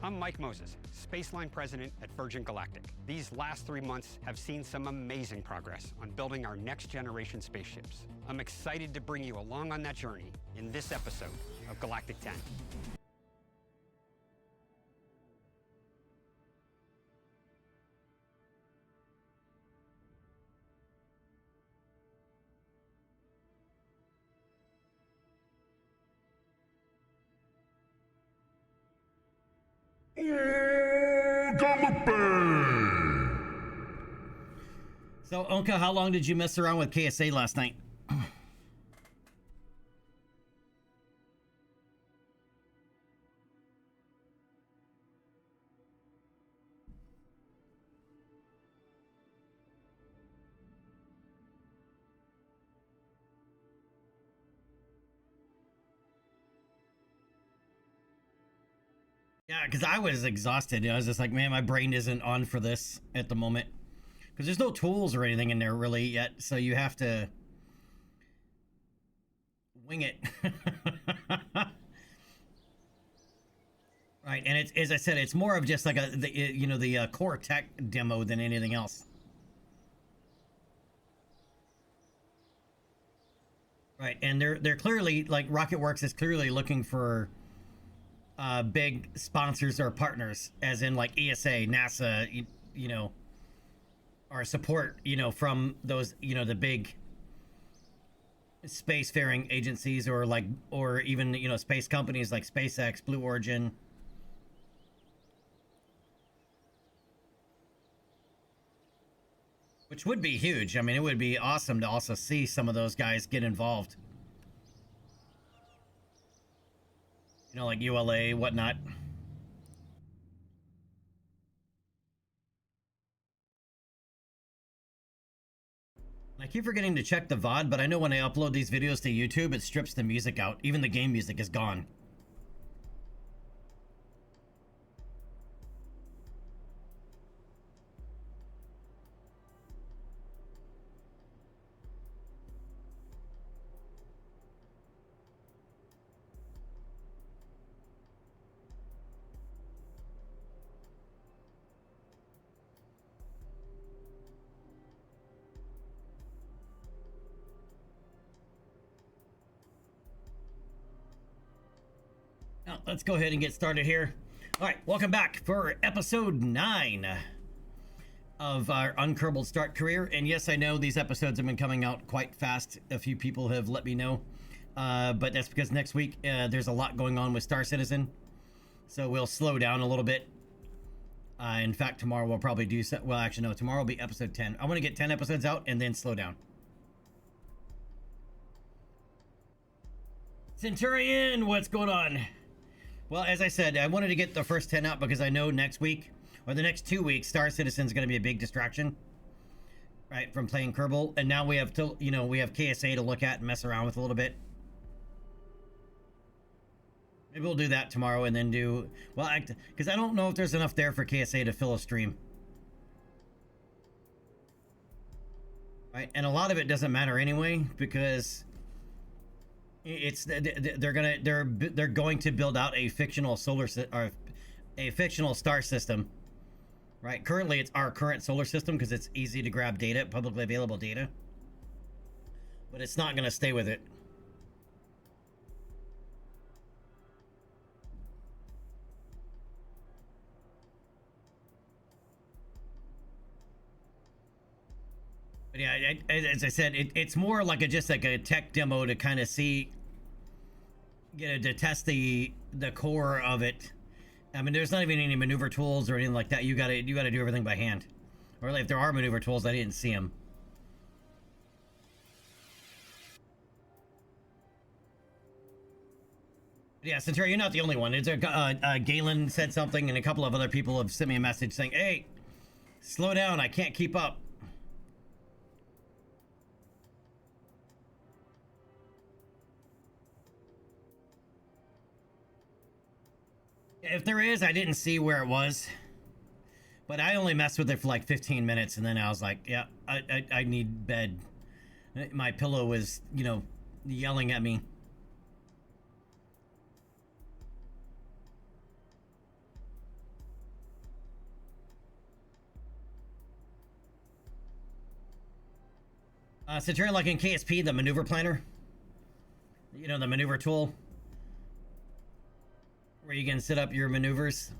I'm Mike Moses, Spaceline President at Virgin Galactic. These last 3 months have seen some amazing progress on building our next generation spaceships. I'm excited to bring you along on that journey in this episode of Galactic 10. So, Onka, how long did you mess around with KSA last night? Yeah, because I was exhausted. I was just like, man, my brain isn't on for this at the moment. Because there's no tools or anything in there really yet, so you have to wing it. Right, and it's, as I said, it's more of just like the core tech demo than anything else. Right, and they're clearly, like, RocketWorks is clearly looking for big sponsors or partners, as in like ESA, NASA, you know, or support, you know, from those, you know, the big spacefaring agencies, or like, or even, you know, space companies like SpaceX, Blue Origin. Which would be huge. I mean, it would be awesome to also see some of those guys get involved. You know, like ULA, whatnot. I keep forgetting to check the VOD, but I know when I upload these videos to YouTube, it strips the music out. Even the game music is gone. Now, let's go ahead and get started here. All right, welcome back for episode 9 of our UnKerbaled Start Career. And yes, I know these episodes have been coming out quite fast. A few people have let me know. But that's because next week there's a lot going on with Star Citizen. So we'll slow down a little bit. In fact, tomorrow we'll probably do... Well, actually, no. Tomorrow will be episode 10. I want to get 10 episodes out and then slow down. Centurion, what's going on? Well, as I said, I wanted to get the first 10 out because I know next week, or the next 2 weeks, Star Citizen's going to be a big distraction, right, from playing Kerbal. And now we have to, you know, we have KSA to look at and mess around with a little bit. Maybe we'll do that tomorrow and then do, well, because I don't know if there's enough there for KSA to fill a stream. Right, and a lot of it doesn't matter anyway, because it's they're going to build out a fictional a fictional star system, right? Currently it's our current solar system because it's easy to grab data, publicly available data, but it's not going to stay with it. But yeah, as I said, it's more like just like a tech demo to kind of see, you know, to test the core of it. I mean, there's not even any maneuver tools or anything like that. You gotta do everything by hand. Or if there are maneuver tools, I didn't see them. Yeah, Centurion, you're not the only one. It's Galen said something, and a couple of other people have sent me a message saying, "Hey, slow down. I can't keep up." If there is, I didn't see where it was, but I only messed with it for like 15 minutes, and then I was like, yeah, I need bed. My pillow was, you know, yelling at me. Centurion, like in KSP, the maneuver planner, you know, the maneuver tool, where you can set up your maneuvers.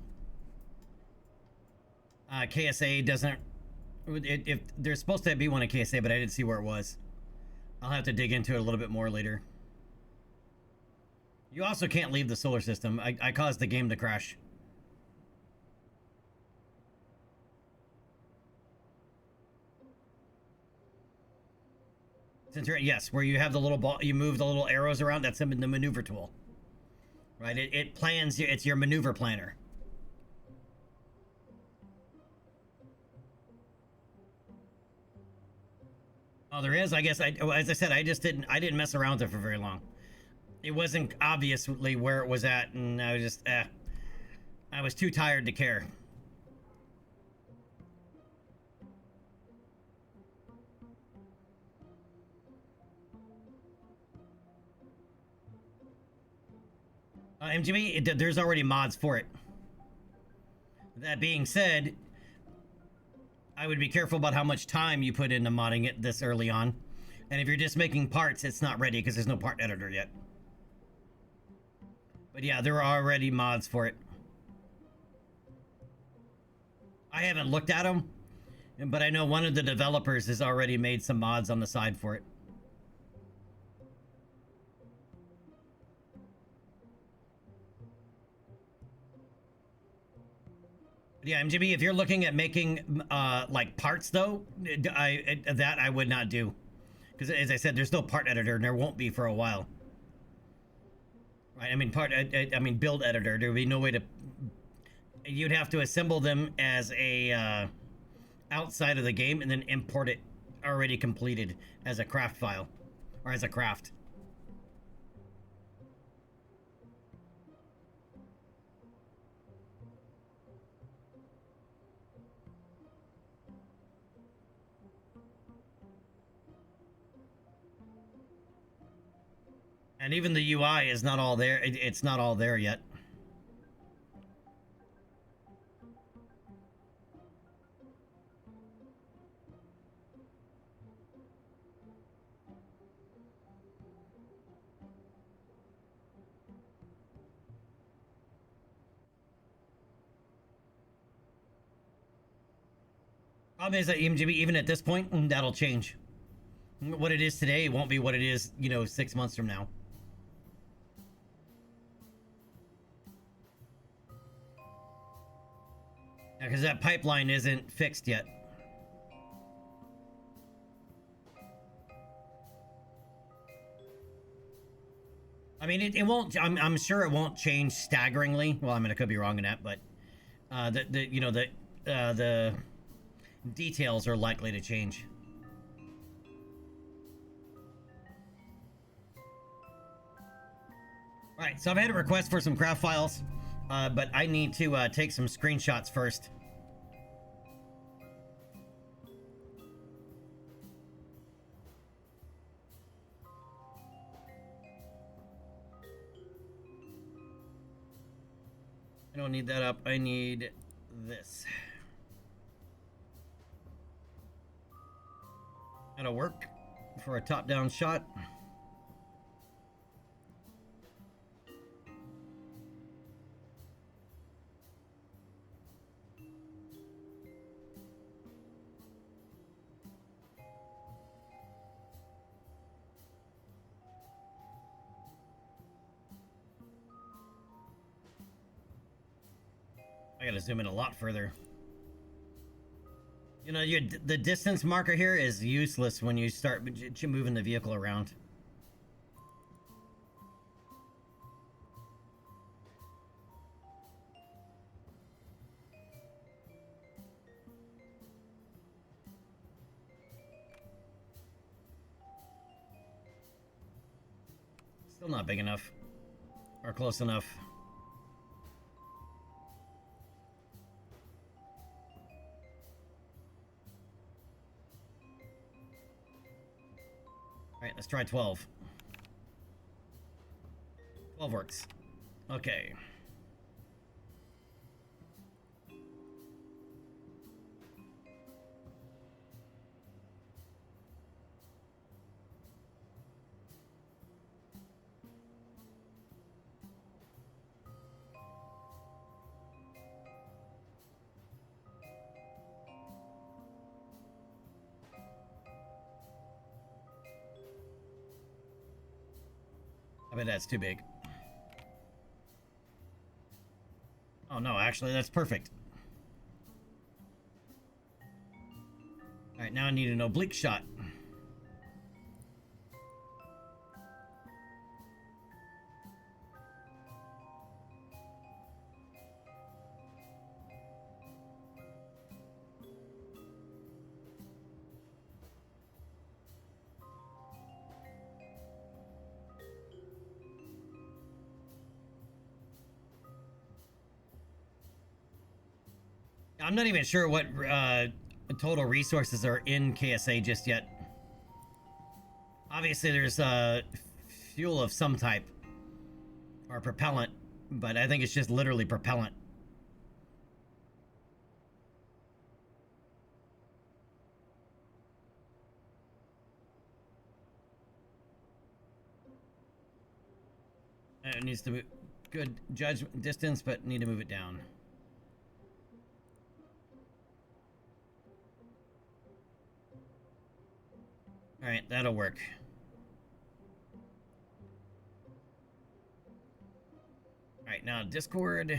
KSA doesn't, if there's supposed to be one in KSA, but I didn't see where it was. I'll have to dig into it a little bit more later. You also can't leave the solar system. I caused the game to crash. Yes, where you have the little ball, you move the little arrows around. That's the maneuver tool, right? It plans. It's your maneuver planner. Oh, there is. I guess as I said, I didn't mess around with it for very long. It wasn't obviously where it was at, and I was just I was too tired to care. MGB, there's already mods for it. That being said, I would be careful about how much time you put into modding it this early on. And if you're just making parts, it's not ready because there's no part editor yet. But yeah, there are already mods for it. I haven't looked at them, but I know one of the developers has already made some mods on the side for it. Yeah, MGB, if you're looking at making like parts though, I would not do, because as I said, there's no part editor and there won't be for a while. Right? I mean build editor. There would be no way to. You'd have to assemble them as a outside of the game and then import it already completed as a craft file or as a craft. And even the UI is not all there. It's not all there yet. Problem is that even at this point, that'll change. What it is today won't be what it is, 6 months from now. Because that pipeline isn't fixed yet. I mean, it won't. I'm sure it won't change staggeringly. Well, I mean, I could be wrong in that, but the details are likely to change. All right, so I've had a request for some craft files, but I need to take some screenshots first. I don't need that up. I need this. That'll work for a top-down shot. I gotta zoom in a lot further. The distance marker here is useless when you start moving the vehicle around. Still not big enough. Or close enough. Alright, let's try 12. 12 works. Okay. I bet that's too big. Oh no, actually that's perfect. Alright, now I need an oblique shot. I'm not even sure what total resources are in KSA just yet. Obviously, there's fuel of some type or propellant, but I think it's just literally propellant. It needs to be good judgment distance, but need to move it down. All right, that'll work. All right, now Discord.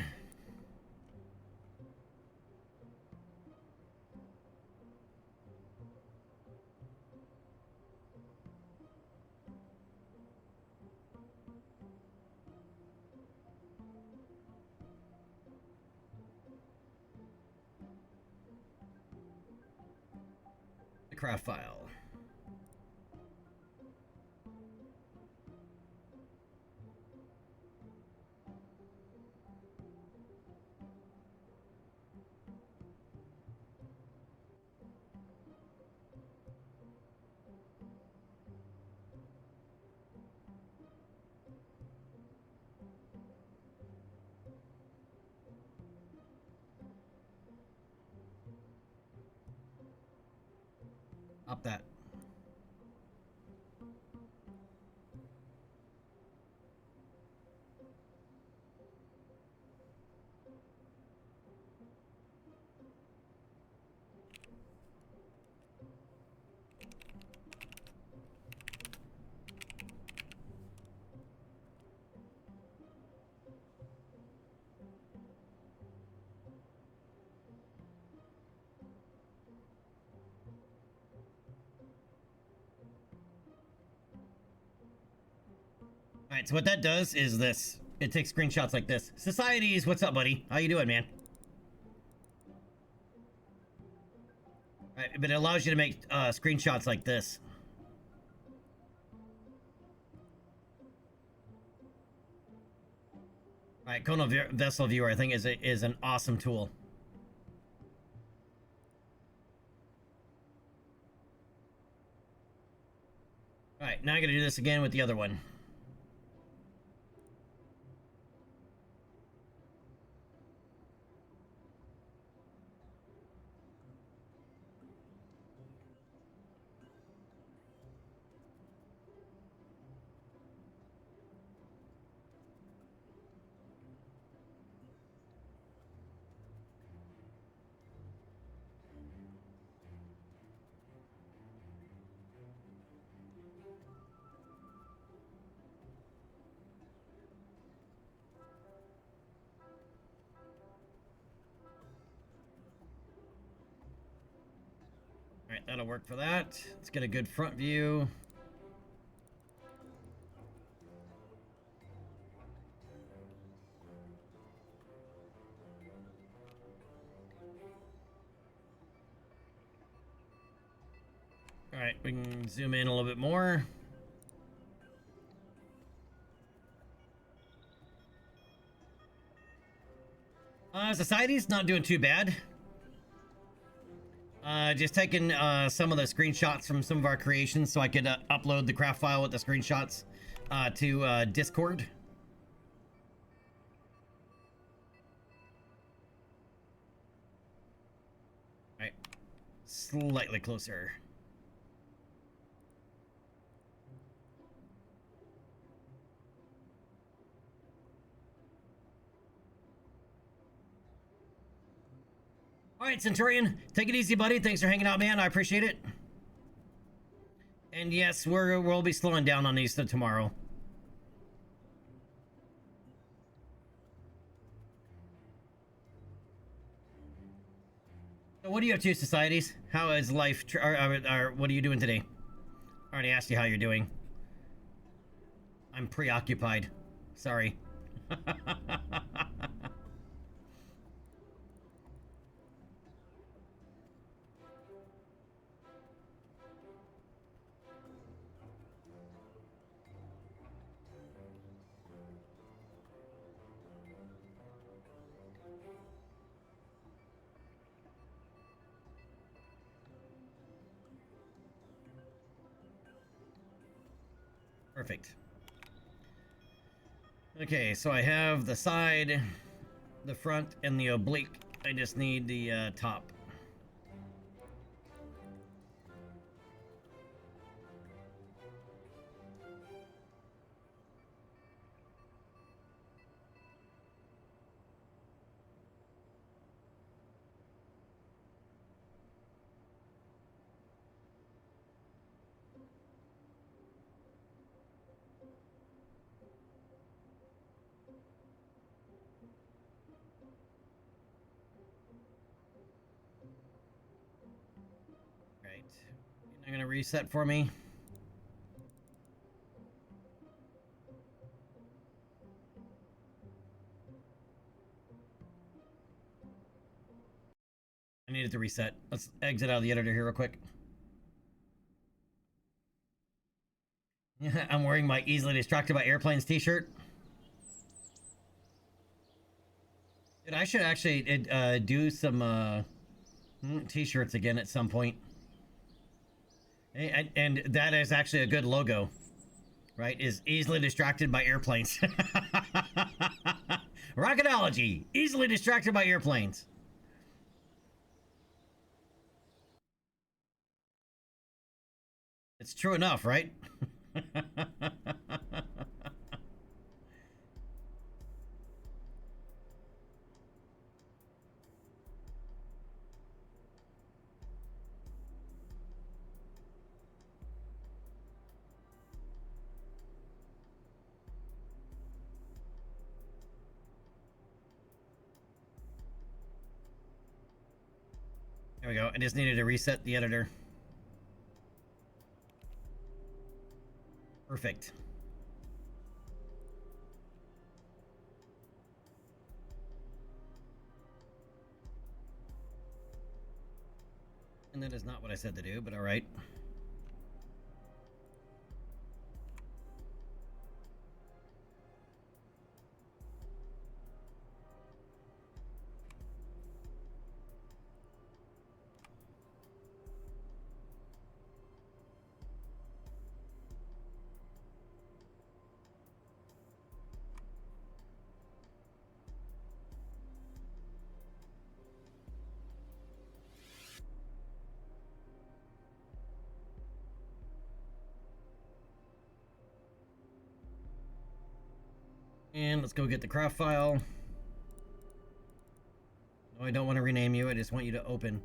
The craft file. Up that. All right, so what that does is this. It takes screenshots like this. Societies, what's up, buddy? How you doing, man? All right, but it allows you to make screenshots like this. All right, Kona Vessel Viewer, I think, is an awesome tool. All right, now I got to do this again with the other one. All right, that'll work for that. Let's get a good front view. All right, we can zoom in a little bit more. Society's not doing too bad. Just taking some of the screenshots from some of our creations so I could upload the craft file with the screenshots to Discord. All right, slightly closer. All right, Centurion, take it easy, buddy. Thanks for hanging out, man. I appreciate it. And yes, we'll be slowing down on these tomorrow. So what are you up to, societies? How is life? Or what are you doing today? I already asked you how you're doing. I'm preoccupied. Sorry. Perfect. Okay, so I have the side, the front, and the oblique. I just need the top. Right. You're not gonna reset for me? I needed to reset. Let's exit out of the editor here real quick. I'm wearing my easily distracted by airplanes t-shirt. Dude, I should actually do some t-shirts again at some point. And that is actually a good logo, right? Is easily distracted by airplanes. Rocketology, easily distracted by airplanes. It's true enough, right? There we go. I just needed to reset the editor. Perfect. And that is not what I said to do, but all right. And let's go get the craft file. No, I don't want to rename you. I just want you to open.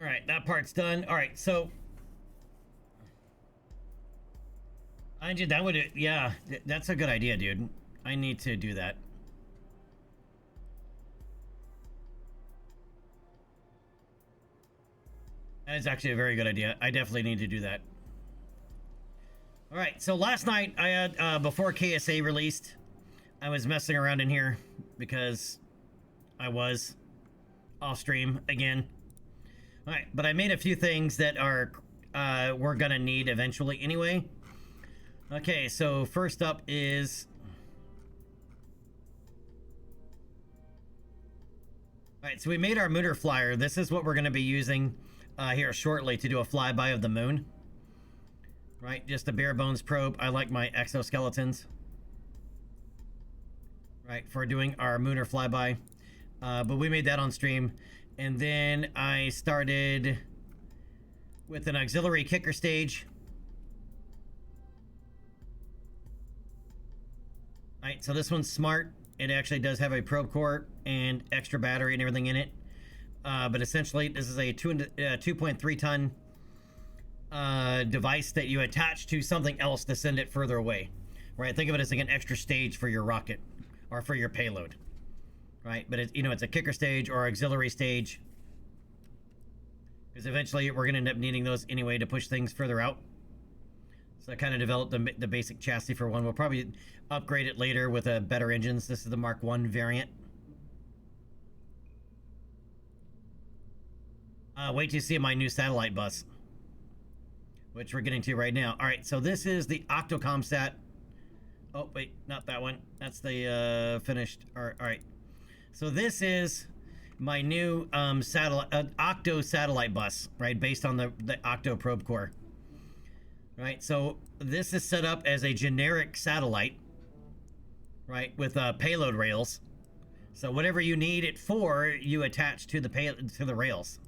All right, that part's done. All right, so I did that. Yeah, that's a good idea, dude. I need to do that. That is actually a very good idea. I definitely need to do that. All right, so last night I had before KSA released, I was messing around in here because I was off stream again. All right, but I made a few things that are we're gonna need eventually anyway. Okay, so first up is all right. So we made our mooner flyer. This is what we're gonna be using here shortly to do a flyby of the moon. Right, just a bare bones probe. I like my exoskeletons. Right, for doing our mooner flyby. But we made that on stream. And then I started with an auxiliary kicker stage. All right, so this one's smart. It actually does have a probe core and extra battery and everything in it. But essentially, this is a 2.3 ton device that you attach to something else to send it further away. Right? Think of it as like an extra stage for your rocket or for your payload. Right? But it's, it's a kicker stage or auxiliary stage. Because eventually we're going to end up needing those anyway to push things further out. So I kind of developed the basic chassis for one. We'll probably upgrade it later with better engines. This is the Mark 1 variant. Wait till you see my new satellite bus, which we're getting to right now. All right, so this is the Octocomsat. Oh, wait, not that one. That's the finished. All right. So this is my new Octo satellite bus, right? Based on the Octo probe core. Right, so this is set up as a generic satellite, right, with payload rails. So whatever you need it for, you attach to the rails,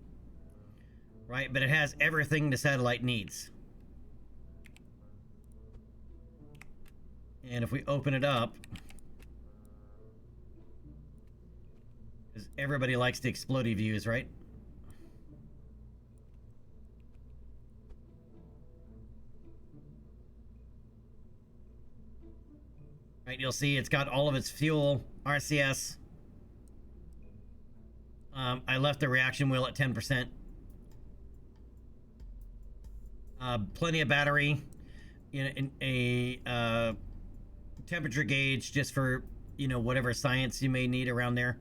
right? But it has everything the satellite needs. And if we open it up, because everybody likes the explodey views, right? Right, you'll see it's got all of its fuel, RCS. I left the reaction wheel at 10%. Plenty of battery. In a temperature gauge just for, whatever science you may need around there.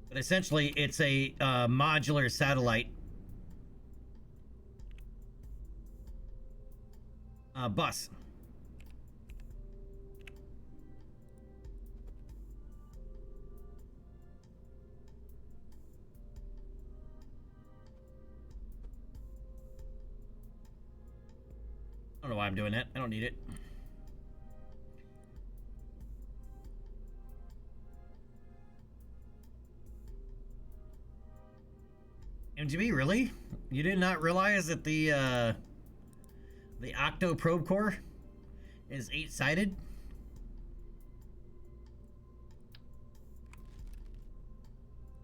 But essentially, it's a modular satellite bus. I don't know why I'm doing that. I don't need it. MGB, really? You did not realize that the Octo probe core is 8-sided?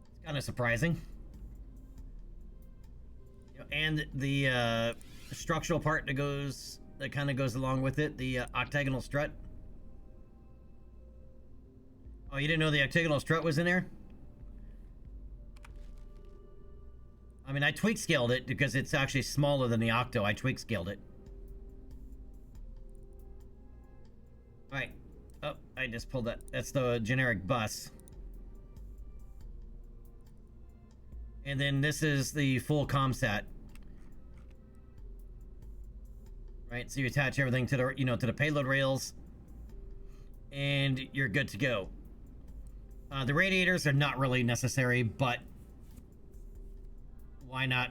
It's kind of surprising. And the structural part that kind of goes along with it, the octagonal strut. Oh, you didn't know the octagonal strut was in there? I mean, I tweak scaled it because it's actually smaller than the Octo. I tweak scaled it. All right. Oh, I just pulled that. That's the generic bus. And then this is the full ComSat. Right, so you attach everything to the, to the payload rails, and you're good to go. The radiators are not really necessary, but why not?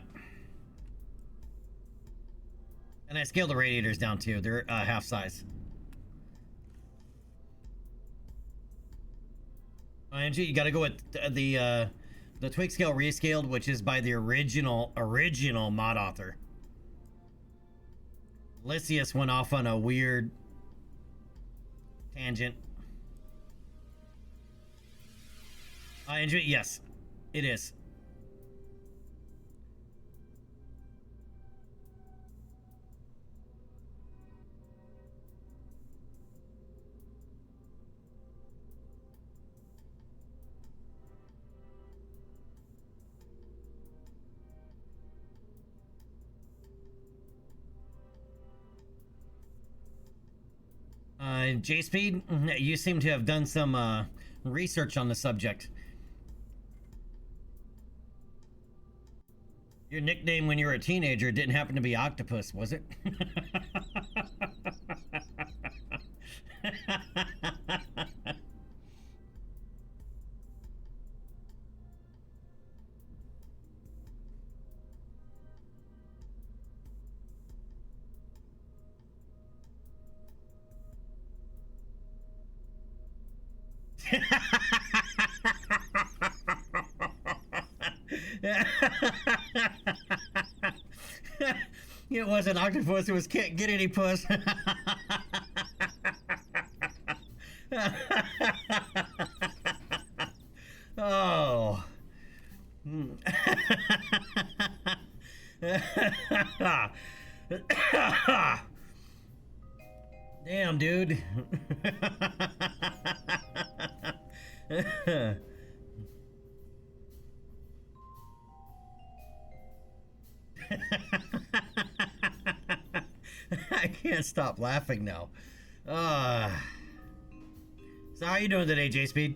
And I scaled the radiators down too. They're half size. And you got to go with the tweak scale rescaled, which is by the original mod author. Lysias went off on a weird tangent. Yes, it is. J-Speed, you seem to have done some research on the subject. Your nickname when you were a teenager didn't happen to be Octopus, was it? It was an octopus. It was can't get any puss. Oh. Damn, dude. I can't stop laughing now. So how you doing today, J-Speed?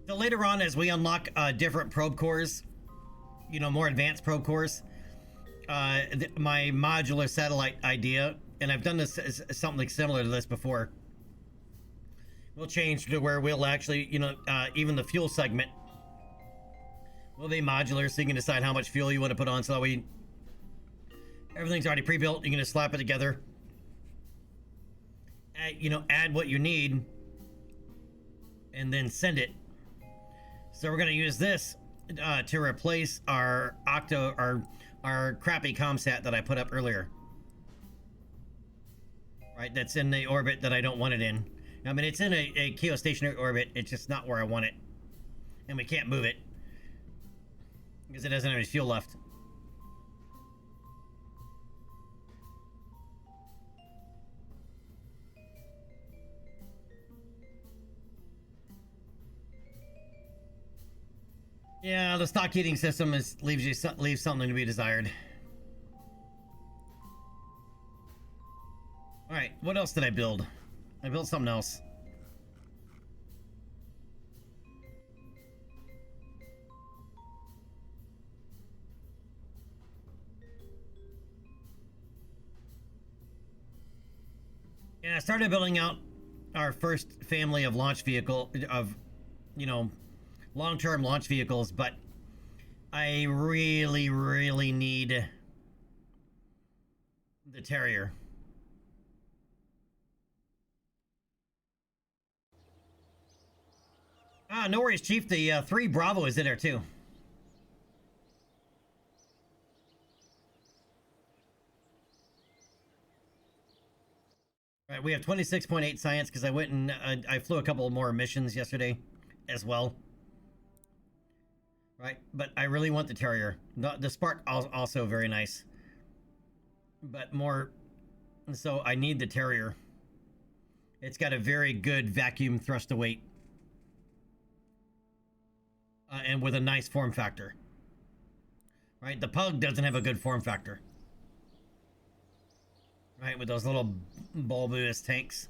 So later on, as we unlock different probe cores, you know, more advanced probe cores, my modular satellite idea, and I've done this something similar to this before, we'll change to where we'll actually, you know, even the fuel segment will be modular, so you can decide how much fuel you want to put on, so that way everything's already pre-built. You can just slap it together, you know, add what you need, and then send it. So we're going to use this to replace our our crappy ComSat that I put up earlier. Right, that's in the orbit that I don't want it in. I mean, it's in a geostationary orbit. It's just not where I want it. And we can't move it because it doesn't have any fuel left. Yeah, the stock heating system leaves something to be desired. All right, what else did I build? I built something else. Yeah, I started building out our first family of launch vehicle you know, long-term launch vehicles, but I really need the Terrier. Ah, no worries, Chief. The 3 Bravo is in there too. All right, we have 26.8 science because I went and I flew a couple more missions yesterday as well. Right, but I really want the Terrier. The Spark also very nice, but more. So I need the Terrier. It's got a very good vacuum thrust to weight, and with a nice form factor. Right, the Pug doesn't have a good form factor. Right, with those little bulbous tanks.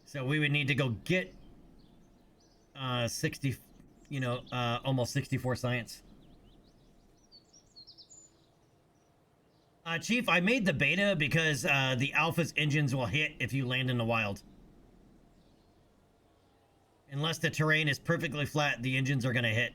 So we would need to go get 60. You know, almost 64 science. Chief, I made the beta because the alpha's engines will hit if you land in the wild. Unless the terrain is perfectly flat, the engines are going to hit.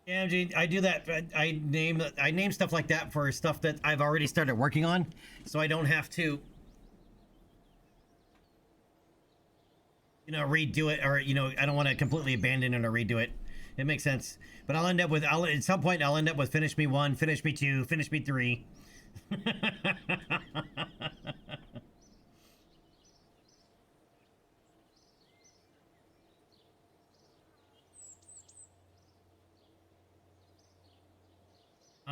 Yeah, I do that. I name stuff like that for stuff that I've already started working on, so I don't have to, you know, redo it, or, you know, I don't want to completely abandon it or redo it. It makes sense. But I'll end up with, at some point I'll end up with Finish Me 1, Finish Me 2, Finish Me 3.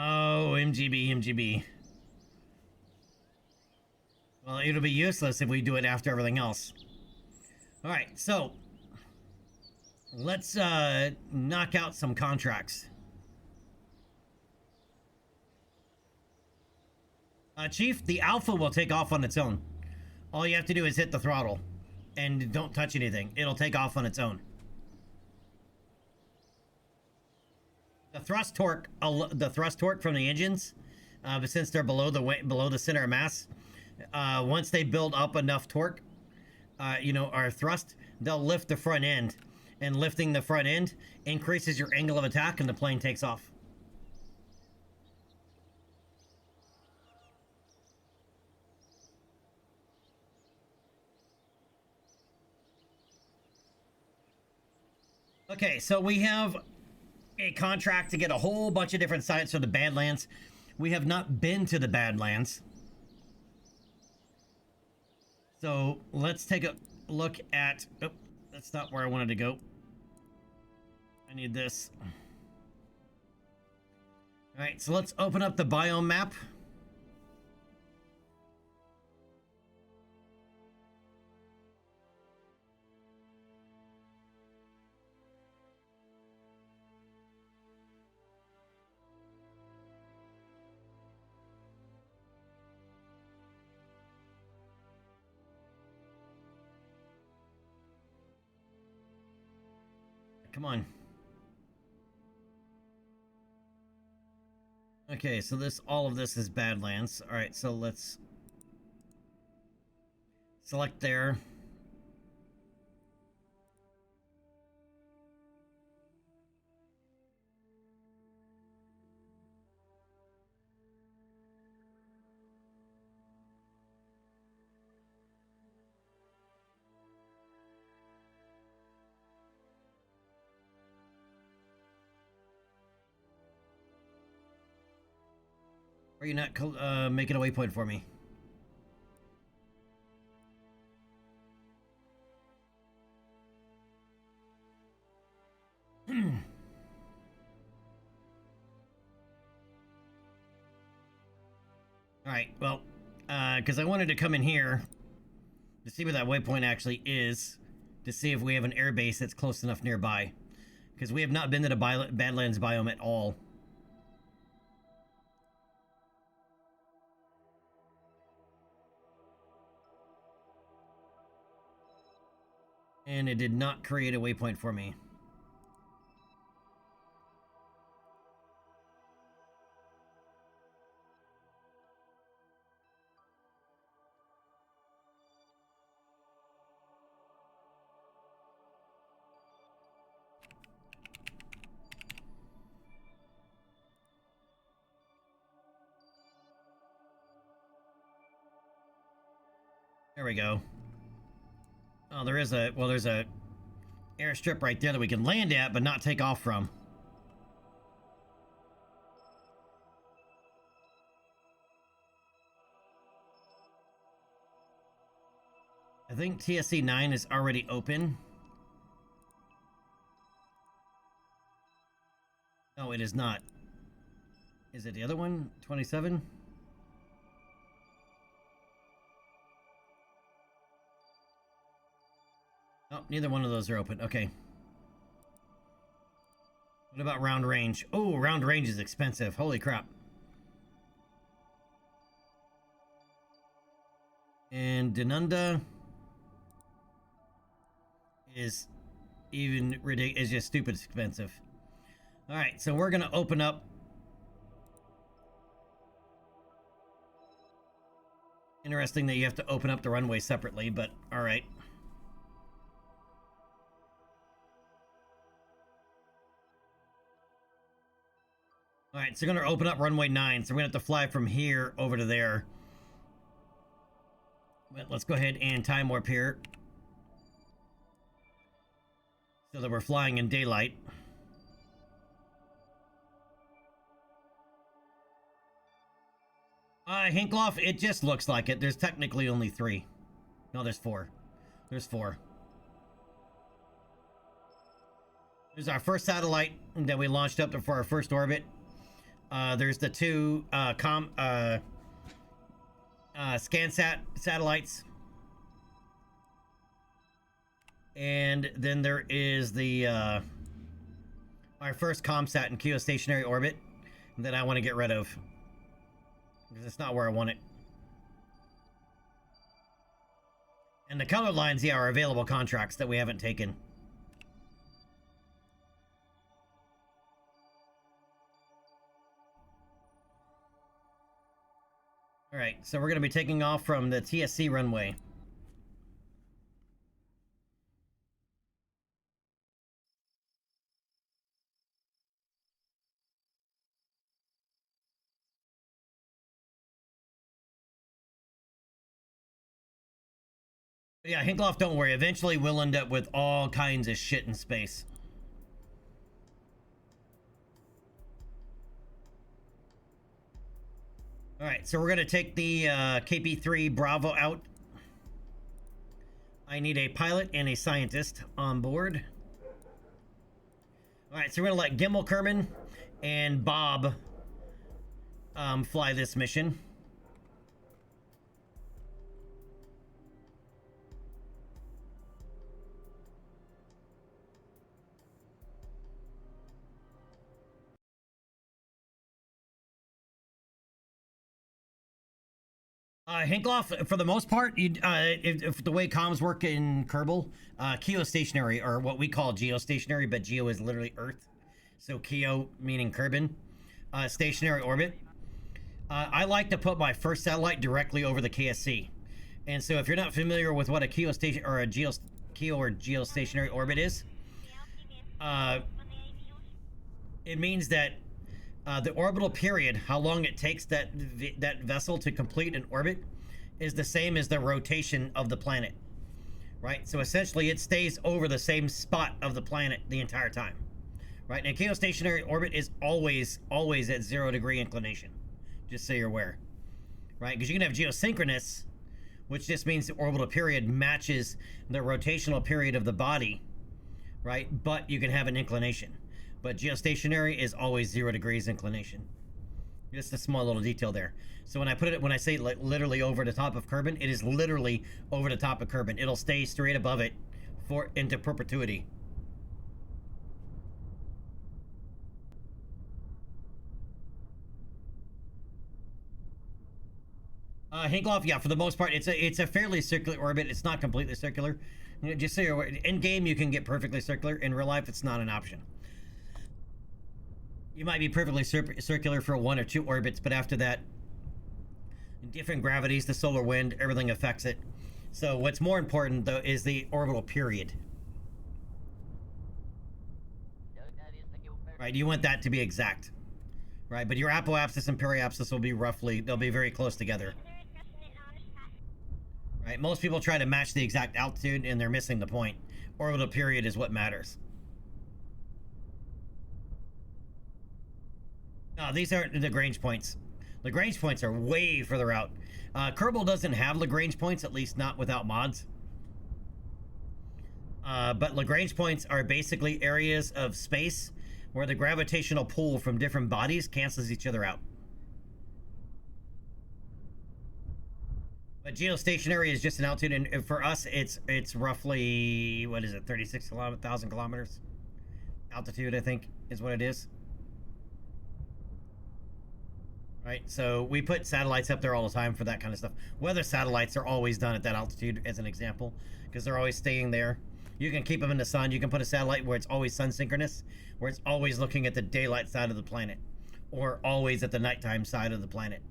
Oh, MGB. Well, it'll be useless if we do it after everything else. All right, so let's knock out some contracts. Chief, the Alpha will take off on its own. All you have to do is hit the throttle and don't touch anything. It'll take off on its own. The thrust torque from the engines, but since they're below the center of mass, Once they build up enough torque, you know, or thrust, they'll lift the front end. And lifting the front end increases your angle of attack and the plane takes off. Okay, so we have a contract to get a whole bunch of different sites for the Badlands. We have not been to the Badlands. So let's take a look at... Oh, that's not where I wanted to go. I need this. All right, so let's open up the biome map. Come on. Okay, so all of this is Badlands. All right, so let's select there. Are you not making a waypoint for me? All right, well, because I wanted to come in here to see where that waypoint actually is, to see if we have an air base that's close enough nearby, because we have not been to the Badlands biome at all. And it did not create a waypoint for me. There we go. Oh, there's a airstrip right there that we can land at, but not take off from. I think TSC 9 is already open. No, it is not. Is it the other one? 27? Oh, neither one of those are open. Okay. What about round range? Oh, round range is expensive. Holy crap. And Denunda is even ridiculous. Is just stupid expensive. All right, so we're gonna open up. Interesting that you have to open up the runway separately, but all right. All right, so we're gonna open up runway 9. So we're gonna have to fly from here over to there. But let's go ahead and time warp here, so that we're flying in daylight. Hinkloff, it just looks like it. There's technically only 3. No, there's 4. There's 4. There's our first satellite that we launched up for our first orbit. There's the 2 ScanSat satellites. And then there is the our first ComSat in geostationary orbit that I want to get rid of, because it's not where I want it. And the colored lines, yeah, are available contracts that we haven't taken. All right, so we're going to be taking off from the TSC runway. Yeah, Hinkloff, don't worry. Eventually, we'll end up with all kinds of shit in space. All right, so we're going to take the KP-3 Bravo out. I need a pilot and a scientist on board. All right, so we're going to let Gimbal Kerman and Bob fly this mission. Hinkloff, for the most part, if the way comms work in Kerbal, geostationary, or what we call geostationary, but geo is literally Earth. So Keo meaning Kerbin, stationary orbit. I like to put my first satellite directly over the KSC. And so if you're not familiar with what a geostation or a geo or geostationary orbit is, it means that the orbital period, how long it takes that vessel to complete an orbit, is the same as the rotation of the planet, right? So essentially, it stays over the same spot of the planet the entire time, right? And a geostationary orbit is always at 0 degree inclination, just so you're aware, right? Because you can have geosynchronous, which just means the orbital period matches the rotational period of the body, right? But you can have an inclination. But geostationary is always 0 degrees inclination. Just a small little detail there. So when I say like literally over the top of Kerbin, it is literally over the top of Kerbin. It'll stay straight above it into perpetuity. Hinkloff, yeah, for the most part, it's a fairly circular orbit. It's not completely circular. Just so you're aware, in game you can get perfectly circular. In real life, it's not an option. You might be perfectly circular for 1 or 2 orbits, but after that, different gravities, the solar wind, everything affects it. So what's more important, though, is the orbital period. Right, you want that to be exact. Right, but your apoapsis and periapsis will be they'll be very close together. Right, most people try to match the exact altitude, and they're missing the point. Orbital period is what matters. No, these aren't Lagrange points. Lagrange points are way further out. Kerbal doesn't have Lagrange points, at least not without mods. But Lagrange points are basically areas of space where the gravitational pull from different bodies cancels each other out. But geostationary is just an altitude, and for us, it's roughly, what is it, 36,000 kilometers? Altitude, I think, is what it is. Right, so we put satellites up there all the time for that kind of stuff. Weather satellites are always done at that altitude, as an example, because they're always staying there. You can keep them in the sun. You can put a satellite where it's always sun synchronous, where it's always looking at the daylight side of the planet, or always at the nighttime side of the planet.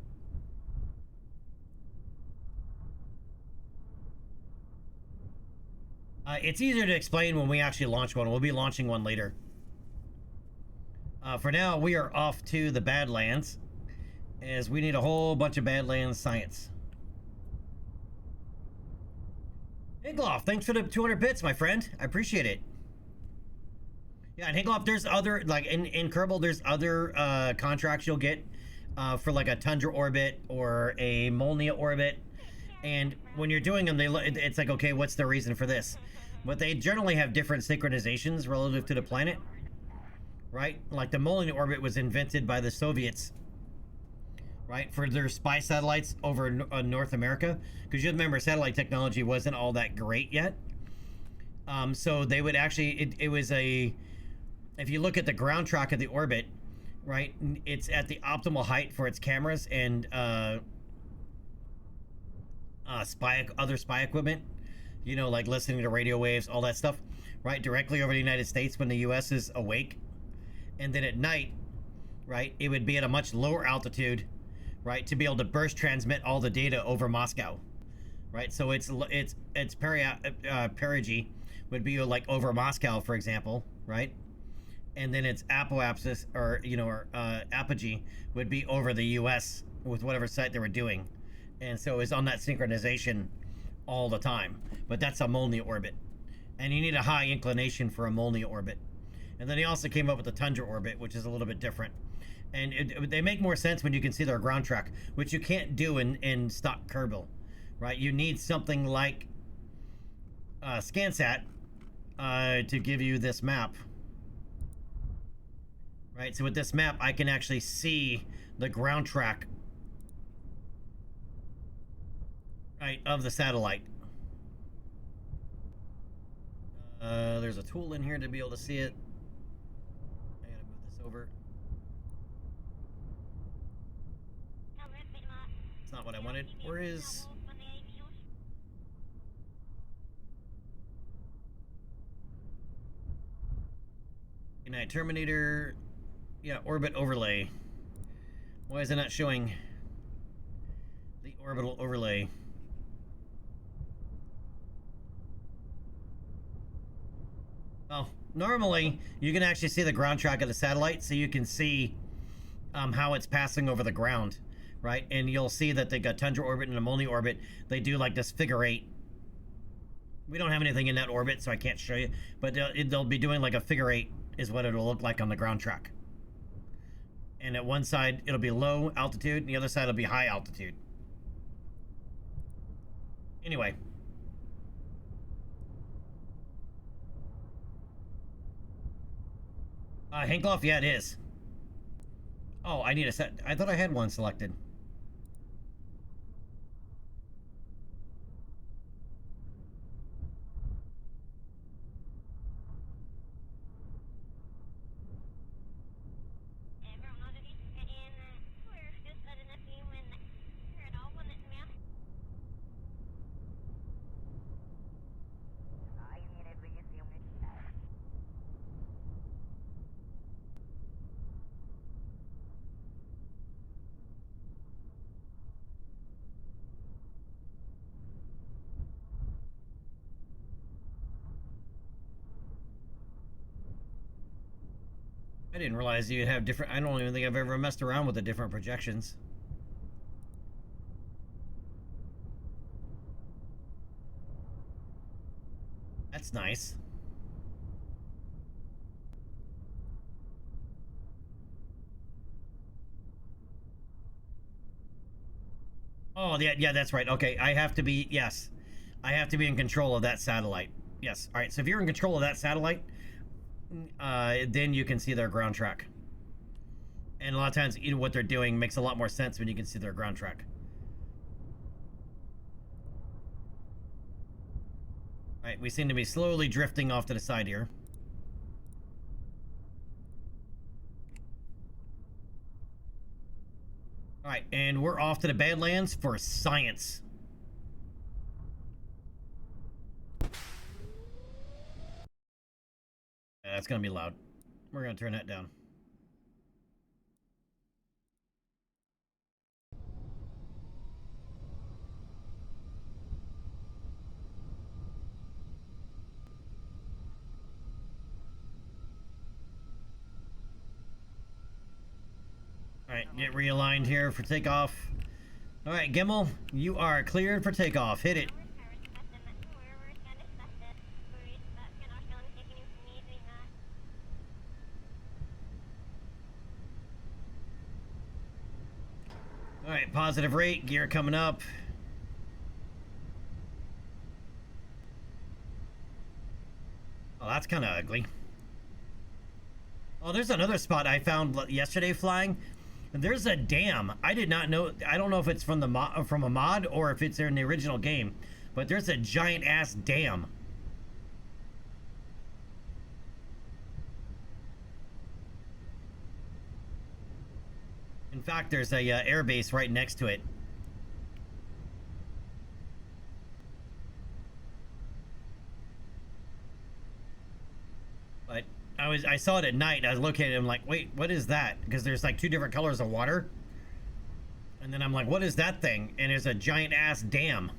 It's easier to explain when we actually launch one. We'll be launching one later. For now, we are off to the Badlands, as we need a whole bunch of Badlands science. Hinkloff, thanks for the 200 bits, my friend. I appreciate it. Yeah, and Hinkloff, there's other, like in Kerbal, there's other contracts you'll get for like a Tundra orbit or a Molnia orbit. And when you're doing them, it's like, okay, what's the reason for this? But they generally have different synchronizations relative to the planet, right? Like the Molnia orbit was invented by the Soviets, right, for their spy satellites over North America, because you remember satellite technology wasn't all that great yet. So they would actually, it was if you look at the ground track of the orbit, right, it's at the optimal height for its cameras and other spy equipment, you know, like listening to radio waves, all that stuff, right, directly over the United States when the US is awake. And then at night, right, it would be at a much lower altitude, right, to be able to burst transmit all the data over Moscow, right? So it's perigee would be like over Moscow, for example, right? And then its apoapsis, or apogee would be over the U.S. with whatever site they were doing, and so it's on that synchronization all the time. But that's a Molniya orbit, and you need a high inclination for a Molniya orbit. And then he also came up with the Tundra orbit, which is a little bit different. And they make more sense when you can see their ground track, which you can't do in stock Kerbal, right? You need something like ScanSat to give you this map. Right, so with this map, I can actually see the ground track, right, of the satellite. There's a tool in here to be able to see it. I gotta move this over. It's not what I wanted. Where is... Unite Terminator... Yeah, orbit overlay. Why is it not showing the orbital overlay? Well, normally you can actually see the ground track of the satellite, so you can see how it's passing over the ground, right? And you'll see that they got Tundra orbit and a Molniya orbit. They do like this figure 8. We don't have anything in that orbit, so I can't show you, but they'll be doing like a figure 8 is what it'll look like on the ground track. And at one side, it'll be low altitude, and the other side will be high altitude. Anyway. Hinkloff, yeah, it is. Oh, I need a set. I thought I had one selected. I didn't realize you'd have different... I don't even think I've ever messed around with the different projections. That's nice. Oh, yeah, that's right. Okay, I have to be... Yes. I have to be in control of that satellite. Yes. All right, so if you're in control of that satellite... then you can see their ground track. And a lot of times, what they're doing makes a lot more sense when you can see their ground track. Alright, we seem to be slowly drifting off to the side here. Alright, and we're off to the Badlands for science. That's gonna be loud. We're gonna turn that down. Alright, get realigned here for takeoff. Alright, Gimmel, you are cleared for takeoff. Hit it. Alright, positive rate, gear coming up. Oh, that's kind of ugly. Oh, there's another spot I found yesterday flying. There's a dam. I did not know. I don't know if it's from from a mod or if it's in the original game, but there's a giant ass dam. In fact, there's a air base right next to it. But I saw it at night. I was looking at it. I'm like, wait, what is that? Because there's like two different colors of water. And then I'm like, what is that thing? And it's a giant ass dam.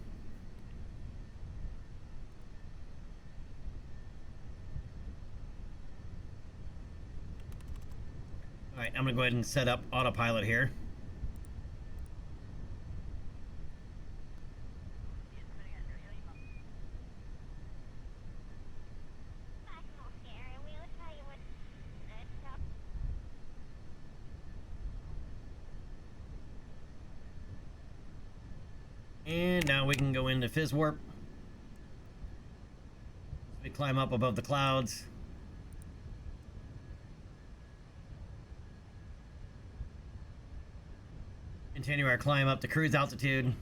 All right, I'm gonna go ahead and set up autopilot here. And now we can go into Fizz Warp. We climb up above the clouds. Continue our climb up to cruise altitude.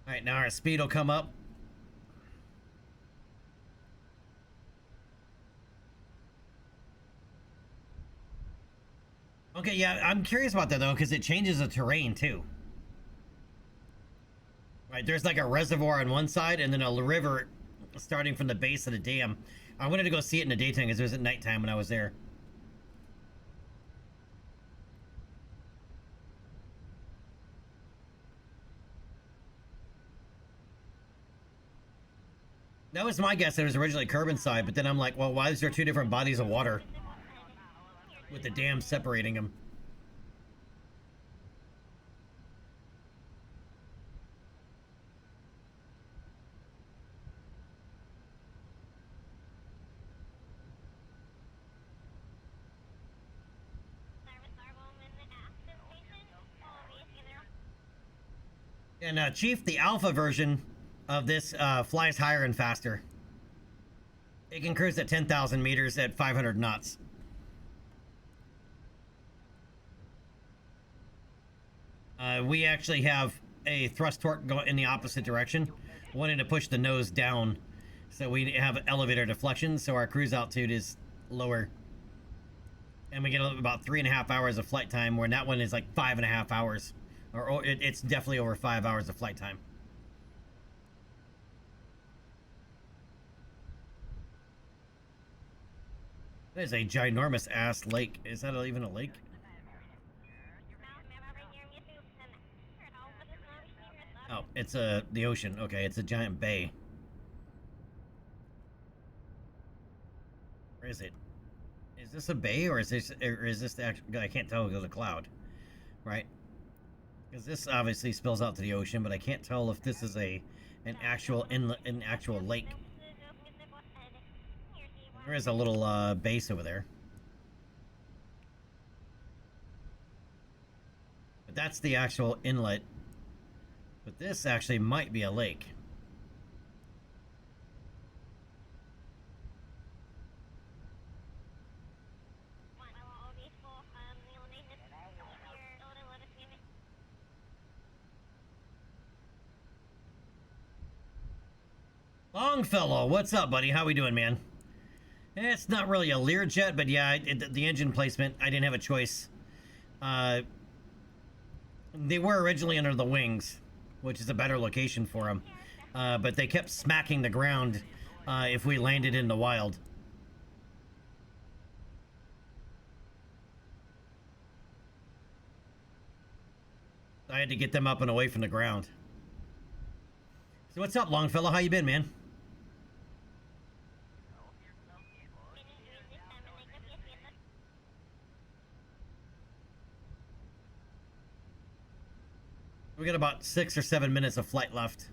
All right, now our speed will come up. Okay, yeah, I'm curious about that though, because it changes the terrain too. Right, there's like a reservoir on one side and then a river starting from the base of the dam. I wanted to go see it in the daytime because it was at nighttime when I was there. That was my guess. It was originally Kerbin side, but then I'm like, well, why is there two different bodies of water with the dam separating them? And Chief, the alpha version of this flies higher and faster. It can cruise at 10,000 meters at 500 knots. We actually have a thrust torque going in the opposite direction, wanting to push the nose down. So we have elevator deflection, so our cruise altitude is lower. And we get about 3.5 hours of flight time, where that one is like 5.5 hours. Or it's definitely over 5 hours of flight time. That is a ginormous ass lake. Is that even a lake? Oh, it's the ocean. Okay, it's a giant bay. Where is it? Is this a bay or is this the actual? I can't tell because of the cloud, right? Because this obviously spills out to the ocean, but I can't tell if this is an actual inlet, an actual lake. There is a little base over there. But that's the actual inlet. But this actually might be a lake. Longfellow, what's up, buddy? How we doing, man? It's not really a Learjet, but yeah, the engine placement, I didn't have a choice. They were originally under the wings, which is a better location for them. But they kept smacking the ground if we landed in the wild. I had to get them up and away from the ground. So what's up, Longfellow? How you been, man? We got about 6 or 7 minutes of flight left.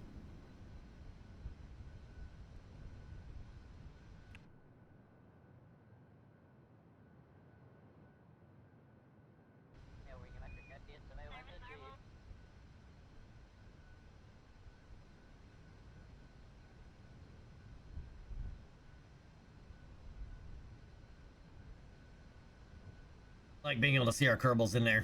Like being able to see our Kerbals in there.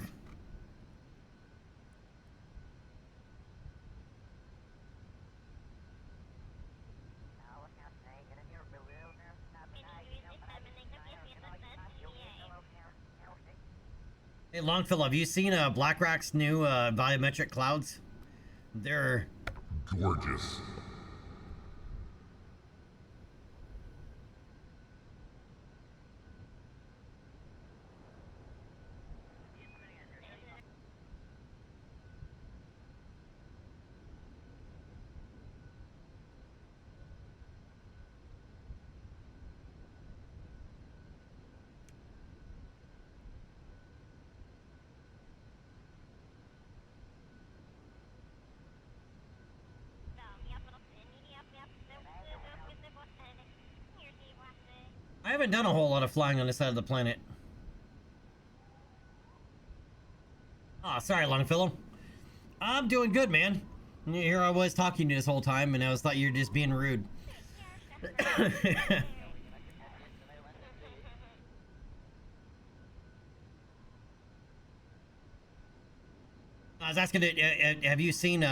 Hey, Longfellow, have you seen BlackRock's new volumetric clouds? They're gorgeous. I haven't done a whole lot of flying on this side of the planet. Oh, sorry, Longfellow. I'm doing good, man. Here I was talking to you this whole time, and I was thought you were just being rude. I was asking, have you seen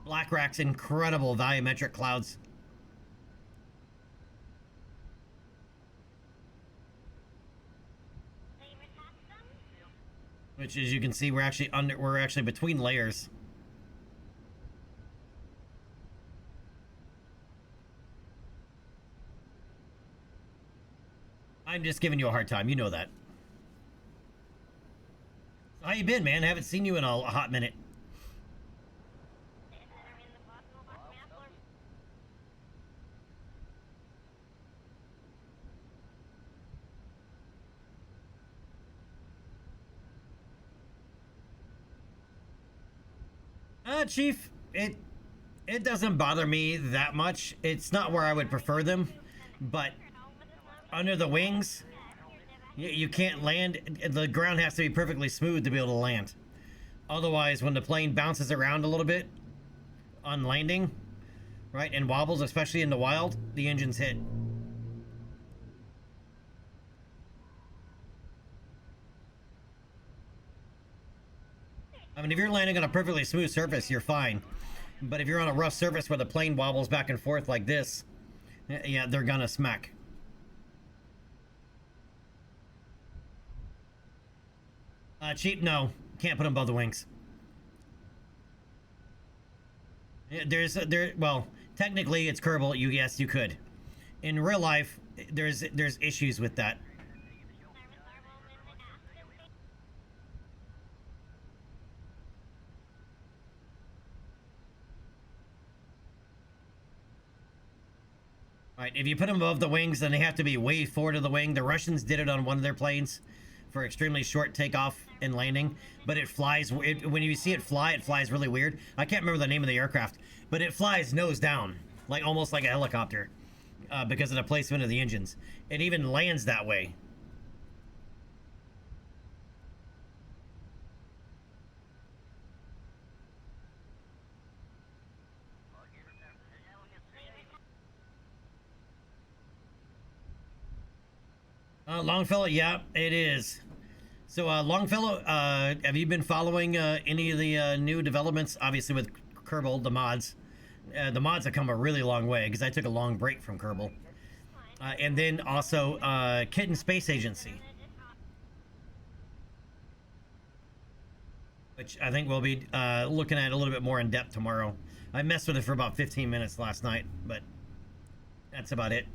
BlackRock's incredible volumetric clouds? Which, as you can see, we're actually between layers. I'm just giving you a hard time, you know that. So how you been, man? I haven't seen you in a hot minute. Chief, it doesn't bother me that much. It's not where I would prefer them, but under the wings, you can't land. The ground has to be perfectly smooth to be able to land. Otherwise, when the plane bounces around a little bit on landing, right, and wobbles, especially in the wild, the engines hit. I mean, if you're landing on a perfectly smooth surface, you're fine. But if you're on a rough surface where the plane wobbles back and forth like this, yeah, they're gonna smack. Cheap, no. Can't put them above the wings. Well, technically it's Kerbal. Yes, you could. In real life, there's issues with that. Right, if you put them above the wings, then they have to be way forward of the wing. The Russians did it on one of their planes for extremely short takeoff and landing, but it flies, when you see it flies really weird. I can't remember the name of the aircraft, but it flies nose down, like almost like a helicopter, because of the placement of the engines. It even lands that way. Longfellow, yeah, it is. So, Longfellow, have you been following any of the new developments? Obviously, with Kerbal, the mods. The mods have come a really long way because I took a long break from Kerbal. And then also Kitten Space Agency, which I think we'll be looking at a little bit more in depth tomorrow. I messed with it for about 15 minutes last night, but that's about it.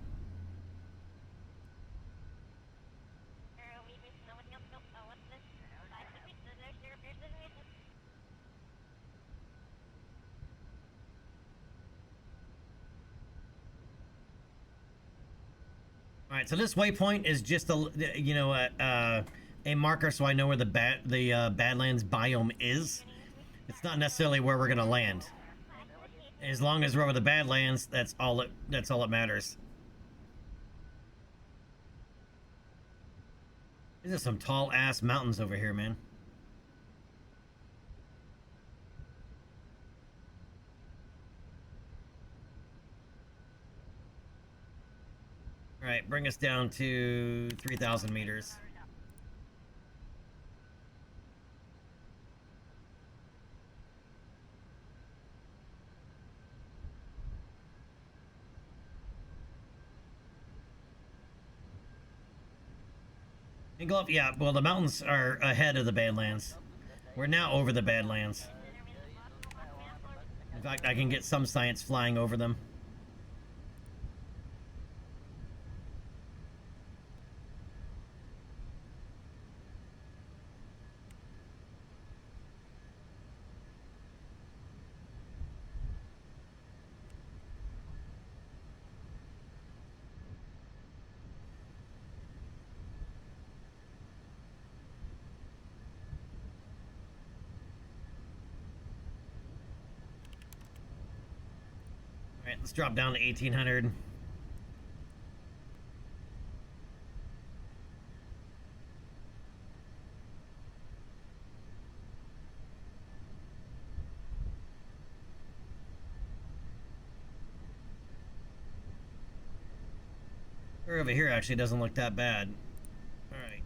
All right, so this waypoint is just a marker, so I know where the Badlands biome is. It's not necessarily where we're gonna land. As long as we're over the Badlands, that's all that matters. These are some tall ass mountains over here, man. All right, bring us down to 3,000 meters. Glove, yeah, well, the mountains are ahead of the Badlands. We're now over the Badlands. In fact, I can get some science flying over them. Alright, let's drop down to 1800. Over here actually doesn't look that bad. Alright.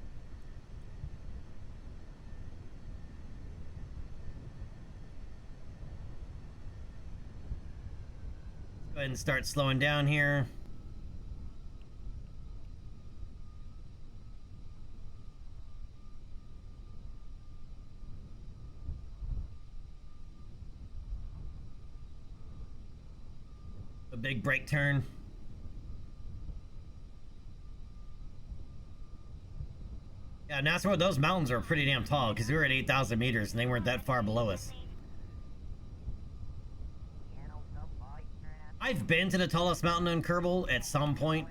Let's go ahead and start slowing down here. A big brake turn. Yeah, and that's where those mountains are pretty damn tall, because we were at 8,000 meters and they weren't that far below us. I've been to the tallest mountain in Kerbal at some point.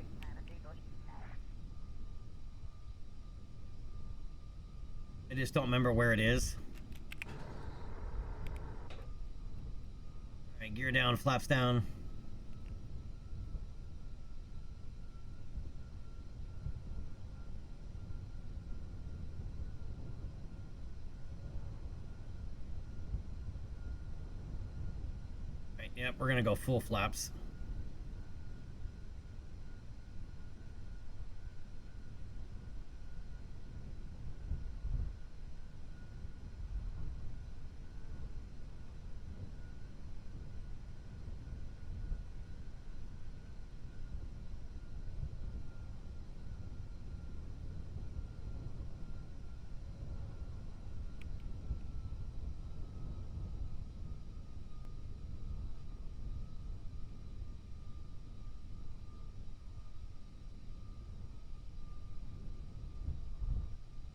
I just don't remember where it is. Alright, gear down, flaps down. Yep, we're gonna go full flaps.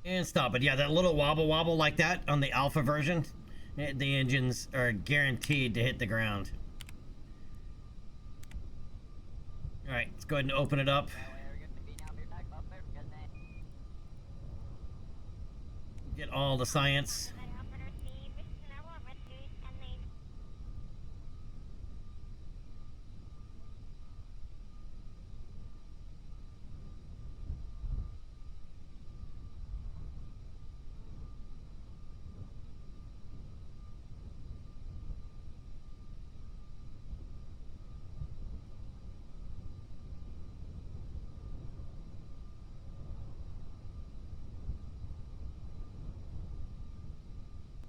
And stop it. Yeah, that little wobble like that on the alpha version, the engines are guaranteed to hit the ground. Alright, let's go ahead and open it up. Get all the science.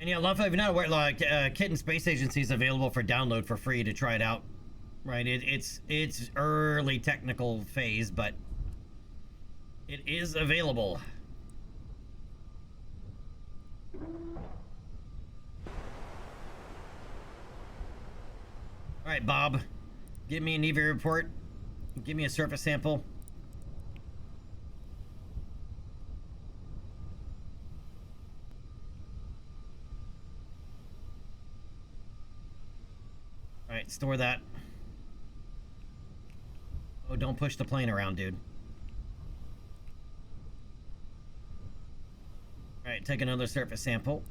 And yeah, love if you're not aware, like Kitten Space Agency is available for download for free to try it out. Right, it's early technical phase, but it is available. All right, Bob, give me an EV report. Give me a surface sample. All right, store that. Oh, don't push the plane around, dude. All right, take another surface sample.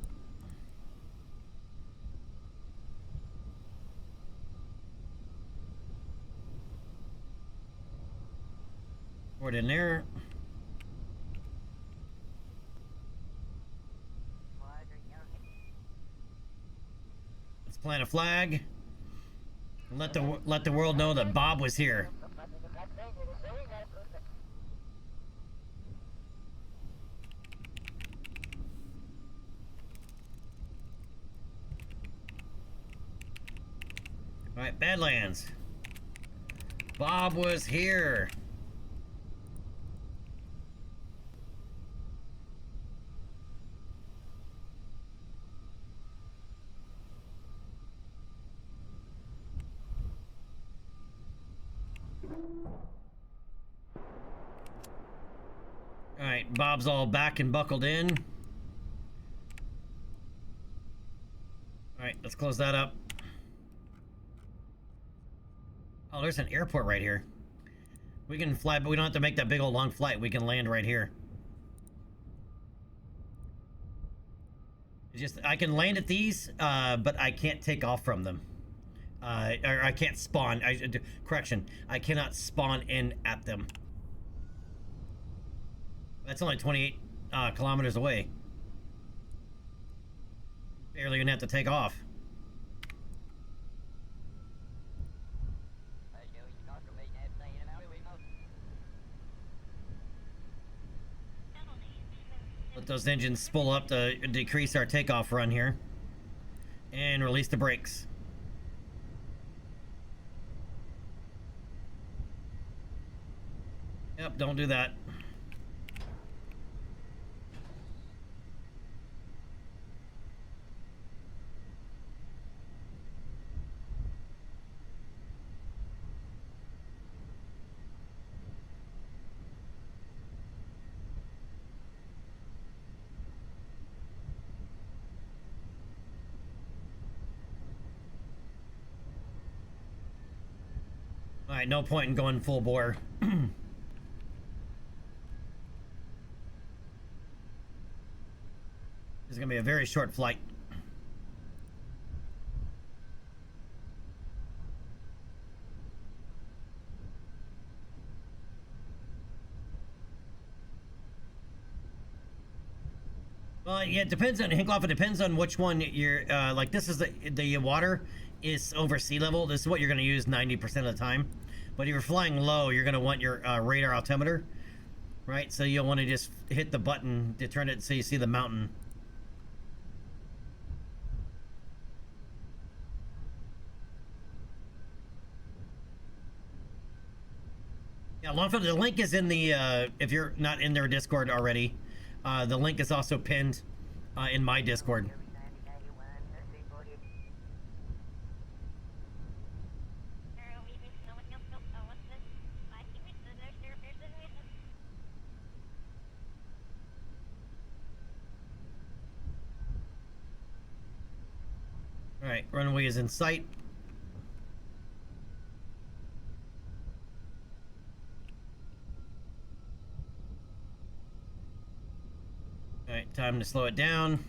Pour it in there. Let's plant a flag. Let the world know that Bob was here. All right, Badlands. Bob was here. All right, Bob's all back and buckled in. All right, let's close that up. Oh, there's an airport right here. We can fly, but we don't have to make that big old long flight. We can land right here. It's just, I can land at these, but I can't take off from them. Or I can't spawn. Correction, I cannot spawn in at them. That's only 28 kilometers away. Barely gonna have to take off. Let those engines spool up to decrease our takeoff run here. And release the brakes. Yep, don't do that. All right, no point in going full bore. This is gonna be a very short flight. Well, yeah, it depends on Hinkloff. It depends on which one you're. Like this is the water is over sea level. This is what you're gonna use 90% of the time. But if you're flying low, you're gonna want your radar altimeter, right? So you'll want to just hit the button to turn it so you see the mountain. Yeah, Longfield, the link is in the, if you're not in their Discord already, the link is also pinned in my Discord. All right, runway is in sight. All right, time to slow it down.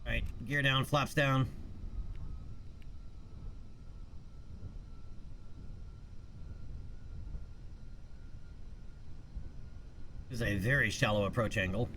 All right, gear down, flaps down. This is a very shallow approach angle.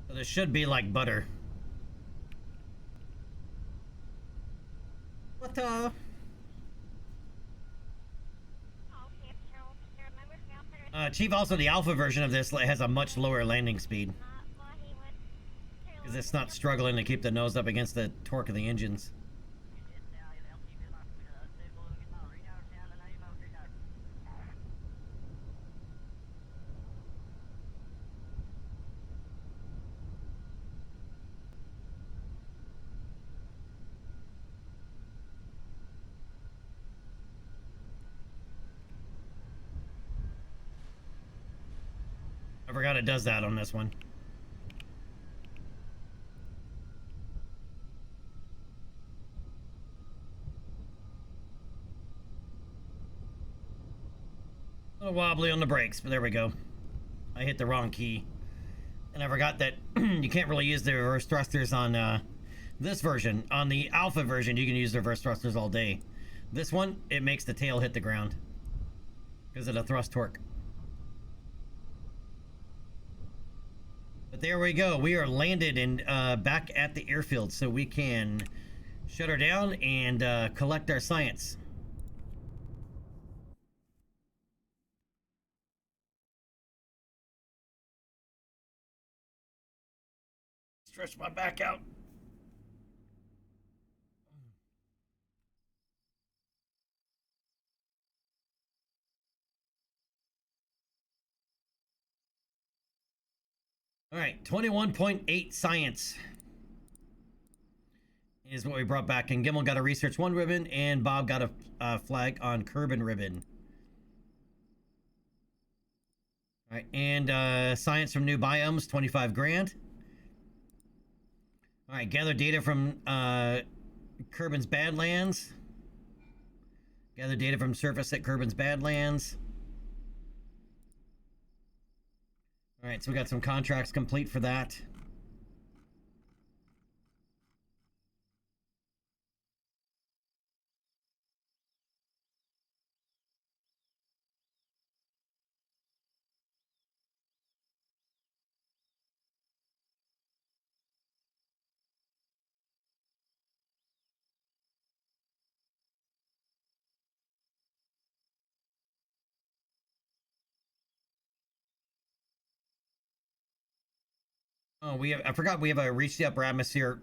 So this should be like butter. What the? Chief, also the alpha version of this has a much lower landing speed because it's not struggling to keep the nose up against the torque of the engines. I forgot it does that on this one. A little wobbly on the brakes, but there we go. I hit the wrong key. And I forgot that you can't really use the reverse thrusters on this version. On the alpha version, you can use the reverse thrusters all day. This one, it makes the tail hit the ground because of the thrust torque. But there we go. We are landed and back at the airfield, so we can shut her down and collect our science. Stretch my back out. All right, 21.8 science is what we brought back. And Gimmel got a Research 1 ribbon, and Bob got a flag on Kerbin ribbon. All right, and science from new biomes, 25 grand. All right, gather data from Kerbin's Badlands. Gather data from surface at Kerbin's Badlands. All right, so we got some contracts complete for that. Oh, I forgot we have a reach the upper atmosphere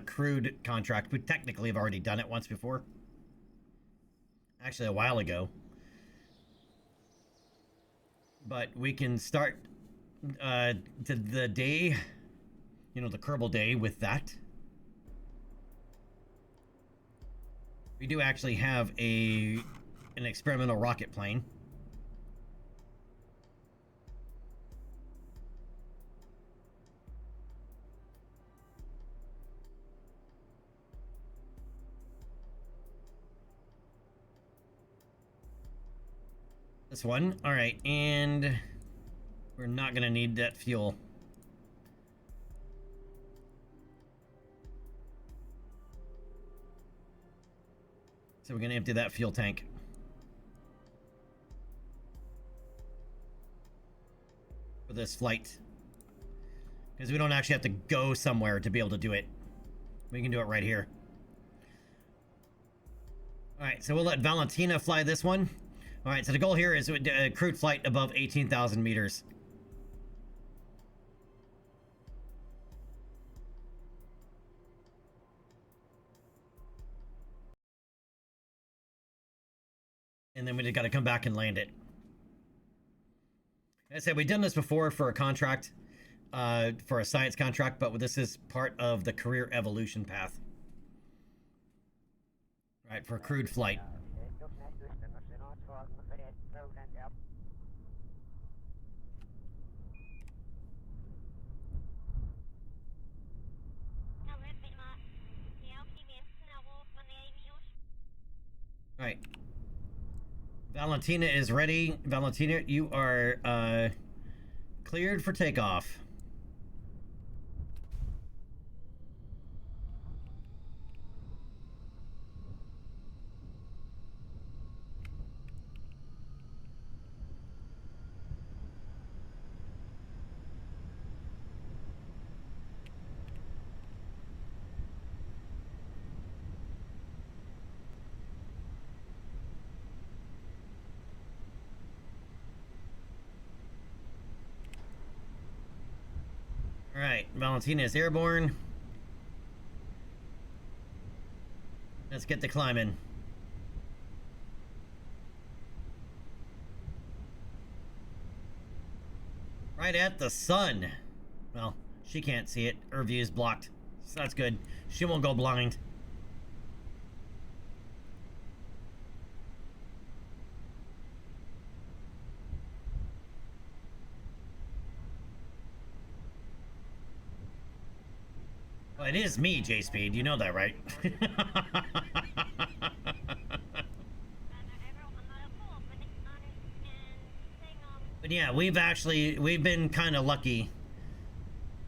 crude contract. We technically have already done it once before. Actually, a while ago. But we can start the day, you know, the Kerbal day with that. We do actually have an experimental rocket plane. This one. All right, and we're not gonna need that fuel. So we're gonna empty that fuel tank. For this flight. Because we don't actually have to go somewhere to be able to do it. We can do it right here. Alright, so we'll let Valentina fly this one. Alright, so the goal here is a crude flight above 18,000 meters. And then we just got to come back and land it. As I said, we've done this before for a contract, for a science contract, but this is part of the career evolution path. Right, for a crude flight. All right. Valentina is ready. Valentina, you are cleared for takeoff. Valentina is airborne. Let's get the climbing. Right at the sun. Well, she can't see it. Her view is blocked. So that's good. She won't go blind. Well, it is me, J-Speed. You know that, right? But yeah, we've been kind of lucky.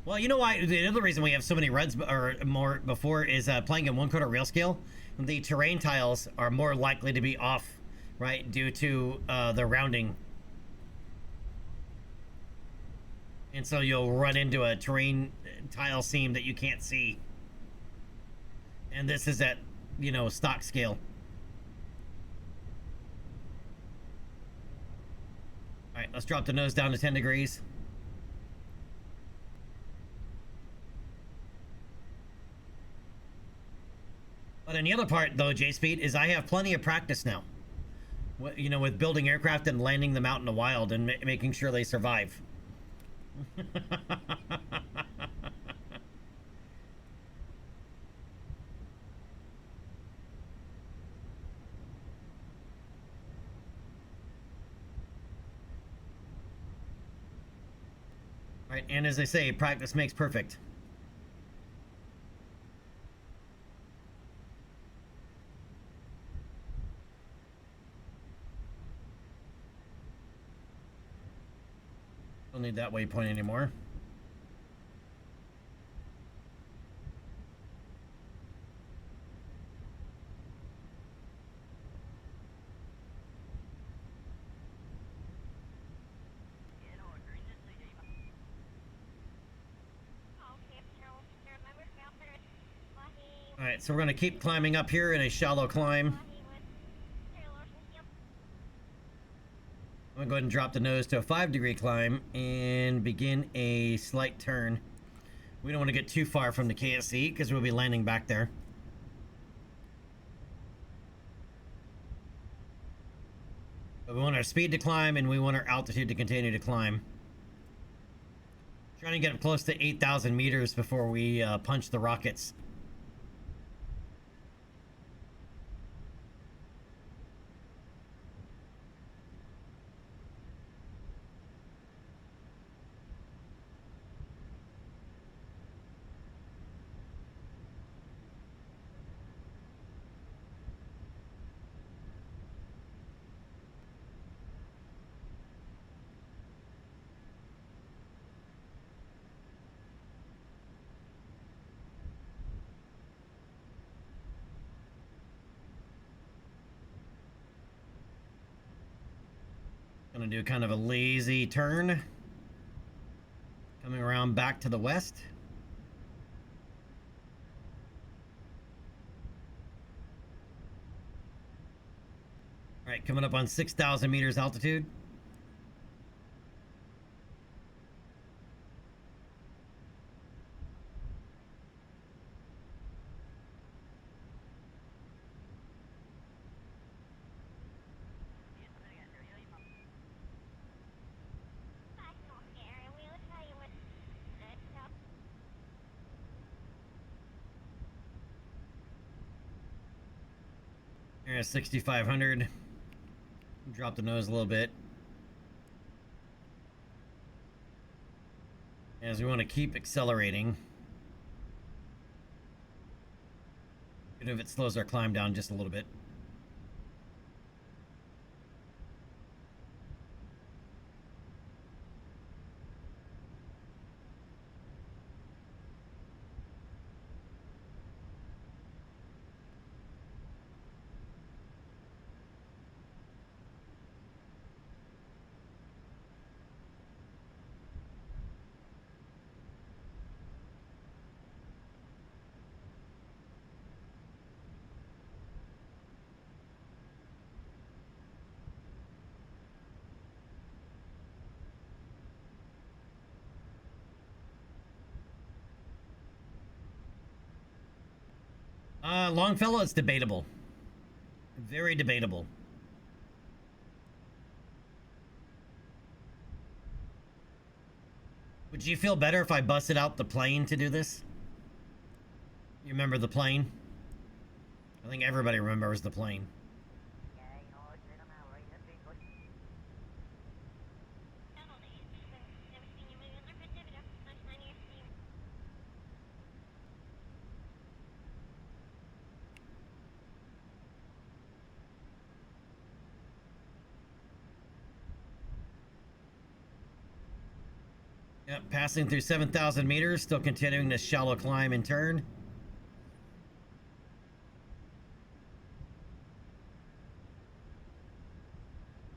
Well, you know why? The other reason we have so many reds or more before is playing in 1/4 real scale. The terrain tiles are more likely to be off, right, due to the rounding. And so you'll run into a terrain tile seam that you can't see. And this is at, you know, stock scale. All right, let's drop the nose down to 10 degrees. But on the other part, though, J-Speed, is I have plenty of practice now. You know, with building aircraft and landing them out in the wild and making sure they survive. Right, and as they say, practice makes perfect. Don't need that waypoint anymore. Alright, so we're going to keep climbing up here in a shallow climb. I'm going to go ahead and drop the nose to a 5-degree climb and begin a slight turn. We don't want to get too far from the KSC because we'll be landing back there. But we want our speed to climb and we want our altitude to continue to climb. Trying to get up close to 8,000 meters before we punch the rockets. Gonna do kind of a lazy turn. Coming around back to the west. All right, coming up on 6,000 meters altitude. There's 6,500. Drop the nose a little bit. As we want to keep accelerating. Even if it slows our climb down just a little bit. Longfellow, it's debatable. Very debatable. Would you feel better if I busted out the plane to do this? You remember the plane? I think everybody remembers the plane. Yep, passing through 7,000 meters, still continuing this shallow climb and turn.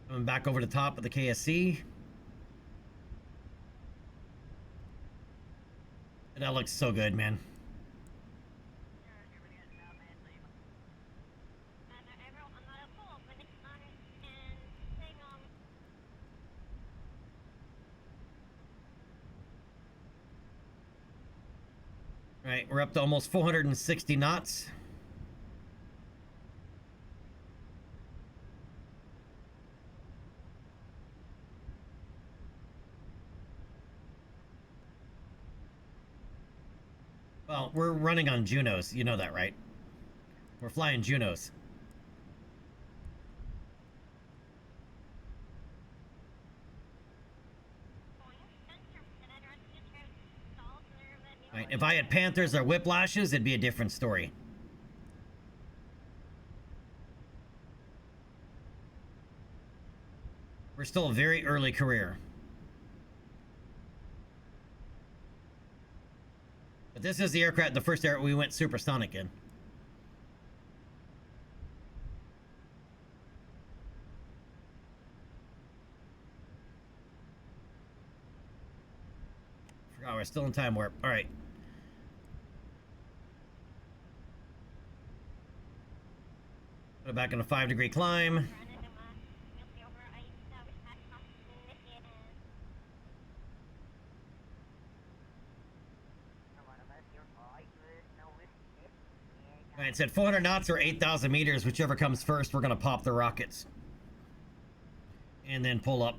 Coming back over the top of the KSC. That looks so good, man. All right, we're up to almost 460 knots. Well, we're running on Junos. You know that, right? We're flying Junos. Right, if I had Panthers or Whiplashes, it'd be a different story. We're still a very early career. But this is the aircraft, the first air we went supersonic in. Forgot we're still in time warp. All right. Put it back in a 5-degree climb. All right, it said 400 knots or 8,000 meters, whichever comes first. We're going to pop the rockets. And then pull up.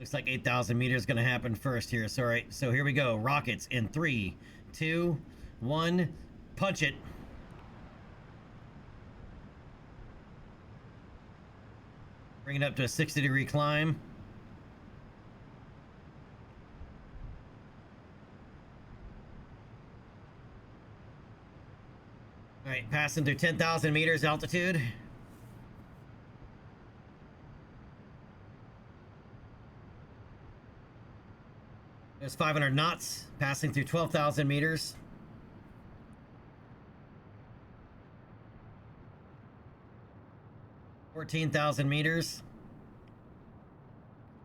Looks like 8,000 meters is going to happen first here. So, all right, so here we go. Rockets in 3, 2, 1. Punch it. Bring it up to a 60-degree climb. All right, passing through 10,000 meters altitude. There's 500 knots, passing through 12,000 meters. $14,000 meters.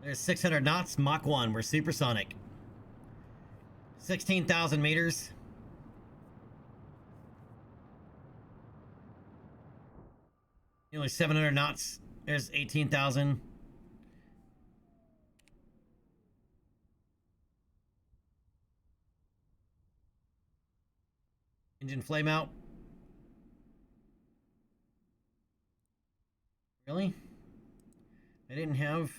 There's 600 knots, Mach 1. We're supersonic. 16,000 meters. Nearly 700 knots. There's 18,000. Engine flame out. Really? I didn't have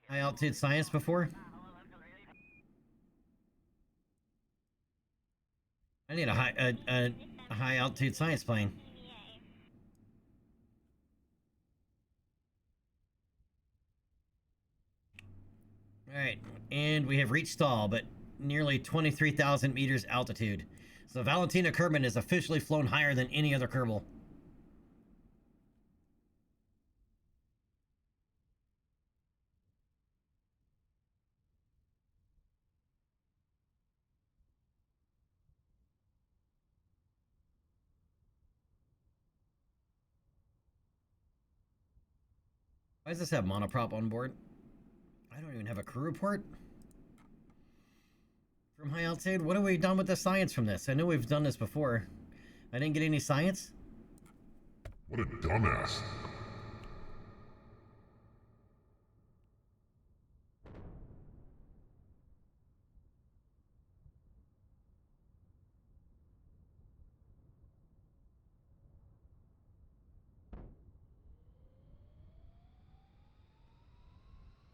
high altitude science before? I need a high altitude science plane. All right, and we have reached stall, but nearly 23,000 meters altitude. So Valentina Kerbin has officially flown higher than any other Kerbal. Why does this have monoprop on board? I don't even have a crew report. From high altitude? What have we done with the science from this? I know we've done this before. I didn't get any science? What a dumbass.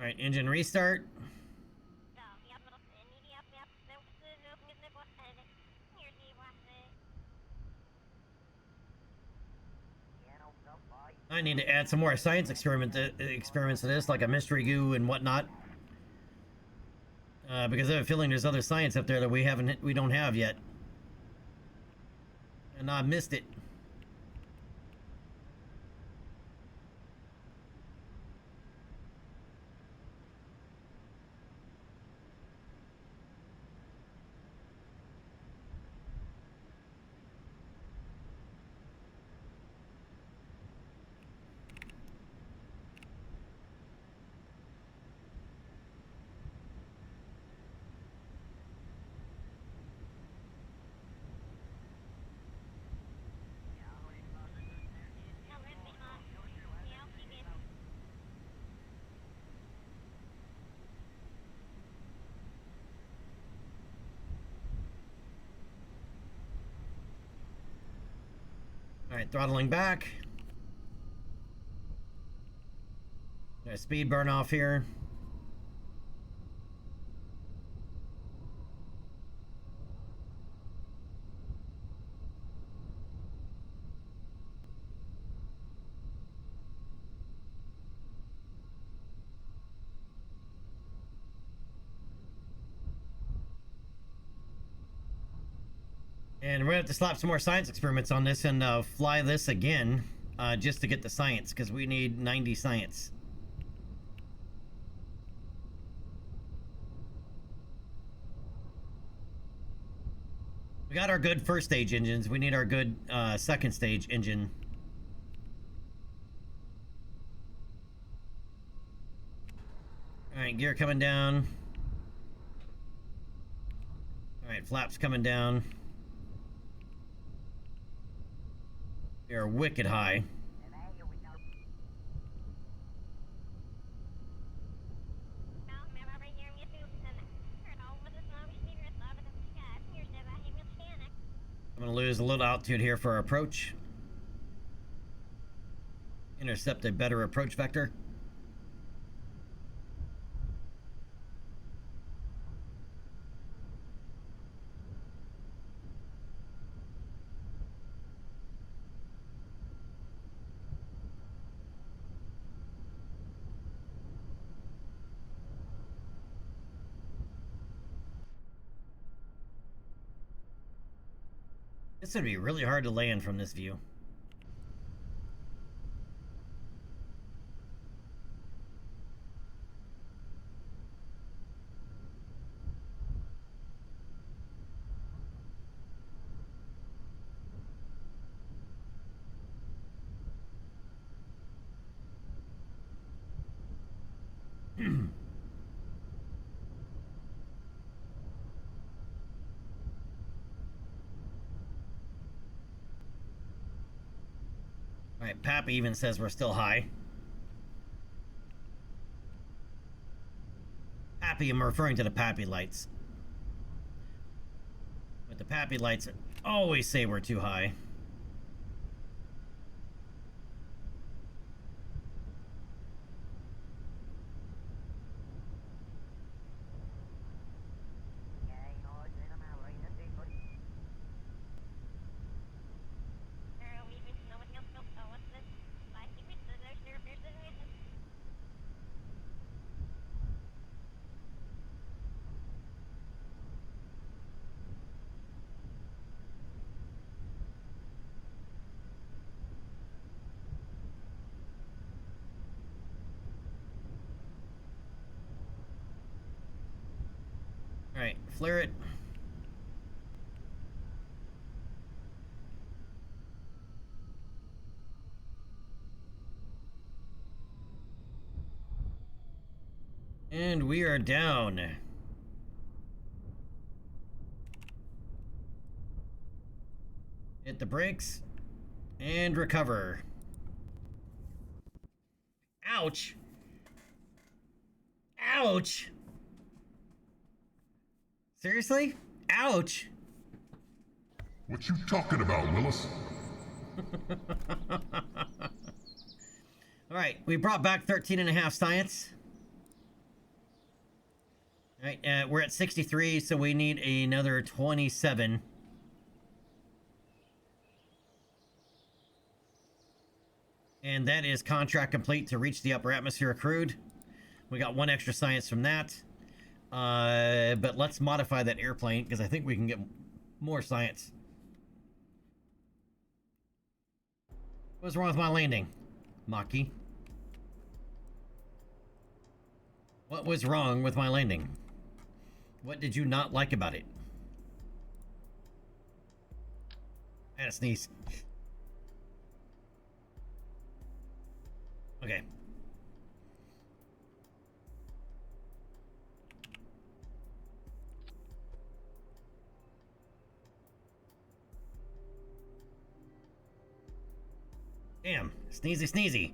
All right, engine restart. I need to add some more science experiments to this, like a mystery goo and whatnot. Because I have a feeling there's other science up there that we don't have yet. And I missed it. All right, throttling back. There's speed burn off here. And we're gonna have to slap some more science experiments on this and fly this again, just to get the science, because we need 90 science. We got our good first stage engines. We need our good second stage engine. All right, gear coming down. All right, flaps coming down. They are wicked high. I'm going to lose a little altitude here for our approach. Intercept a better approach vector. This would be really hard to land from this view. Alright, Pappy even says we're still high. Pappy, I'm referring to the Pappy lights. But the Pappy lights always say we're too high. Alright, flare it. And we are down. Hit the brakes and recover. Ouch! Ouch! Seriously? Ouch! What you talking about, Willis? Alright, we brought back 13.5 science. All right, we're at 63, so we need another 27. And that is contract complete to reach the upper atmosphere accrued. We got 1 extra science from that. But let's modify that airplane, because I think we can get more science. What's wrong with my landing, Maki? What was wrong with my landing? What did you not like about it? I had a sneeze. Okay. Damn. Sneezy sneezy.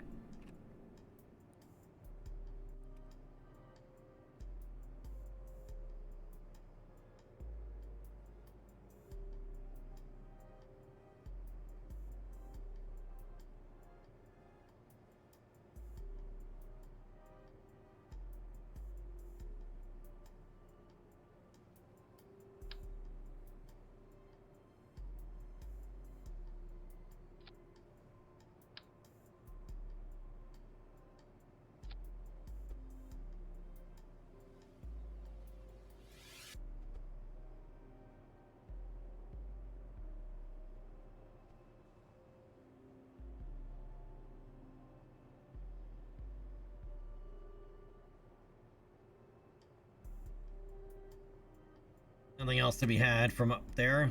Nothing else to be had from up there.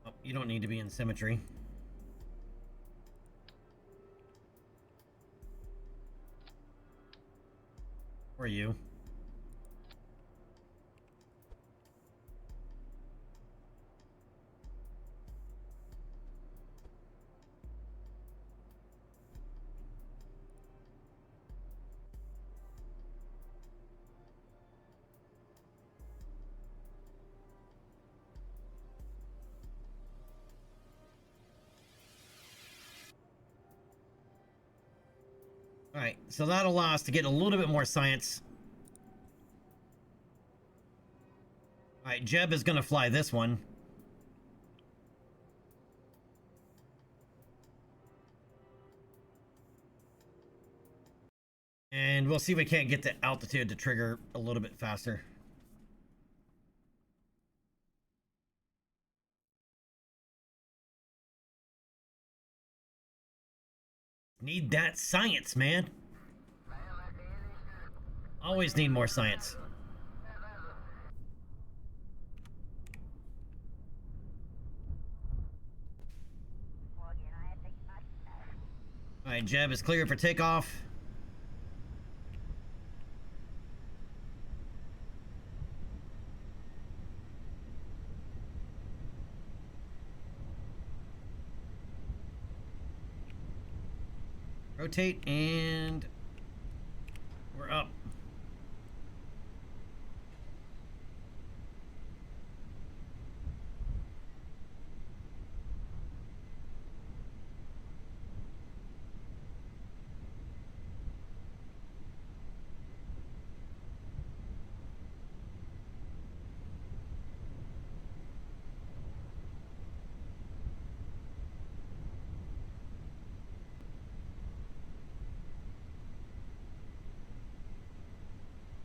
Oh, you don't need to be in symmetry. Or you. Alright, so that'll allow us to get a little bit more science. Alright, Jeb is gonna fly this one. And we'll see if we can't get the altitude to trigger a little bit faster. Need that science, man. Always need more science. Alright, Jeb is clear for takeoff. Rotate, and we're up.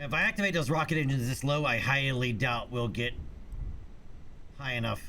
If I activate those rocket engines this low, I highly doubt we'll get high enough.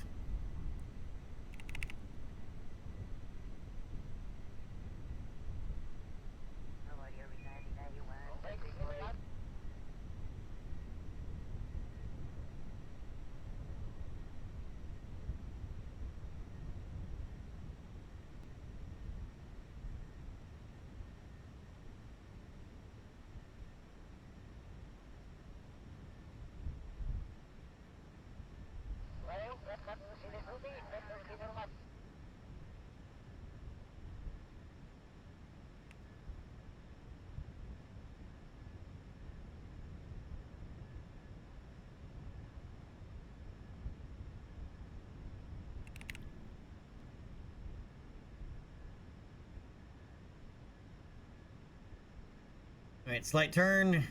Alright, slight turn.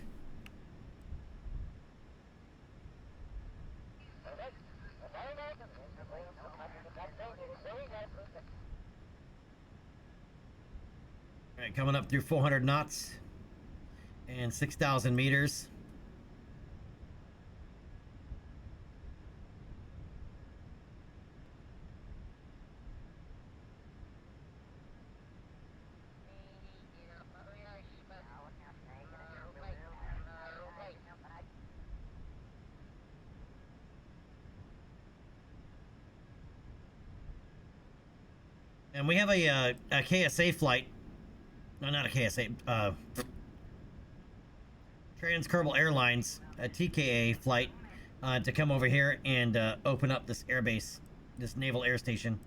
Alright, coming up through 400 knots and 6,000 meters. And we have a KSA flight. No, not a KSA. UnKerbaled Airlines, a TKA flight, to come over here and open up this airbase, this naval air station.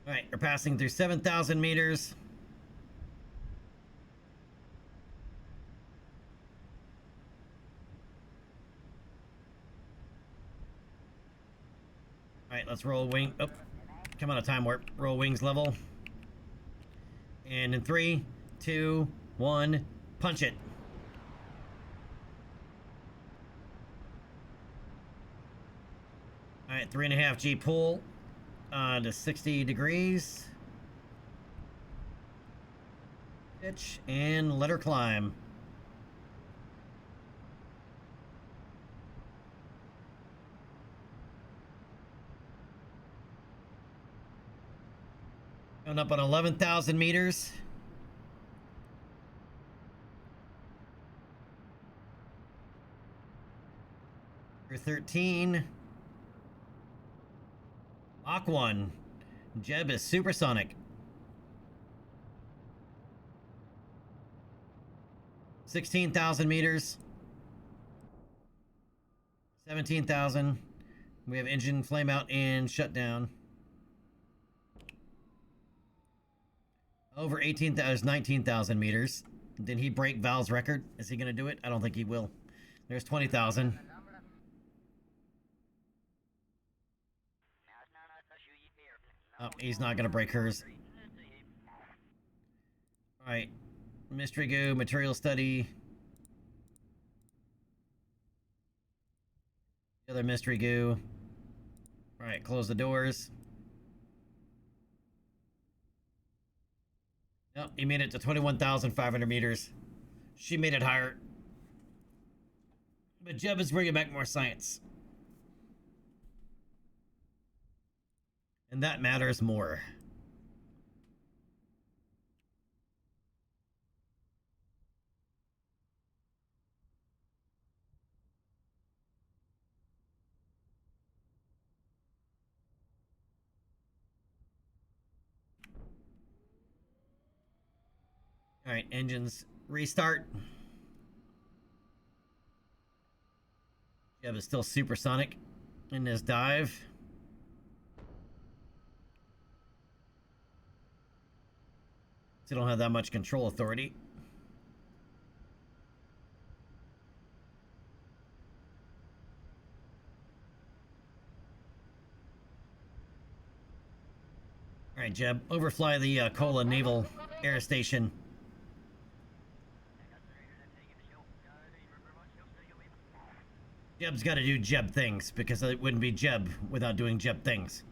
All right, we're passing through 7,000 meters. All right, let's roll wing. Oh, come on, a time warp. Roll wings level. And in 3, 2, 1, punch it. All right, 3.5 G pull to 60 degrees. Pitch and let her climb. Going up on 11,000 meters. For 13. Mach 1. Jeb is supersonic. 16,000 meters. 17,000. We have engine flame out and shut down. Over 18,000, 19,000 meters. Did he break Val's record? Is he going to do it? I don't think he will. There's 20,000. Oh, he's not going to break hers. All right. Mystery goo, material study. The other mystery goo. All right, close the doors. Oh, he made it to 21,500 meters. She made it higher. But Jeb is bringing back more science. And that matters more. All right, engines restart. Jeb is still supersonic in this dive. Still don't have that much control authority. All right, Jeb, overfly the Kola Naval Air Station. Jeb's got to do Jeb things, because it wouldn't be Jeb without doing Jeb things.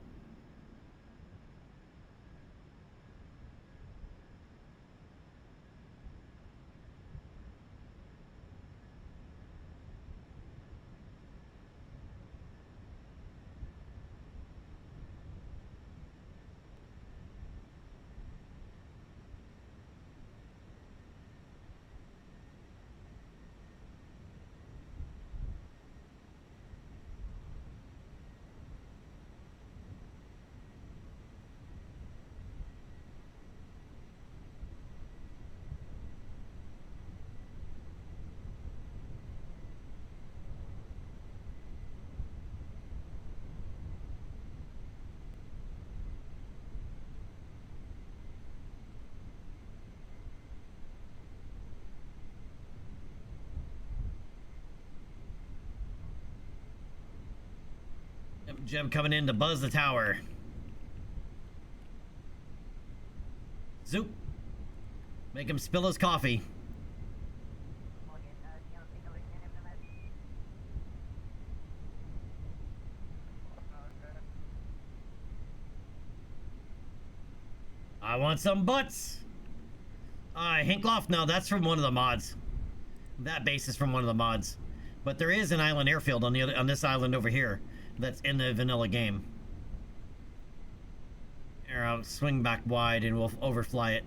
Jeb coming in to buzz the tower. Zoop. Make him spill his coffee. I want some butts. Hinkloff, no, that's from one of the mods. That base is from one of the mods. But there is an island airfield on the other, on this island over here that's in the vanilla game. Here, I'll swing back wide and we'll overfly it.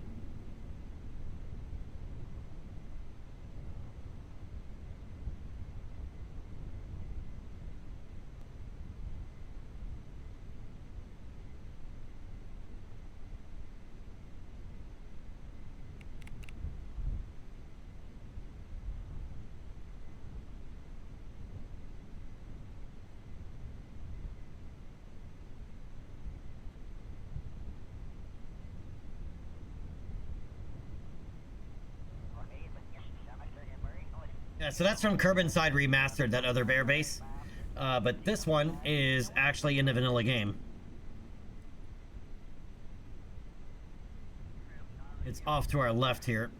Yeah, so that's from Curb Inside Remastered, that other bear base. But this one is actually in the vanilla game. It's off to our left here.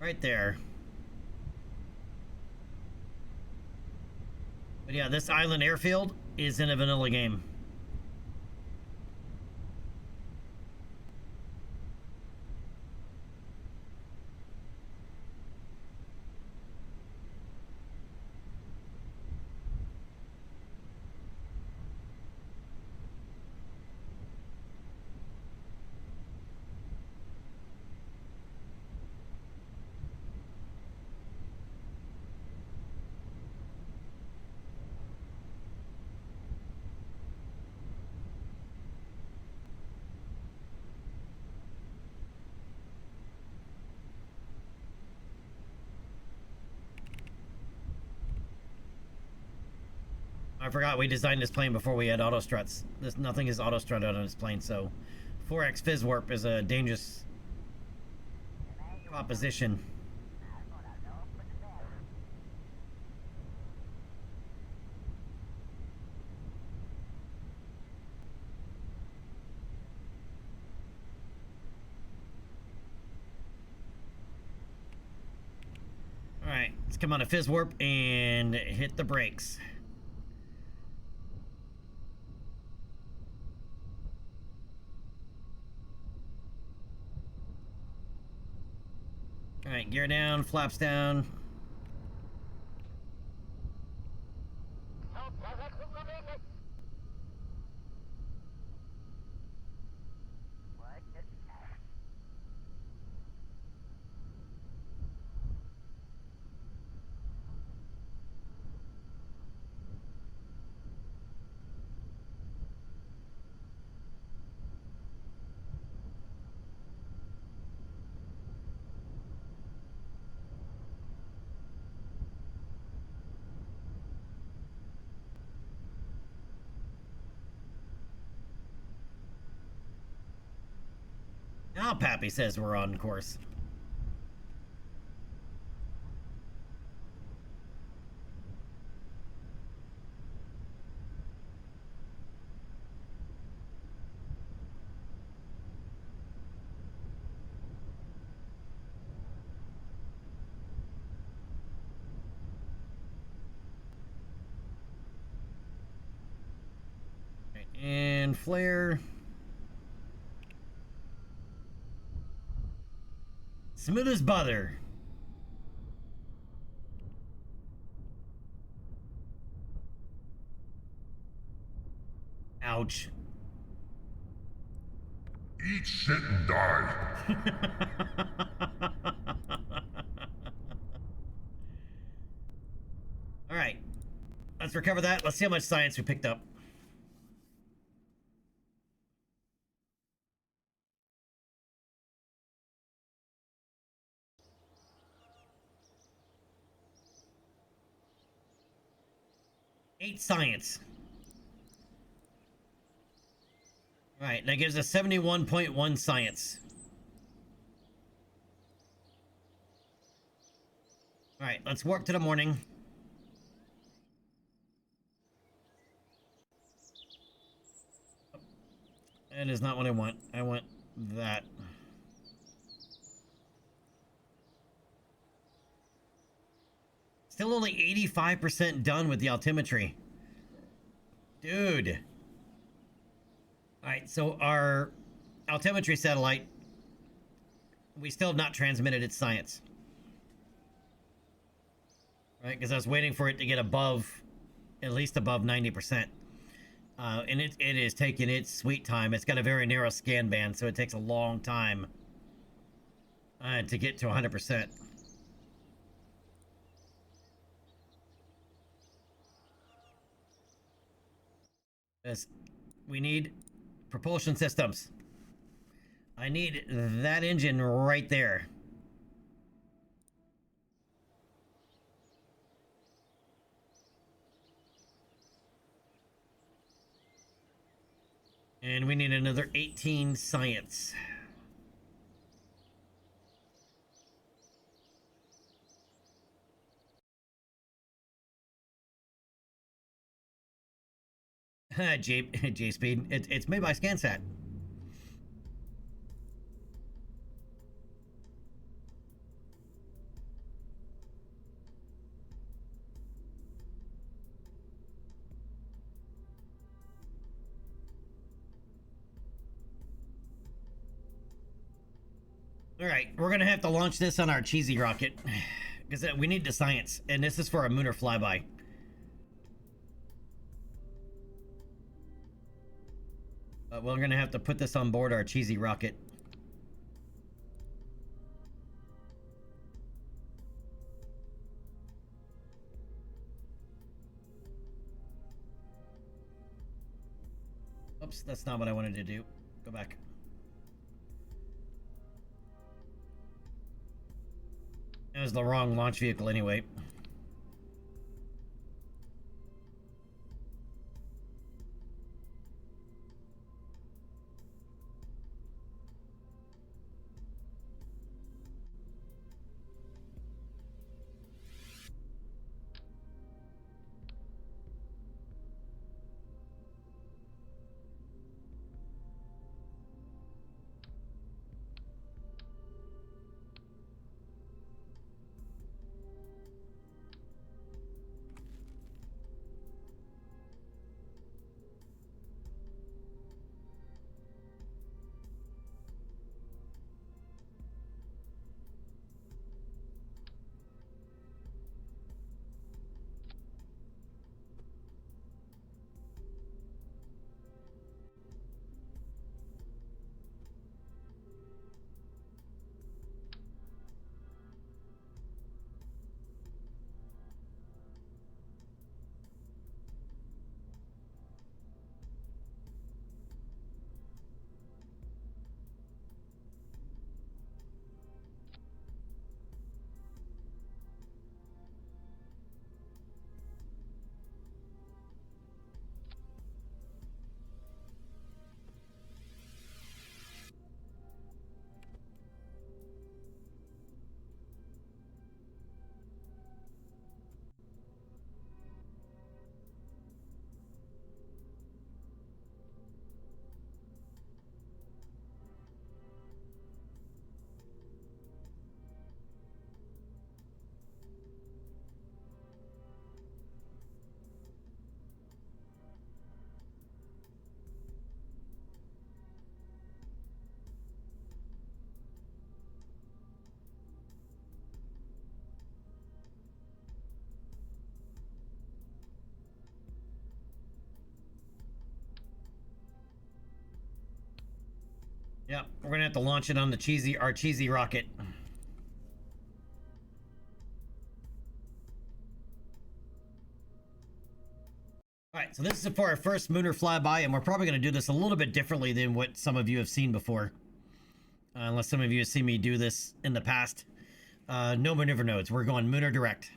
Right there. But yeah, this island airfield is in a vanilla game. I forgot we designed this plane before we had auto struts. Nothing is auto strutted on this plane, so 4x fizz warp is a dangerous proposition. All right, let's come on a fizz warp and hit the brakes. All right, gear down, flaps down. Now Pappy says we're on course. Right, and flare. Smooth as butter. Ouch. Eat shit and die. All right. Let's recover that. Let's see how much science we picked up. Eight science. All right, that gives us 71.1 science. All right, let's warp to the morning. That is not what I want. I want that. Still only 85% done with the altimetry. Dude. Alright, so our altimetry satellite, we still have not transmitted its science. Right, because I was waiting for it to get above, at least above 90%. And it is taking its sweet time. It's got a very narrow scan band, so it takes a long time to get to 100%. Yes, we need propulsion systems. I need that engine right there. And we need another 18 science. J-Speed. It's made by ScanSat. All right, we're gonna have to launch this on our cheesy rocket because we need the science, and this is for a lunar flyby. We're gonna have to put this on board our cheesy rocket. Oops, that's not what I wanted to do. Go back. That was the wrong launch vehicle anyway. Yeah, we're gonna have to launch it on the our cheesy rocket. All right, so this is for our first lunar flyby, and we're probably gonna do this a little bit differently than what some of you have seen before. Unless some of you have seen me do this in the past. No maneuver nodes, we're going lunar direct.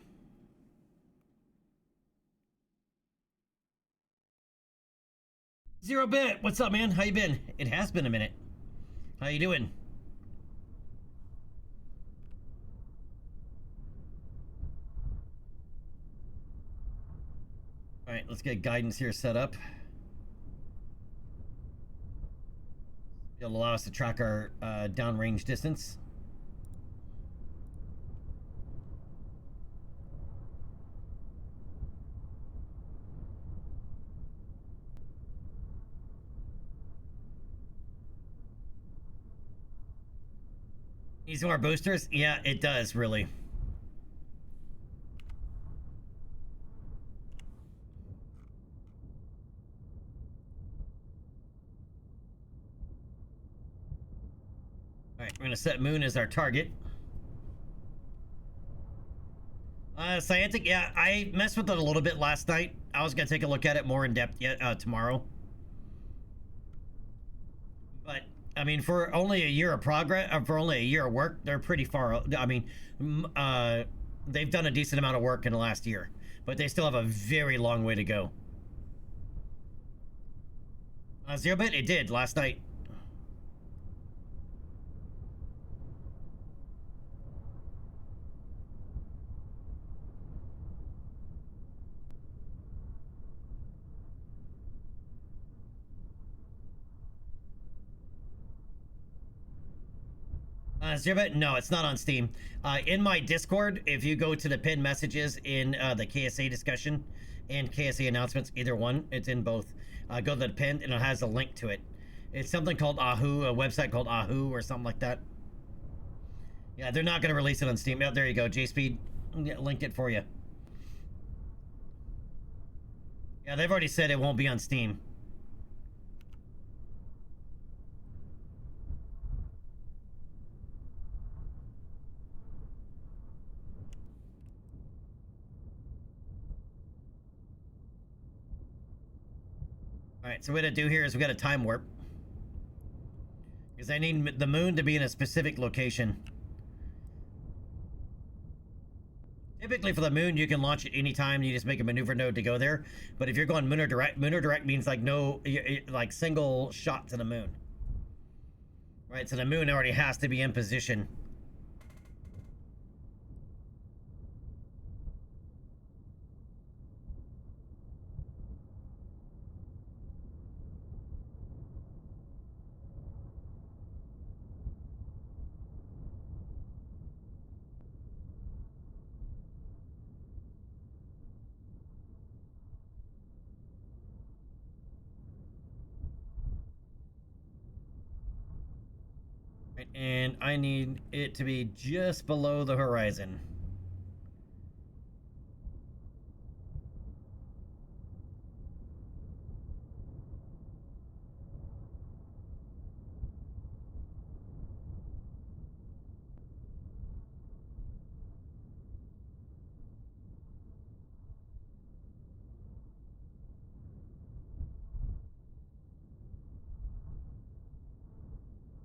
Zero Bit, what's up, man? How you been? It has been a minute. How you doing? All right, let's get guidance here set up. It'll allow us to track our downrange distance. Needs more boosters? Yeah, it does, really. Alright, we're gonna set Moon as our target. Scientic, yeah, I messed with it a little bit last night. I was gonna take a look at it more in depth yet tomorrow. But I mean, for only a year of progress, for only a year of work, they're pretty far. I mean, they've done a decent amount of work in the last year, but they still have a very long way to go. 0-bit, it did last night. Zerbet? No, it's not on Steam. In my Discord, if you go to the pinned messages in the KSA discussion and KSA announcements, either one, it's in both. Go to the pinned and it has a link to it. It's something called Ahoo, a website called Ahoo or something like that. Yeah, they're not going to release it on Steam. Oh, there you go. JSpeed linked it for you. Yeah, they've already said it won't be on Steam. Alright, so what I do here is we got a time warp. Because I need the moon to be in a specific location. Typically for the moon, you can launch it anytime. You just make a maneuver node to go there. But if you're going lunar direct means like no, like single shot to the moon. Right, so the moon already has to be in position. Right, and I need it to be just below the horizon.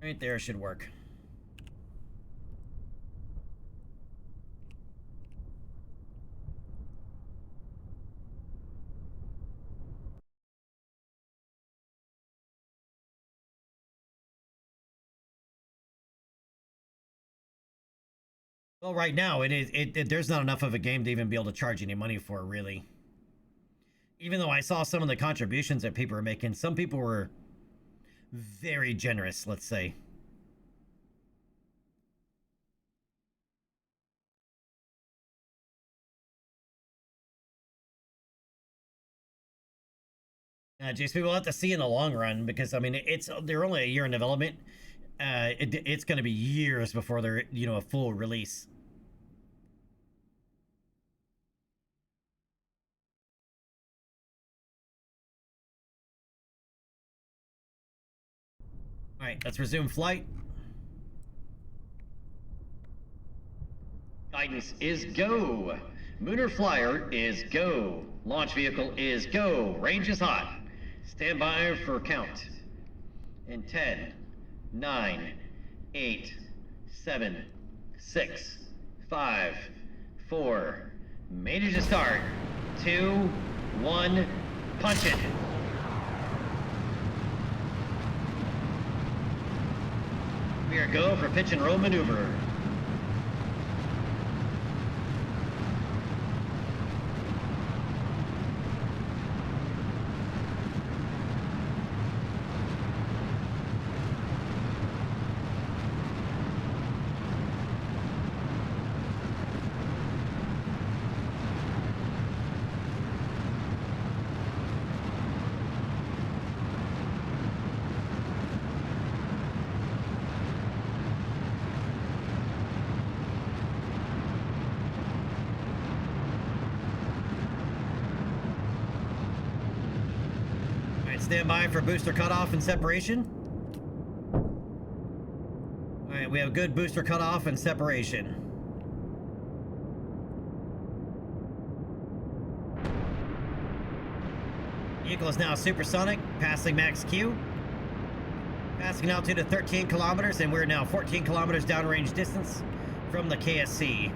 Right there should work. Well, right now there's not enough of a game to even be able to charge any money for, really. Even though I saw some of the contributions that people were making, some people were very generous, let's say. JSP, we'll have to see in the long run because I mean they're only a year in development. It's going to be years before they're a full release. All right, let's resume flight. Guidance is go. Lunar flyer is go. Launch vehicle is go. Range is hot. Stand by for count. In 10, 9, 8, 7, 6, 5, 4. Major to start. 2, 1, punch it. We are go for pitch and roll maneuver. stand by for booster cutoff and separation. All right, we have good booster cutoff and separation. Vehicle is now supersonic, passing max Q. Passing altitude of 13 kilometers, and we're now 14 kilometers downrange distance from the KSC.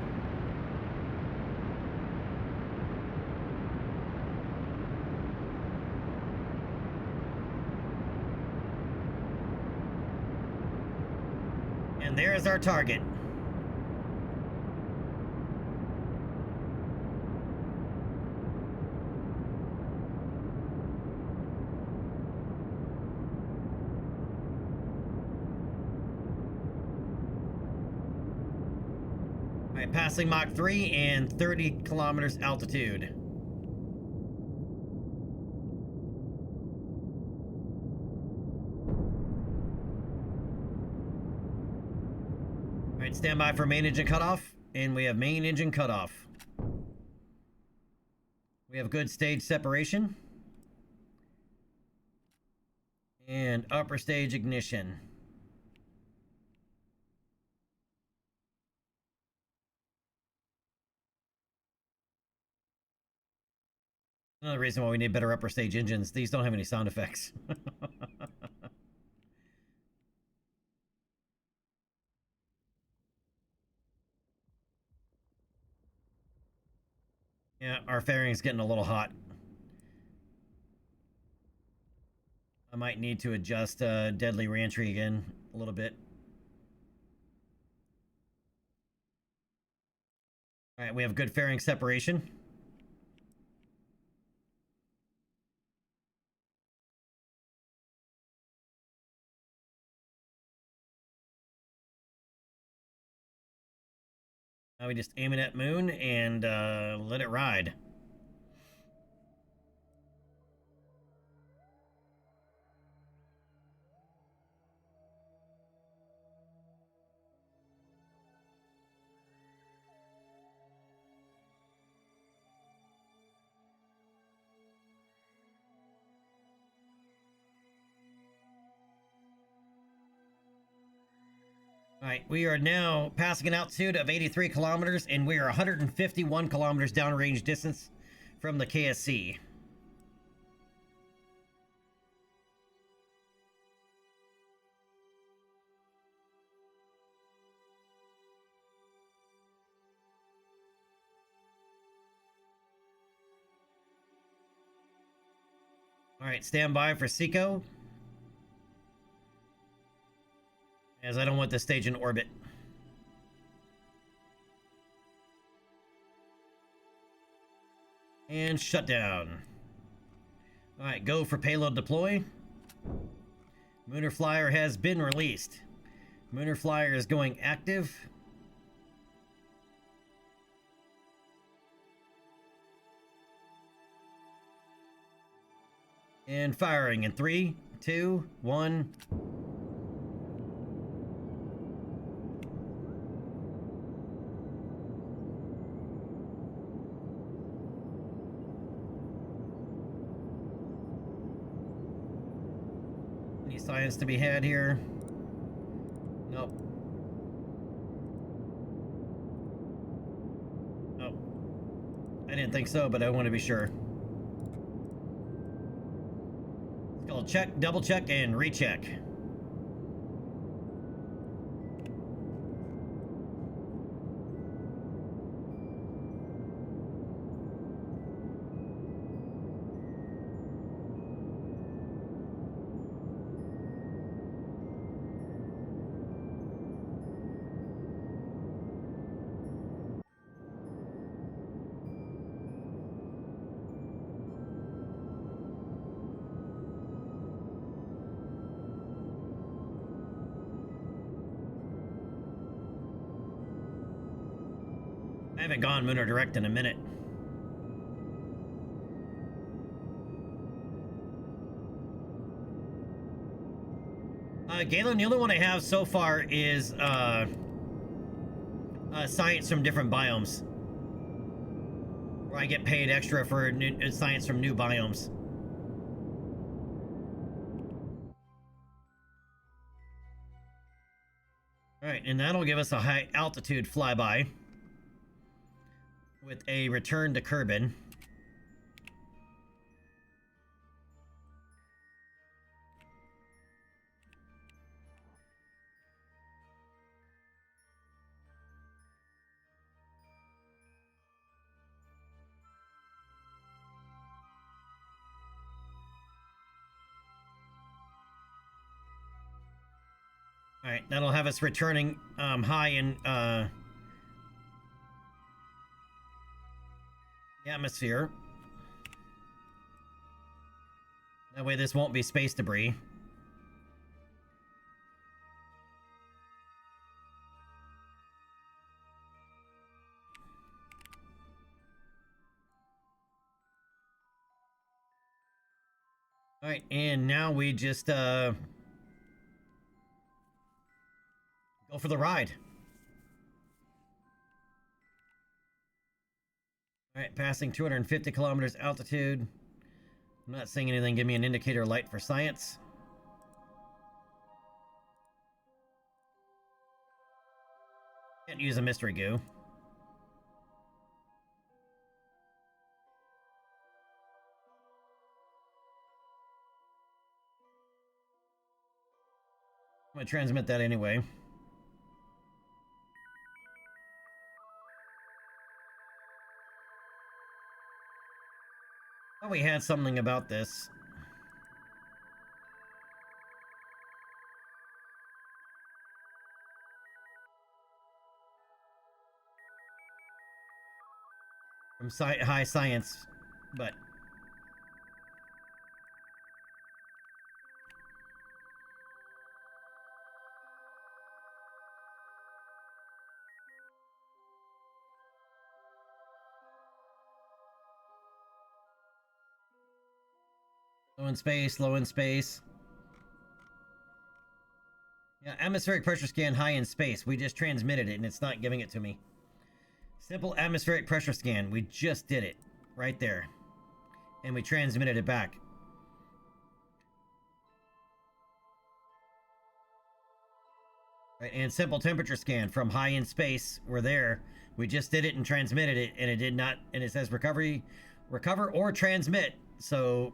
And there's our target. All right, passing Mach 3 and 30 kilometers altitude. All right, stand by for main engine cutoff, and we have main engine cutoff. We have good stage separation. And upper stage ignition. Another reason why we need better upper stage engines. These don't have any sound effects. Yeah, our fairing's getting a little hot. I might need to adjust deadly reentry again a little bit. All right, we have good fairing separation. Now we just aim it at moon and let it ride. All right, we are now passing an altitude of 83 kilometers, and we are 151 kilometers downrange distance from the KSC. All right, stand by for SECO, as I don't want this stage in orbit. And shut down. All right, go for payload deploy. Mooner Flyer has been released. Mooner Flyer is going active. And firing in 3, 2, 1. Any science to be had here? Nope. Oh. I didn't think so, but I want to be sure. It's called check, double check, and recheck. I haven't gone Mooner Direct in a minute. Galen, the only one I have so far is science from different biomes, where I get paid extra for science from new biomes. and that'll give us a high altitude flyby with a return to Kerbin. All right, that'll have us returning high in the atmosphere. That way this won't be space debris. All right, and now we just go for the ride. All right, passing 250 kilometers altitude. I'm not seeing anything. Give me an indicator light for science. Can't use a mystery goo. I'm gonna transmit that anyway. Oh, we had something about this. From high science, but low in space, low in space. Yeah, atmospheric pressure scan high in space. We just transmitted it and it's not giving it to me. Simple atmospheric pressure scan. We just did it right there. And we transmitted it back. Right, and simple temperature scan from high in space. We're there. We just did it and transmitted it, and it did not, and it says recover or transmit. So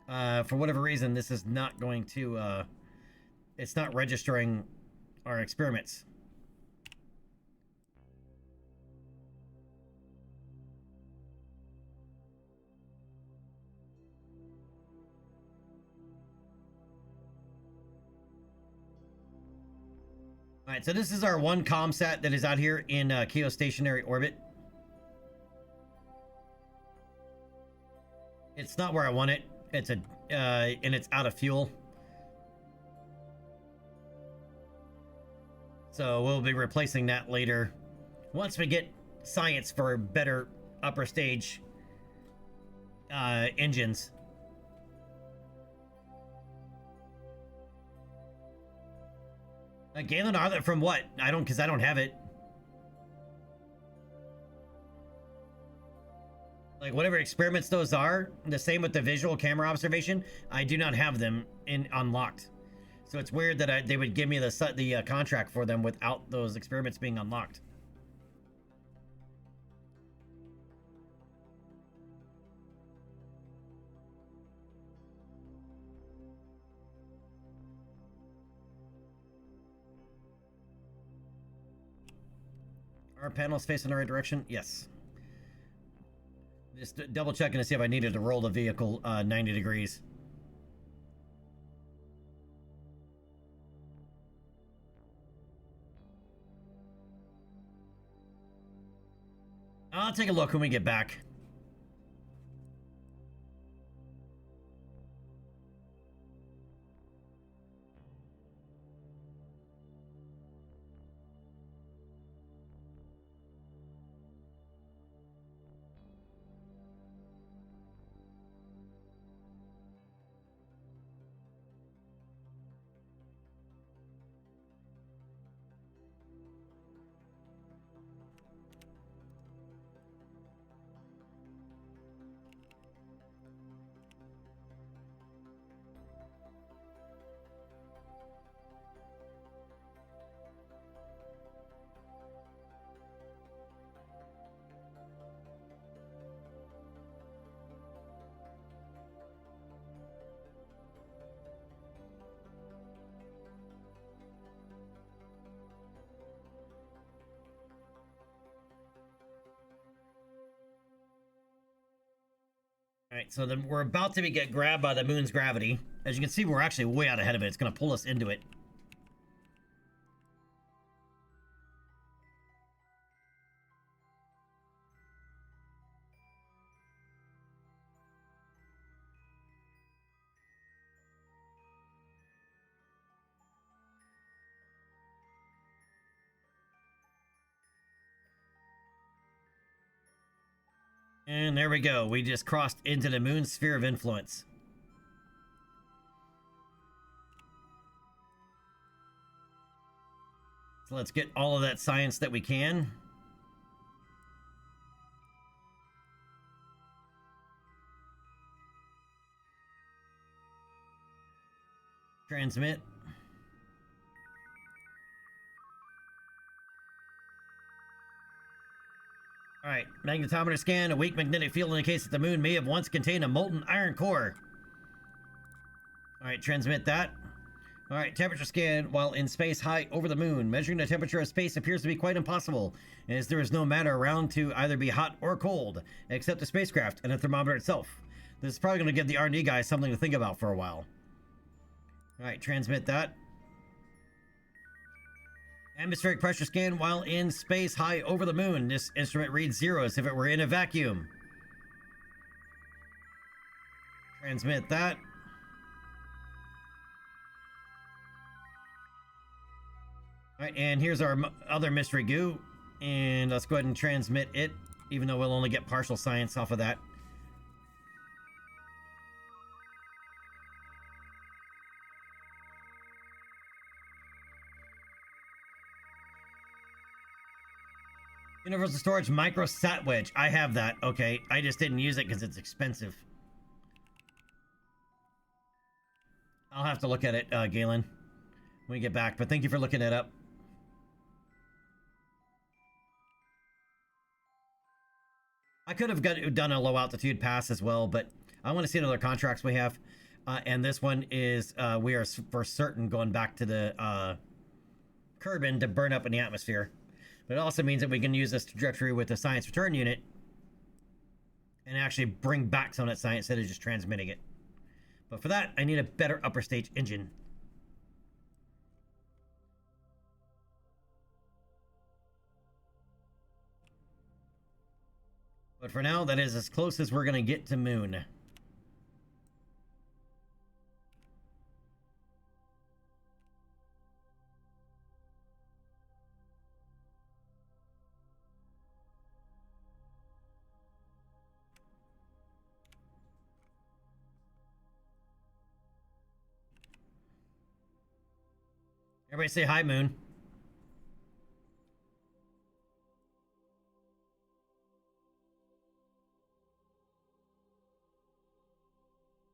for whatever reason, this is not going to it's not registering our experiments. All right, so this is our one ComSat that is out here in geostationary orbit. It's not where I want it. It's a and it's out of fuel. So we'll be replacing that later once we get science for better upper stage engines. Galen, are that from what? Because I don't have it. Like whatever experiments those are, the same with the visual camera observation, I do not have them unlocked. So it's weird that they would give me the contract for them without those experiments being unlocked. Our panels facing the right direction? Yes. Just double checking to see if I needed to roll the vehicle 90 degrees. I'll take a look when we get back. All right, so then we're about to get grabbed by the moon's gravity. As you can see, we're actually way out ahead of it. It's going to pull us into it. And there we go. We just crossed into the moon's sphere of influence. So let's get all of that science that we can. Transmit. All right, magnetometer scan. A weak magnetic field indicates that the moon may have once contained a molten iron core. All right, transmit that. All right, temperature scan while in space high over the moon. Measuring the temperature of space appears to be quite impossible, as there is no matter around to either be hot or cold, except the spacecraft and the thermometer itself. This is probably going to give the R&D guys something to think about for a while. All right, transmit that. Atmospheric pressure scan while in space high over the moon. This instrument reads 0 as if it were in a vacuum. Transmit that. All right, and here's our other mystery goo. And let's go ahead and transmit it, even though we'll only get partial science off of that. Universal Storage Micro Sat Wedge. I have that. Okay. I just didn't use it because it's expensive. I'll have to look at it, Galen, when we get back. But thank you for looking it up. I could have done a low altitude pass as well, but I want to see another contracts we have. And this one is, we are for certain going back to the Kerbin to burn up in the atmosphere. But it also means that we can use this trajectory with the science return unit and actually bring back some of that science instead of just transmitting it. But for that, I need a better upper stage engine. But for now, that is as close as we're going to get to moon. Everybody say hi, moon.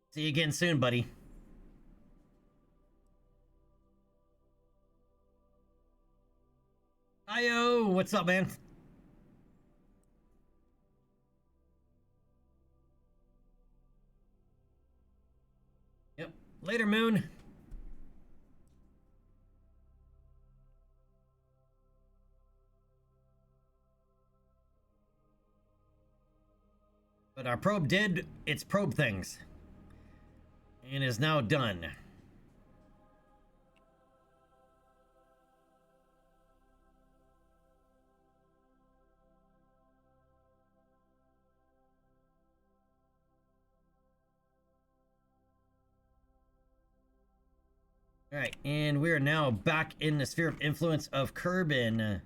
See you again soon, buddy. Hi-yo, what's up, man? Yep, later, moon. But our probe did its probe things. And is now done. All right, and we are now back in the sphere of influence of Kerbin.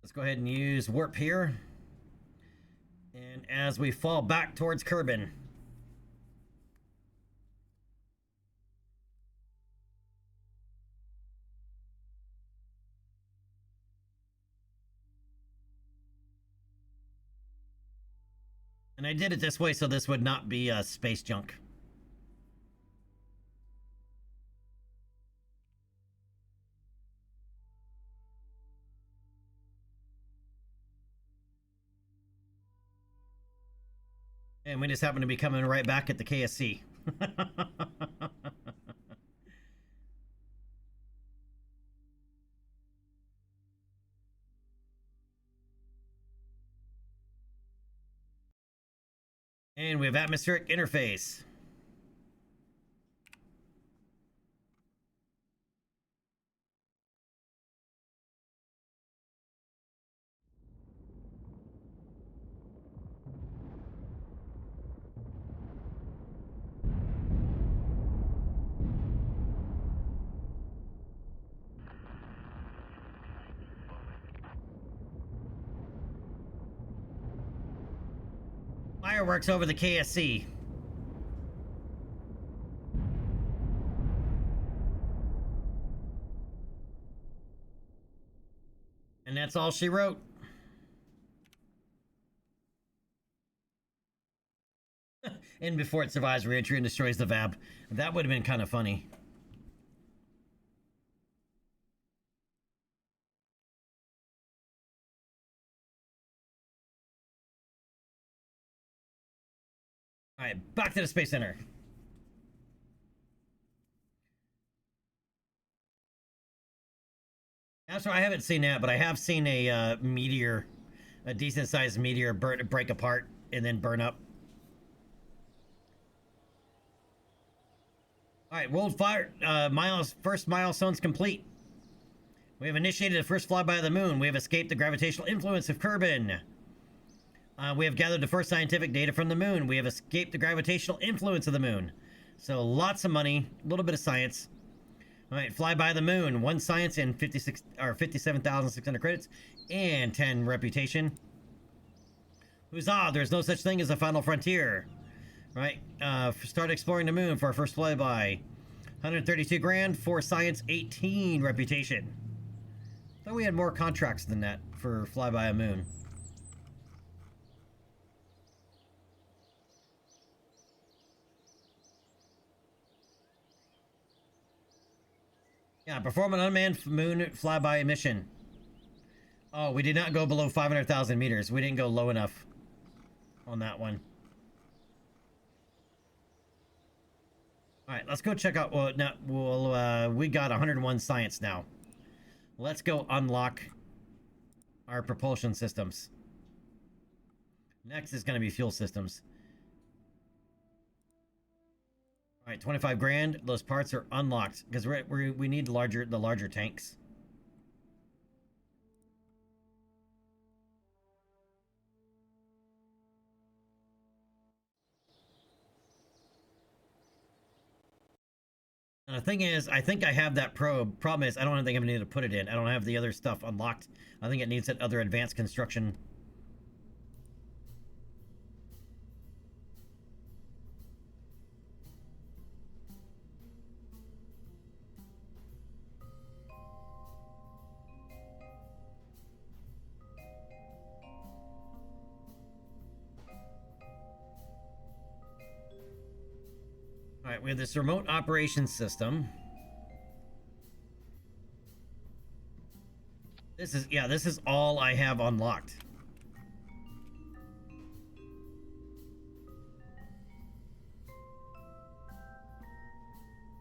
Let's go ahead and use warp here. And as we fall back towards Kerbin. And I did it this way so this would not be space junk. And we just happen to be coming right back at the KSC. And we have atmospheric interface. Fireworks over the KSC. And that's all she wrote. And before it survives re-entry and destroys the VAB. That would have been kind of funny. All right, back to the Space Center. That's why I haven't seen that, but I have seen a meteor, a decent-sized meteor break apart and then burn up. All right, world fire first milestone's complete. We have initiated the first flyby of the moon. We have escaped the gravitational influence of Kerbin. We have gathered the first scientific data from the moon. We have escaped the gravitational influence of the moon. So lots of money, a little bit of science. All right, fly by the moon. 1 science and 57,600 credits and 10 reputation. Huzzah! There's no such thing as a final frontier. Right, start exploring the moon for our first flyby. 132 grand, 4 science, 18 reputation. Thought we had more contracts than that for flyby a moon. Yeah, perform an unmanned moon flyby mission. Oh, we did not go below 500,000 meters. We didn't go low enough on that one. All right, let's go check out. Well, now we got 101 science now. Let's go unlock our propulsion systems. Next is going to be fuel systems. All right, 25 grand. Those parts are unlocked because we need the larger tanks. And the thing is, I think I have that probe. Problem is, I don't think I'm going to put it in. I don't have the other stuff unlocked. I think it needs that other advanced construction. All right, we have this remote operations system. This is all I have unlocked.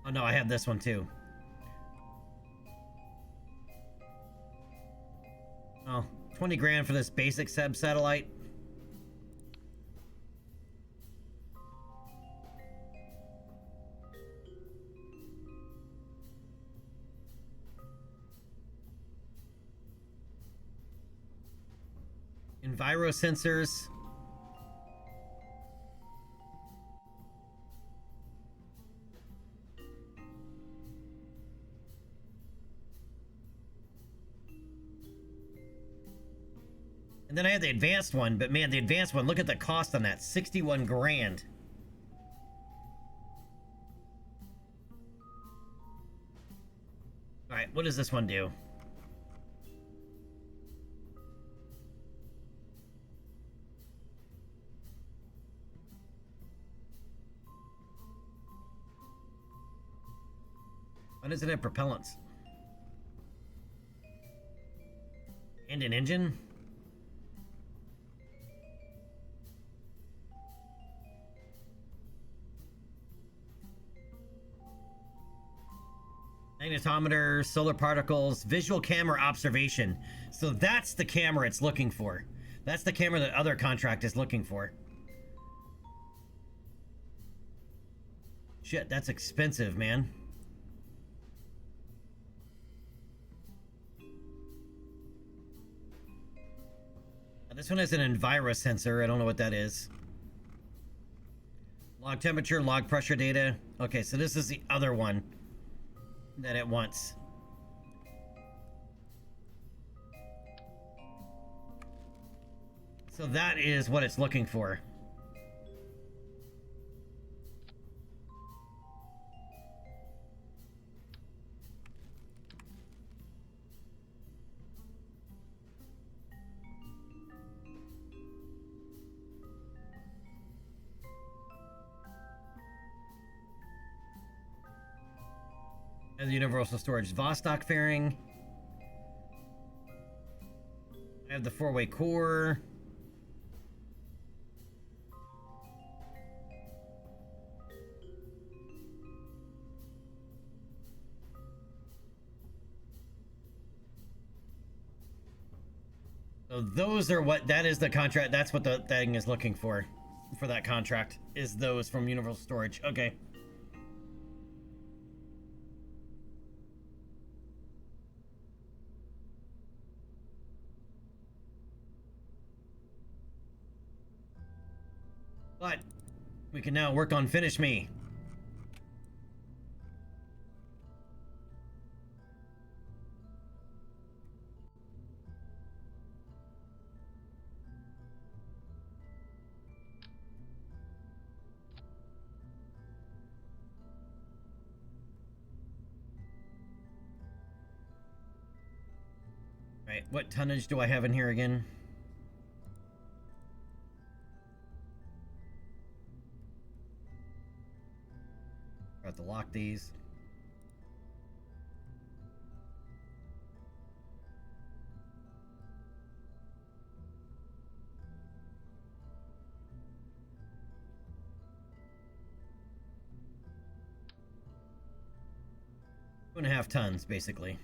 Oh no, I have this one too. Oh, 20 grand for this basic satellite. Enviro sensors. And then I had the advanced one, but man, the advanced one, look at the cost on that, 61 grand. All right, what does this one do? Why does it have propellants? And an engine? Magnetometer, solar particles, visual camera observation. So that's the camera it's looking for. That's the camera that other contract is looking for. Shit, that's expensive, man. This one has an Enviro sensor. I don't know what that is. Log temperature, log pressure data. Okay, so this is the other one that it wants. So that is what it's looking for. And the universal storage Vostok fairing. I have the 4-way core. So those are what, that is the contract. That's what the thing is looking for that contract, is those from Universal Storage. Okay. But we can now work on Finish Me. Right, what tonnage do I have in here again? I have to lock these. Two and a half tons, basically.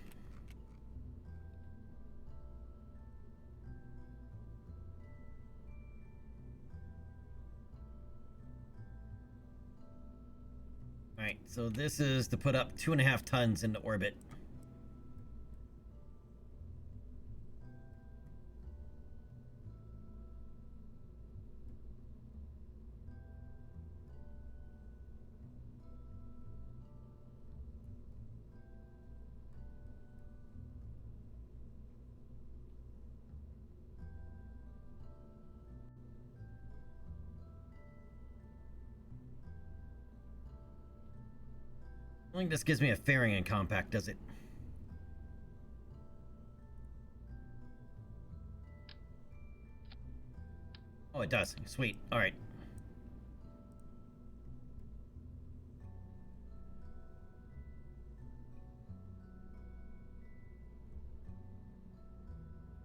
Alright, so this is to put up 2.5 tons into orbit. I don't think this gives me a fairing in compact, does it? Oh, it does. Sweet. All right.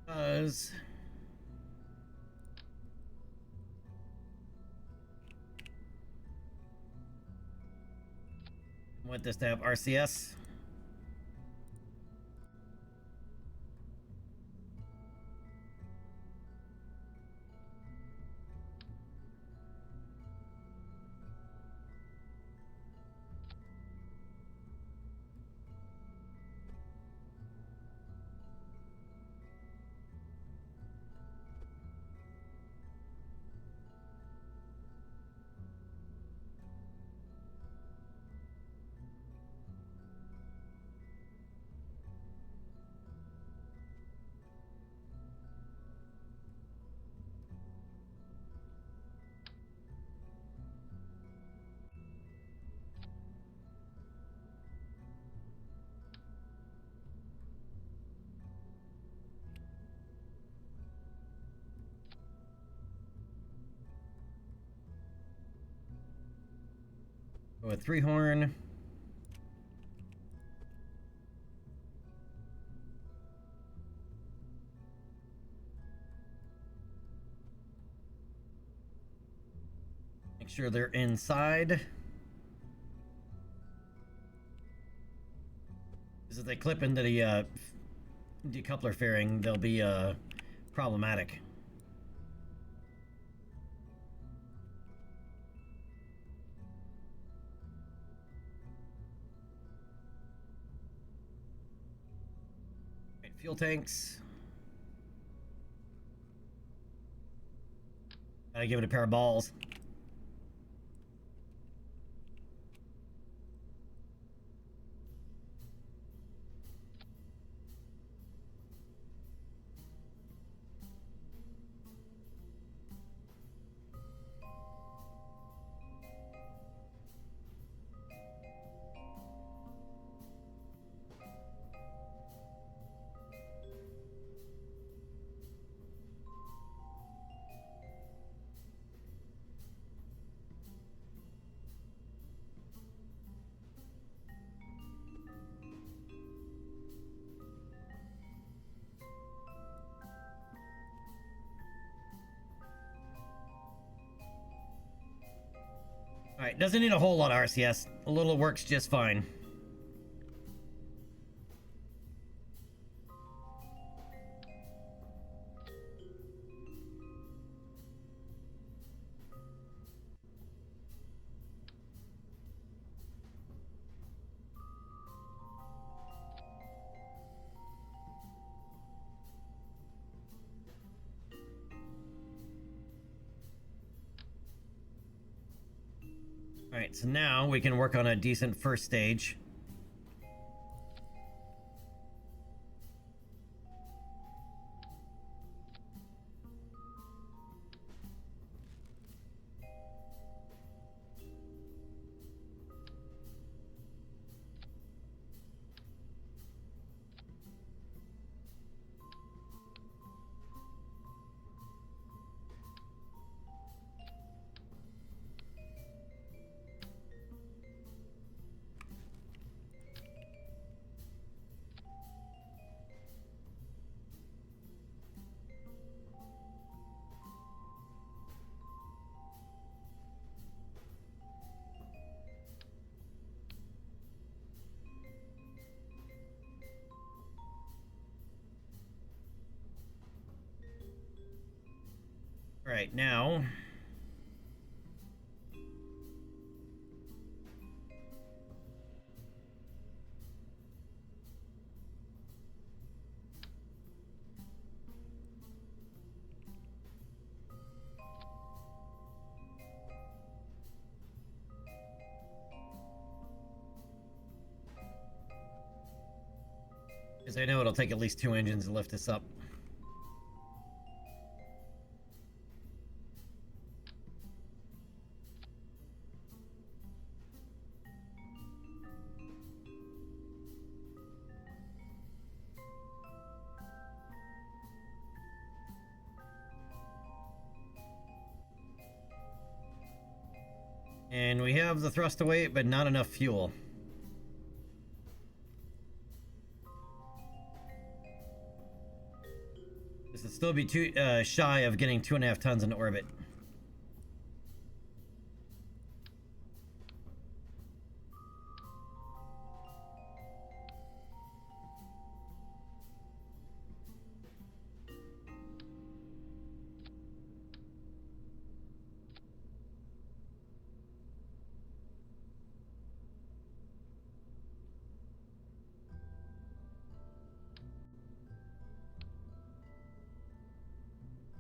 Buzz. Want this to have RCS. Go with 3-horn. Make sure they're inside. Because if they clip into the decoupler fairing, they'll be problematic. Fuel tanks. Gotta give it a pair of balls. Alright, doesn't need a whole lot of RCS. A little works just fine. Alright, so now we can work on a decent first stage. Alright, now... because I know it'll take at least 2 engines to lift this up. And we have the thrust to weight, but not enough fuel. This would still be too shy of getting 2.5 tons into orbit.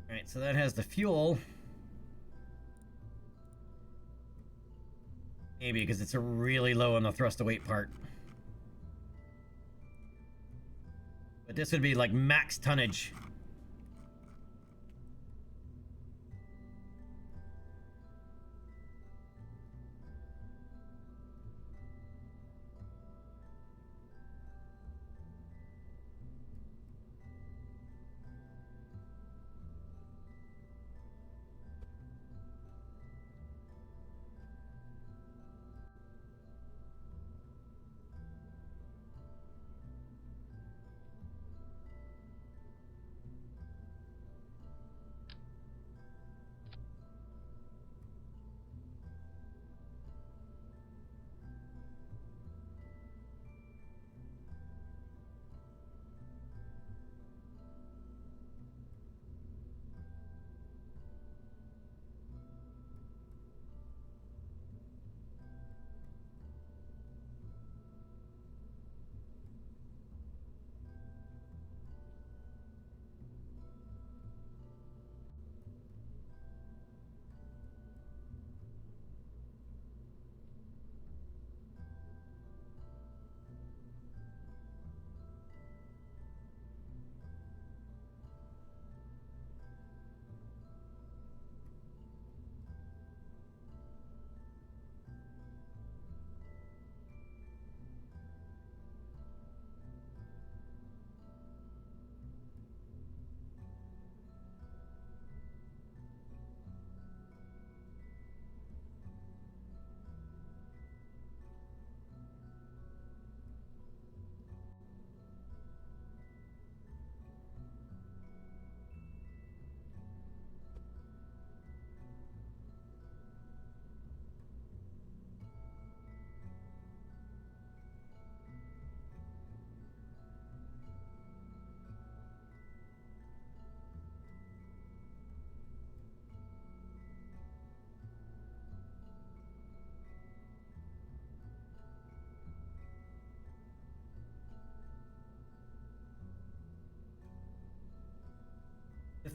Alright, so that has the fuel. Maybe, because it's a really low on the thrust to weight part. But this would be like max tonnage.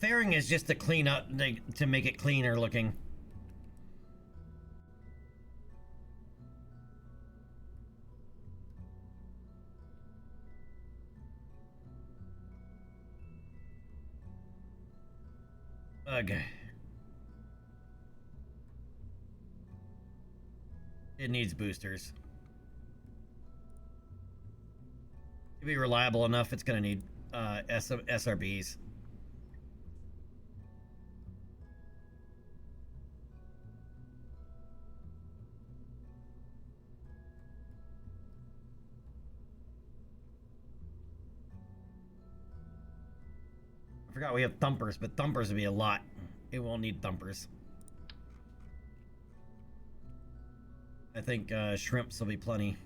fairing is just to clean up, to make it cleaner looking. Okay. It needs boosters. To be reliable enough, it's gonna need SRBs. I forgot we have thumpers, but thumpers would be a lot. It won't need thumpers. I think shrimps will be plenty.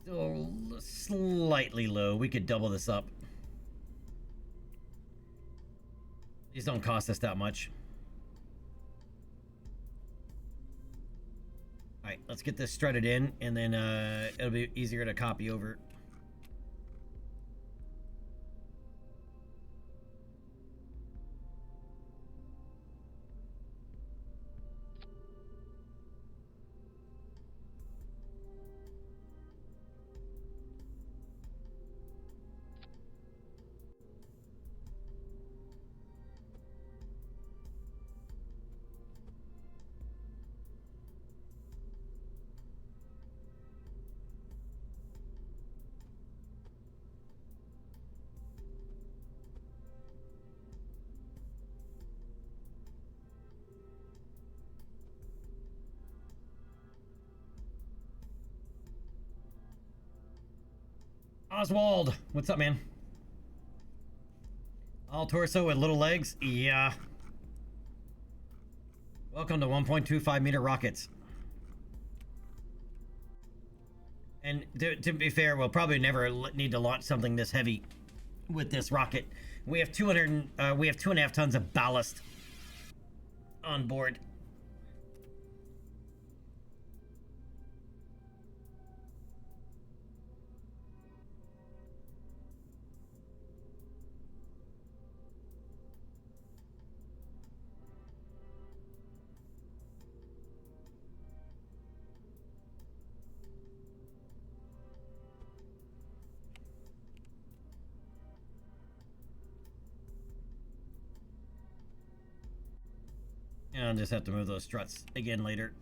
Still slightly low. We could double this up. These don't cost us that much. Alright, let's get this strutted in, and then it'll be easier to copy over. Oswald, what's up, man? All torso with little legs? Yeah. Welcome to 1.25 meter rockets. And to be fair, we'll probably never need to launch something this heavy with this rocket. We have 2.5 tons of ballast on board. And I'll just have to move those struts again later.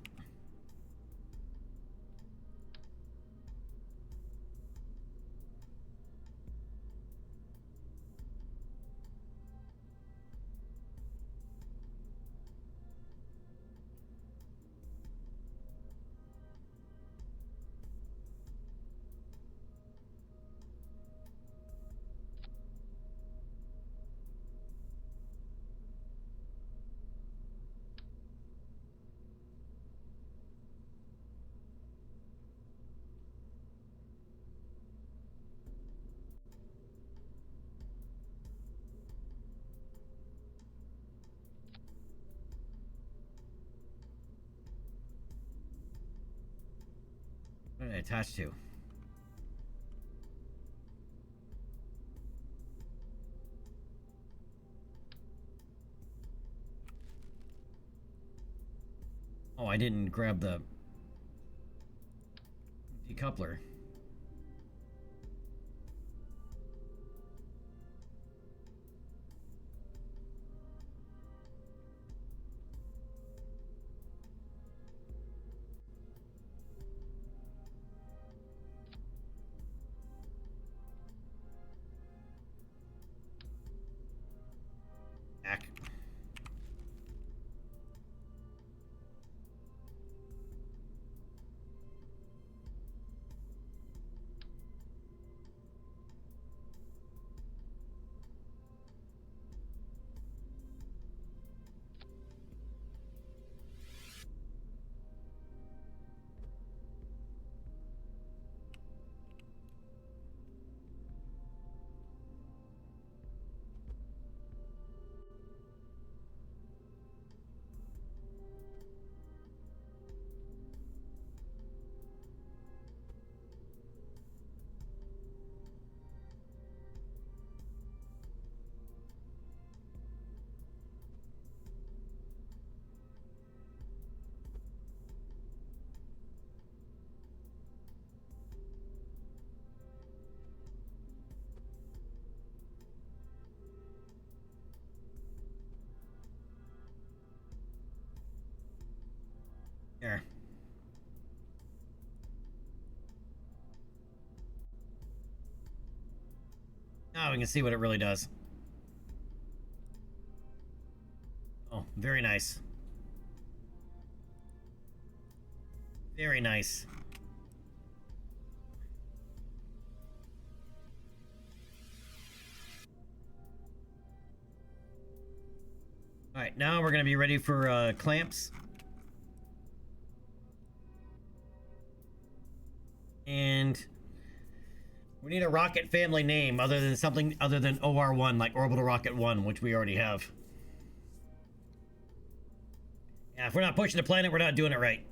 What did I attach to? I didn't grab the decoupler. Back. There. Now we can see what it really does. Oh, very nice. Very nice. All right, now we're going to be ready for clamps. And we need a rocket family name other than something other than OR1, like Orbital Rocket 1, which we already have. Yeah, if we're not pushing the planet, we're not doing it right.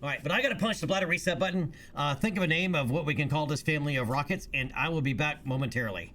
All right, but I got to punch the bladder reset button. Think of a name of what we can call this family of rockets, and I will be back momentarily.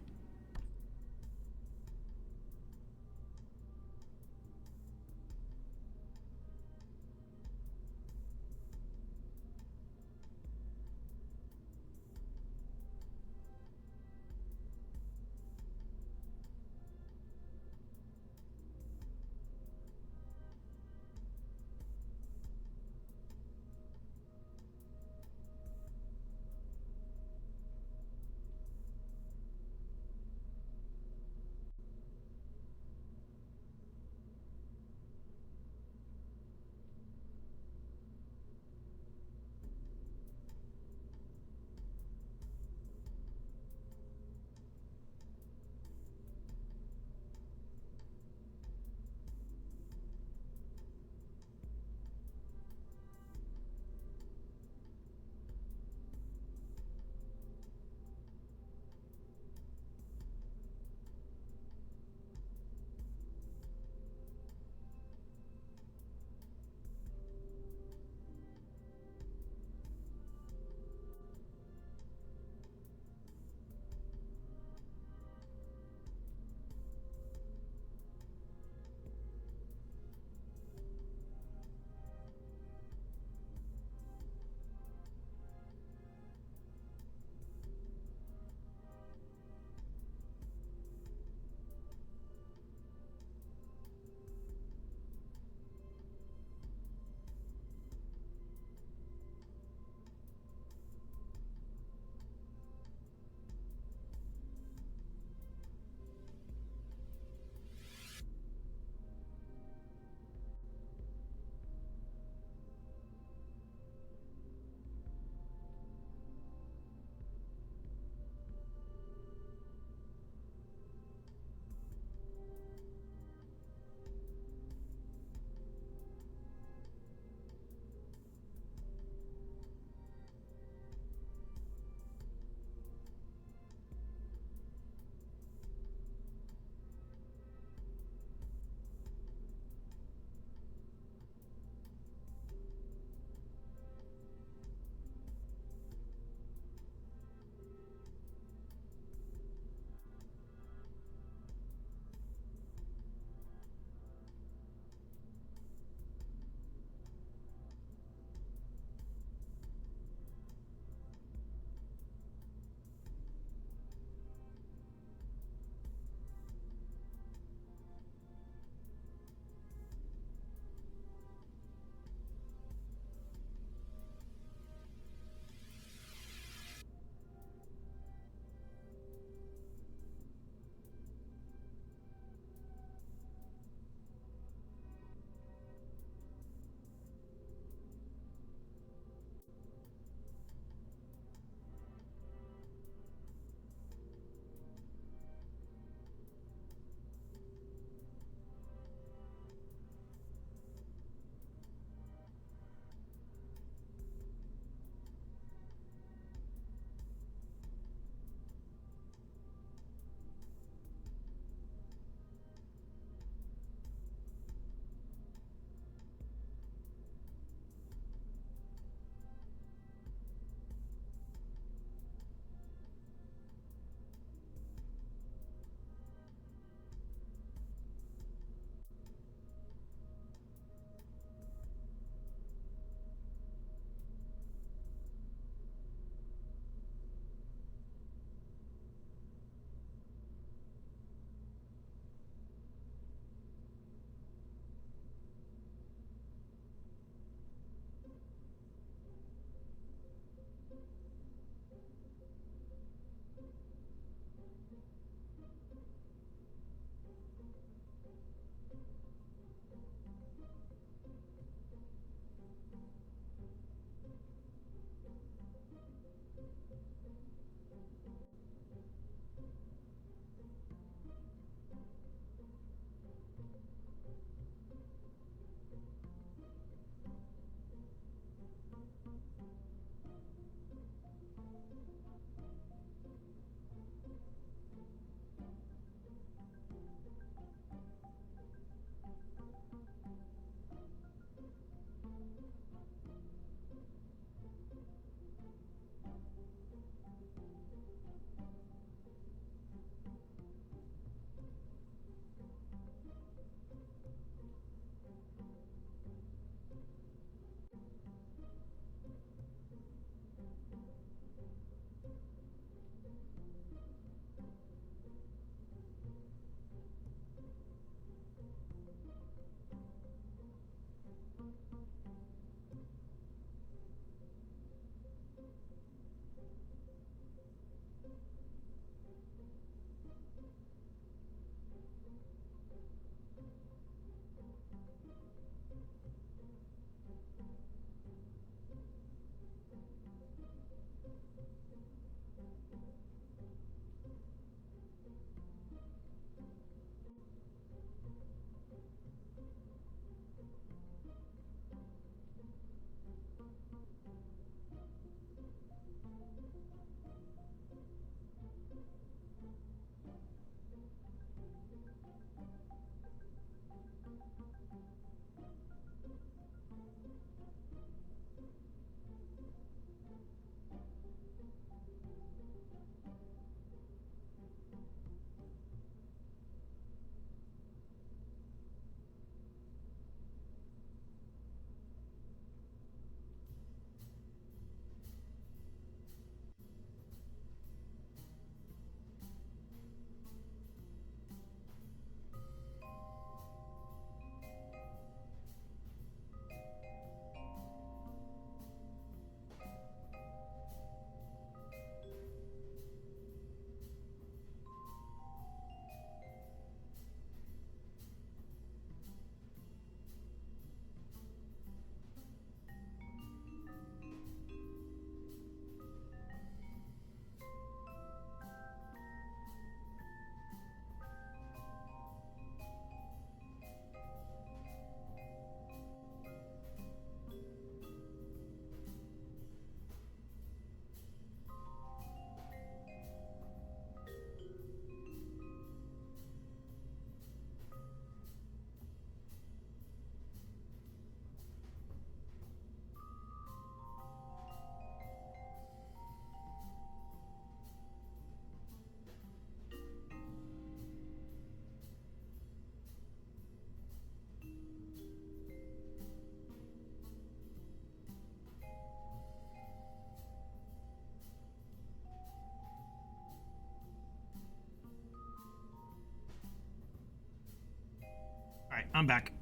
I'm back.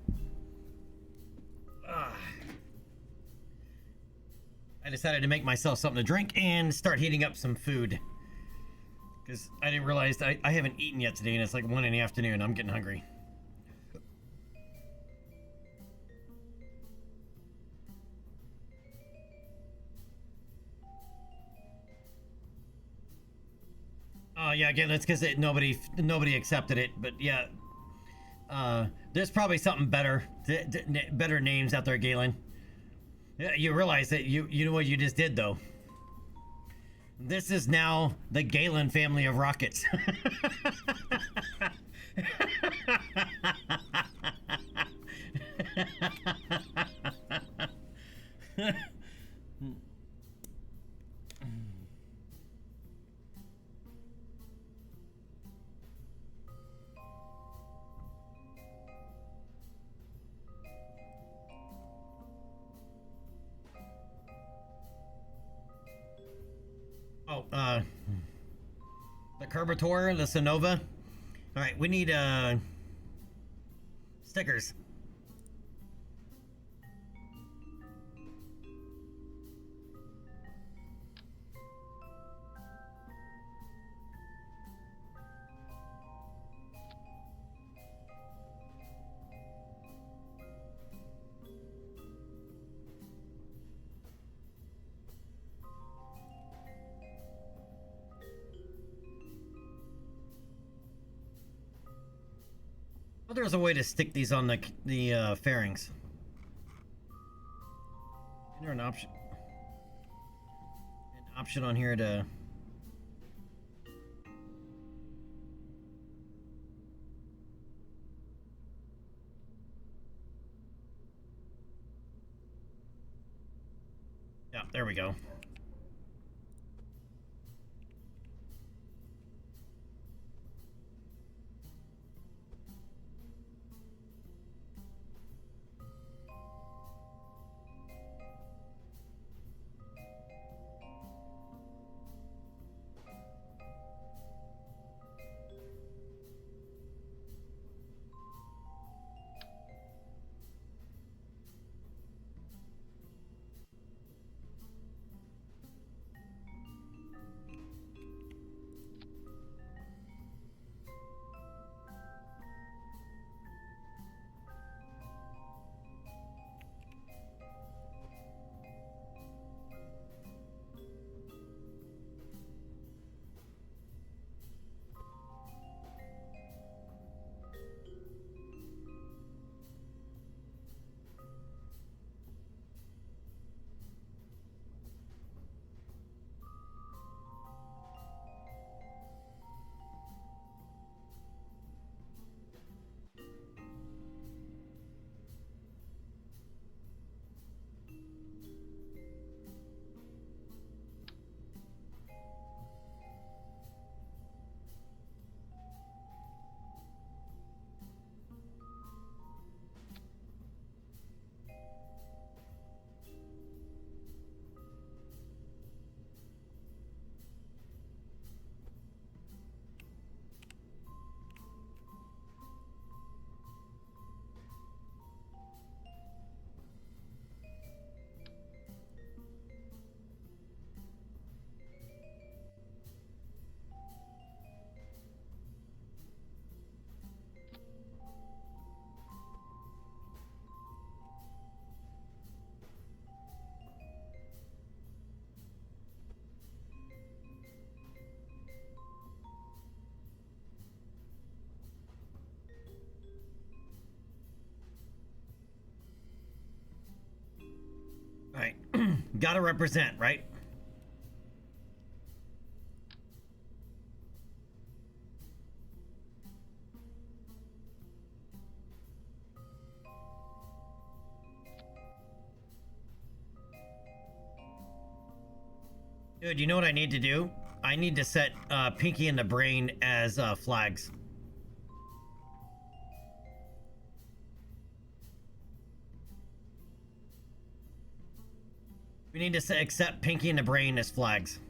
I decided to make myself something to drink and start heating up some food. Because I didn't realize I haven't eaten yet today, and it's like 1 in the afternoon. I'm getting hungry. Oh yeah, again, that's because nobody accepted it. But yeah, there's probably something better, better names out there, Galen. Yeah, you realize that you know what you just did though. This is now the Galen family of rockets. Oh, the Curbator, the Sonova. All right, we need stickers. Well, there's a way to stick these on the fairings. Is there an option? An option on here to... Yeah, there we go. All right, gotta represent, right? Dude, you know what I need to do? I need to set Pinky and the Brain as flags. We need to accept Pinky and the Brain as flags.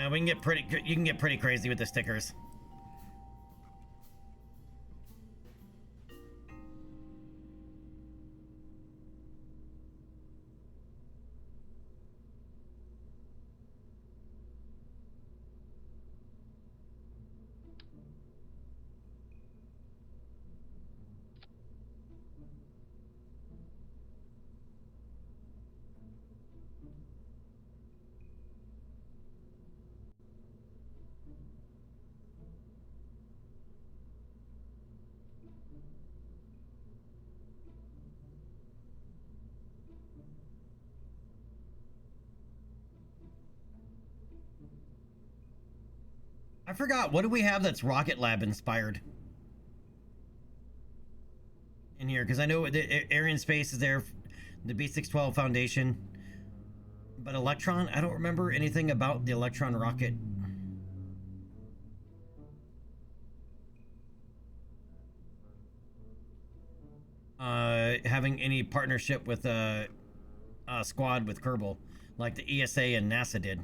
Yeah, we can get pretty. You can get pretty crazy with the stickers. I forgot, what do we have that's Rocket Lab inspired in here? Because I know the Arian Space is there, the B612 Foundation, but Electron, I don't remember anything about the Electron rocket. Having any partnership with a squad with Kerbal, like the ESA and NASA did.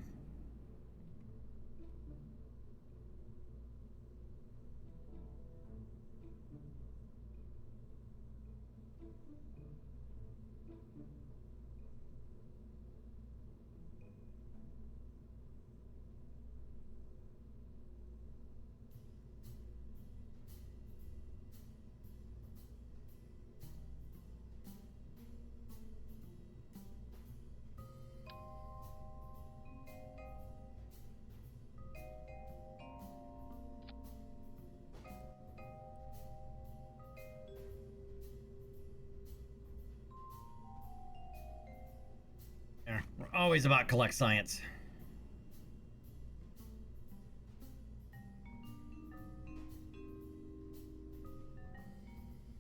We're always about collect science.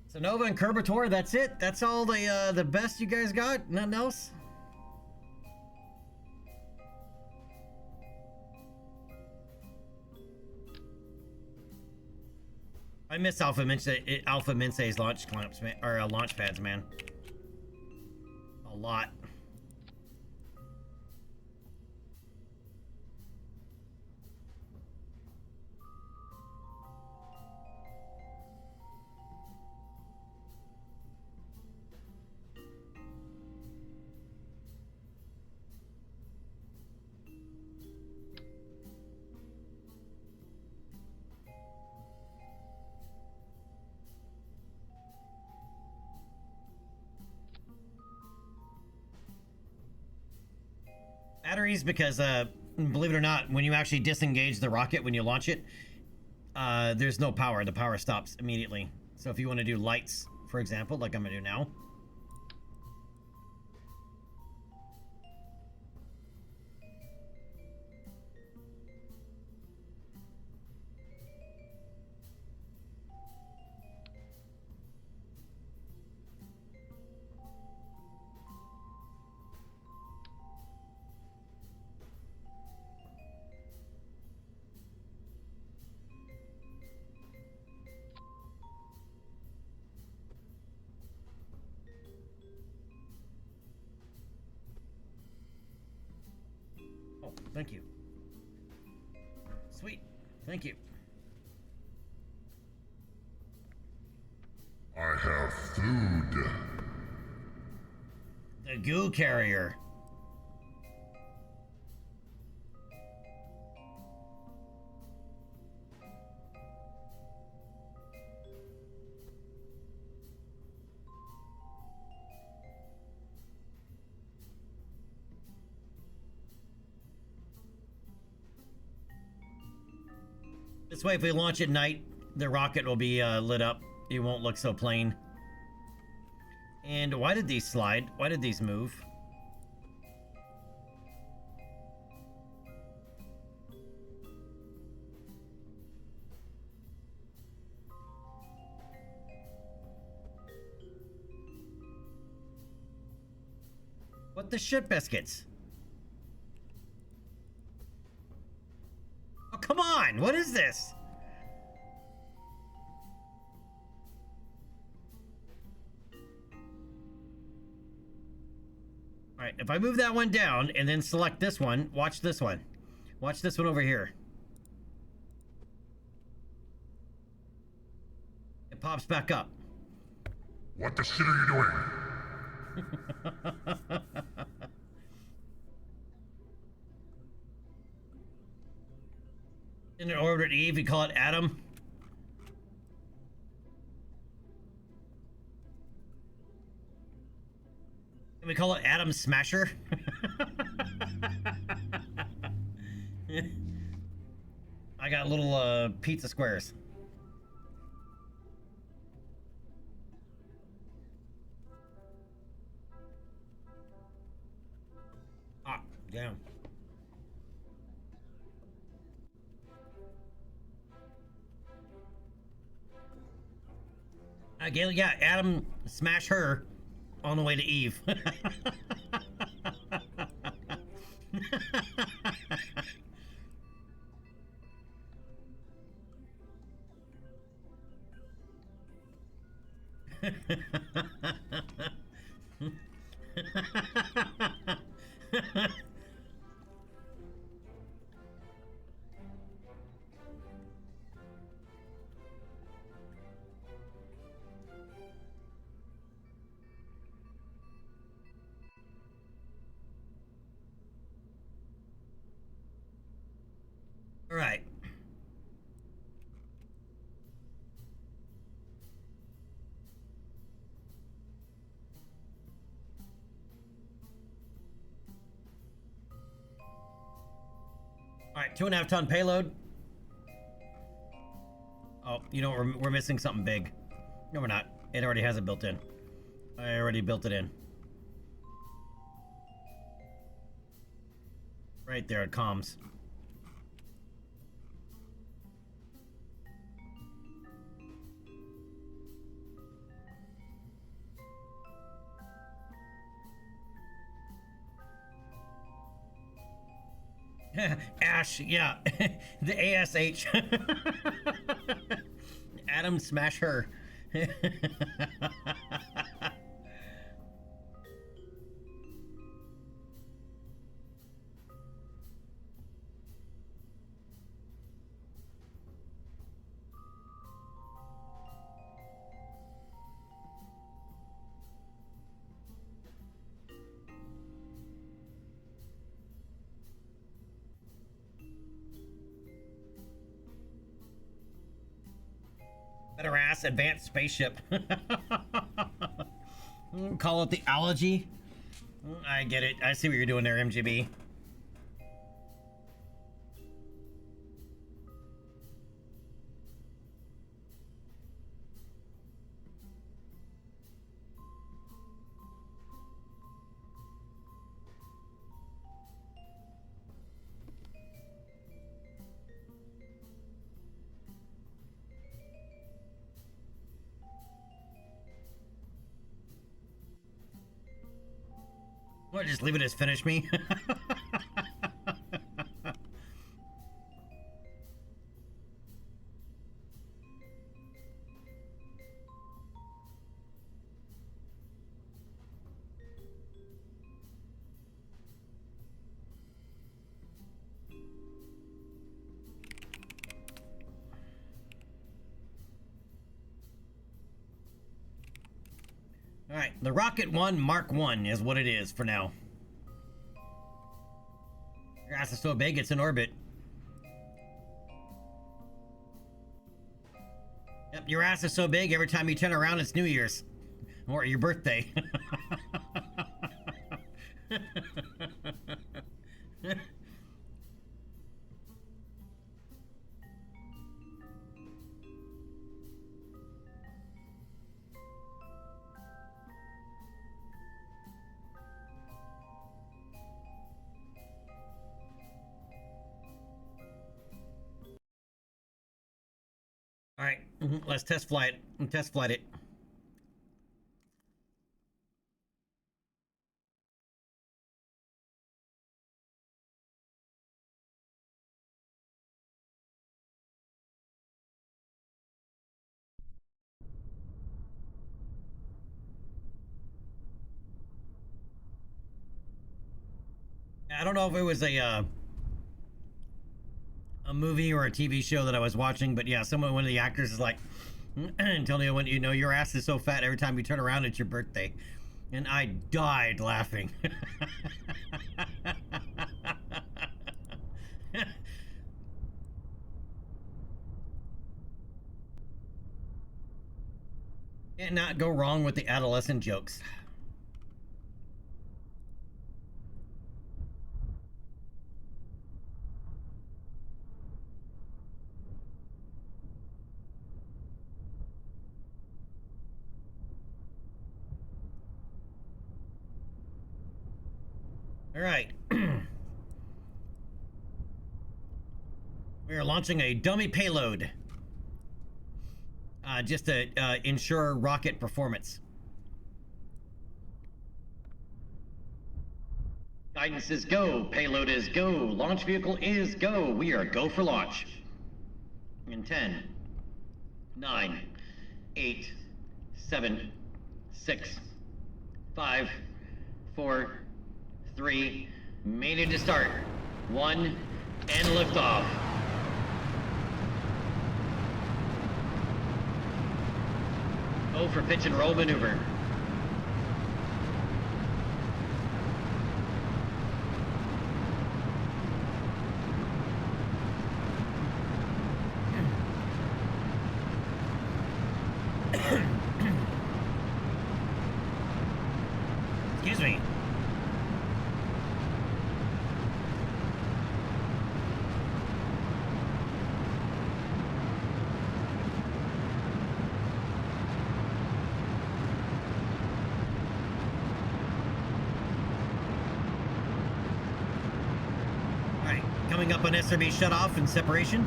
So Nova and Kerbator, that's it? That's all the best you guys got? Nothing else? I miss Alpha Mensei's launch clamps, man, or launch pads, man. A lot. Batteries, because believe it or not, when you actually disengage the rocket when you launch it, there's no power. The power stops immediately. So if you want to do lights, for example, like I'm gonna do now. Oh, thank you. Sweet. Thank you. I have food. The goo carrier. This way, if we launch at night, the rocket will be lit up. It won't look so plain. And why did these slide? Why did these move? What the shit biscuits? Oh, come on! What is this? Alright, if I move that one down and then select this one, watch this one. Watch this one over here. It pops back up. What the shit are you doing? In orbit Eve, we call it Adam. And we call it Adam Smasher. I got little pizza squares. Ah, damn. Gail, yeah, Adam smash her on the way to Eve. All right. All right, 2.5 ton payload. Oh, you know, we're missing something big. No, we're not. It already has it built in. I already built it in. Right there, it comms. Ash, yeah. The ASH. Adam smash her. Better ass advanced spaceship. Call it the Allergy. I get it. I see what you're doing there, MGB. Or just leave it as finish me. All right, the Rocket 1 Mark 1 is what it is for now. Your ass is so big, it's in orbit. Yep, your ass is so big, every time you turn around, it's New Year's. Or your birthday. All right, let's test flight it. Test flight it. I don't know if it was a a movie or a TV show that I was watching, but yeah, one of the actors is like, Antonio, when you know your ass is so fat every time you turn around, it's your birthday. And I died laughing. Can't not go wrong with the adolescent jokes. All right. We are launching a dummy payload. Just to ensure rocket performance. Guidance is go. Payload is go. Launch vehicle is go. We are go for launch. In 10, 9, 8, 7, 6, 5, 4, 3, main to start. 1, and liftoff. Go for pitch and roll maneuver. Excuse me. Coming up on SRB shutoff and separation.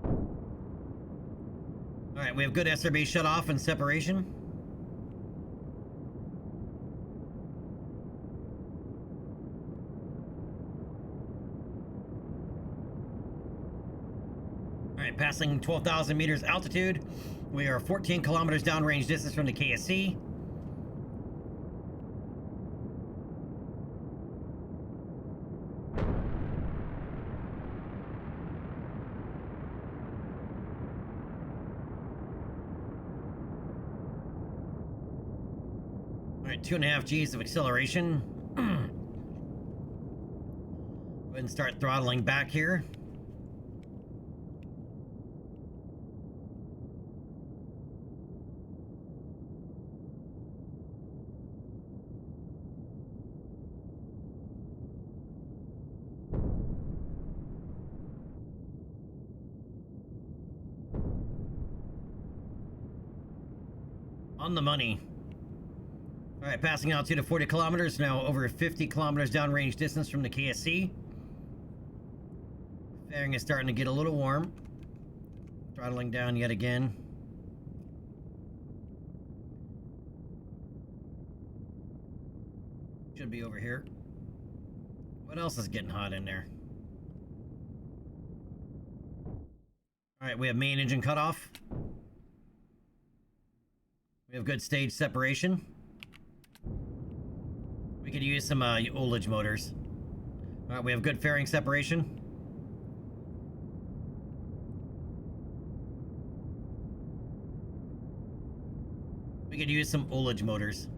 All right, we have good SRB shutoff and separation. All right, passing 12,000 meters altitude. We are 14 kilometers downrange distance from the KSC. Alright, 2.5 G's of acceleration. Go ahead and start throttling back here. On the money. All right, passing altitude of 40 kilometers, now over 50 kilometers downrange distance from the KSC. Fairing is starting to get a little warm. Throttling down yet again. Should be over here. What else is getting hot in there? All right, we have main engine cutoff. We have good stage separation. We could use some ullage motors. All right, we have good fairing separation. We could use some ullage motors.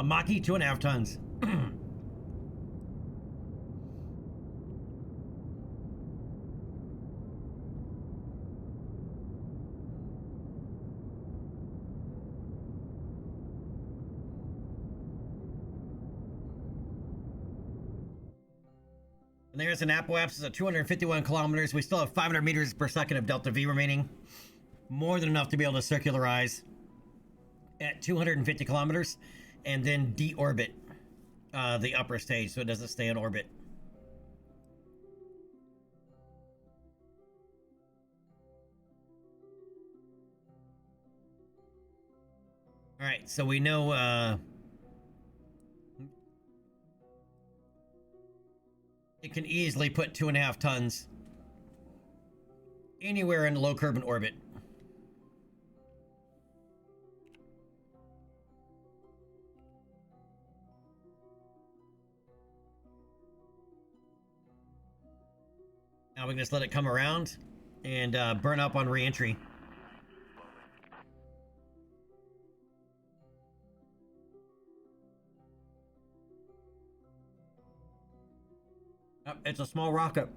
Maki, 2.5 tons. And there's an apoapsis at 251 kilometers. We still have 500 meters per second of delta V remaining. More than enough to be able to circularize at 250 kilometers and then deorbit the upper stage so it doesn't stay in orbit. All right, so we know it can easily put 2.5 tons anywhere in low Kerbin orbit. Now we can just let it come around and burn up on re-entry. It's a small rocket.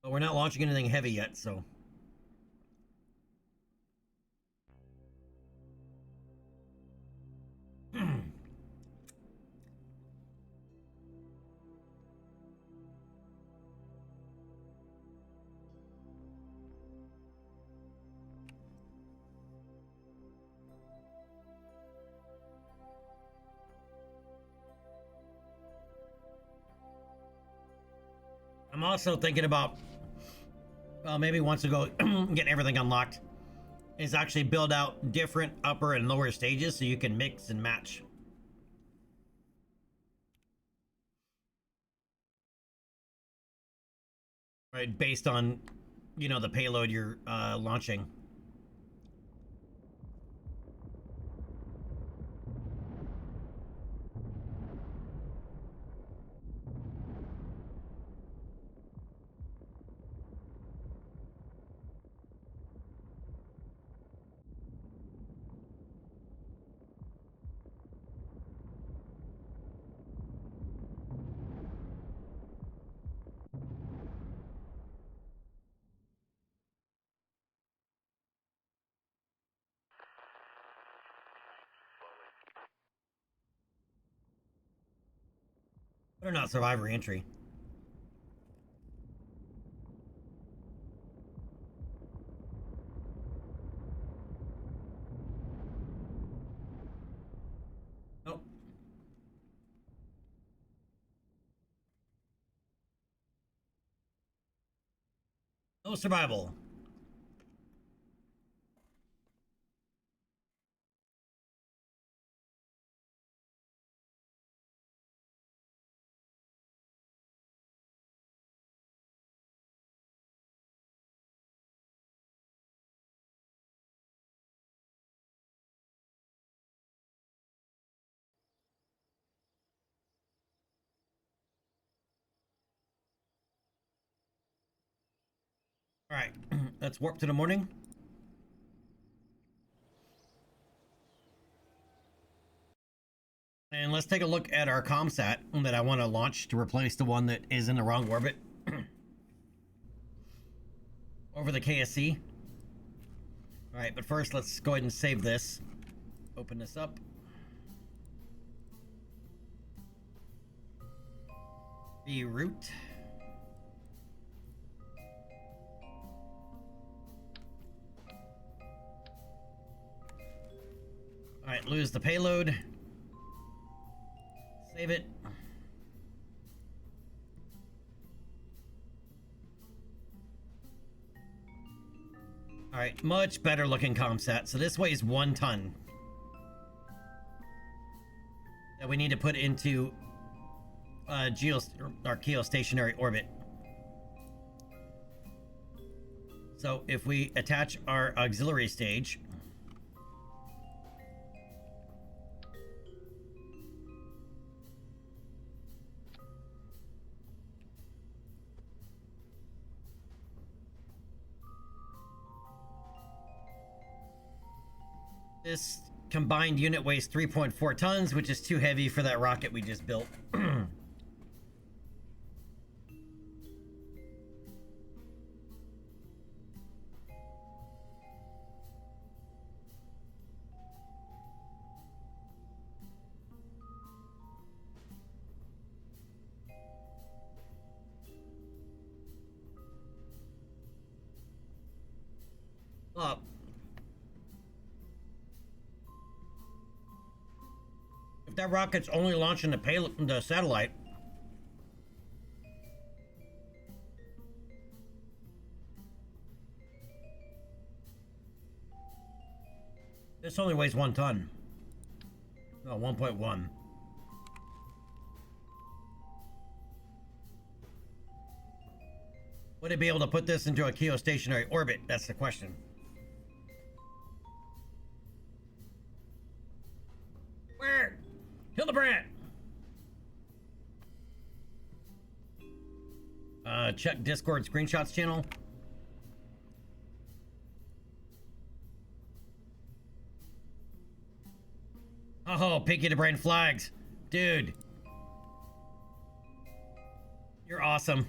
But we're not launching anything heavy yet, so. I'm also thinking about maybe once we go get everything unlocked is actually build out different upper and lower stages so you can mix and match. Right, based on, you know, the payload you're launching. Better not survive re-entry. Nope. No survival. All right, let's warp to the morning. And let's take a look at our ComSat that I want to launch to replace the one that is in the wrong orbit. Over the KSC. All right, but first let's go ahead and save this. Open this up. Reroute. All right, lose the payload. Save it. All right, much better looking ComSat. So this weighs 1 ton. That we need to put into geostationary orbit. So if we attach our auxiliary stage, this combined unit weighs 3.4 tons, which is too heavy for that rocket we just built. up. If that rocket's only launching the satellite. This only weighs 1 ton. No, 1.1. Would it be able to put this into a geostationary orbit? That's the question. Where? Hildebrandt! Check Discord screenshots channel. Oh, Pinky the Brain flags. Dude. You're awesome.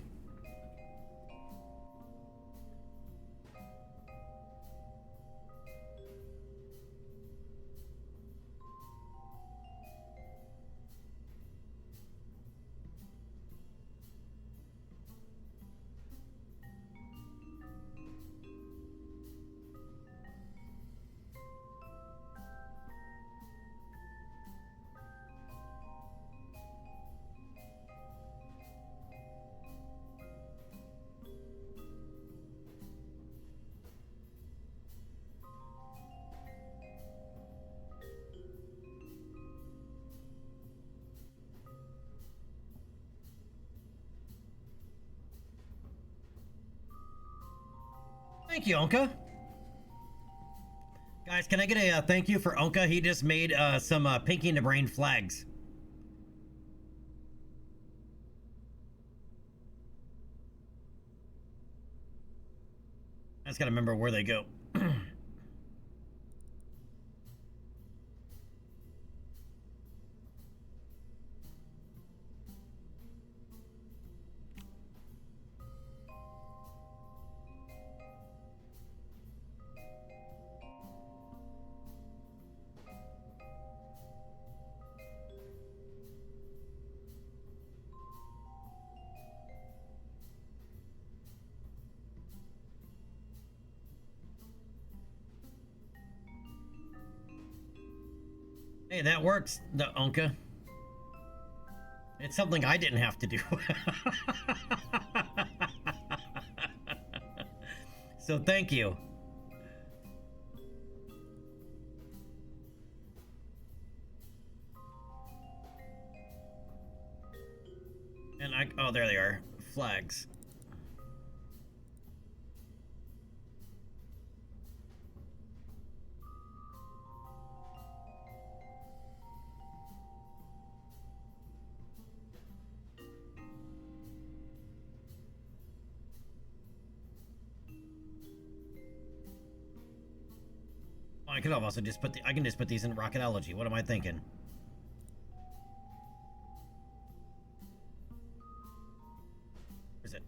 Thank you, Onka. Guys, can I get a thank you for Onka? He just made some Pinky in the Brain flags. I just gotta remember where they go. Hey, that works, the Onka. It's something I didn't have to do. So thank you. And oh, there they are. Flags. I could have also just put I can just put these in rocketology. What am I thinking? Where's it?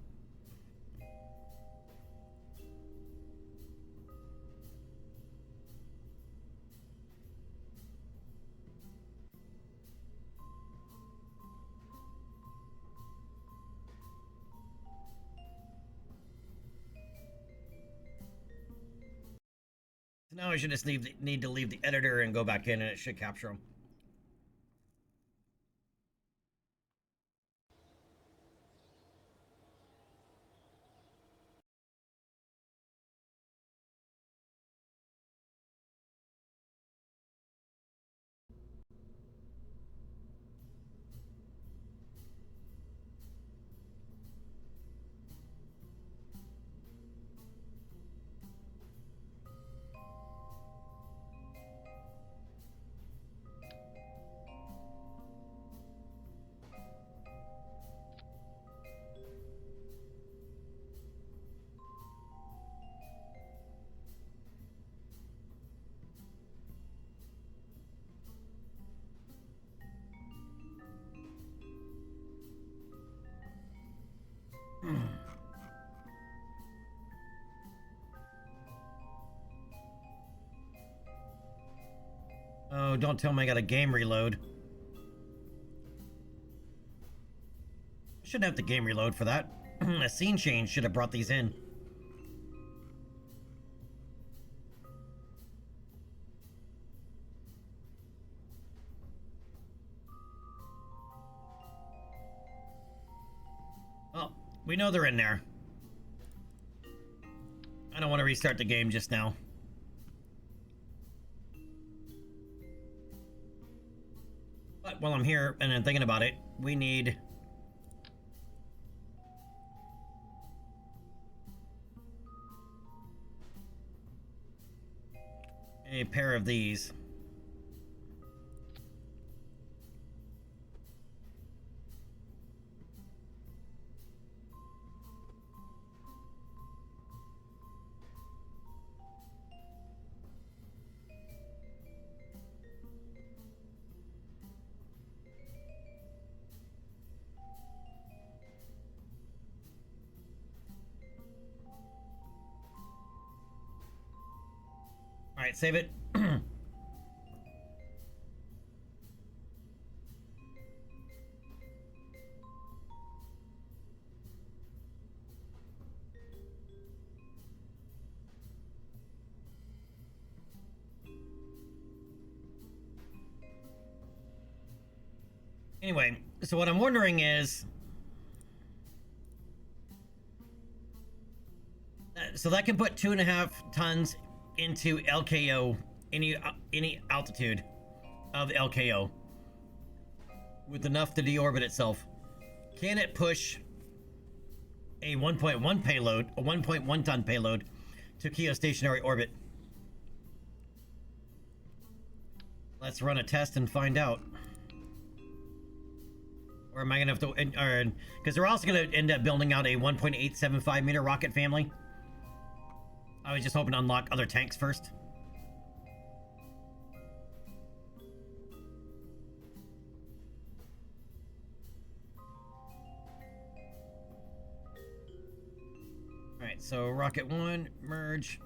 Now I should just need to leave the editor and go back in, and it should capture them. Oh, don't tell me I got a game reload. Shouldn't have the game reload for that. A scene change should have brought these in. We know they're in there. I don't want to restart the game just now. But while I'm here and I'm thinking about it, we need... a pair of these. All right, save it. Anyway, so what I'm wondering is... so that can put 2.5 tons into LKO, any altitude of LKO, with enough to deorbit itself. Can it push a 1.1 payload, a 1.1 ton payload, to geostationary orbit? Let's run a test and find out. Or am I gonna have to, because they're also gonna end up building out a 1.875 meter rocket family. I was just hoping to unlock other tanks first. Alright, so rocket 1, merge.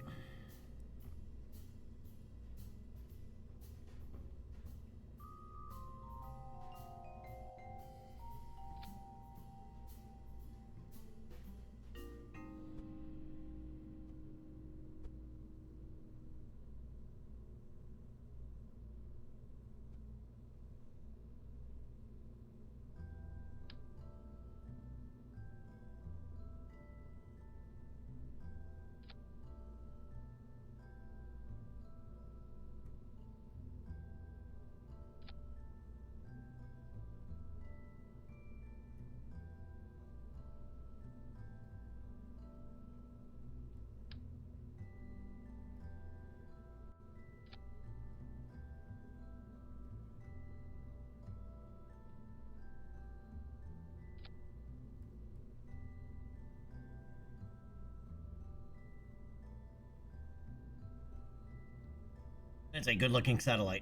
It's a good looking satellite.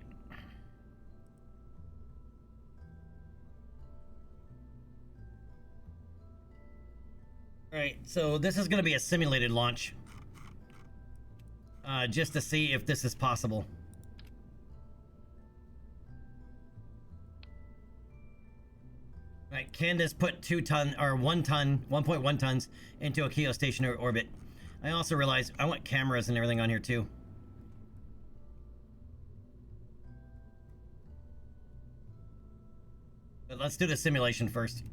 Alright, so this is going to be a simulated launch. Just to see if this is possible. Right, can this put 2 ton or 1 ton, 1.1 tons into a geostationary orbit? I also realized I want cameras and everything on here too. But let's do the simulation first.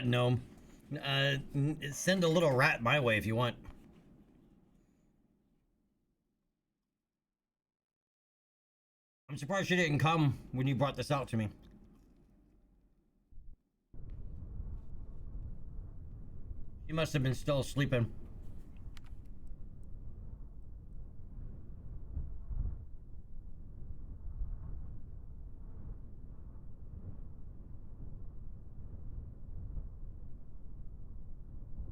Gnome. Send a little rat my way if you want. I'm surprised she didn't come when you brought this out to me. She must have been still sleeping.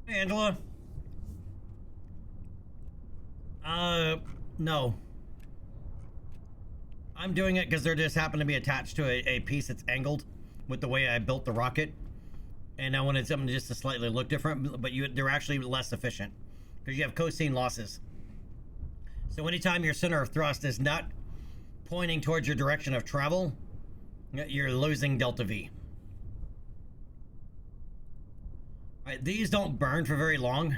Hey, Angela. No. I'm doing it because there just happened to be attached to a piece that's angled with the way I built the rocket. And I wanted something just to slightly look different, but they're actually less efficient because you have cosine losses. So anytime your center of thrust is not pointing towards your direction of travel, you're losing delta V. All right, these don't burn for very long.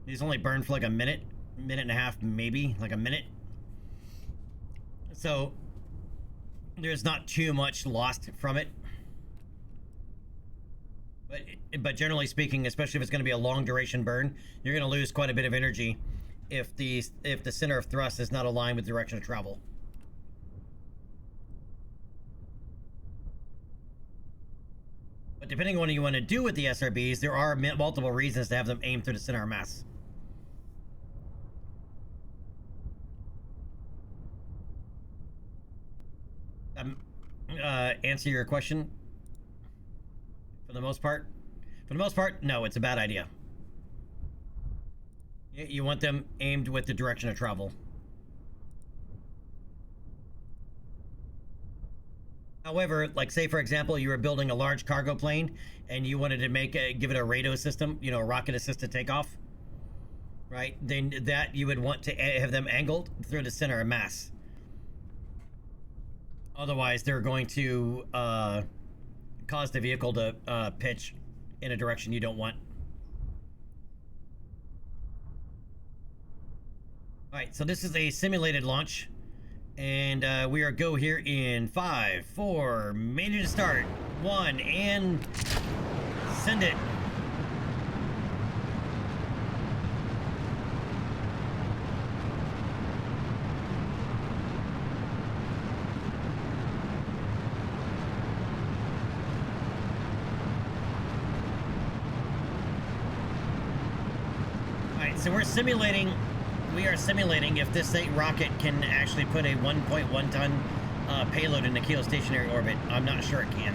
These only burn for like a minute, minute and a half, maybe like a minute. So there's not too much lost from it. But generally speaking, especially if it's going to be a long duration burn, you're going to lose quite a bit of energy if the center of thrust is not aligned with direction of travel. But depending on what you want to do with the SRBs, there are multiple reasons to have them aim through the center of mass. Answer your question. For the most part, no, it's a bad idea. You want them aimed with the direction of travel. However, like say for example, you were building a large cargo plane and you wanted to give it a radar system, you know, a rocket assisted takeoff, right? Then that you would want to have them angled through the center of mass. Otherwise, they're going to cause the vehicle to pitch in a direction you don't want. All right, so this is a simulated launch, and we are go here in 5, 4, ready to start, 1, and send it. So we are simulating if this rocket can actually put a 1.1 ton payload in a geostationary orbit. I'm not sure it can.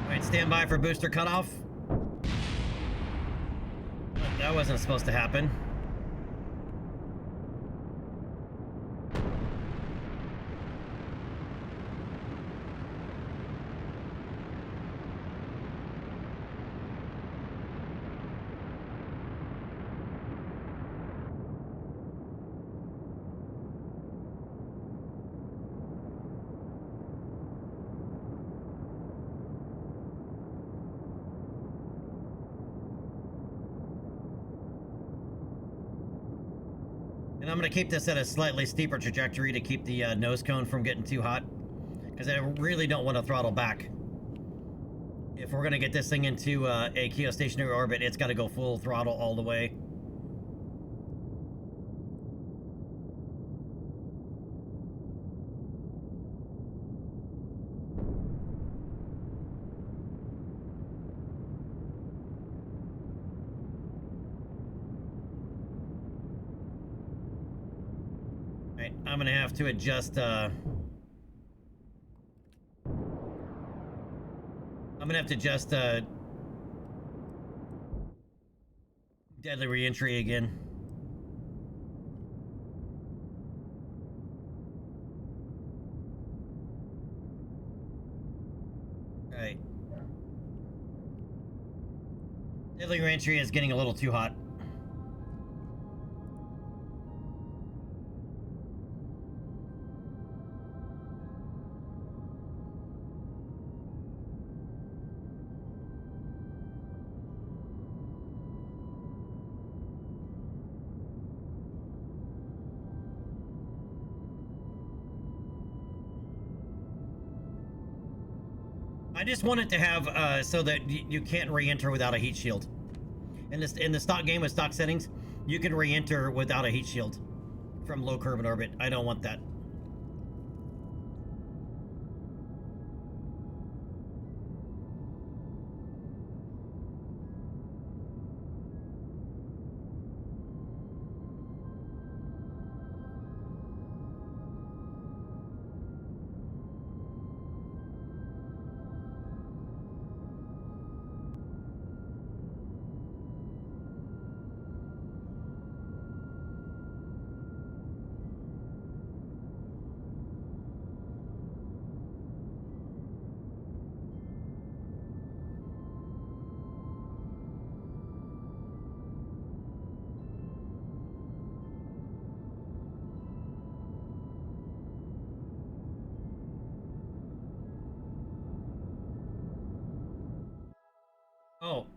All right, stand by for booster cutoff. That wasn't supposed to happen. And I'm going to keep this at a slightly steeper trajectory to keep the nose cone from getting too hot. Because I really don't want to throttle back. If we're going to get this thing into a geostationary orbit, it's got to go full throttle all the way. I'm gonna have to adjust, deadly reentry again. Alright. Deadly reentry is getting a little too hot. I just want it to have so that you can't re-enter without a heat shield. In the stock game with stock settings, you can re-enter without a heat shield from low curve and orbit. I don't want that.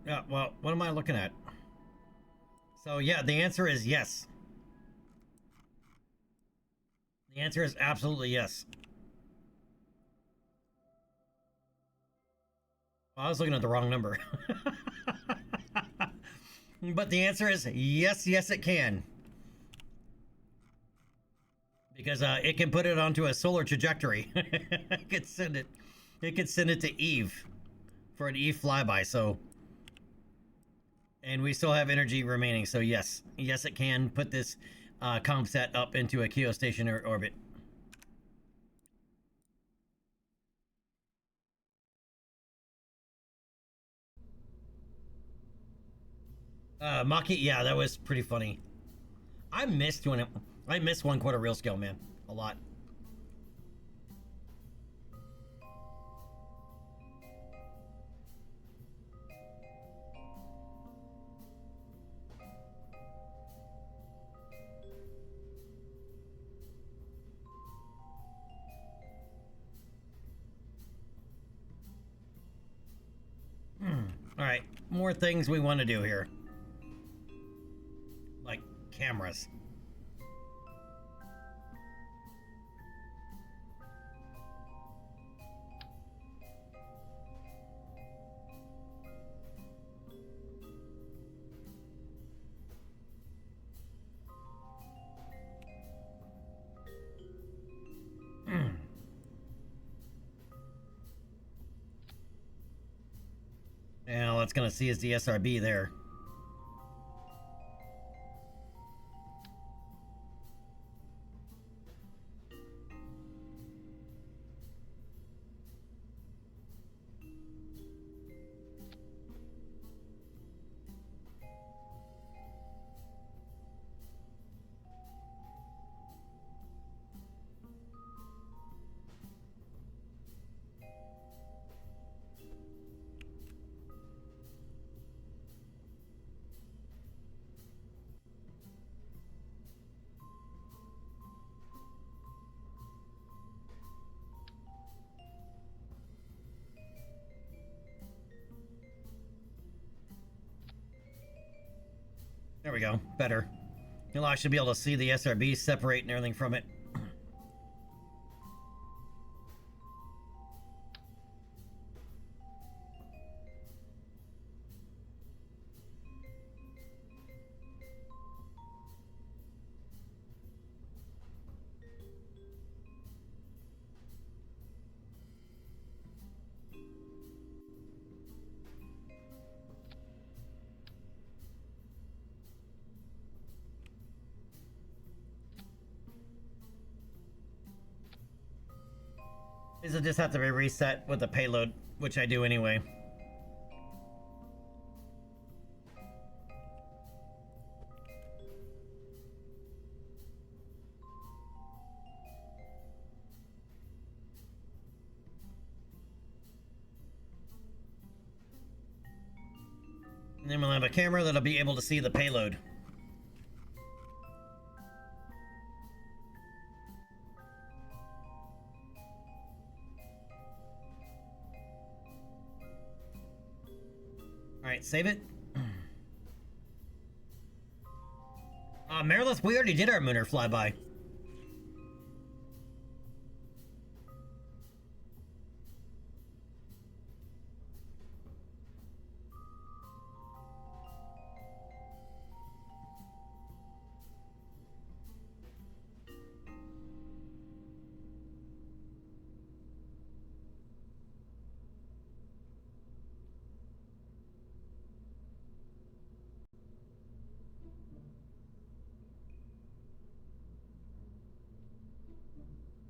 Yeah, well, what am I looking at? So yeah, the answer is yes. The answer is absolutely yes. Well, I was looking at the wrong number. But the answer is yes, yes it can. Because it can put it onto a solar trajectory. It could send it to Eve for an Eve flyby, so. And we still have energy remaining, so yes. Yes, it can put this ComSat up into a geostationary orbit. Maki, yeah, that was pretty funny. I missed 1/4 real scale, man. A lot. All right, more things we want to do here. Like cameras. And all it's gonna see is the SRB there. There we go. Better. You'll actually be able to see the SRB separate and everything from it. These will just have to be reset with the payload, which I do anyway. And then we'll have a camera that'll be able to see the payload. Alright, save it. Marilith, we already did our Mooner flyby.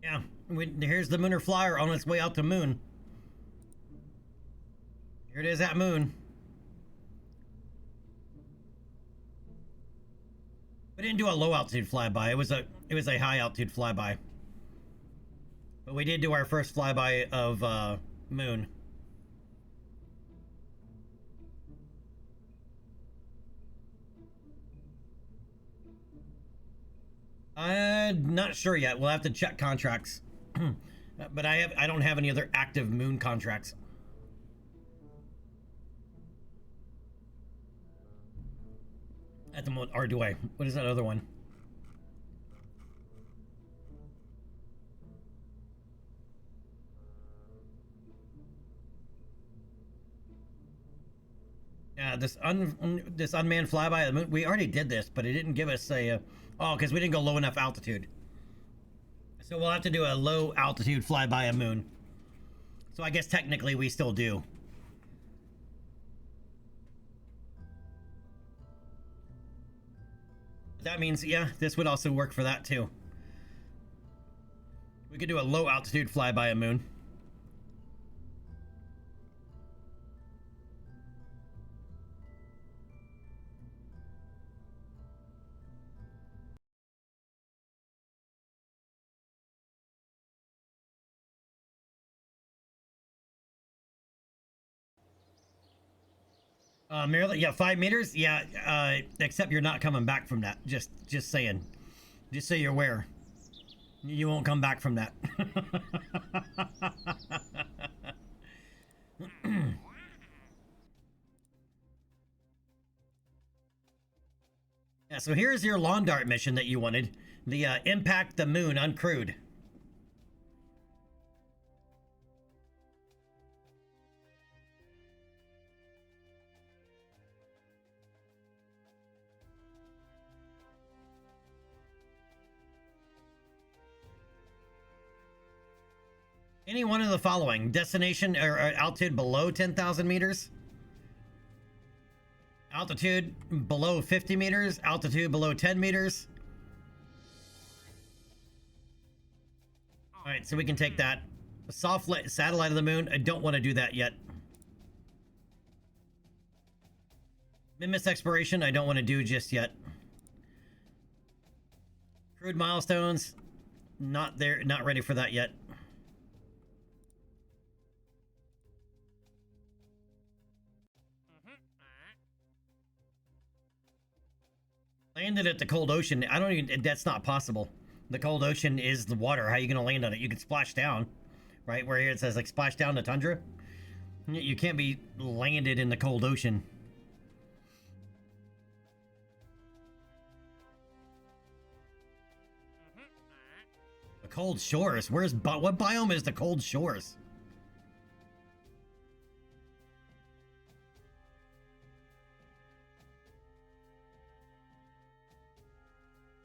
Yeah, here's the Mooner Flyer on its way out to Moon. Here it is at Moon. We didn't do a low altitude flyby. It was a high altitude flyby. But we did do our first flyby of Moon. Not sure yet. We'll have to check contracts. But I don't have any other active Moon contracts. At the moment, or do I? What is that other one? Yeah, this unmanned flyby of the moon. We already did this, but it didn't give us a. Oh, because we didn't go low enough altitude. So we'll have to do a low altitude flyby of moon. So I guess technically we still do. That means, yeah, this would also work for that too. We could do a low altitude flyby of moon. Merely, yeah, 5 meters. Yeah, except you're not coming back from that. Just saying. Just so you're aware. You won't come back from that. Yeah, so here's your lawn dart mission that you wanted. The impact the moon uncrewed. Any one of the following: destination or altitude below 10,000 meters, altitude below 50 meters, altitude below 10 meters. All right, so we can take that. A soft satellite of the moon. I don't want to do that yet. Miss exploration. I don't want to do just yet. Crude milestones. Not there. Not ready for that yet. Landed at the cold ocean. I don't even. That's not possible. The cold ocean is the water. How are you going to land on it? You can splash down, right? Where here it says like splash down to tundra. You can't be landed in the cold ocean. The cold shores. Where's what biome is the cold shores?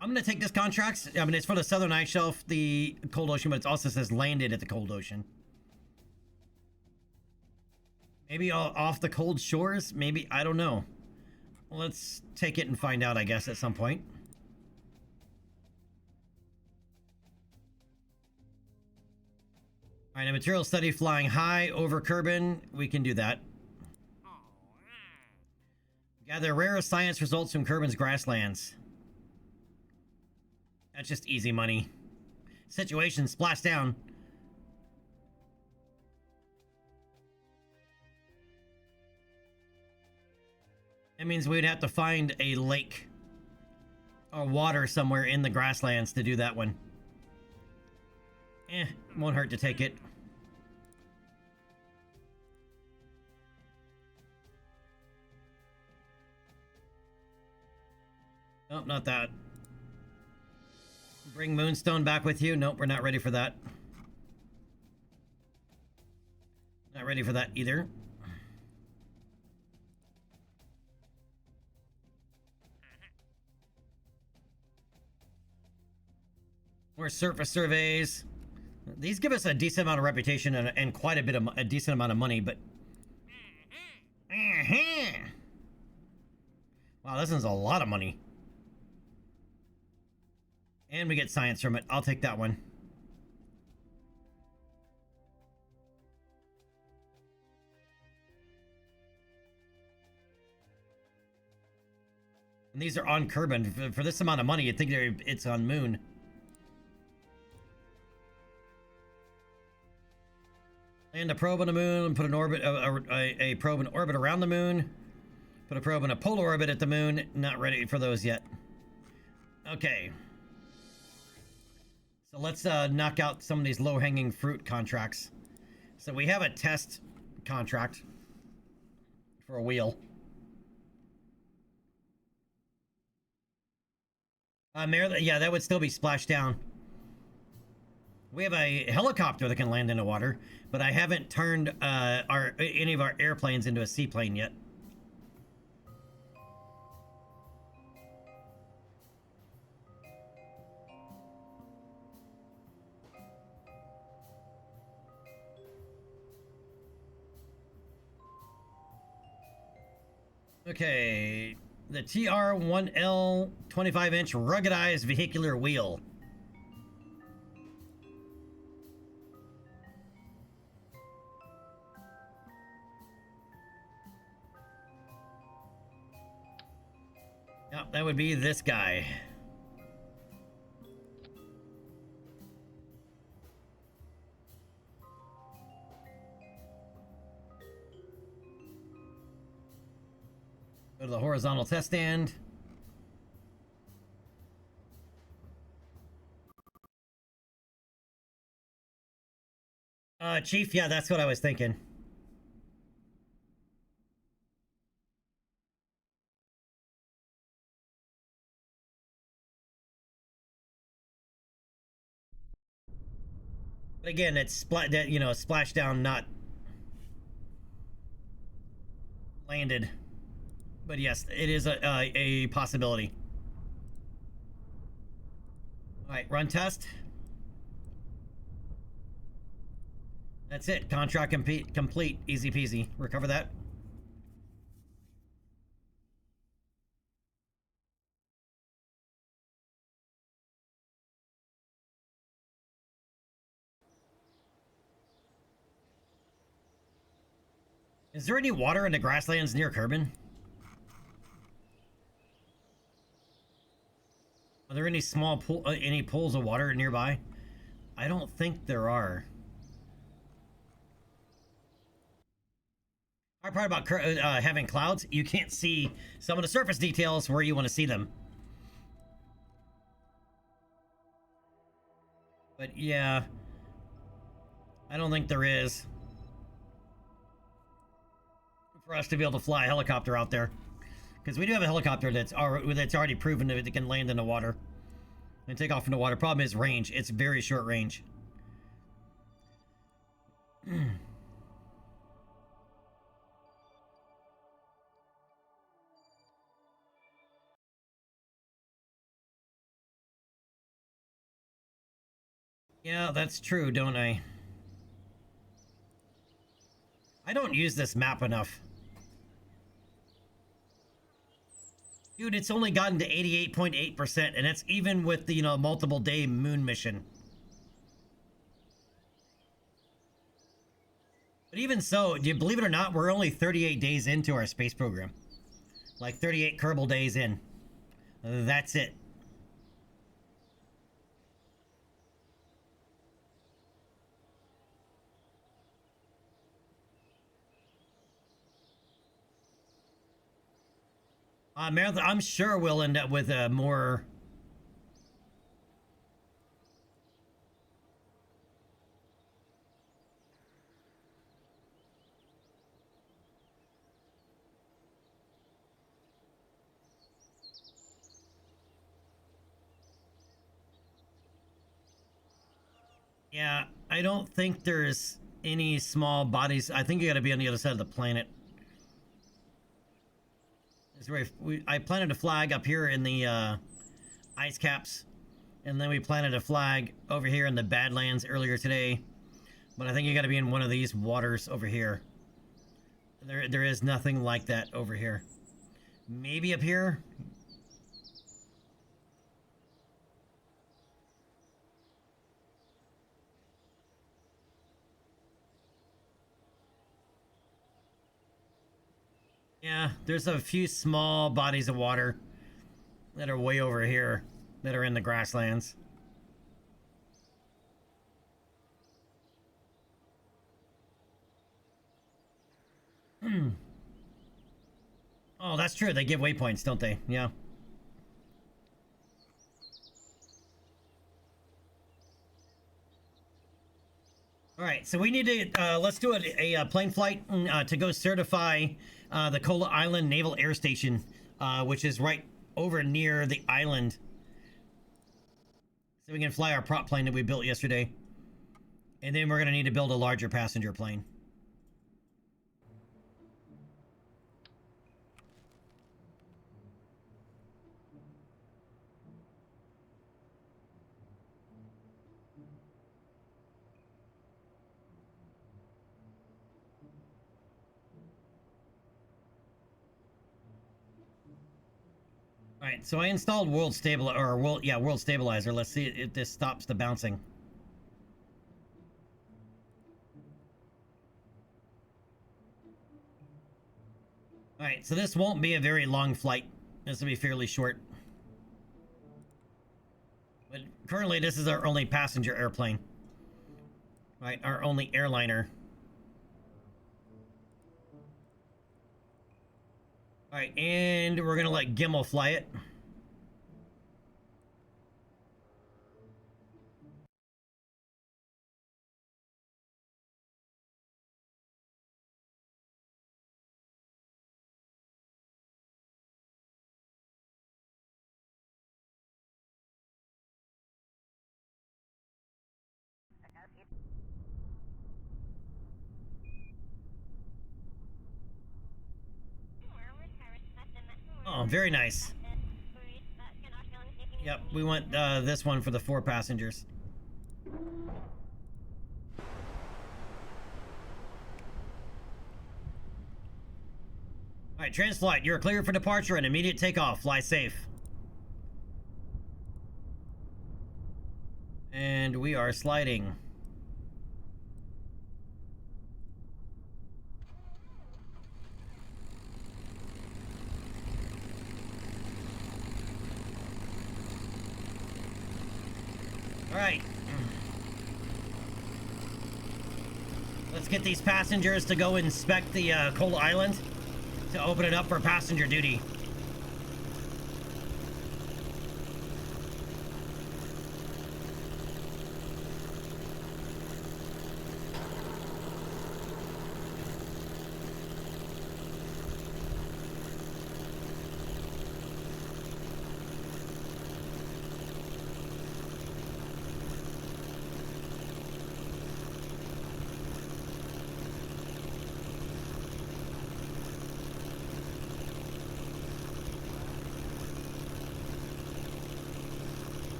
I'm going to take this contract. I mean, it's for the Southern Ice Shelf, the cold ocean, but it also says landed at the cold ocean. Maybe off the cold shores? Maybe, I don't know. Let's take it and find out, I guess, at some point. All right, a material study flying high over Kerbin. We can do that. Gather rarest science results from Kerbin's grasslands. That's just easy money. Situation, splash down. That means we'd have to find a lake or water somewhere in the grasslands to do that one. Won't hurt to take it. Nope, not that. Bring Moonstone back with you. Nope, we're not ready for that. Not ready for that either. More surface surveys. These give us a decent amount of reputation and quite a decent amount of money, but... Wow, this is a lot of money. And we get science from it. I'll take that one. And these are on Kerbin. For this amount of money, you'd think it's on Moon. Land a probe on the moon and put an orbit, a probe in orbit around the moon. Put a probe in a polar orbit at the moon. Not ready for those yet. Okay. So let's knock out some of these low-hanging fruit contracts. So we have a test contract for a wheel. Yeah, that would still be splashdown. We have a helicopter that can land in the water, but I haven't turned any of our airplanes into a seaplane yet. Okay, the TR1L 25-inch ruggedized vehicular wheel. Yep, that would be this guy. Go to the horizontal test stand. Chief, yeah, that's what I was thinking. But again, it's splashdown, not landed. But yes, it is a possibility. All right, run test. That's it. Contract complete. Easy peasy. Recover that. Is there any water in the grasslands near Kerbin? Are there any small any pools of water nearby? I don't think there are. Our part about having clouds, you can't see some of the surface details where you want to see them. But yeah, I don't think there is for us to be able to fly a helicopter out there, because we do have a helicopter that's already proven that it can land in the water and take off in the water. Problem is range. It's very short range. Yeah, that's true, don't I? I don't use this map enough. Dude, it's only gotten to 88.8%, and that's even with the, multiple day moon mission. But even so, do you believe it or not, we're only 38 days into our space program. Like 38 Kerbal days in. That's it. Marathon, I'm sure we'll end up with a more... Yeah, I don't think there's any small bodies. I think you gotta be on the other side of the planet. I planted a flag up here in the ice caps, and then we planted a flag over here in the Badlands earlier today. But I think you got to be in one of these waters over here. There is nothing like that over here. Maybe up here. Yeah, there's a few small bodies of water that are way over here that are in the grasslands. Oh, that's true. They give waypoints, don't they? Yeah. All right, so we need to let's do a plane flight to go certify the Kola Island Naval Air Station, which is right over near the island So we can fly our prop plane that we built yesterday. And then we're going to need to build a larger passenger plane. Alright, so I installed World Stabilizer. Let's see if this stops the bouncing. Alright, so this won't be a very long flight. This will be fairly short. But currently this is our only passenger airplane. Right, our only airliner. Alright, and we're gonna let Gimmel fly it. Oh, very nice. Yep, we want this one for the 4 passengers. Alright, Transflight, you're clear for departure and immediate takeoff. Fly safe. And we are sliding. Alright. Let's get these passengers to go inspect the Coal Island to open it up for passenger duty.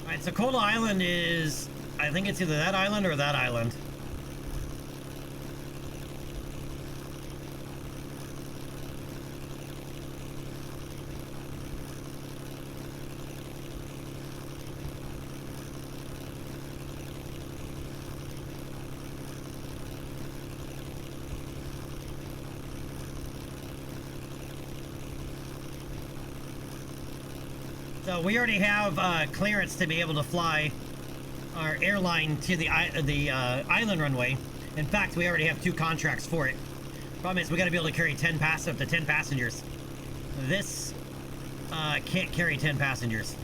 Alright, so Coal Island is... I think it's either that island or that island. So we already have clearance to be able to fly our airline to the island runway. In fact, we already have 2 contracts for it. Problem is, we got to be able to carry up to 10 passengers. This can't carry 10 passengers.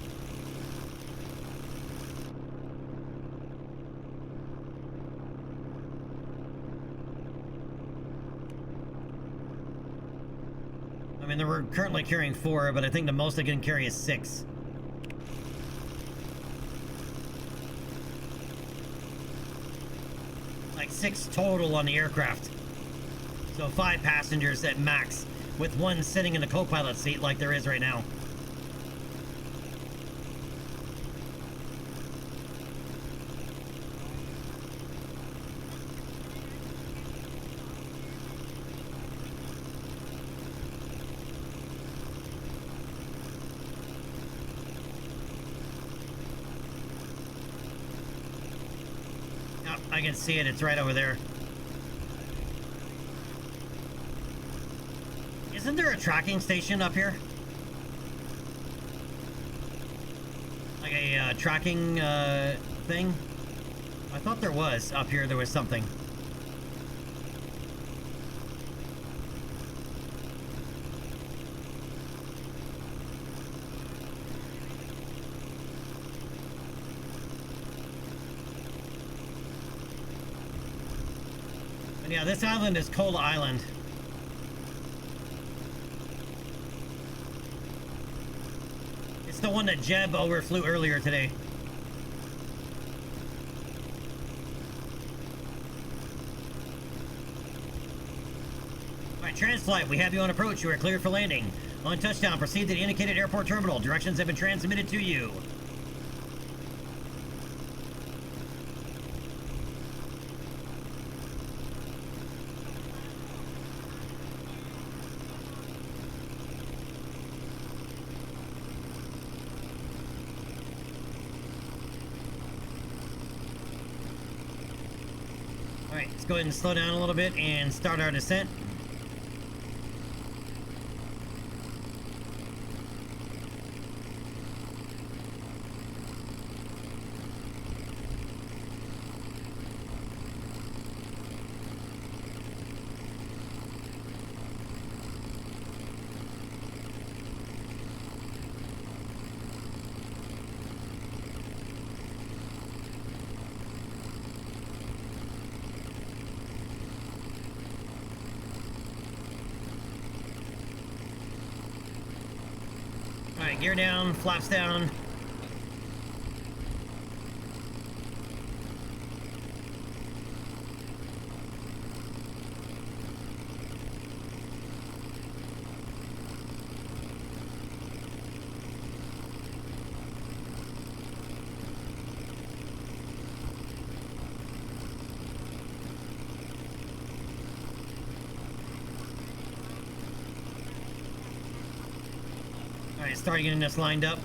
I mean, we're currently carrying 4, but I think the most I can carry is 6. Like 6 total on the aircraft. So 5 passengers at max, with 1 sitting in the co-pilot seat like there is right now. I can see it, it's right over there. Isn't there a tracking station up here? Like a tracking thing? I thought there was. Up here there was something. Yeah, this island is Coal Island. It's the one that Jeb overflew earlier today. Alright, Transflight, we have you on approach. You are cleared for landing. On touchdown, proceed to the indicated airport terminal. Directions have been transmitted to you. Alright, let's go ahead and slow down a little bit and start our descent. Alright, gear down, flaps down. Alright, start getting this lined up.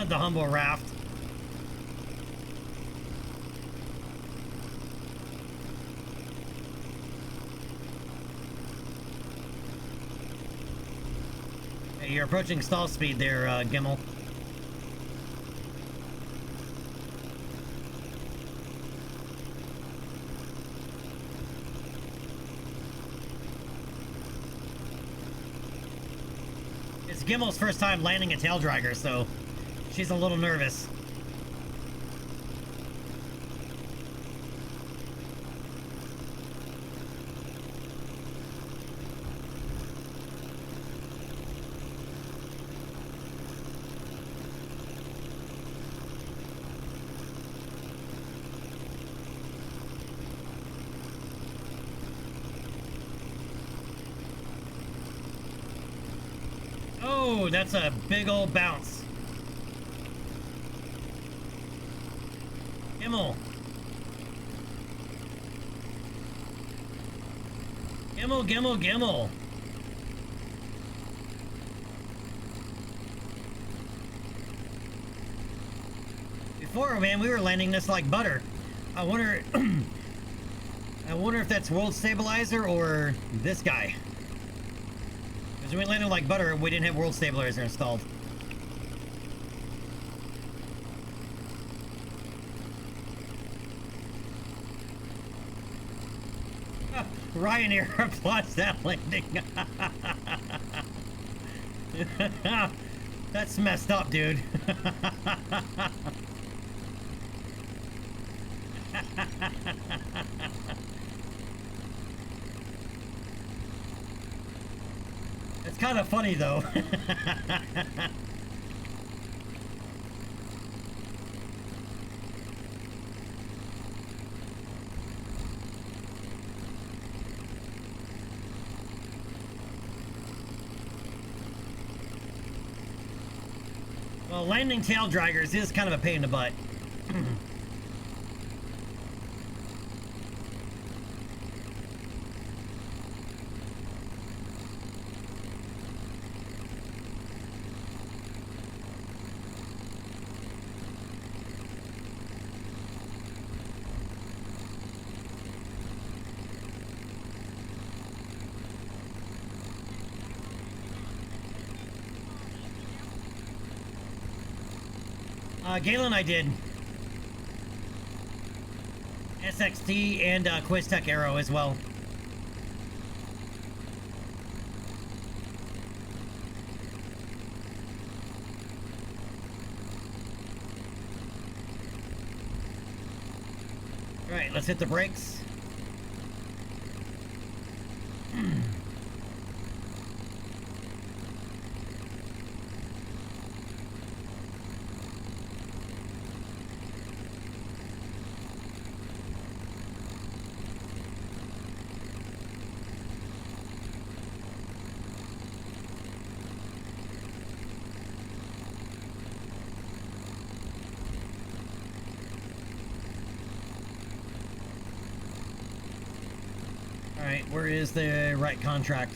The humble raft. Hey, you're approaching stall speed there, Gimmel. It's Gimmel's first time landing a tail dragger, so she's a little nervous. Oh, that's a big old bounce. Gimmel. Gimmel, Gimmel, Gimmel. Before, man, we were landing this like butter. I wonder I wonder if that's World Stabilizer or this guy. Because we landed like butter, we didn't have World Stabilizer installed. Ryan here applauds that landing. That's messed up, dude. It's kind of funny, though. Well, landing tail draggers is kind of a pain in the butt. Galen, I did. SXT and QuizTech Aero as well. All right, let's hit the brakes. All right, where is the right contract?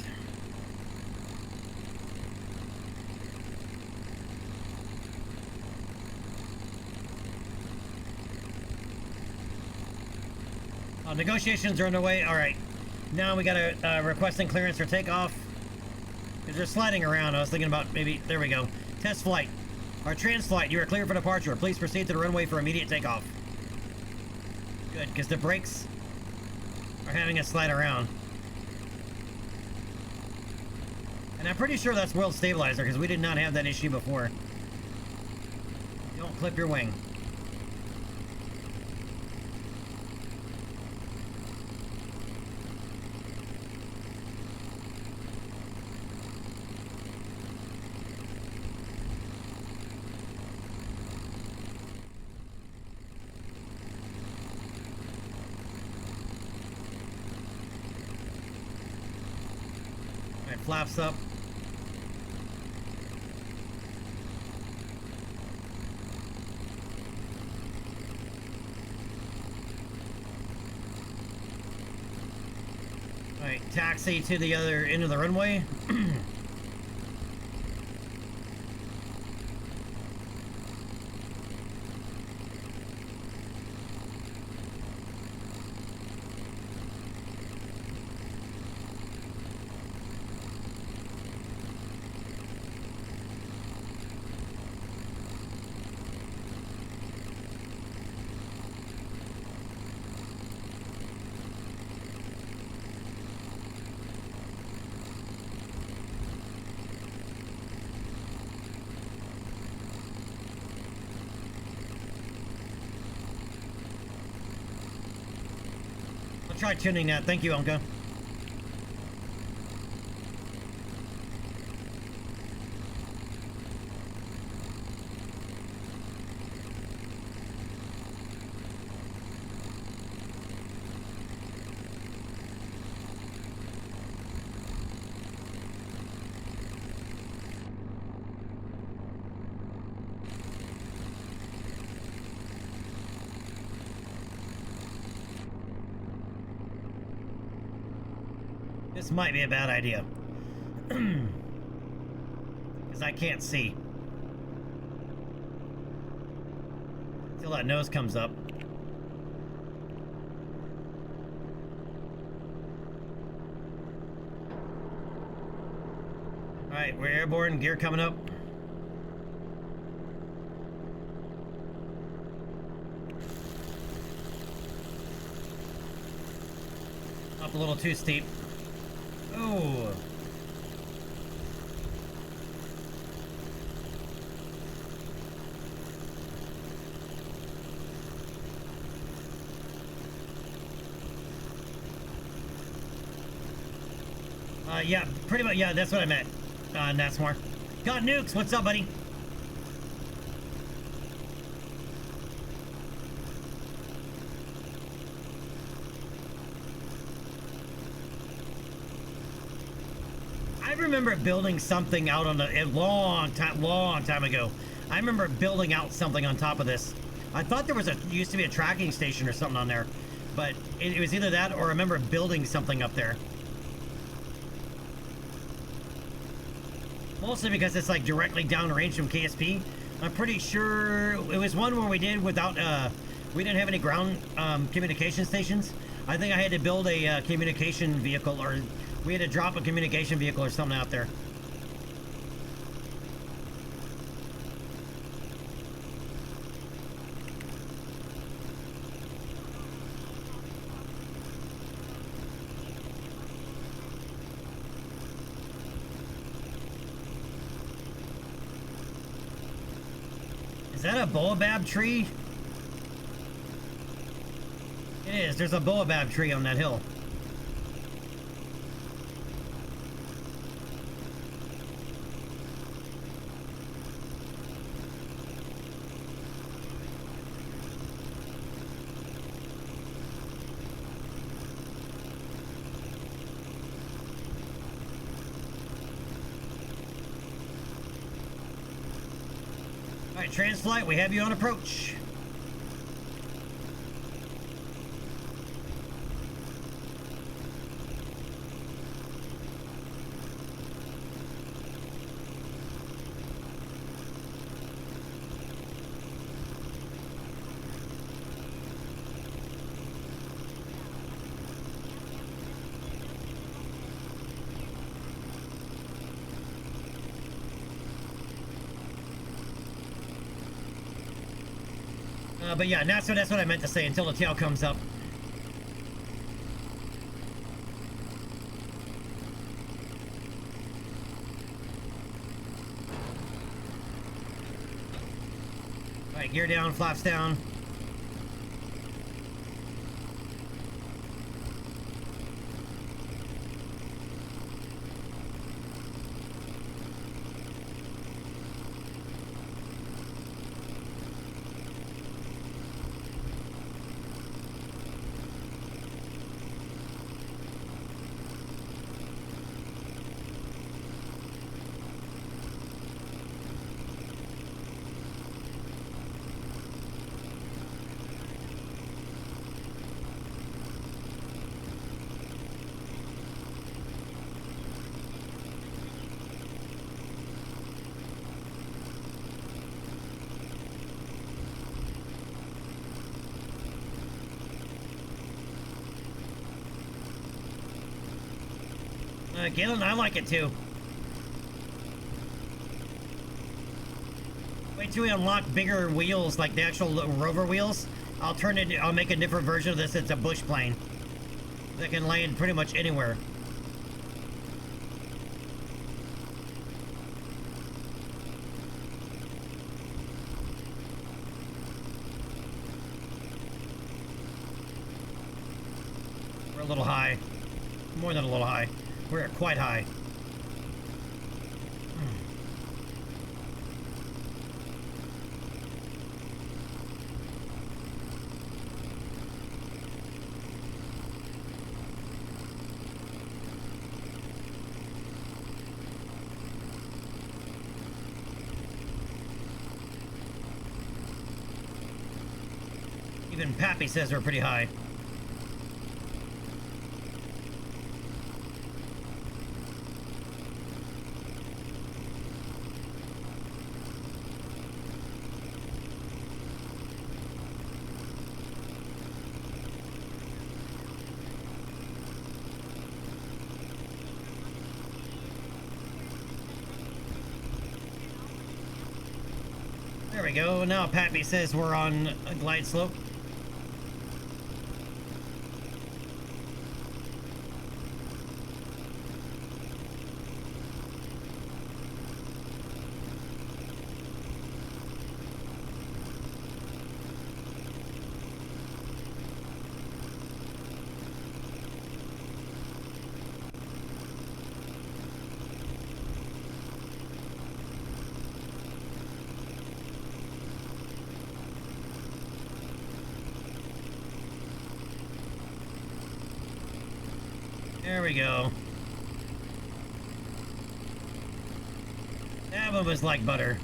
Oh, negotiations are underway. All right, now we got a requesting clearance for takeoff. Because they're sliding around. I was thinking about maybe, there we go. Test flight. Our trans flight, you are clear for departure. Please proceed to the runway for immediate takeoff. Good, because the brakes are having us slide around. And I'm pretty sure that's world stabilizer, because we did not have that issue before. Don't clip your wing. Flaps up. All right, taxi to the other end of the runway. Try tuning that. Thank you, Unka. This might be a bad idea. Because I can't see. Until that nose comes up. Alright, we're airborne. Gear coming up. Up a little too steep. Oh. Yeah, pretty much. Yeah, that's what I meant. Natsmore. Got nukes. What's up, buddy? I remember building something out on a long time ago. I remember building out something on top of this. I thought there was used to be a tracking station or something on there, but it was either that or I remember building something up there. Mostly because it's like directly downrange from KSP. I'm pretty sure it was one where we did without, we didn't have any ground communication stations. I think I had to build a communication vehicle, or we had to drop a communication vehicle or something out there. Is that a baobab tree? It is. There's a baobab tree on that hill. All right, Transflight, we have you on approach. But yeah, that's what I meant to say until the tail comes up. All right, gear down, flaps down. Galen, I like it too. Wait till we unlock bigger wheels, like the actual rover wheels. I'll make a different version of this. It's a bush plane that can land pretty much anywhere. We're a little high. More than a little high. We're quite high. Even Pappy says we're pretty high. There we go. Now Pappy says we're on a glide slope. There we go. That one was like butter.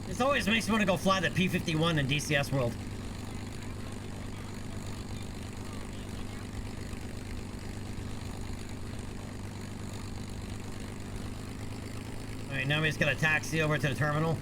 This always makes me want to go fly the P-51 in DCS World. Alright, now we just gotta taxi over to the terminal.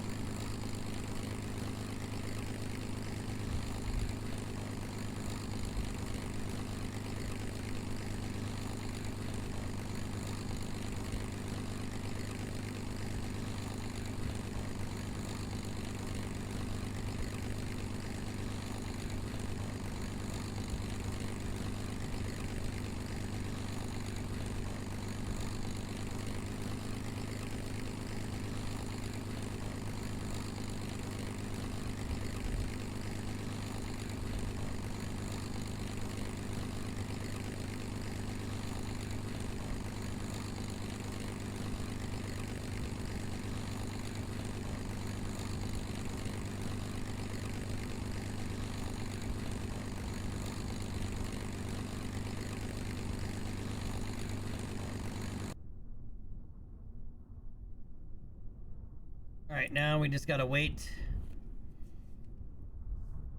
All right, now we just gotta wait.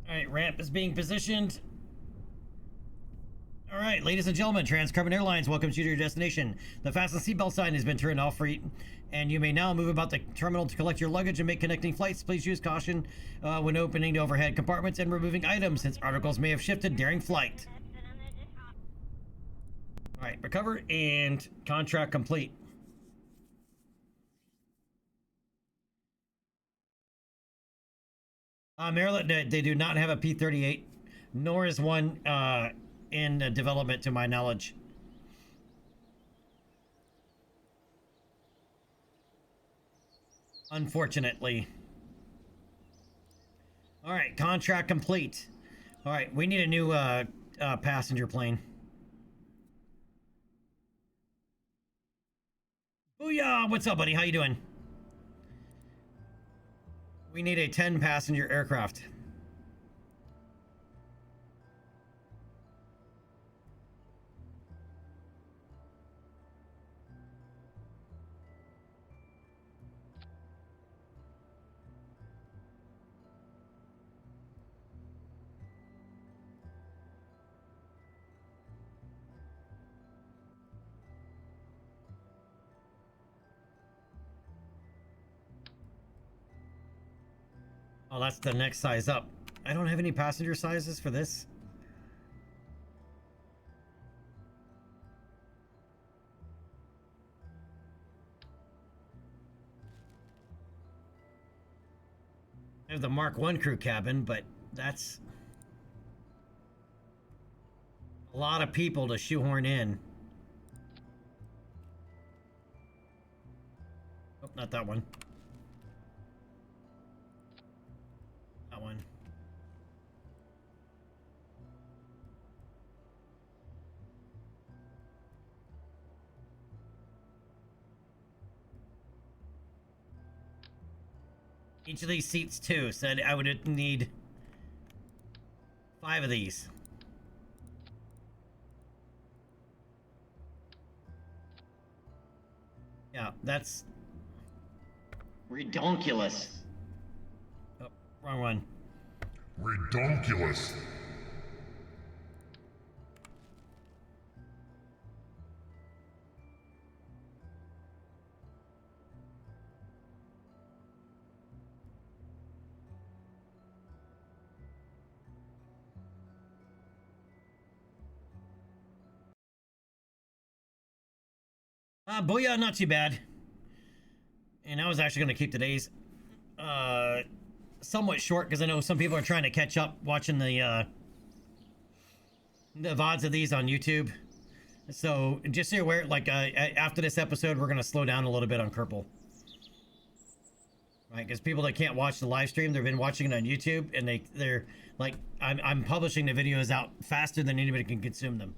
All right, ramp is being positioned. All right, ladies and gentlemen, Trans-Carbon Airlines welcomes you to your destination. The fasten seatbelt sign has been turned off for you, and you may now move about the terminal to collect your luggage and make connecting flights. Please use caution when opening the overhead compartments and removing items, since articles may have shifted during flight. All right, recover and contract complete. Maryland, they do not have a P-38, nor is one in development to my knowledge. Unfortunately. All right, contract complete. All right, we need a new passenger plane. Booyah! What's up, buddy? How you doing? We need a 10-passenger aircraft. Oh, that's the next size up. I don't have any passenger sizes for this. I have the Mark I crew cabin, but that's a lot of people to shoehorn in. Oh, not that one. That one. Each of these seats, too, said I would need 5 of these. Yeah, that's redonkulous. Oh, wrong one. Redonkulous. Booyah, not too bad. And I was actually going to keep today's somewhat short because I know some people are trying to catch up watching the VODs of these on YouTube. So just so you're aware, like after this episode, we're going to slow down a little bit on Kerbaled. Right, because people that can't watch the live stream, they've been watching it on YouTube, and they're like, I'm publishing the videos out faster than anybody can consume them.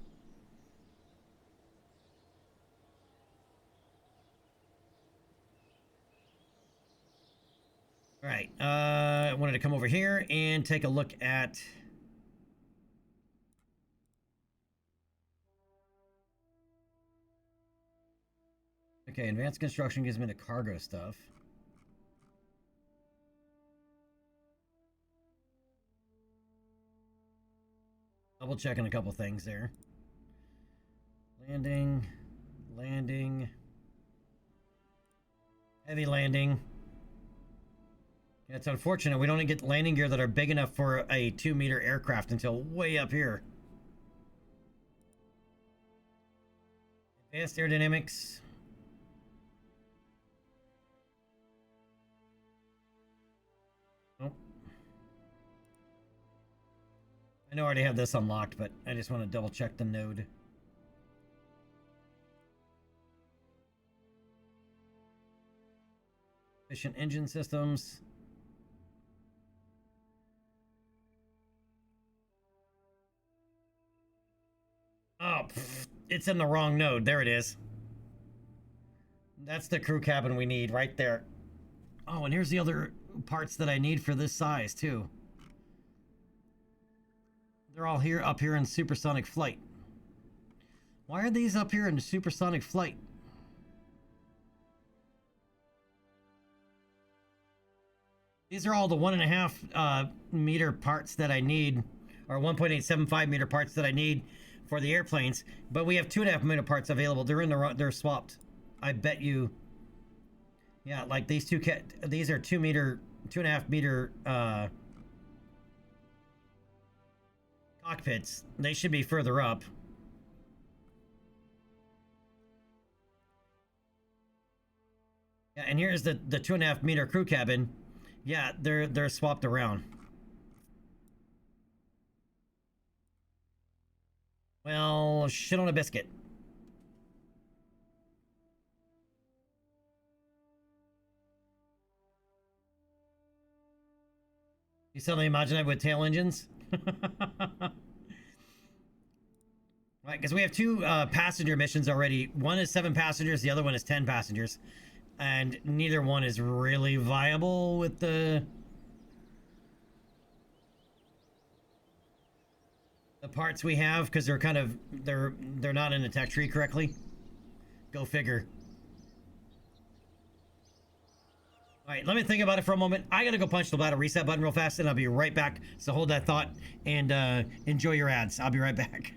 All right, I wanted to come over here and take a look at okay, advanced construction gives me the cargo stuff. Double checking a couple things there. Landing, heavy landing. Yeah, it's unfortunate we don't get landing gear that are big enough for a 2-meter aircraft until way up here. Advanced aerodynamics. Nope. I know I already have this unlocked, but I just want to double check the node. Efficient engine systems. Oh, it's in the wrong node. There it is. That's the crew cabin we need right there. Oh, and here's the other parts that I need for this size, too. They're all here, up here in supersonic flight. Why are these up here in supersonic flight? These are all the 1.5 meter parts that I need, or 1.875 meter parts that I need for the airplanes. But we have 2.5 meter parts available. They're swapped. I bet you. Yeah, like these these are 2.5 meter cockpits. They should be further up. Yeah, and here's the 2.5 meter crew cabin. Yeah, they're swapped around. Well, shit on a biscuit. You suddenly imagine that with tail engines? Right, because we have two passenger missions already. One is 7 passengers, the other one is 10 passengers. And neither one is really viable with the parts we have, because they're kind of they're not in the tech tree correctly. Go figure. All right, let me think about it for a moment. I gotta go punch the battle reset button real fast, and I'll be right back. So hold that thought and enjoy your ads. I'll be right back.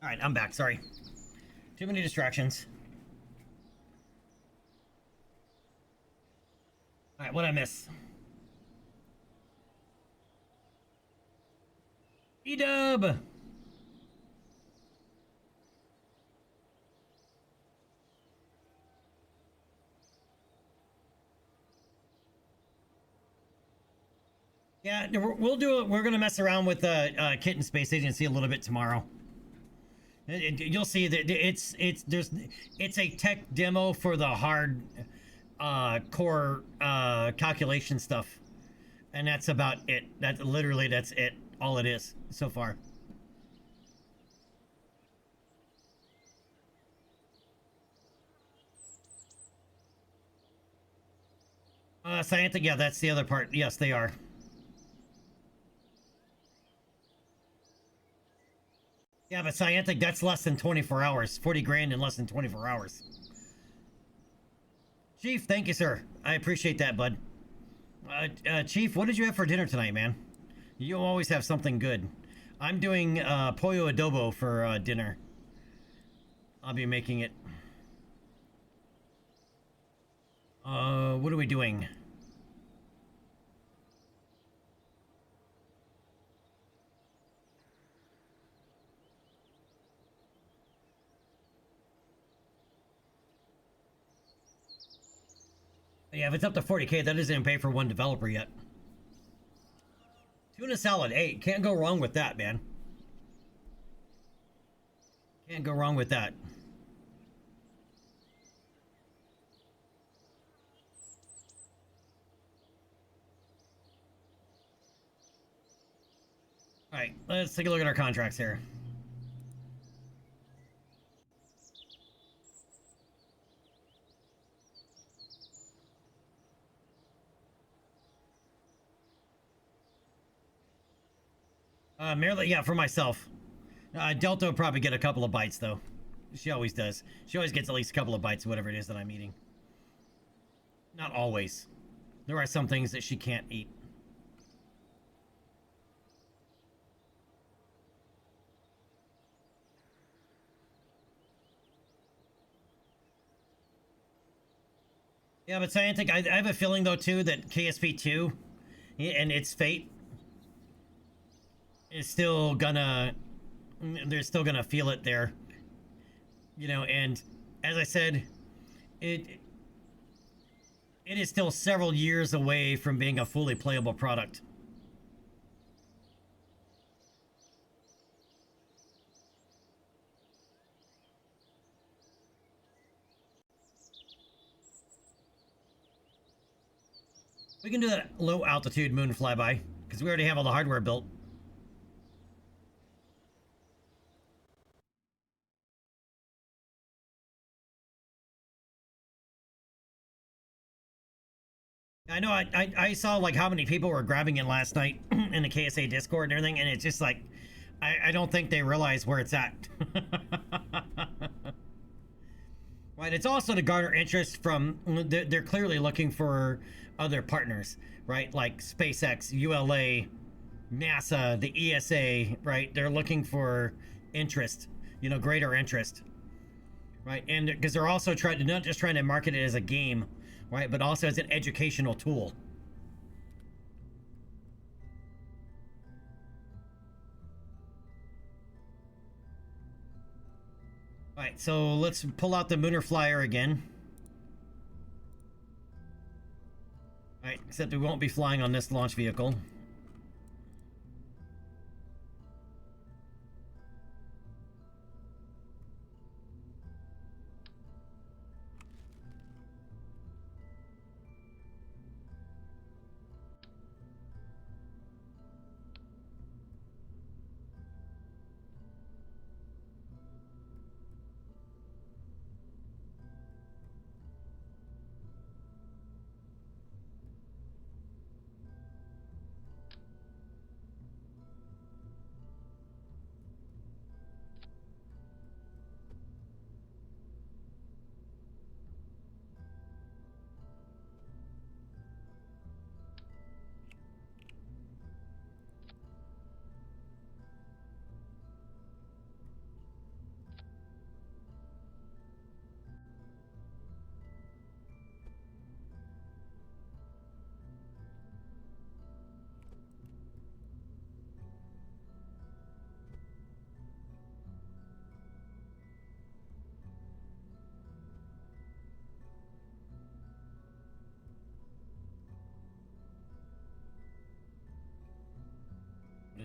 All right, I'm back. Sorry. Too many distractions. All right, what'd I miss? E-dub! Yeah, we'll do it. We're gonna mess around with Kitten Space Agency a little bit tomorrow. You'll see that it's a tech demo for the hard core calculation stuff, and that's about it. That's it. All it is so far. Scientific, yeah, that's the other part. Yes, they are. Yeah, but Scientific, that's less than 24 hours. 40 grand in less than 24 hours. Chief, thank you, sir. I appreciate that, bud. Chief, what did you have for dinner tonight, man? You always have something good. I'm doing pollo adobo for dinner. I'll be making it. What are we doing? Yeah, if it's up to 40K, that doesn't even pay for one developer yet. Tuna salad, hey, can't go wrong with that, man. Can't go wrong with that. All right, let's take a look at our contracts here. Merely, yeah, for myself. Delta will probably get a couple of bites, though. She always does. She always gets at least a couple of bites, whatever it is that I'm eating. Not always. There are some things that she can't eat. Yeah, but Scientific, I have a feeling, though, too, that KSP2 and its fate is still gonna... They're still gonna feel it there. You know, and as I said, it is still several years away from being a fully playable product. We can do that low altitude moon flyby because we already have all the hardware built. I know I saw like how many people were grabbing it last night in the KSA Discord and everything, and it's just like I don't think they realize where it's at. Right, it's also to garner interest from, they're clearly looking for other partners, right? Like SpaceX, ULA, NASA, the ESA, right? They're looking for interest, you know, greater interest, right? And because they're also trying to, not just trying to market it as a game, right? But also as an educational tool. All right, so let's pull out the Mooner Flyer again. All right, except we won't be flying on this launch vehicle.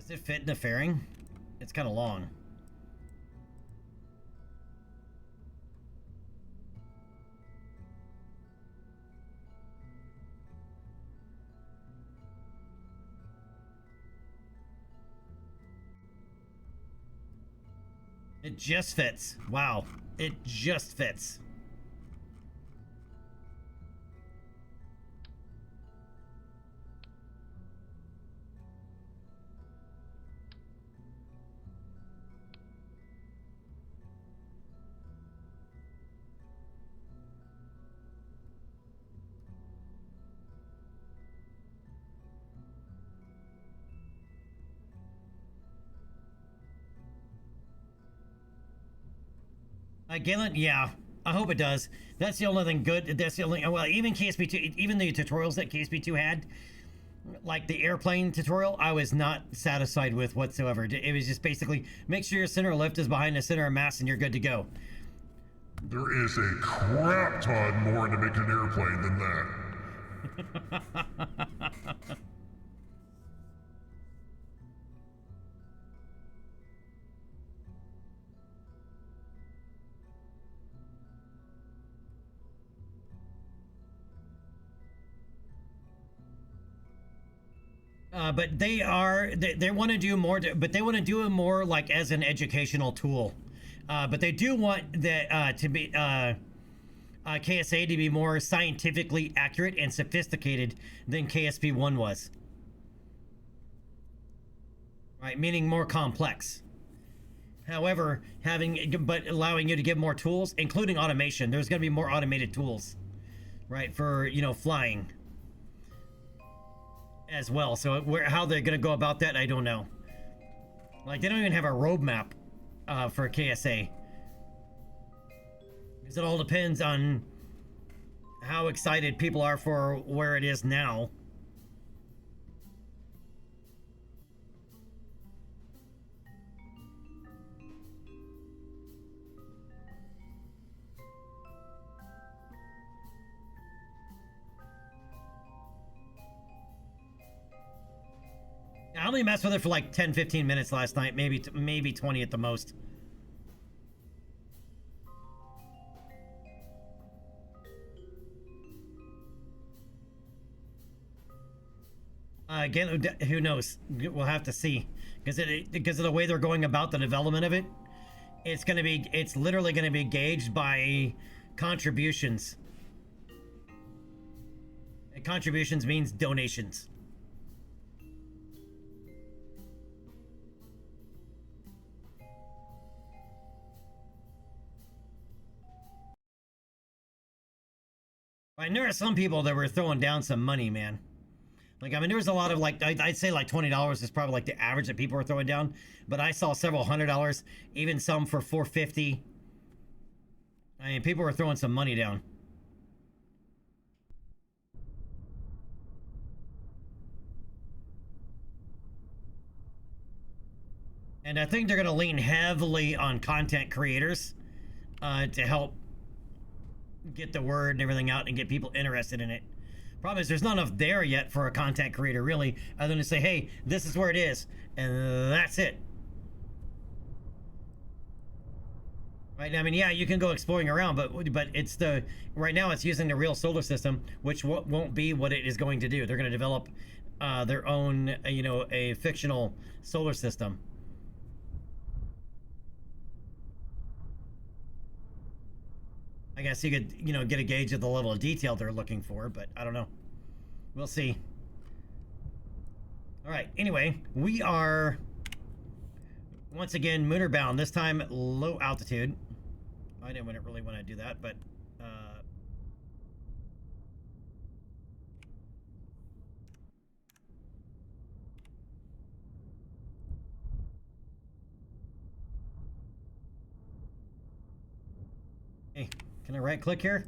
Does it fit in the fairing? It's kind of long. It just fits. Wow. It just fits. Galen, yeah, I hope it does. That's the only thing good. That's the only, well, even KSP2, even the tutorials that KSP2 had, like the airplane tutorial, I was not satisfied with whatsoever. It was just basically, make sure your center lift is behind the center of mass and you're good to go. There is a crap ton more into making an airplane than that. But they want to do more, but they want to do it more like as an educational tool. But they do want that to be KSA to be more scientifically accurate and sophisticated than KSP1 was. Right, meaning more complex. However, but allowing you to give more tools, including automation. There's going to be more automated tools, right, for, you know, flying as well. So how they're going to go about that, I don't know. Like, they don't even have a roadmap for KSA. Because it all depends on how excited people are for where it is now. I only messed with it for like 10-15 minutes last night, maybe 20 at the most. Again, who knows? We'll have to see, because of the way they're going about the development of it. It's literally gonna be gauged by contributions. And contributions means donations. And there are some people that were throwing down some money, man. Like, I mean, there was a lot of, like, I'd say like $20 is probably like the average that people were throwing down. But I saw several $100, even some for $450. I mean, people were throwing some money down. And I think they're going to lean heavily on content creators to help get the word and everything out and get people interested in it. Problem is, there's not enough there yet for a content creator, really, other than to say, hey, this is where it is, and that's it. Right? I mean, yeah, you can go exploring around, but it's right now it's using the real solar system, which won't be what it is going to do. They're going to develop their own, you know, a fictional solar system. I guess you could, you know, get a gauge of the level of detail they're looking for, but I don't know. We'll see. All right. Anyway, we are once again mooner bound. This time low altitude. I didn't really want to do that, but hey. Can I right click here?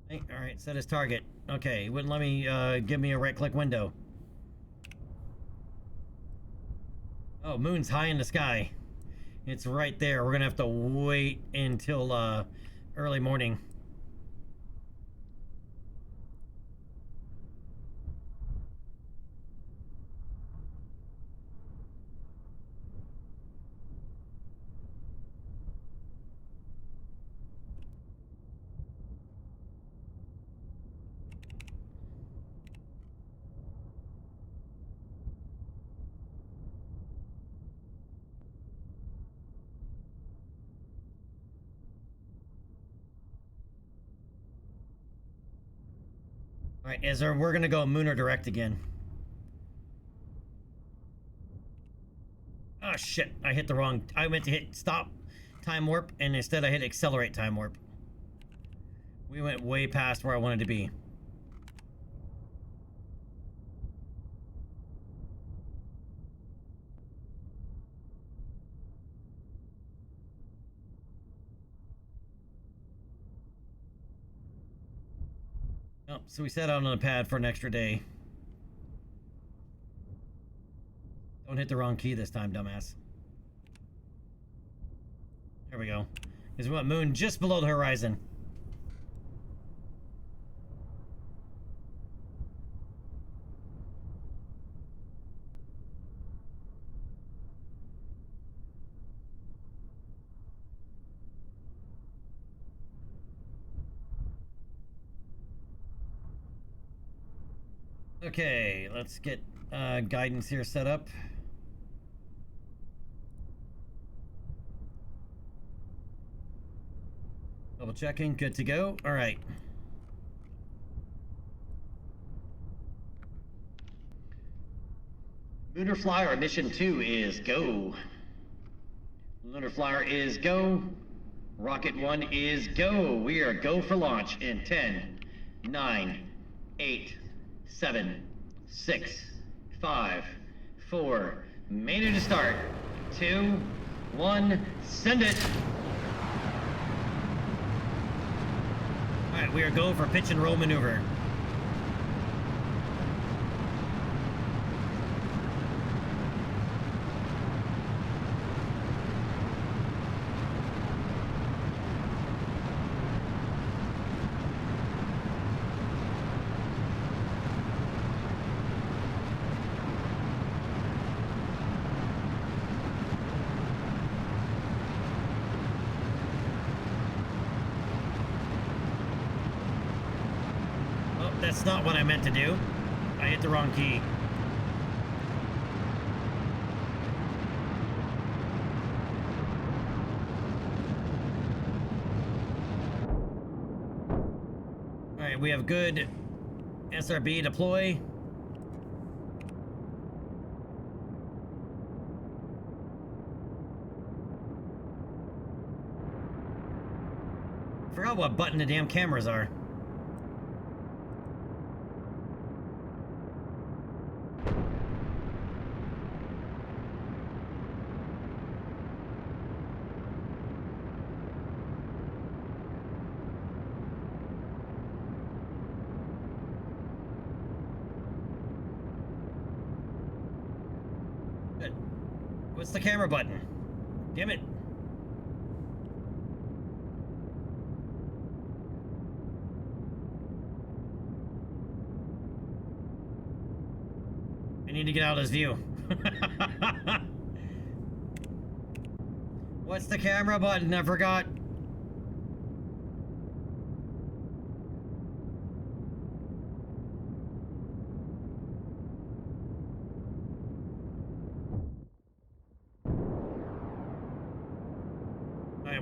Hey, all right, set as target. Okay, it wouldn't let me give me a right click window. Oh, moon's high in the sky. It's right there. We're gonna have to wait until early morning. All right, Ezra, we're gonna go Mooner Direct again. Oh shit, I hit the wrong... I meant to hit stop time warp, and instead I hit accelerate time warp. We went way past where I wanted to be. Oh, so we sat out on the pad for an extra day. Don't hit the wrong key this time, dumbass. There we go. Because we want moon just below the horizon. Okay, let's get guidance here set up. Double checking, good to go. All right. Lunar Flyer mission 2 is go. Lunar Flyer is go. Rocket 1 is go. We are go for launch in 10, 9, 8, 7, 6, 5, 4. Main to start. 2, 1. Send it. All right, we are go for pitch and roll maneuver. That's not what I meant to do. I hit the wrong key. Alright, we have good SRB deploy. Forgot what button the damn cameras are. What's the camera button? Damn it. I need to get out of his view. What's the camera button? I forgot.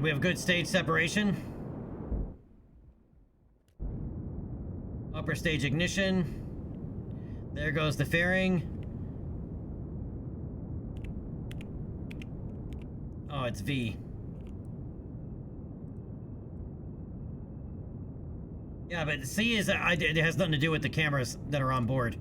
We have good stage separation. Upper stage ignition. There goes the fairing. Oh, it's V. Yeah, but C is it has nothing to do with the cameras that are on board.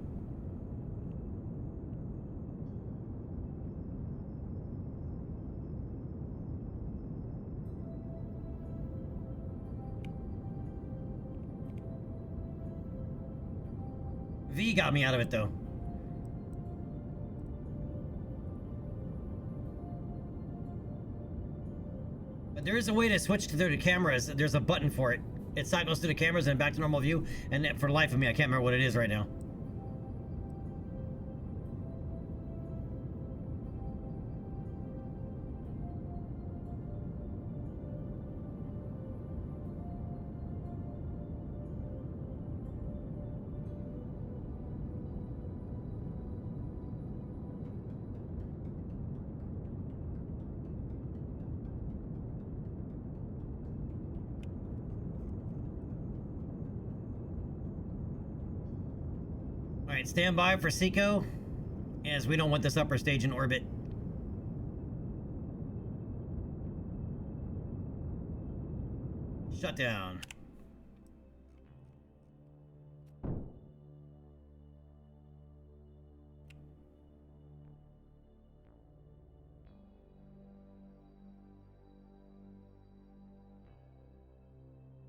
V got me out of it, though. But there is a way to switch to the cameras. There's a button for it. It cycles to the cameras and back to normal view. And for the life of me, I can't remember what it is right now. Alright, stand by for Seco, as we don't want this upper stage in orbit. Shut down.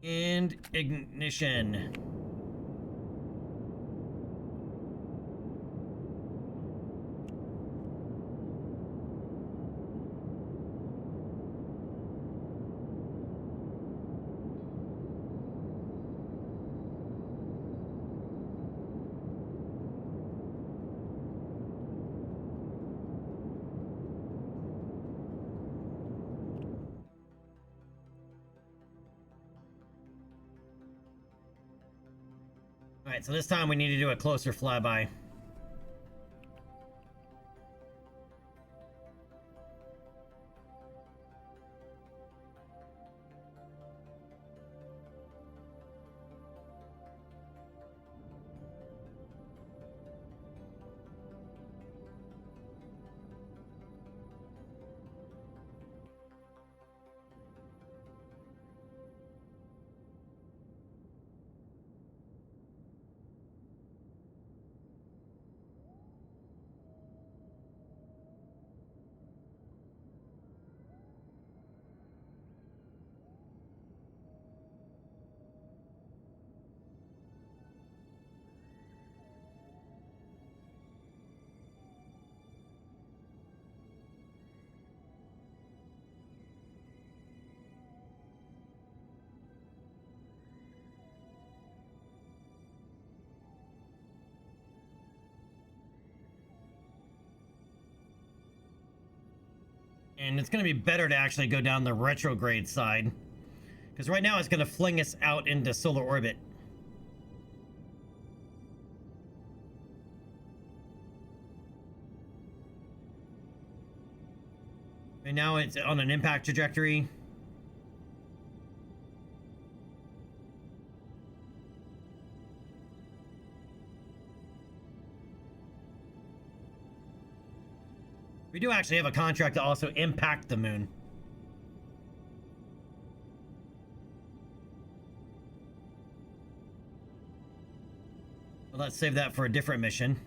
And ignition. Alright, so this time we need to do a closer flyby. And it's going to be better to actually go down the retrograde side, because right now it's going to fling us out into solar orbit. And now it's on an impact trajectory. We do actually have a contract to also impact the moon. Well, let's save that for a different mission.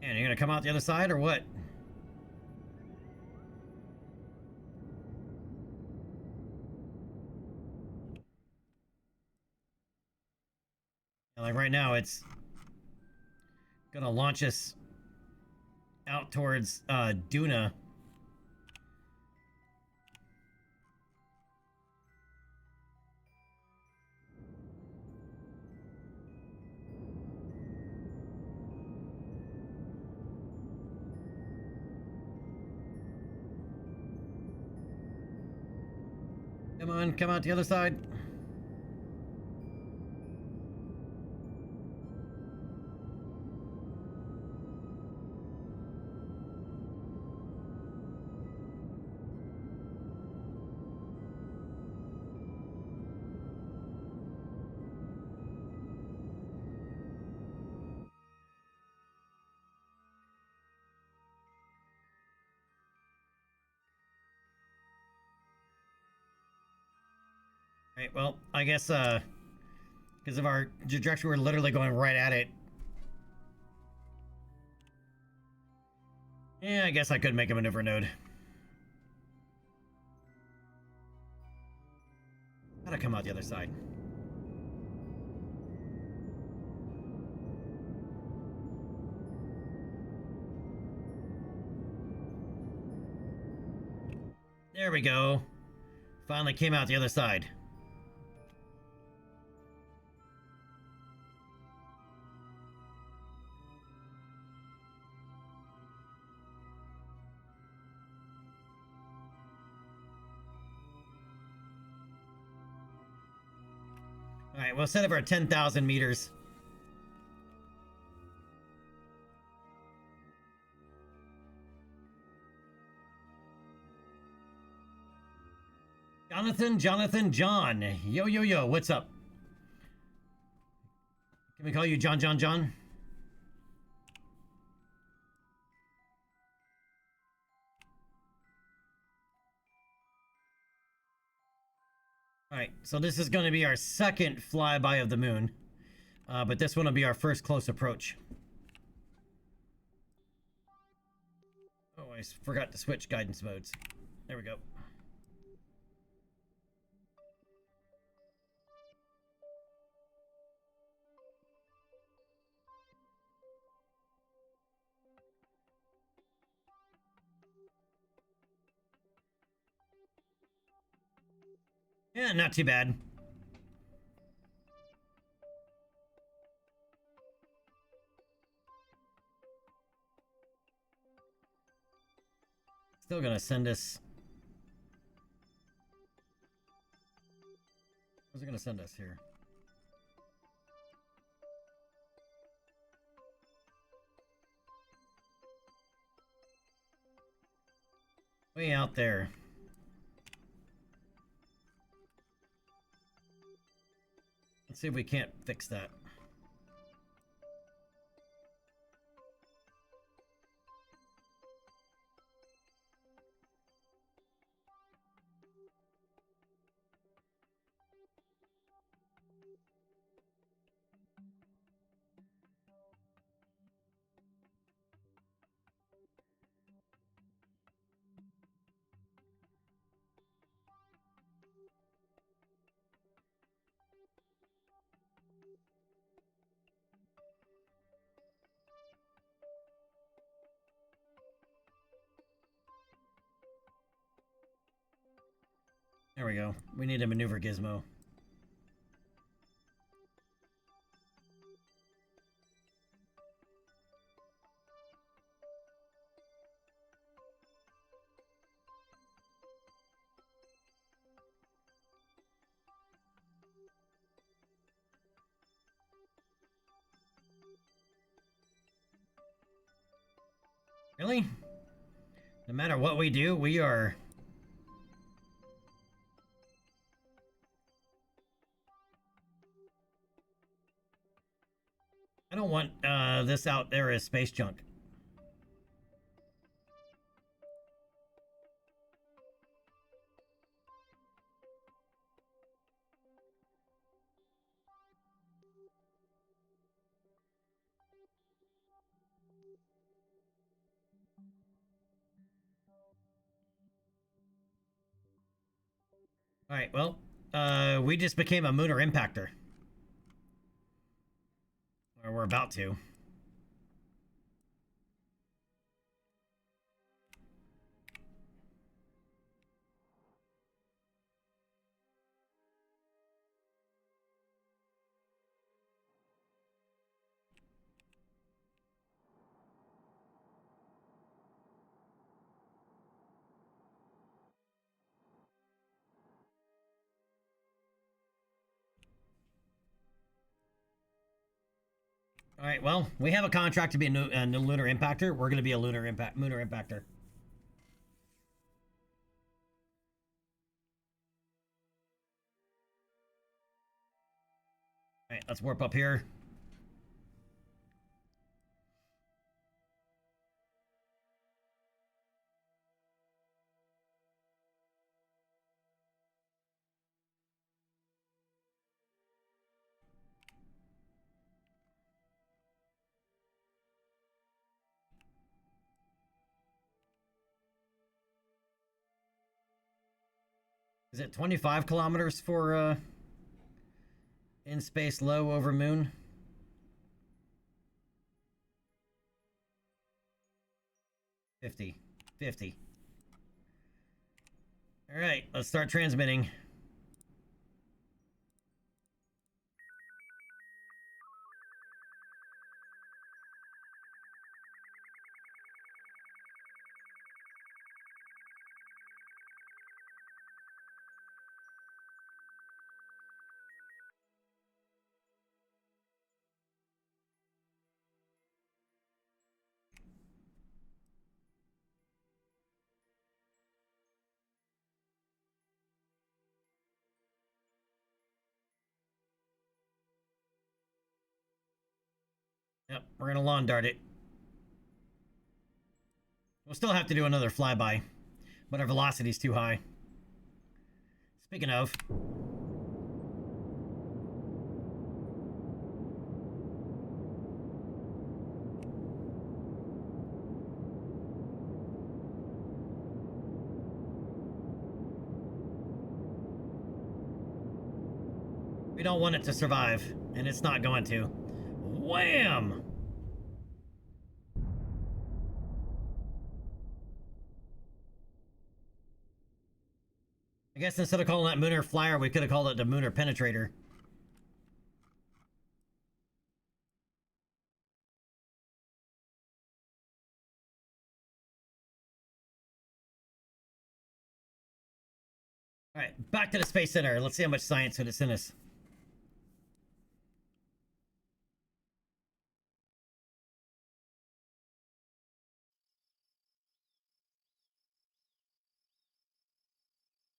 And you're gonna come out the other side or what? Like right now, it's gonna launch us out towards Duna. Come on, come out the other side. Right, well, I guess, because of our trajectory, we're literally going right at it. Yeah, I guess I could make a maneuver node. Gotta come out the other side. There we go. Finally came out the other side. right, we'll set it for 10,000 meters. Jonathan, John. Yo, what's up? Can we call you John? Alright, so this is going to be our second flyby of the moon. But this one will be our first close approach. Oh, I forgot to switch guidance modes. There we go. Yeah, not too bad. Still gonna send us... Where's it gonna send us here? Way out there. Let's see if we can't fix that. There we go. We need a maneuver gizmo. Really? No matter what we do, we are... I don't want this out there as space junk. Alright, well, we just became a lunar impactor. Or we're about to. All right, well, we have a contract to be a lunar impactor. We're going to be a lunar impactor. All right, let's warp up here. Is it 25 kilometers for in space low over moon? $50. All right, let's start transmitting. Yep, we're gonna lawn dart it. We'll still have to do another flyby, but our velocity's too high. Speaking of... we don't want it to survive, and it's not going to. Wham! I guess instead of calling that Mooner Flyer, we could have called it the Mooner Penetrator. Alright, back to the Space Center. Let's see how much science would it send us.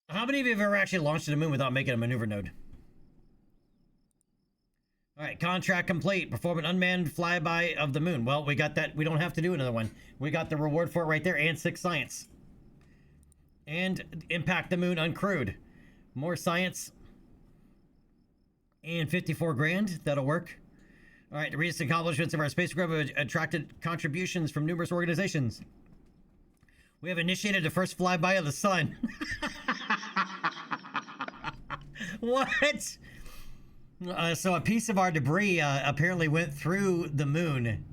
How many of you have ever actually launched to the moon without making a maneuver node? Alright, contract complete. Perform an unmanned flyby of the moon. Well, we got that. We don't have to do another one. We got the reward for it right there, and 6 science. And impact the moon uncrewed. More science. And 54 grand. That'll work. Alright, the recent accomplishments of our spacecraft have attracted contributions from numerous organizations. We have initiated the first flyby of the sun. What? So a piece of our debris apparently went through the moon.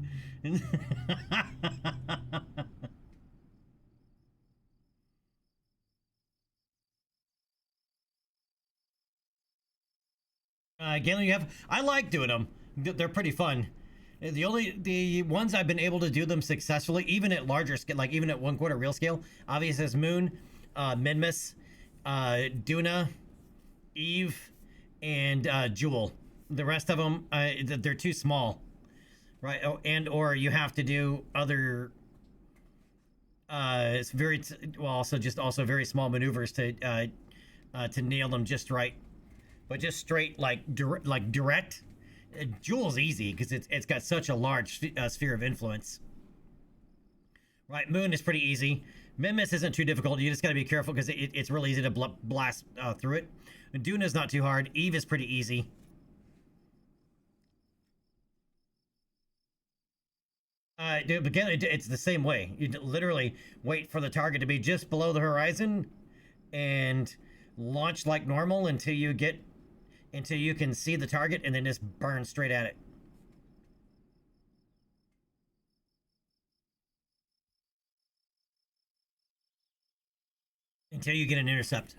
Galen, you have... I like doing them. They're pretty fun. The ones I've been able to do them successfully, even at larger scale, like even at 1/4 real scale, obviously is Moon, Minmus, Duna, Eve, and Jewel. The rest of them, they're too small, right? Oh, and or you have to do other, it's very well, also very small maneuvers to nail them just right. But just straight like direct. Jewel's easy because it's got such a large sphere of influence. Right, Moon is pretty easy. Minmus isn't too difficult. You just got to be careful because it's really easy to blast through it. Duna's not too hard. Eve is pretty easy. Dude, again, it's the same way. You literally wait for the target to be just below the horizon and launch like normal until you can see the target and then just burn straight at it. Until you get an intercept.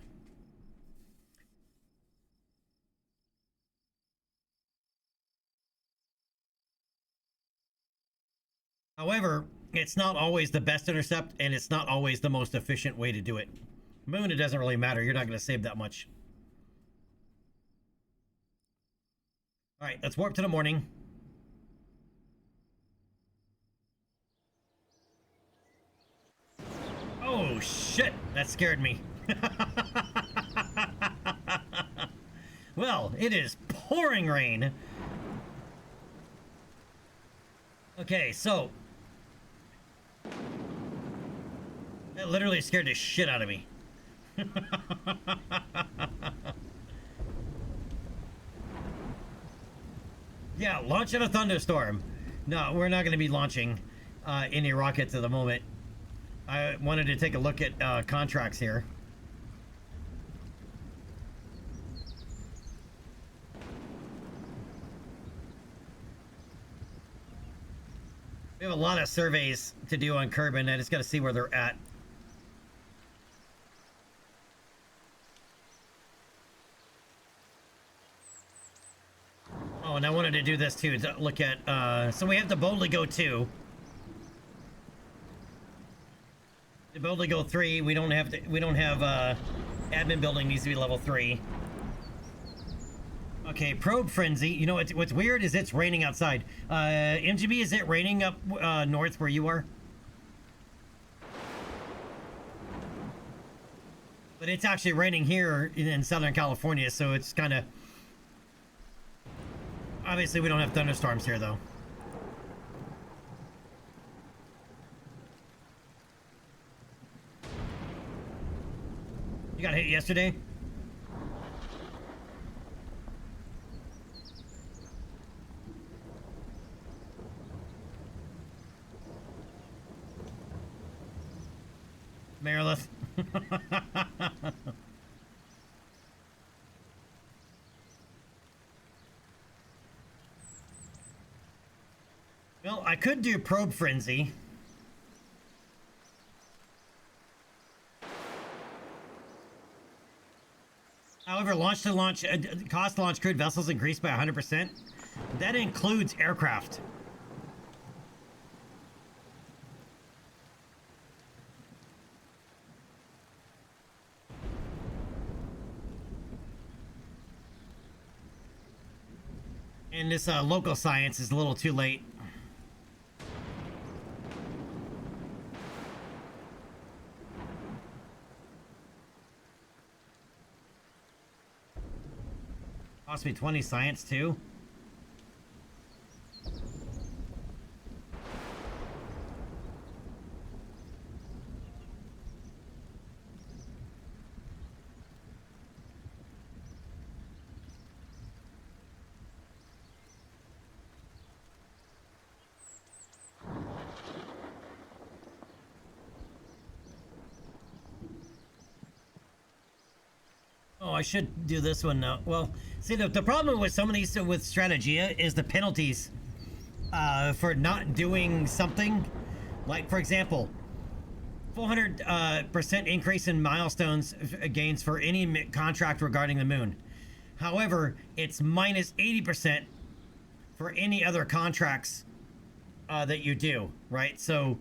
However, it's not always the best intercept, and it's not always the most efficient way to do it. Moon, it doesn't really matter. You're not going to save that much. All right, let's warp to the morning. Oh, shit. That scared me. Well, it is pouring rain. Okay, so... that literally scared the shit out of me. Yeah, launch in a thunderstorm. No, we're not going to be launching any rockets at the moment. I wanted to take a look at contracts here. We have a lot of surveys to do on Kerbin. I just got to see where they're at. Oh, and I wanted to do this too, to look at, so we have to boldly go 2. To boldly go 3, we don't have, admin building needs to be level 3. Okay, probe frenzy. You know, what's weird is it's raining outside. MGB, is it raining up north where you are? But it's actually raining here in Southern California, so it's kind of... obviously, we don't have thunderstorms here, though. You got hit yesterday? Marilith. Well, I could do Probe Frenzy. However, cost to launch crewed vessels increased by 100%. That includes aircraft. And this local science is a little too late. Cost me 20 science too. Oh, I should do this one now. Well, see, the problem with some of these with Strategia is the penalties for not doing something. Like, for example, 400% increase in milestones gains for any contract regarding the moon. However, it's minus 80% for any other contracts that you do, right? So,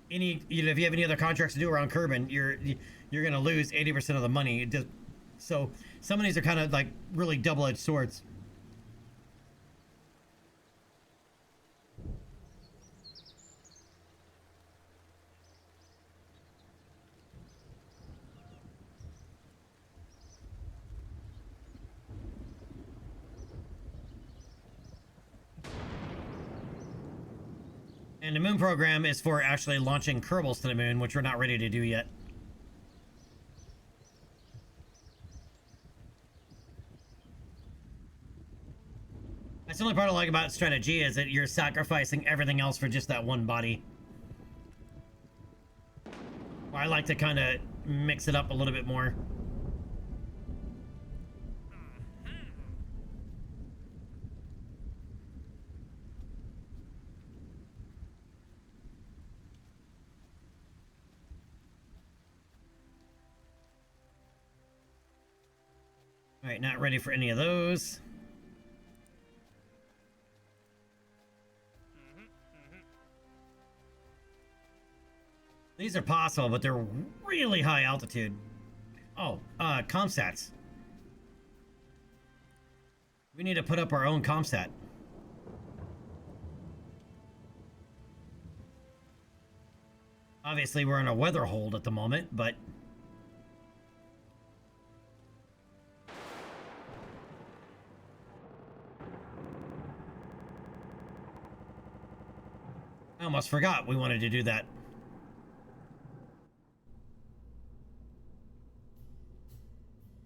if you have any other contracts to do around Kerbin, you're gonna lose 80% of the money. It just, so some of these are kind of like really double-edged swords. And the moon program is for actually launching Kerbals to the moon, which we're not ready to do yet. That's the only part I like about Strategy is that you're sacrificing everything else for just that one body. Well, I like to kind of mix it up a little bit more. All right, not ready for any of those. These are possible, but they're really high altitude. Oh, comsats. We need to put up our own comsat. Obviously, we're in a weather hold at the moment, but... I almost forgot we wanted to do that.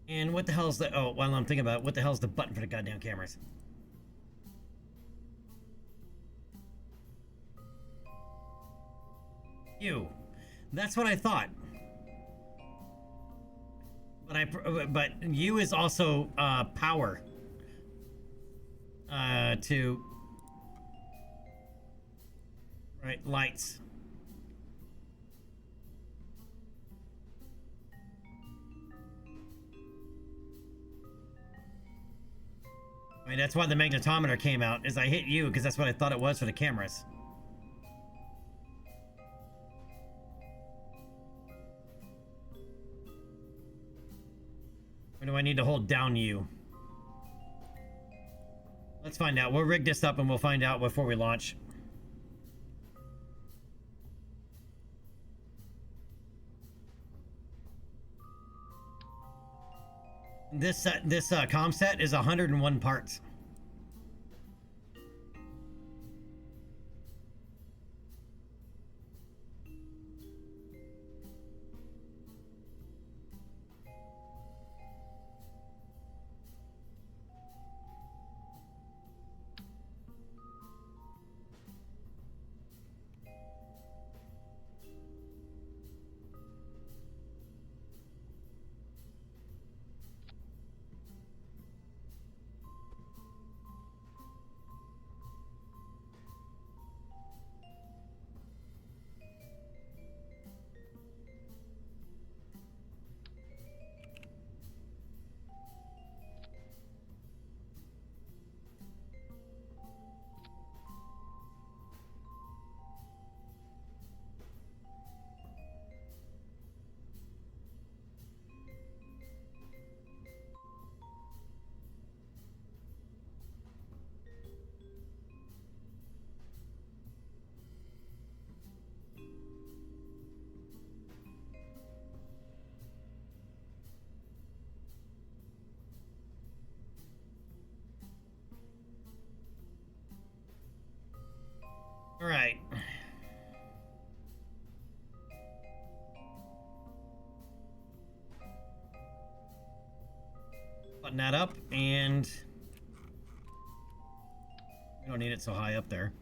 And what the hell is the... Oh, while I'm thinking about it, what the hell is the button for the goddamn cameras? U. That's what I thought. But U is also power. To... Right, lights. I mean, that's why the magnetometer came out, is I hit you because that's what I thought it was for the cameras. Or do I need to hold down U? Let's find out. We'll rig this up and we'll find out before we launch. This comm set is 101 parts. Button that up, and we don't need it so high up there.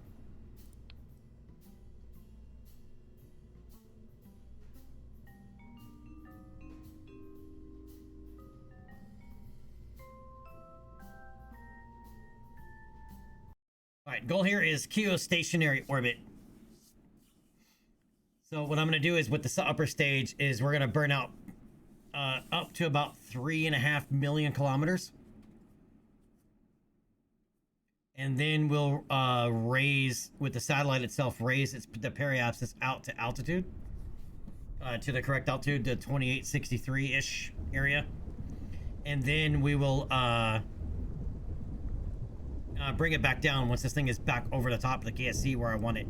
All right, goal here is geostationary orbit. So what I'm going to do is with the upper stage is we're going to burn out up to about 3.5 million kilometers. And then we'll raise, with the satellite itself, raise the periapsis out to altitude. To the correct altitude, to 2863-ish area. And then we will bring it back down once this thing is back over the top of the KSC where I want it.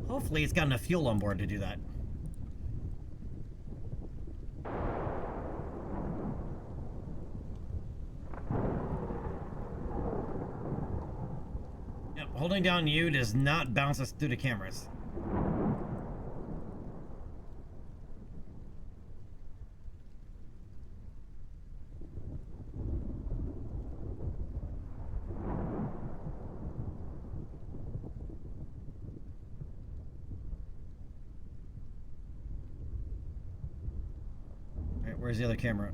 Hopefully it's got enough fuel on board to do that. Yep, holding down U does not bounce us through the cameras. Where's the other camera?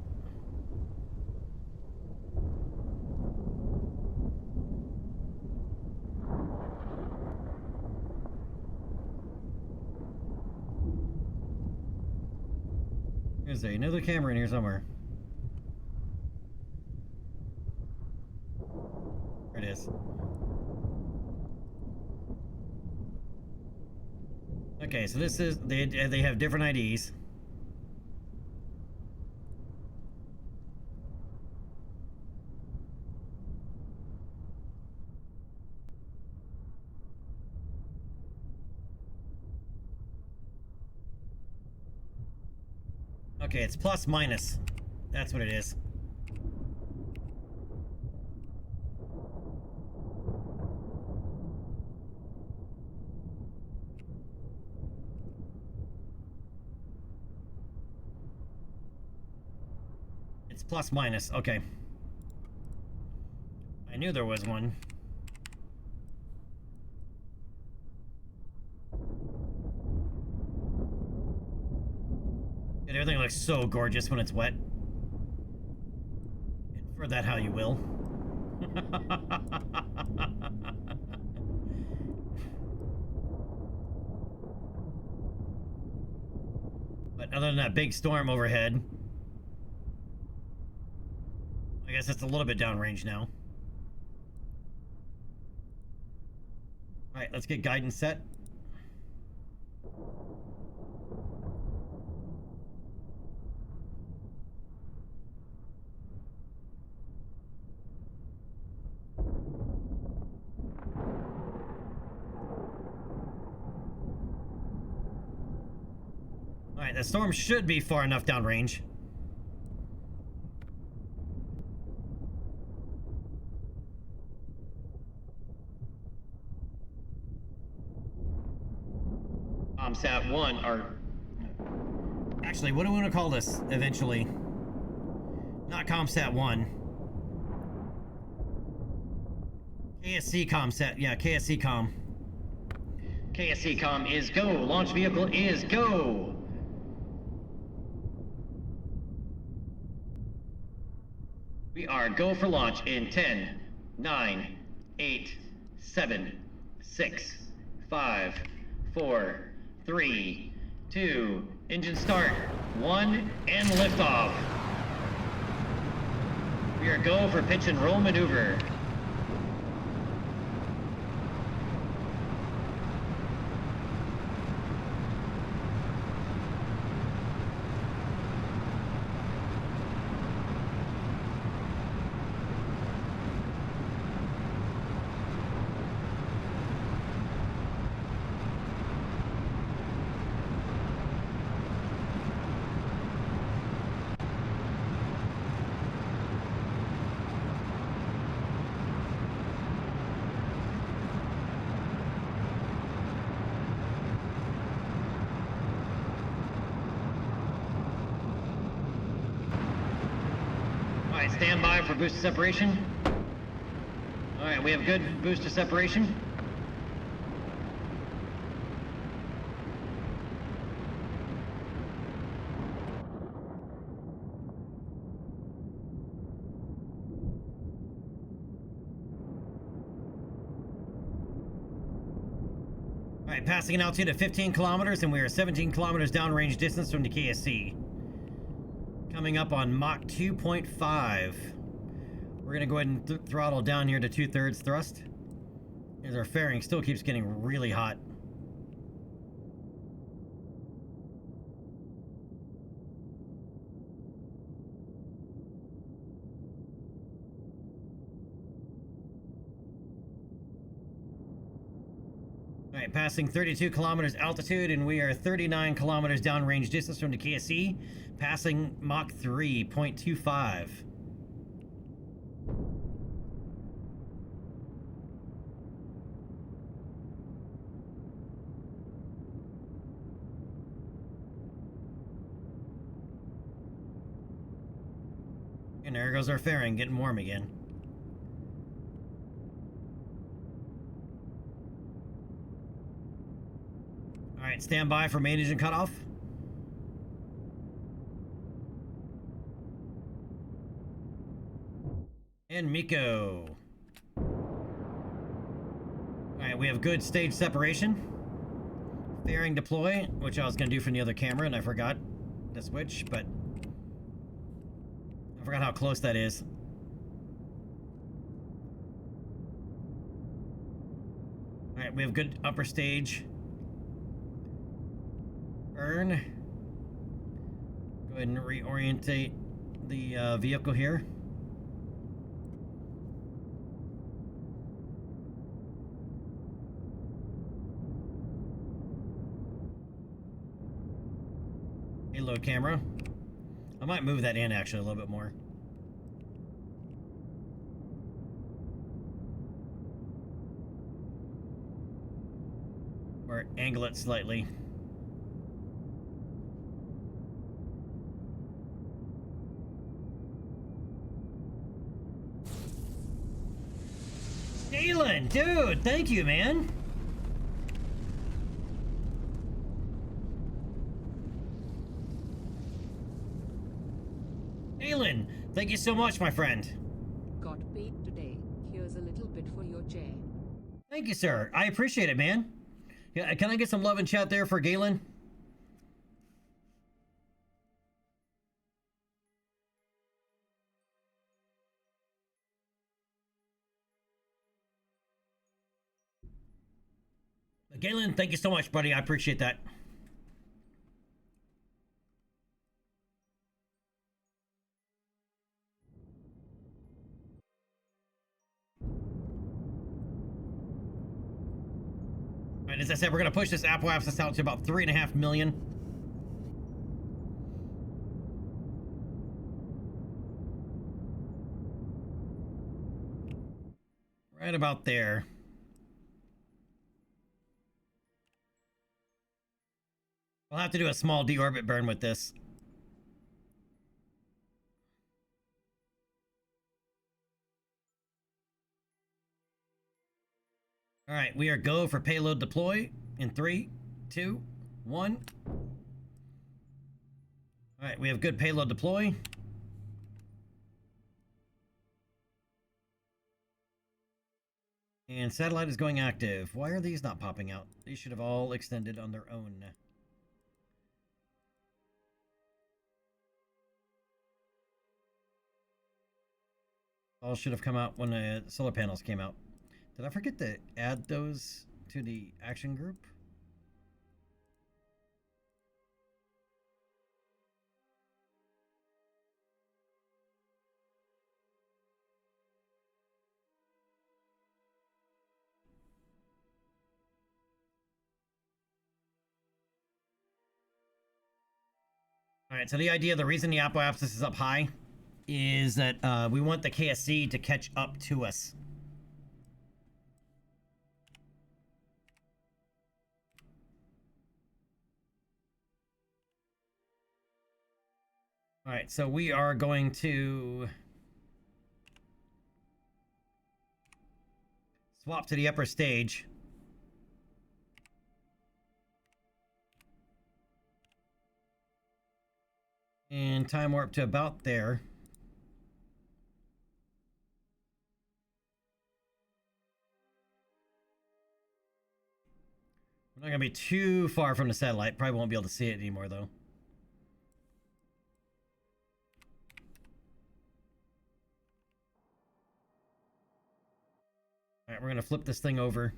Is there another camera in here somewhere? There it is. Okay, so this is they have different IDs. Okay, it's plus minus. That's what it is. It's plus minus. Okay. I knew there was one. And everything looks so gorgeous when it's wet. Infer that how you will. But other than that big storm overhead, I guess it's a little bit downrange now. Alright, let's get guidance set. Alright, the storm should be far enough downrange. Sat 1 or actually, what do we want to call this eventually? Not ComSat 1. KSC ComSat, yeah, KSC Com. KSC Com is go. Launch vehicle is go. We are go for launch in 10, 9, 8, 7, 6, 5, 4, 3, 2, engine start, 1, and liftoff. We are go for pitch and roll maneuver. Alright, stand by for booster separation. Alright, we have good booster separation. Alright, passing an altitude of 15 kilometers, and we are 17 kilometers downrange distance from the KSC. Coming up on Mach 2.5. We're gonna go ahead and throttle down here to 2/3 thrust, as our fairing still keeps getting really hot. Alright, passing 32 kilometers altitude, and we are 39 kilometers downrange distance from the KSC, passing Mach 3.25. And there goes our fairing, getting warm again. Alright, stand by for main engine cutoff. And Miko. Alright, we have good stage separation. Fairing deploy, which I was going to do from the other camera, and I forgot to switch, but I forgot how close that is. Alright, we have good upper stage. Burn. Go ahead and reorientate the vehicle here. Payload camera. I might move that in actually a little bit more. Or angle it slightly. Galen, dude, thank you, man. Galen, thank you so much, my friend. Got paid today. Here's a little bit for your chair. Thank you, sir. I appreciate it, man. Yeah, can I get some love and chat there for Galen? Galen, thank you so much, buddy. I appreciate that. All right, as I said, we're going to push this apoapsis out to about 3.5 million. Right about there. I'll have to do a small deorbit burn with this. All right, we are go for payload deploy in 3, 2, 1. All right, we have good payload deploy. And satellite is going active. Why are these not popping out? These should have all extended on their own. All should have come out when the solar panels came out. Did I forget to add those to the action group? All right, so the idea, the reason the apoapsis is up high is that we want the KSC to catch up to us. All right, so we are going to swap to the upper stage. And time warp to about there. We're not going to be too far from the satellite. Probably won't be able to see it anymore, though. All right, we're going to flip this thing over.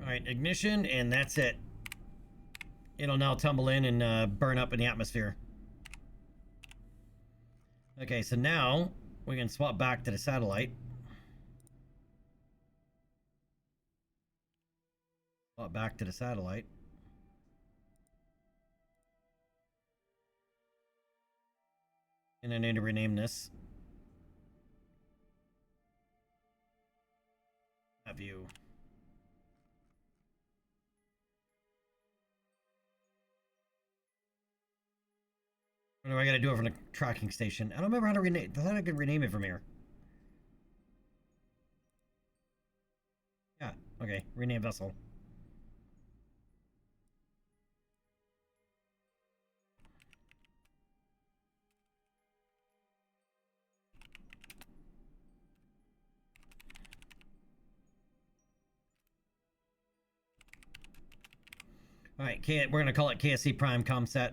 All right, ignition, and that's it. It'll now tumble in and burn up in the atmosphere. Okay, so now we can swap back to the satellite. Swap back to the satellite. And I need to rename this. View. What do I gotta do it from the tracking station? I don't remember how to rename. I thought I could rename it from here. Yeah, okay. Rename vessel. All right, we're gonna call it KSC Prime Comset.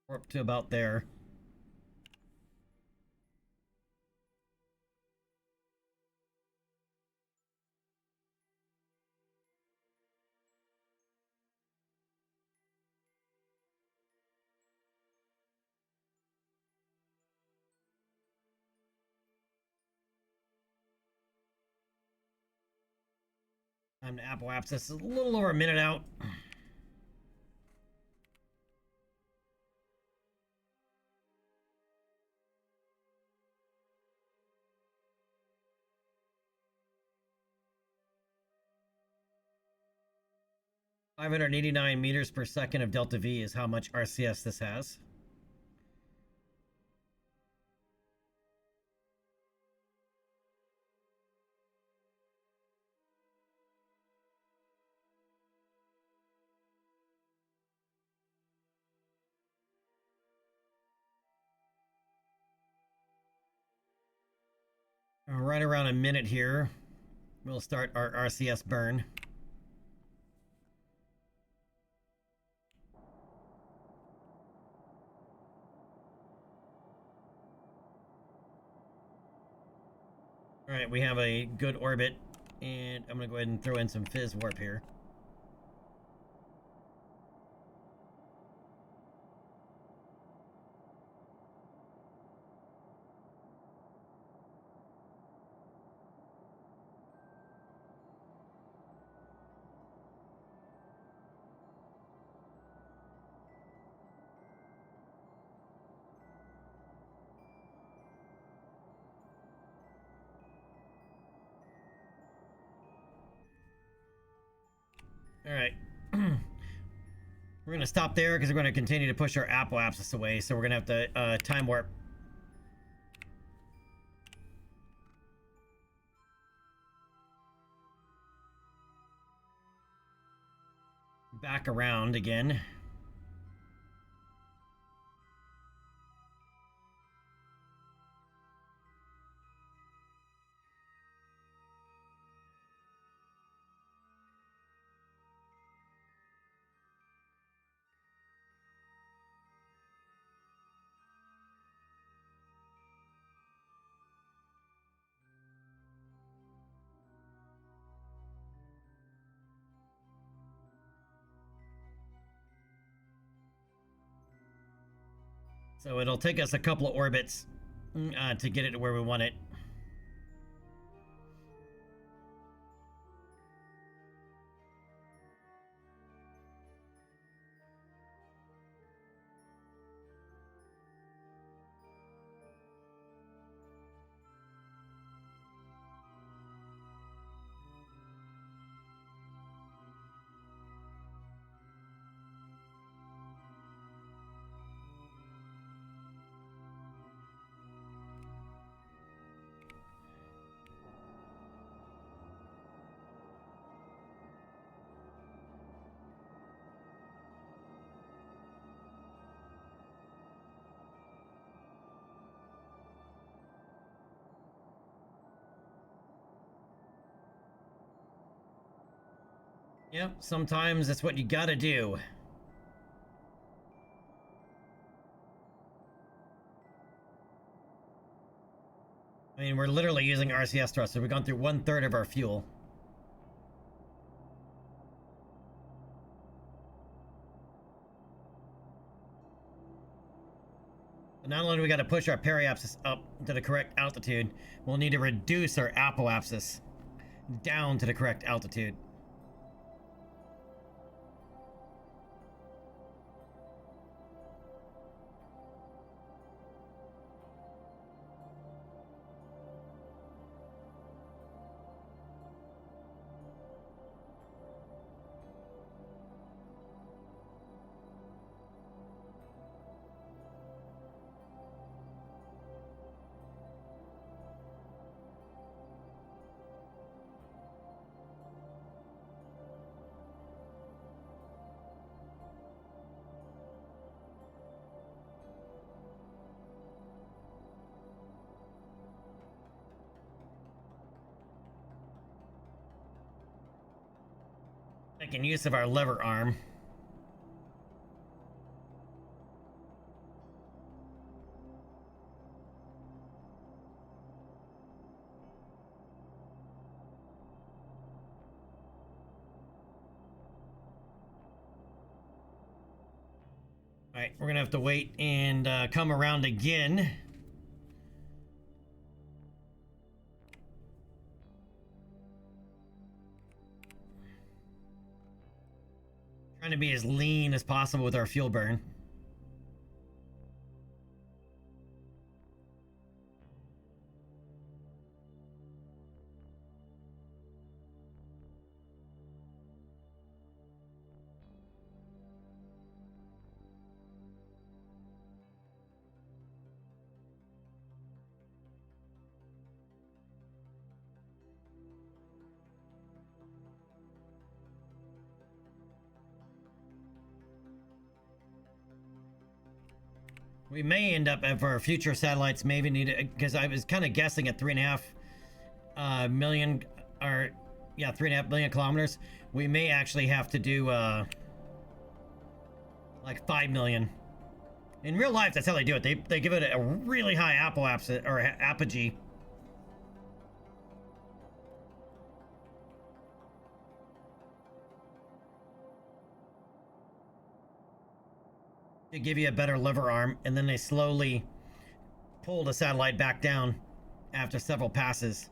We're up to about there. Time to Apple Apps. This is a little over a minute out. (589 meters per second of delta V is how much RCS this has. Right around a minute here, we'll start our RCS burn. All right, we have a good orbit, and I'm gonna go ahead and throw in some fizz warp here. All right. We're going to stop there because we're going to continue to push our Apple Apps away. So we're going to have to time warp. Back around again. So it'll take us a couple of orbits to get it to where we want it. Yep, sometimes that's what you gotta do. I mean, we're literally using RCS thrust, so we've gone through 1/3 of our fuel. Not only do we got to push our periapsis up to the correct altitude, we'll need to reduce our apoapsis down to the correct altitude. Making use of our lever arm. Alright, we're gonna have to wait and come around again. Trying to be as lean as possible with our fuel burn. We may end up for our future satellites, maybe need it, because I was kind of guessing at 3.5 million, or yeah, 3.5 million kilometers. We may actually have to do like 5 million. In real life, that's how they do it. They give it a really high apoapsis or apogee. To give you a better lever arm, and then they slowly pull the satellite back down after several passes.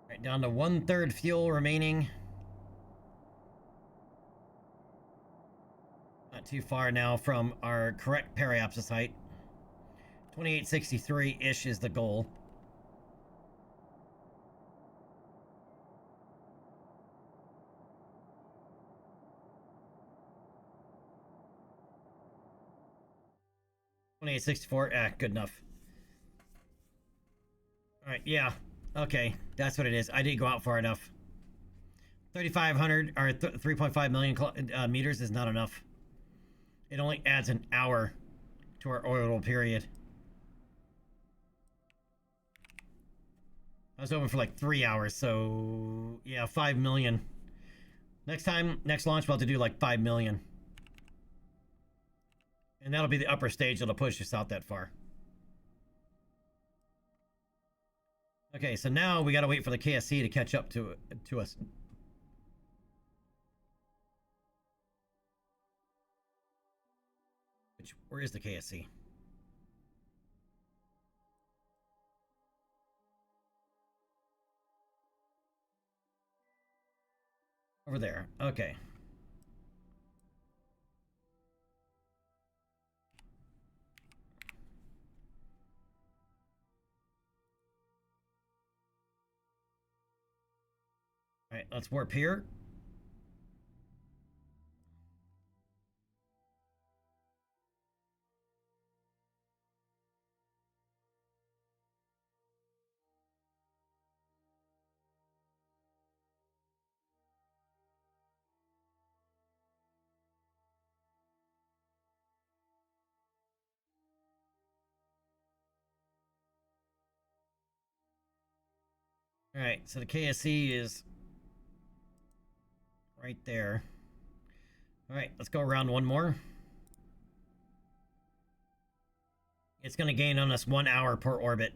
Right, down to 1/3 fuel remaining. Not too far now from our correct periapsis height. 2863-ish is the goal. Good enough. All right, yeah. Okay, that's what it is. I didn't go out far enough. 3,500 or 3.5 million meters is not enough. It only adds an hour to our orbital period. I was hoping for like 3 hours, so yeah, 5 million. Next time, next launch, we'll have to do like 5 million. And that'll be the upper stage that'll push us out that far. Okay, so now we gotta wait for the KSC to catch up to us. Where is the KSC? Over there. Okay. All right, let's warp here. All right, so the KSC is right there. All right, let's go around one more. It's going to gain on us 1 hour per orbit.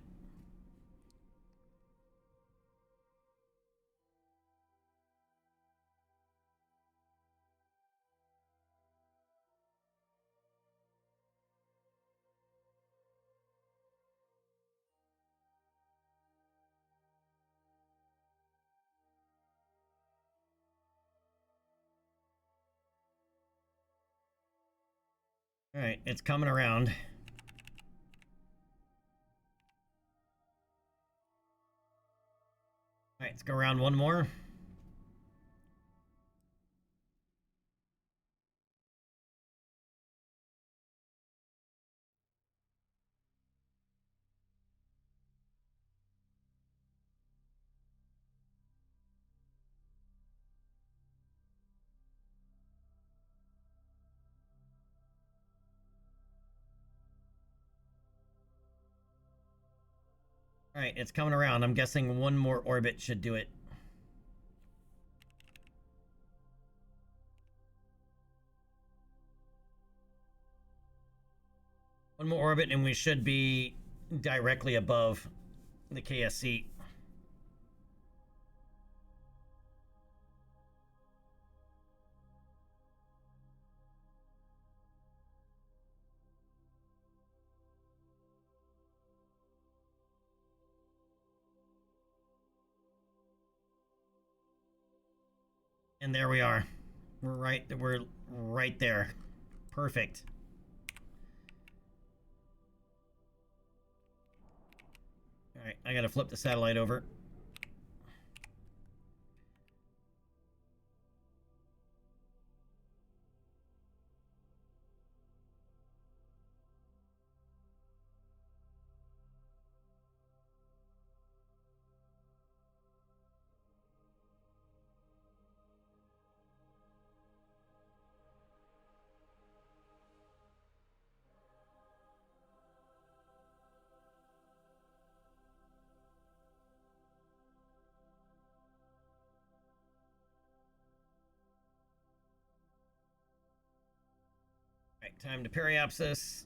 All right, it's coming around. All right, let's go around one more. All right, it's coming around. I'm guessing one more orbit should do it. One more orbit and we should be directly above the KSC. And there we are. We're right there. Perfect. All right, I gotta flip the satellite over. All right, time to periapsis.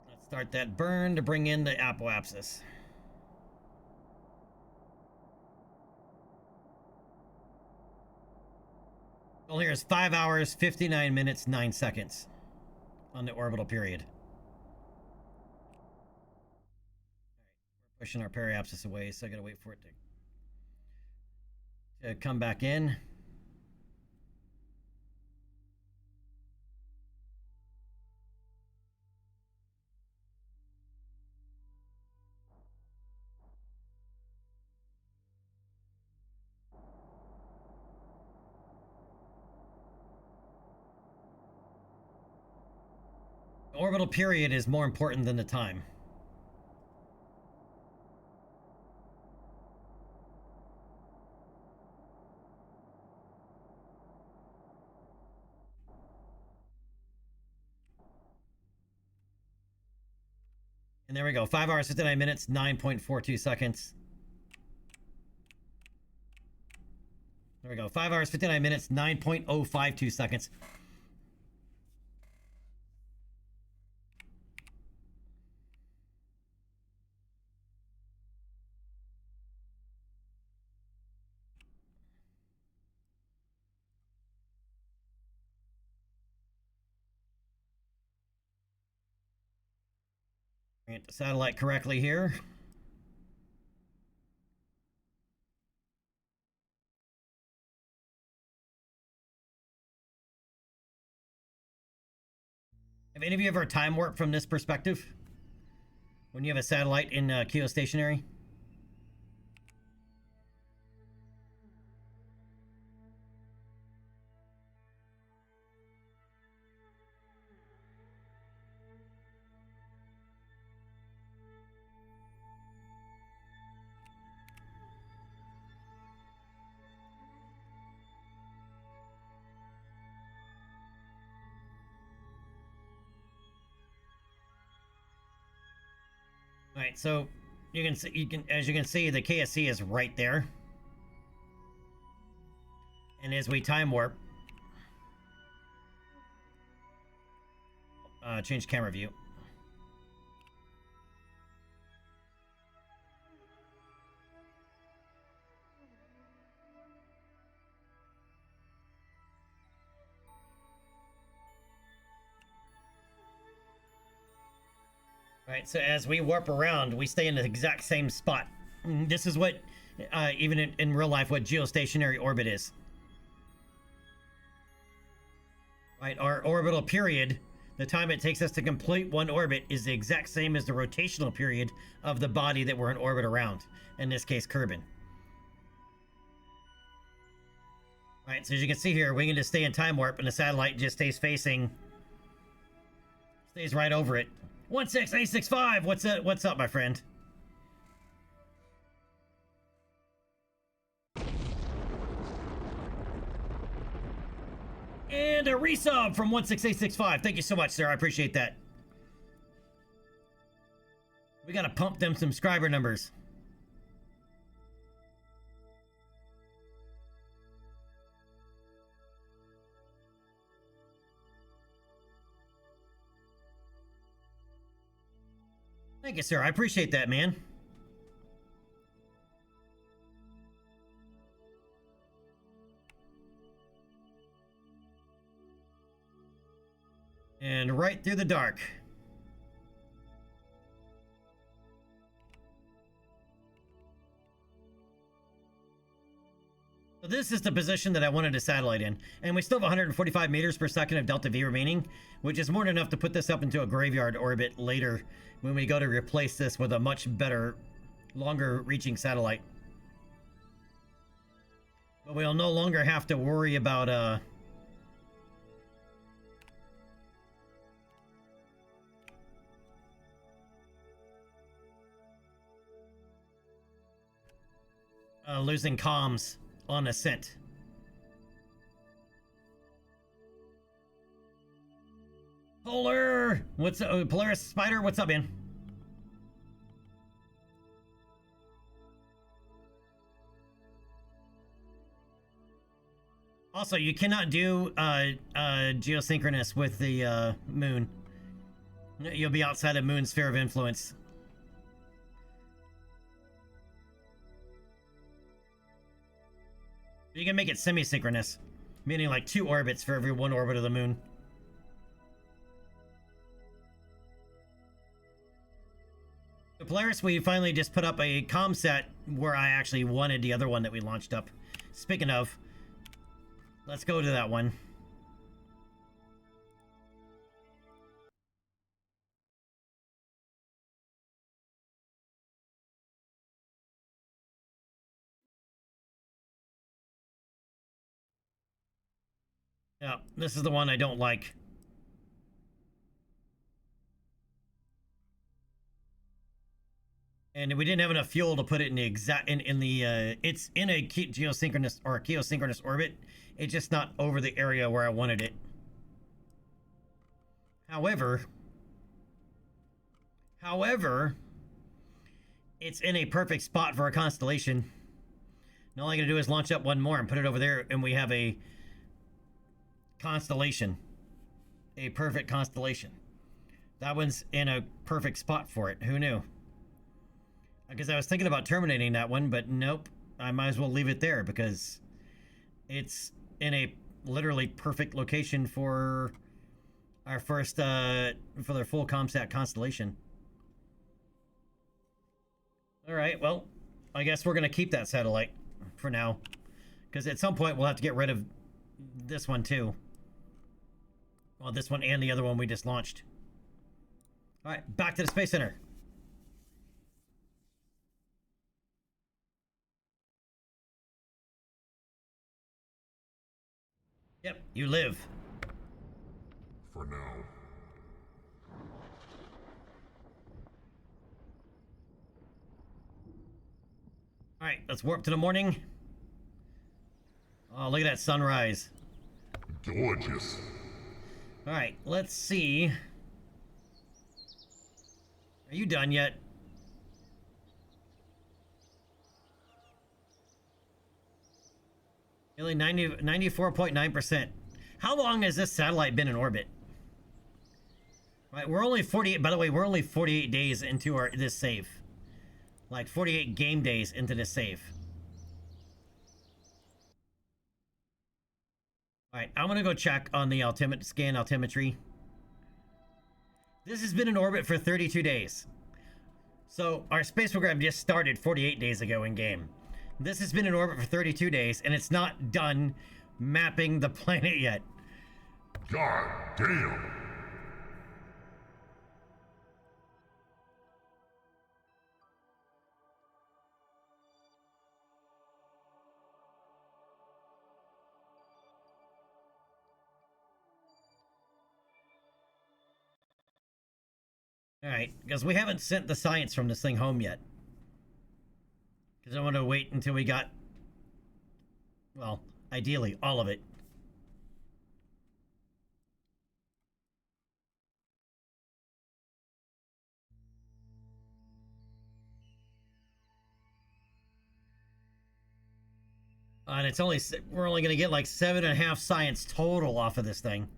Let's start that burn to bring in the apoapsis. Well, here's 5 hours, 59 minutes, 9 seconds on the orbital period. All right, we're pushing our periapsis away, so I gotta wait for it to come back in. The orbital period is more important than the time. And there we go. 5 hours, 59 minutes, 9.42 seconds. There we go. 5 hours, 59 minutes, 9.052 seconds. Orient the satellite correctly here. Have any of you ever time warped from this perspective? When you have a satellite in geostationary? All right, so as you can see, the KSC is right there. And as we time warp, change camera view. Right, so as we warp around, we stay in the exact same spot. This is what, even in real life, what geostationary orbit is. Right, our orbital period, the time it takes us to complete one orbit, is the exact same as the rotational period of the body that we're in orbit around. In this case, Kerbin. Right, so as you can see here, we can just stay in time warp, and the satellite just stays right over it. 16865, what's up, my friend? And a resub from 16865. Thank you so much, sir. I appreciate that. We gotta pump them subscriber numbers. Thank you, sir. I appreciate that, man. And right through the dark. So this is the position that I wanted a satellite in. And we still have 145 meters per second of delta V remaining, which is more than enough to put this up into a graveyard orbit later when we go to replace this with a much better, longer reaching satellite. But we'll no longer have to worry about losing comms on ascent. Polar! What's up, Polaris Spider? What's up, man? Also, you cannot do geosynchronous with the moon. You'll be outside of moon's sphere of influence. You can make it semi-synchronous, meaning like 2 orbits for every 1 orbit of the moon. So Polaris, we finally just put up a comm set where I actually wanted the other one that we launched up. Speaking of, let's go to that one. Yeah, this is the one I don't like. And we didn't have enough fuel to put it in the exact it's in a geosynchronous or a geosynchronous orbit. It's just not over the area where I wanted it. However, it's in a perfect spot for a constellation. And all I gotta do is launch up one more and put it over there, and we have a constellation. A perfect constellation. That one's in a perfect spot for it. Who knew? Because I was thinking about terminating that one, but nope. I might as well leave it there because it's in a literally perfect location for our first, for their full ComSat constellation. All right, well, I guess we're going to keep that satellite for now. Because at some point we'll have to get rid of this one too. Well, this one and the other one we just launched. All right, back to the Space Center. Yep, you live. For now. All right, let's warp to the morning. Oh, look at that sunrise. Gorgeous. All right, let's see. Are you done yet? Nearly 94.9%. How long has this satellite been in orbit? Right, we're only 48. By the way, we're only 48 days into this save. Like 48 game days into this save. All right, I'm gonna go check on the scan altimetry. This has been in orbit for 32 days. So our space program just started 48 days ago in game. This has been in orbit for 32 days, and it's not done mapping the planet yet. God damn. All right, because we haven't sent the science from this thing home yet. Because I want to wait until we got, well, ideally, all of it. And it's only, we're only going to get like 7.5 science total off of this thing.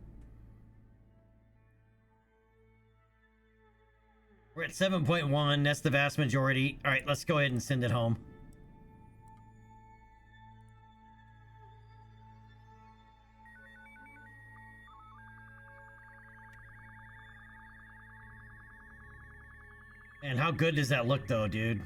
We're at 7.1. That's the vast majority. All right, let's go ahead and send it home. And how good does that look, though, dude?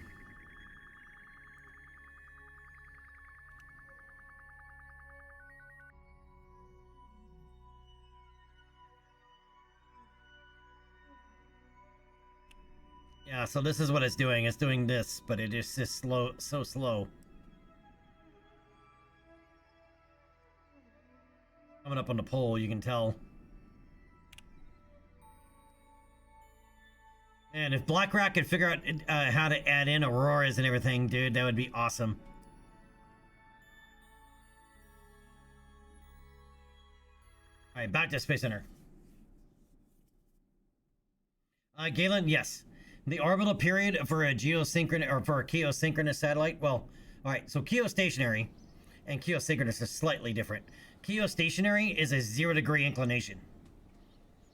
Yeah, so this is what it's doing. It's doing this, but it is just slow, so slow. Coming up on the pole, you can tell. And if BlackRock could figure out how to add in auroras and everything, dude, that would be awesome. All right, back to Space Center. Galen, yes. The orbital period for a geosynchronous or for a geosynchronous satellite. Well, all right. So geostationary and geosynchronous is slightly different. Geostationary is a 0-degree inclination,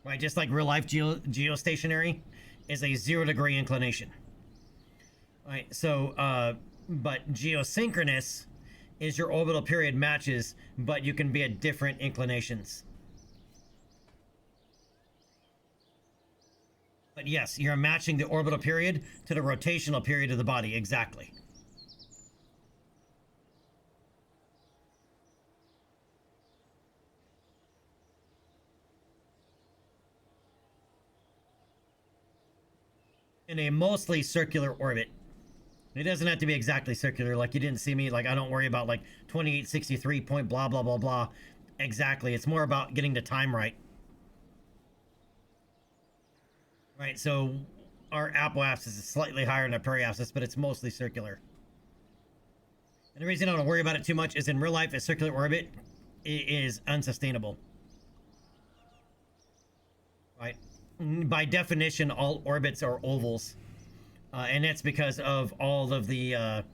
right? Just like real life geostationary is a 0-degree inclination, right? So, but geosynchronous is your orbital period matches, but you can be at different inclinations. But yes, you're matching the orbital period to the rotational period of the body. Exactly. In a mostly circular orbit. It doesn't have to be exactly circular. Like you didn't see me. Like I don't worry about like 2863 point blah, blah, blah, blah. Exactly. It's more about getting the time right. Right, so our apoapsis is slightly higher than our periapsis, but it's mostly circular. And the reason I don't worry about it too much is in real life, a circular orbit is unsustainable. Right? By definition, all orbits are ovals. And that's because of all of the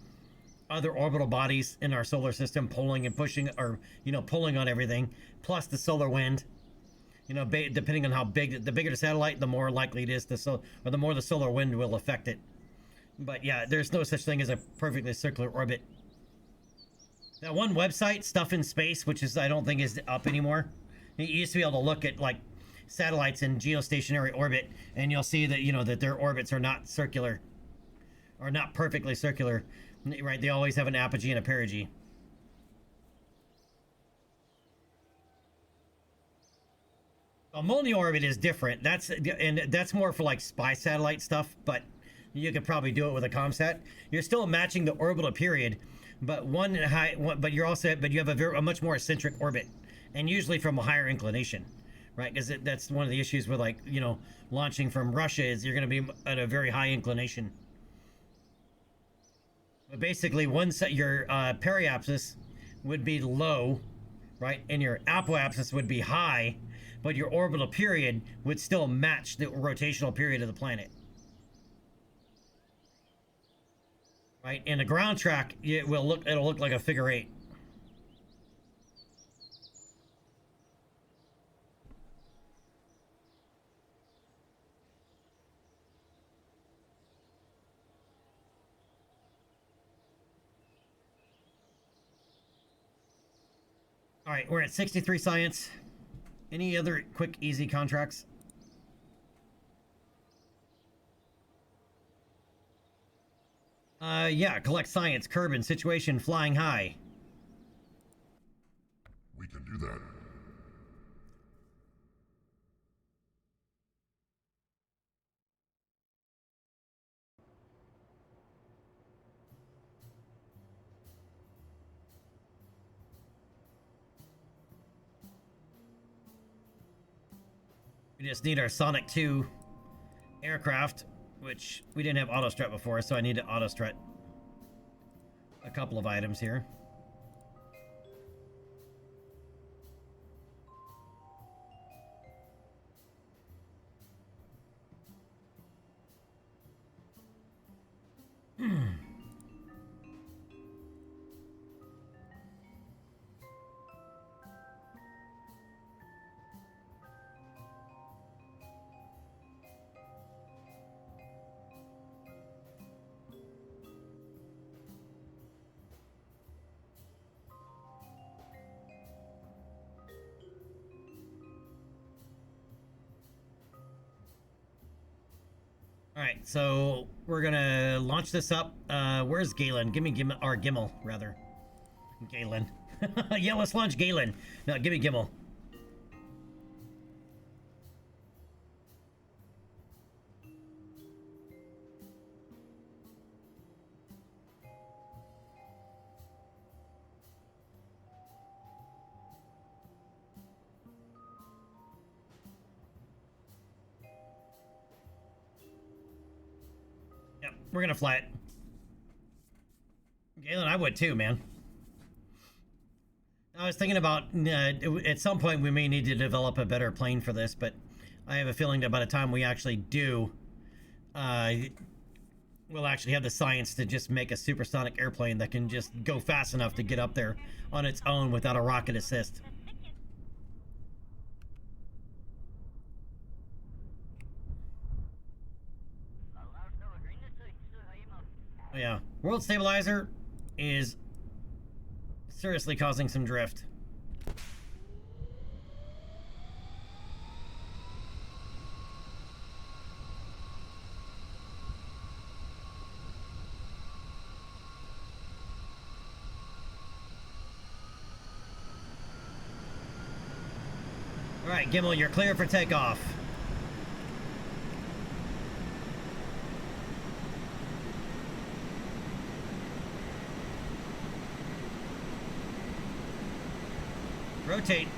other orbital bodies in our solar system pulling and pushing, or, you know, pulling on everything, plus the solar wind. You know, depending on how big, the bigger the satellite, the more likely it is or the more the solar wind will affect it. But yeah, there's no such thing as a perfectly circular orbit. That one website, Stuff in Space, which is, I don't think is up anymore. You used to be able to look at like satellites in geostationary orbit, and you'll see that, you know, that their orbits are not circular, or not perfectly circular, right? They always have an apogee and a perigee. A multi-orbit is different. That's more for like spy satellite stuff, but you could probably do it with a ComSat. You're still matching the orbital period, but but you have a much more eccentric orbit, and usually from a higher inclination, right? Because that's one of the issues with, like, you know, launching from Russia is you're going to be at a very high inclination. But basically, your periapsis would be low, right, and your apoapsis would be high. But your orbital period would still match the rotational period of the planet. Right? In a ground track, it'll look like a figure 8. All right, we're at 63 science. Any other quick, easy contracts? Yeah, collect science, Kerbin, situation, flying high. We can do that. We just need our Sonic 2 aircraft, which we didn't have auto strut before, so I need to auto strut a couple of items here. All right, so we're gonna launch this up. Where's Galen? Give me Gimel, or Gimmel, rather. Galen. Yeah, let's launch Galen. No, give me Gimmel. Yep, we're gonna fly it. Galen, I would too, man. I was thinking about at some point we may need to develop a better plane for this, but I have a feeling that by the time we actually do, we'll actually have the science to just make a supersonic airplane that can just go fast enough to get up there on its own without a rocket assist. Oh, yeah, World Stabilizer is seriously causing some drift. All right, Gimmel, you're clear for takeoff. Rotate.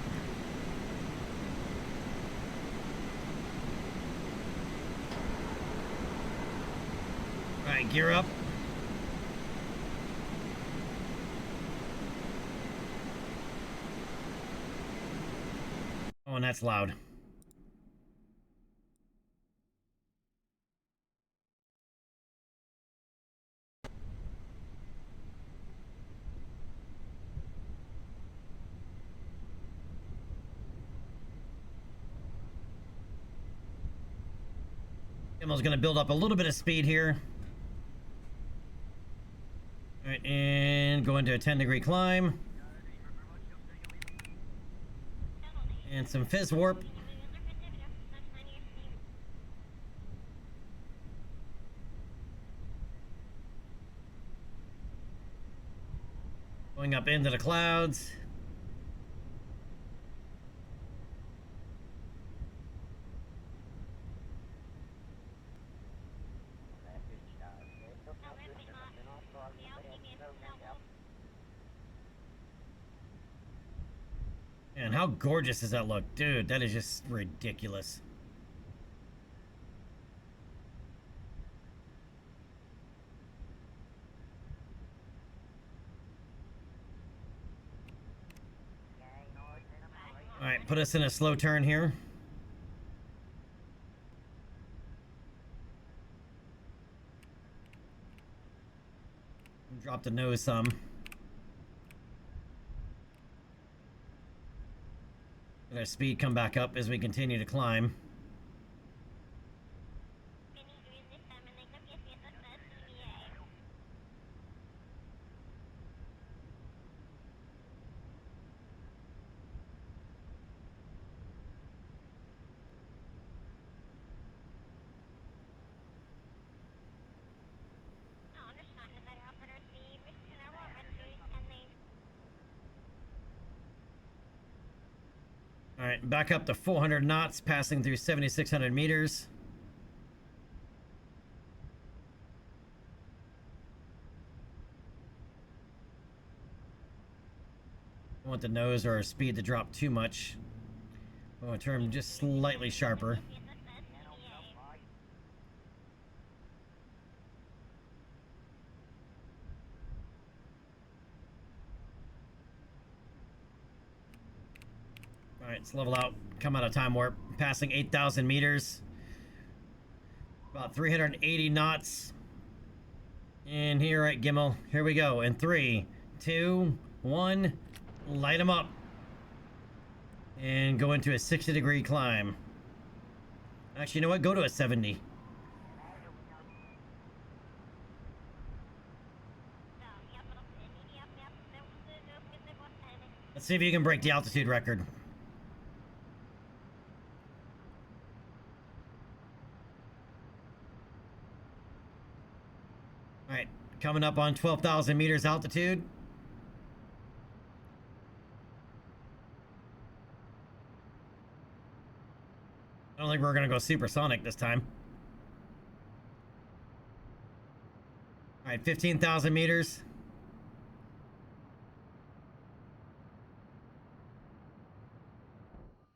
All right, gear up. Oh, and that's loud. Gimmel's gonna build up a little bit of speed here. All right, and go into a 10-degree climb. And some fizz warp. Going up into the clouds. And how gorgeous does that look? Dude, that is just ridiculous. All right, put us in a slow turn here. Drop the nose some. Let our speed come back up as we continue to climb. All right, back up to 400 knots, passing through 7,600 meters. I want the nose or speed to drop too much. I want to turn them just slightly sharper. All right, let's level out, come out of time warp, passing 8,000 meters. About 380 knots. And here, right, Gimel, here we go. In 3, 2, 1, light them up. And go into a 60-degree climb. Actually, you know what? Go to a 70. Let's see if you can break the altitude record. All right, coming up on 12,000 meters altitude. I don't think we're gonna go supersonic this time. All right, 15,000 meters.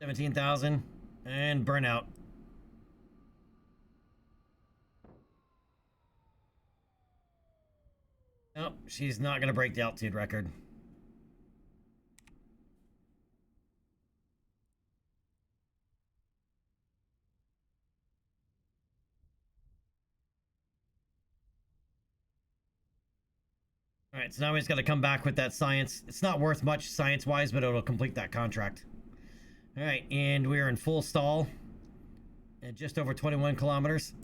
$17,000 and burnout. Nope, she's not gonna break the altitude record. All right, so now we just got to come back with that science. It's not worth much science-wise, but it'll complete that contract. All right, and we are in full stall at just over 21 kilometers.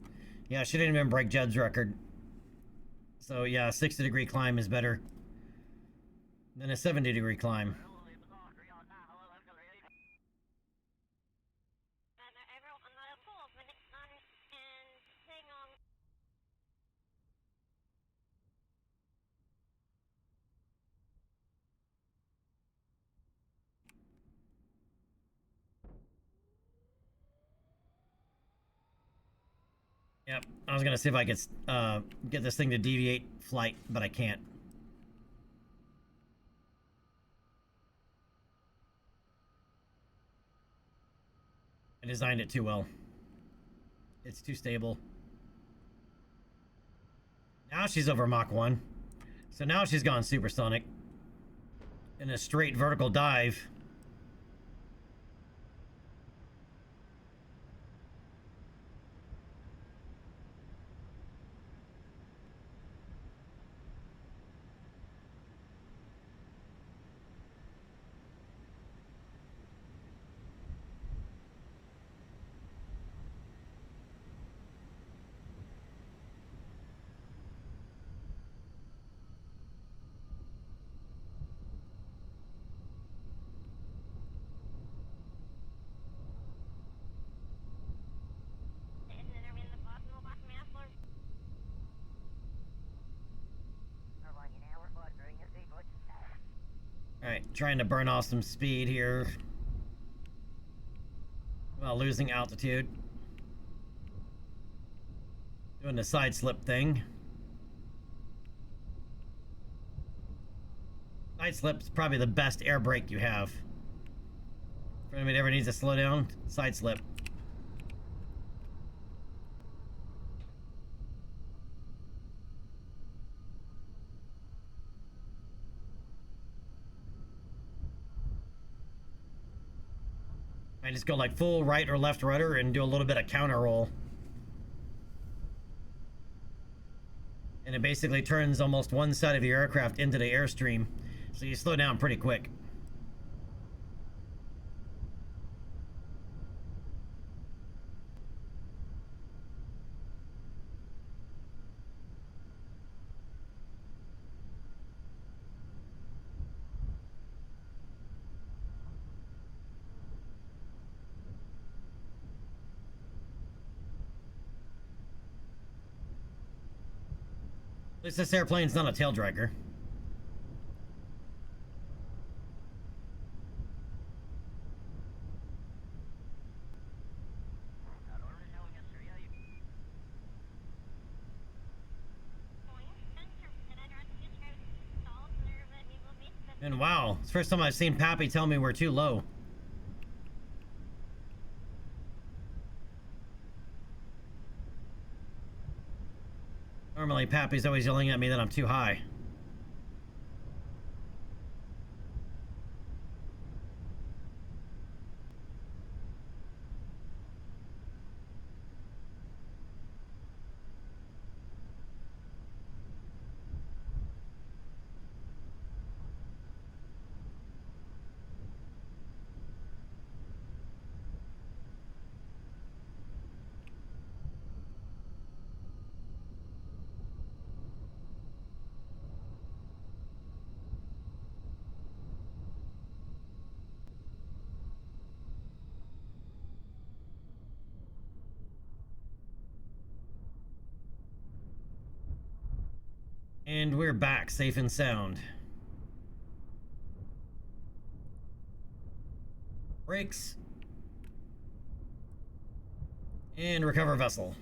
Yeah, she didn't even break Jed's record. So yeah, a 60-degree climb is better than a 70-degree climb. Yep, I was gonna see if I could get this thing to deviate flight, but I can't. I designed it too well. It's too stable. Now she's over Mach 1. So now she's gone supersonic. In a straight vertical dive. Alright, trying to burn off some speed here while losing altitude. Doing the side slip thing. Side slip's probably the best air brake you have. For anybody that ever needs to slow down, side slip. I just go like full right or left rudder and do a little bit of counter roll. And it basically turns almost one side of your aircraft into the airstream. So you slow down pretty quick. At least this airplane's not a tail dragger. And wow, it's the first time I've seen Pappy tell me we're too low. Normally, Pappy's always yelling at me that I'm too high. And we're back, safe and sound. Brakes. And recover vessel.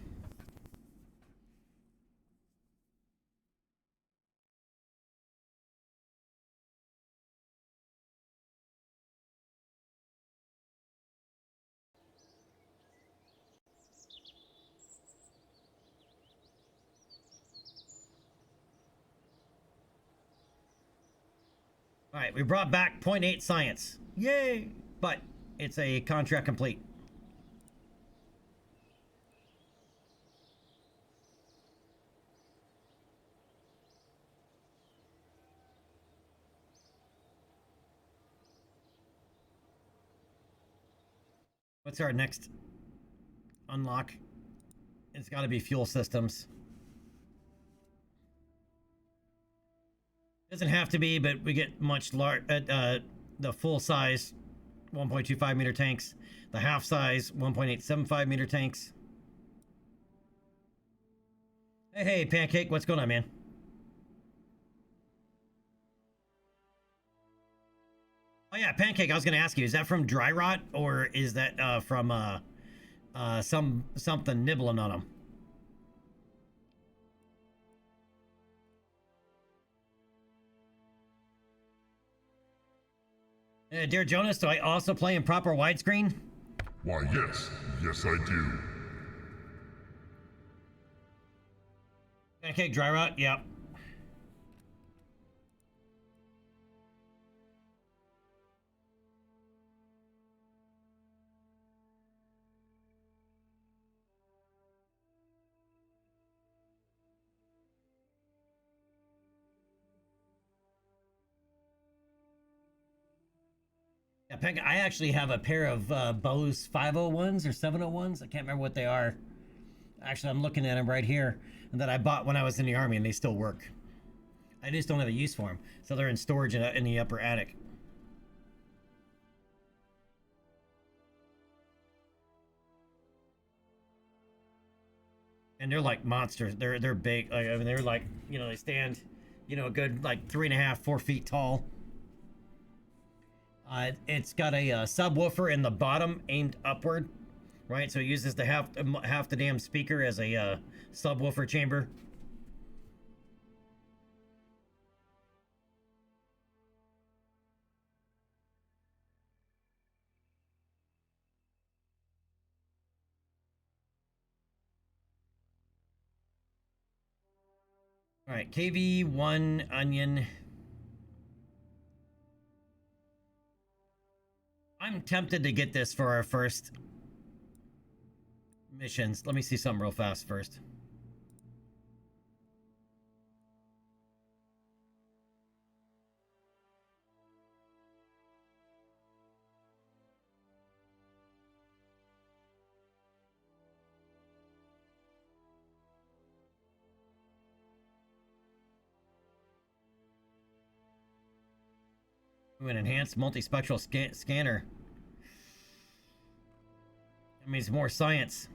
All right, we brought back 0.8 science. Yay! But it's a contract complete. What's our next unlock? It's got to be fuel systems. Doesn't have to be, but we get much large. The full size 1.25 meter tanks, the half size 1.875 meter tanks. Hey, Pancake, what's going on, man? Oh yeah, Pancake, I was gonna ask you, is that from Dry Rot or is that from something nibbling on them? Dear Jonas, do I also play in proper widescreen? Why, yes. Yes, I do. Pancake Dry Rot, yeah. Yeah, Pancake, I actually have a pair of Bose 501s or 701s. I can't remember what they are. Actually, I'm looking at them right here, that I bought when I was in the Army, and they still work. I just don't have a use for them. So they're in storage in the upper attic. And they're like monsters. They're big. Like, I mean, they're like, you know, they stand, you know, a good like 3.5, 4 feet tall. It's got a subwoofer in the bottom aimed upward, right? So it uses the half the damn speaker as a subwoofer chamber. All right, KV1 Onion. I'm tempted to get this for our first missions. Let me see something real fast first. Ooh, an enhanced multispectral scanner. That means more science.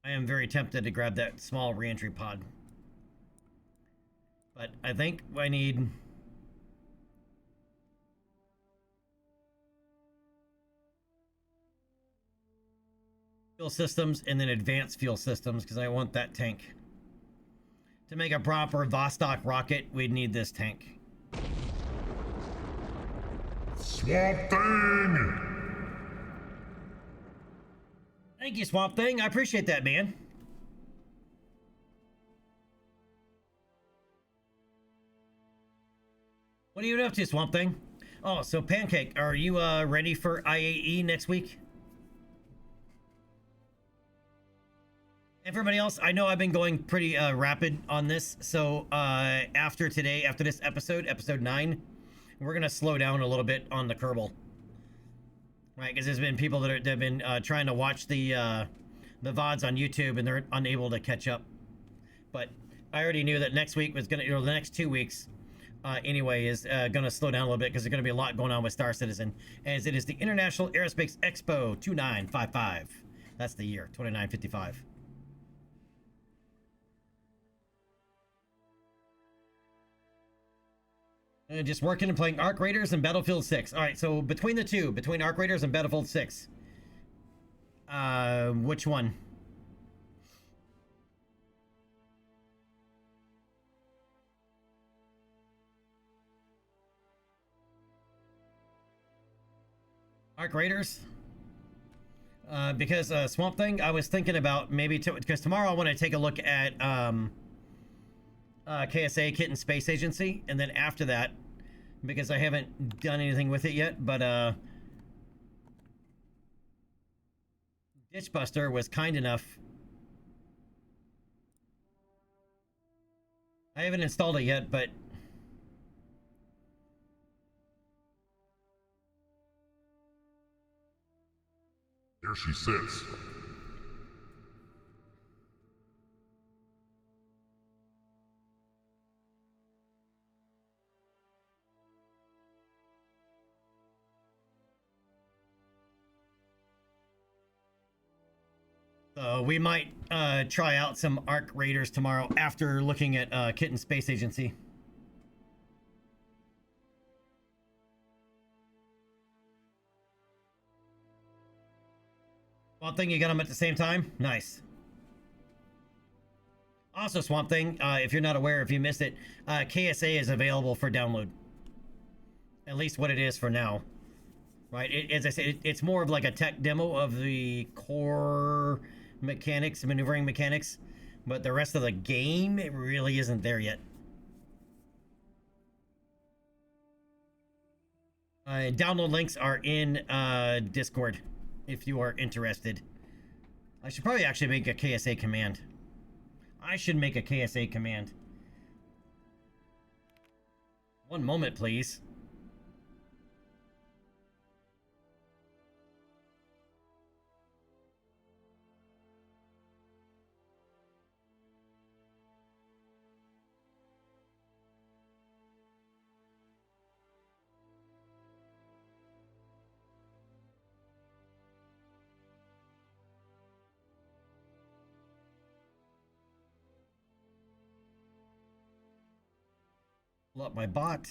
I am very tempted to grab that small reentry pod. But I think I need... fuel systems and then advanced fuel systems, because I want that tank. To make a proper Vostok rocket, we'd need this tank. Swamp Thing! Thank you, Swamp Thing. I appreciate that, man. What are you up to, Swamp Thing? Oh, so Pancake, are you ready for IAE next week? Everybody else, I know I've been going pretty rapid on this, so after today, after this episode, episode 9, we're gonna slow down a little bit on the Kerbal, right? Because there's been people that have been trying to watch the VODs on YouTube and they're unable to catch up. But I already knew that next week was gonna, or the next 2 weeks, anyway, is gonna slow down a little bit because there's gonna be a lot going on with Star Citizen, as it is the International Aerospace Expo 2955. That's the year, 2955. Just working and playing Arc Raiders and Battlefield 6. All right, so between the two, between Arc Raiders and Battlefield 6, which one? Arc Raiders? Because Swamp Thing, I was thinking about maybe, because tomorrow I want to take a look at KSA, Kitten Space Agency, and then after that, because I haven't done anything with it yet, but Ditchbuster was kind enough. I haven't installed it yet, but There she sits. we might try out some Arc Raiders tomorrow after looking at Kitten Space Agency. Swamp Thing, you got them at the same time? Nice. Also, Swamp Thing, if you're not aware, if you missed it, KSA is available for download. At least what it is for now. Right? As I said, it's more of like a tech demo of the core mechanics, maneuvering mechanics. But the rest of the game, it really isn't there yet. Download links are in Discord if you are interested. I should probably actually make a KSA command. I should make a KSA command. One moment, please. Pull up my bot.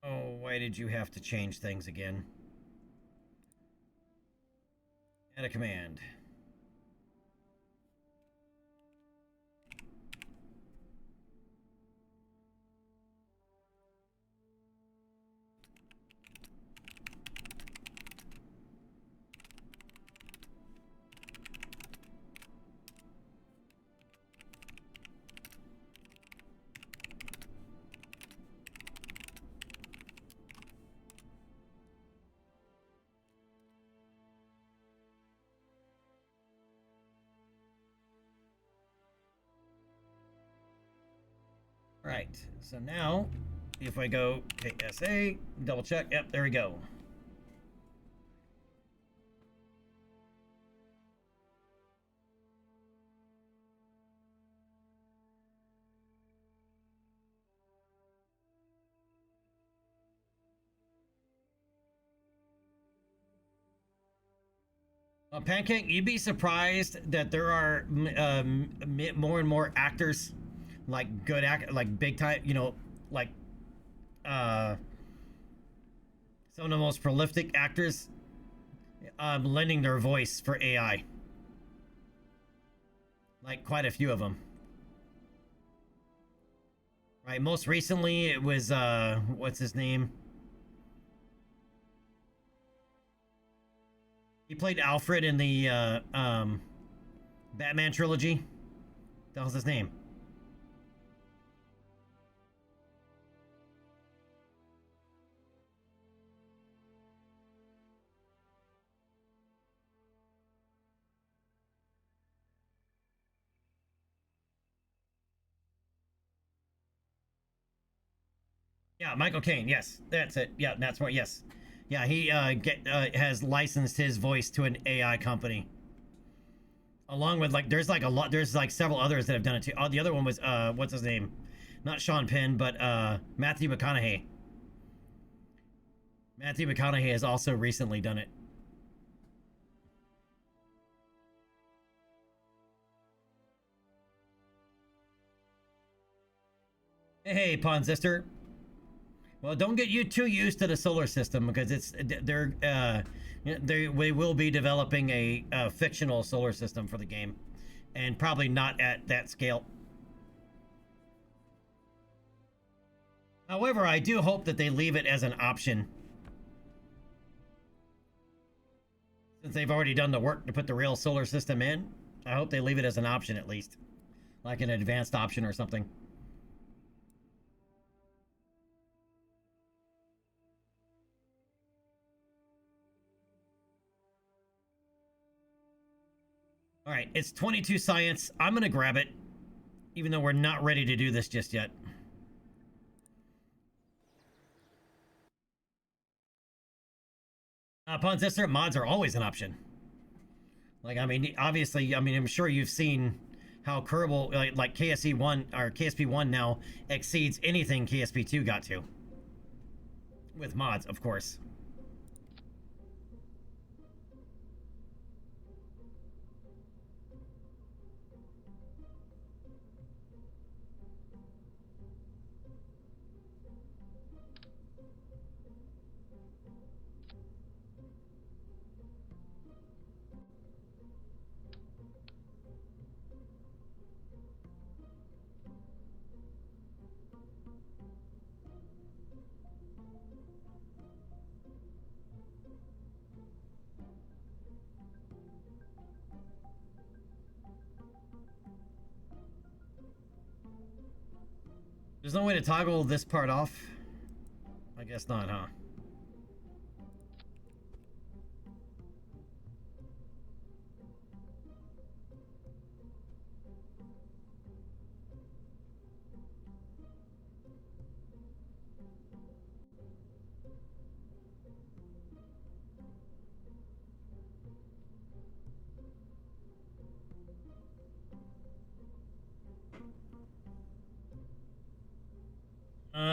Oh, why did you have to change things again? Add a command. Right, so now, if I go KSA, double check, yep, there we go. Pancake, you'd be surprised that there are more and more actors, like like big time, like some of the most prolific actors, lending their voice for AI. Like quite a few of them. Right, most recently it was what's his name? He played Alfred in the Batman trilogy. What the hell's his name? Yeah, Michael Caine. Yes, that's it. Yeah, that's what. Yes, yeah. He has licensed his voice to an AI company, along with like there's like several others that have done it too. Oh, the other one was what's his name? Not Sean Penn, but Matthew McConaughey. Matthew McConaughey has also recently done it. Hey, Pawn Sister. Well, don't get you too used to the solar system because they will be developing a fictional solar system for the game, and probably not at that scale. However, I do hope that they leave it as an option, since they've already done the work to put the real solar system in. I hope they leave it as an option at least, like an advanced option or something. All right, it's 22 science. I'm going to grab it, even though we're not ready to do this just yet. Pawn Sister, mods are always an option. Like, I mean, obviously, I mean, I'm sure you've seen how Kerbal, like KSE1 or KSP1 now exceeds anything KSP2 got to. With mods, of course. There's no way to toggle this part off? I guess not, huh?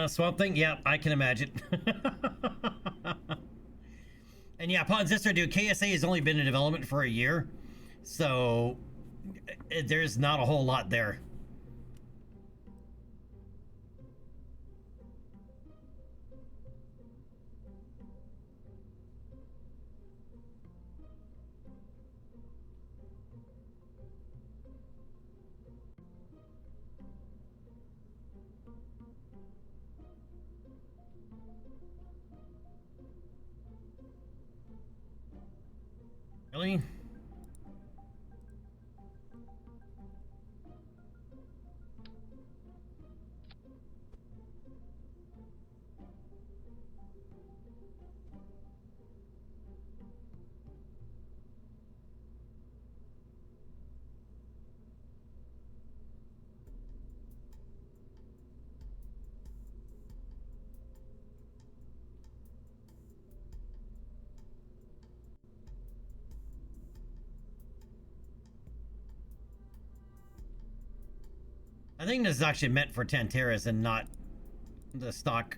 Swamp Thing? Yeah, I can imagine. And yeah, Pawn Sister, dude, KSA has only been in development for a year, so there's not a whole lot there. Really? I think this is actually meant for Tanteras and not the stock.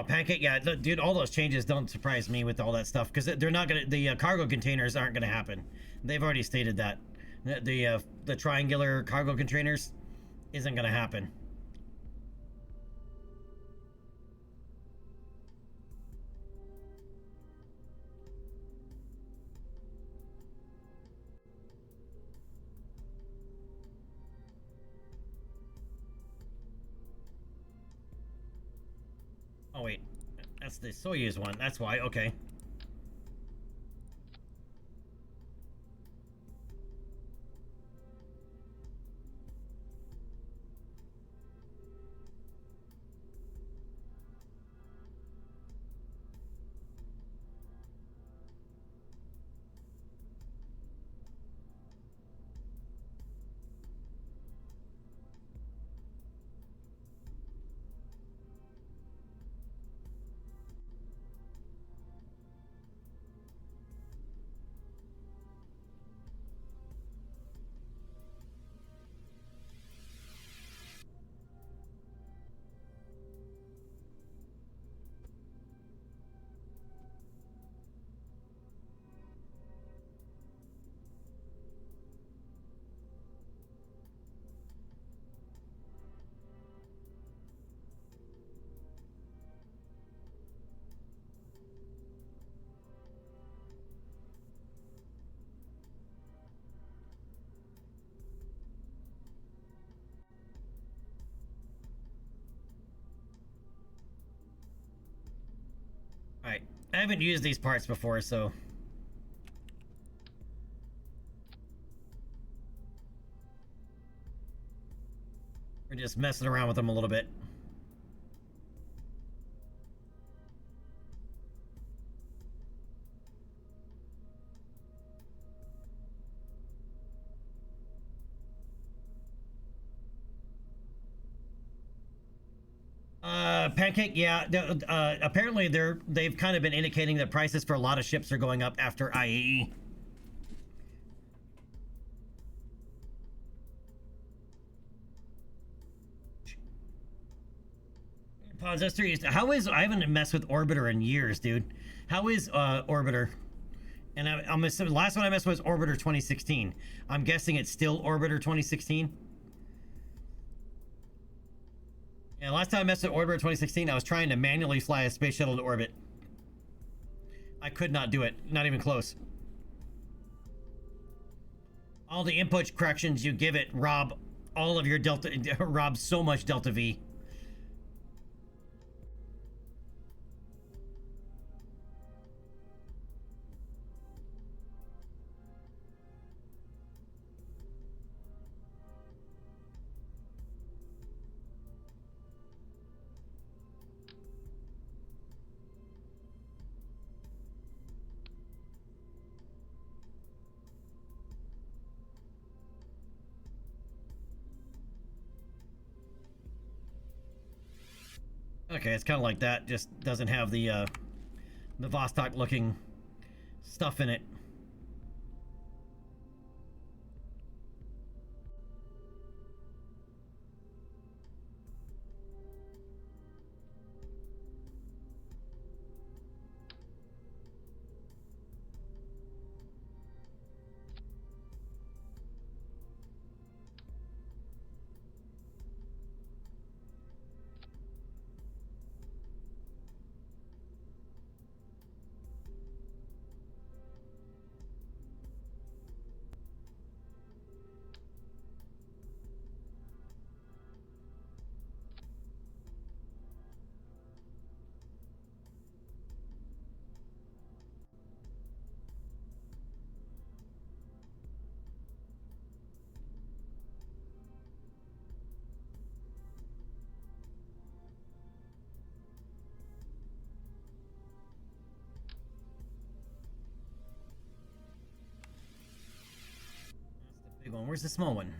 Oh, Pancake, yeah, dude, all those changes don't surprise me with all that stuff because they're not gonna. The cargo containers aren't gonna happen. They've already stated that the triangular cargo containers isn't gonna happen. Oh wait, that's the Soyuz one. That's why. Okay. All right. I haven't used these parts before, so. We're just messing around with them a little bit. Pancake, yeah. Apparently, they've kind of been indicating that prices for a lot of ships are going up after IAE. Pause. That's 3 years. How is? I haven't messed with Orbiter in years, dude. How is Orbiter? And I'm assuming last one I messed with was Orbiter 2016. I'm guessing it's still Orbiter 2016. Yeah, last time I messed with Orbiter 2016, I was trying to manually fly a space shuttle to orbit. I could not do it. Not even close. All the input corrections you give it rob all of your delta, rob so much delta V. Okay, it's kind of like that. Just doesn't have the Vostok looking stuff in it. Big one. Where's the small one?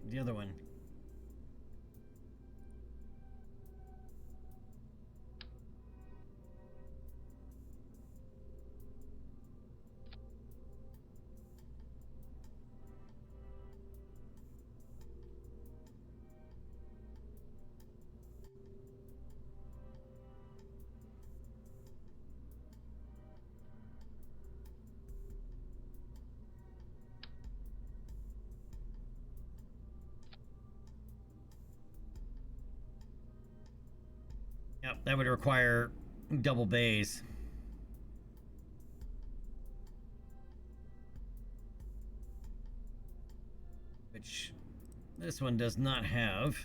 The other one. that would require double bays. Which this one does not have.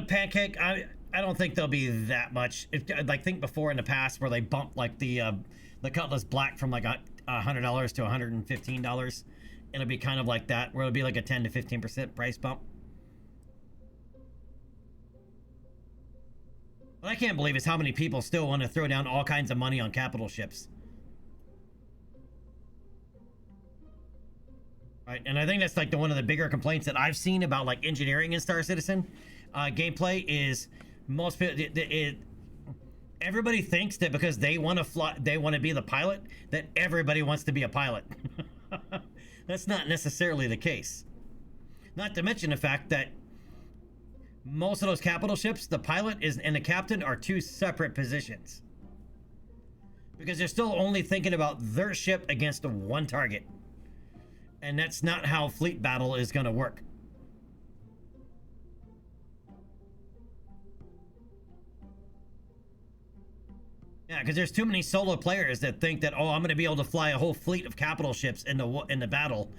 Pancake, I don't think there'll be that much. If, like, think before in the past where they bumped like the Cutlass Black from like $100 to $115. It'll be kind of like that, where it'll be like a 10 to 15% price bump. What I can't believe is how many people still want to throw down all kinds of money on capital ships. Right, and I think that's like one of the bigger complaints that I've seen about like engineering in Star Citizen gameplay is most people. Everybody thinks that because they want to fly, they want to be the pilot, that everybody wants to be a pilot. That's not necessarily the case. Not to mention the fact that most of those capital ships, the pilot is and the captain are two separate positions. Because they're still only thinking about their ship against one target. And that's not how fleet battle is going to work. Yeah, because there's too many solo players that think that, oh, I'm going to be able to fly a whole fleet of capital ships in the battle.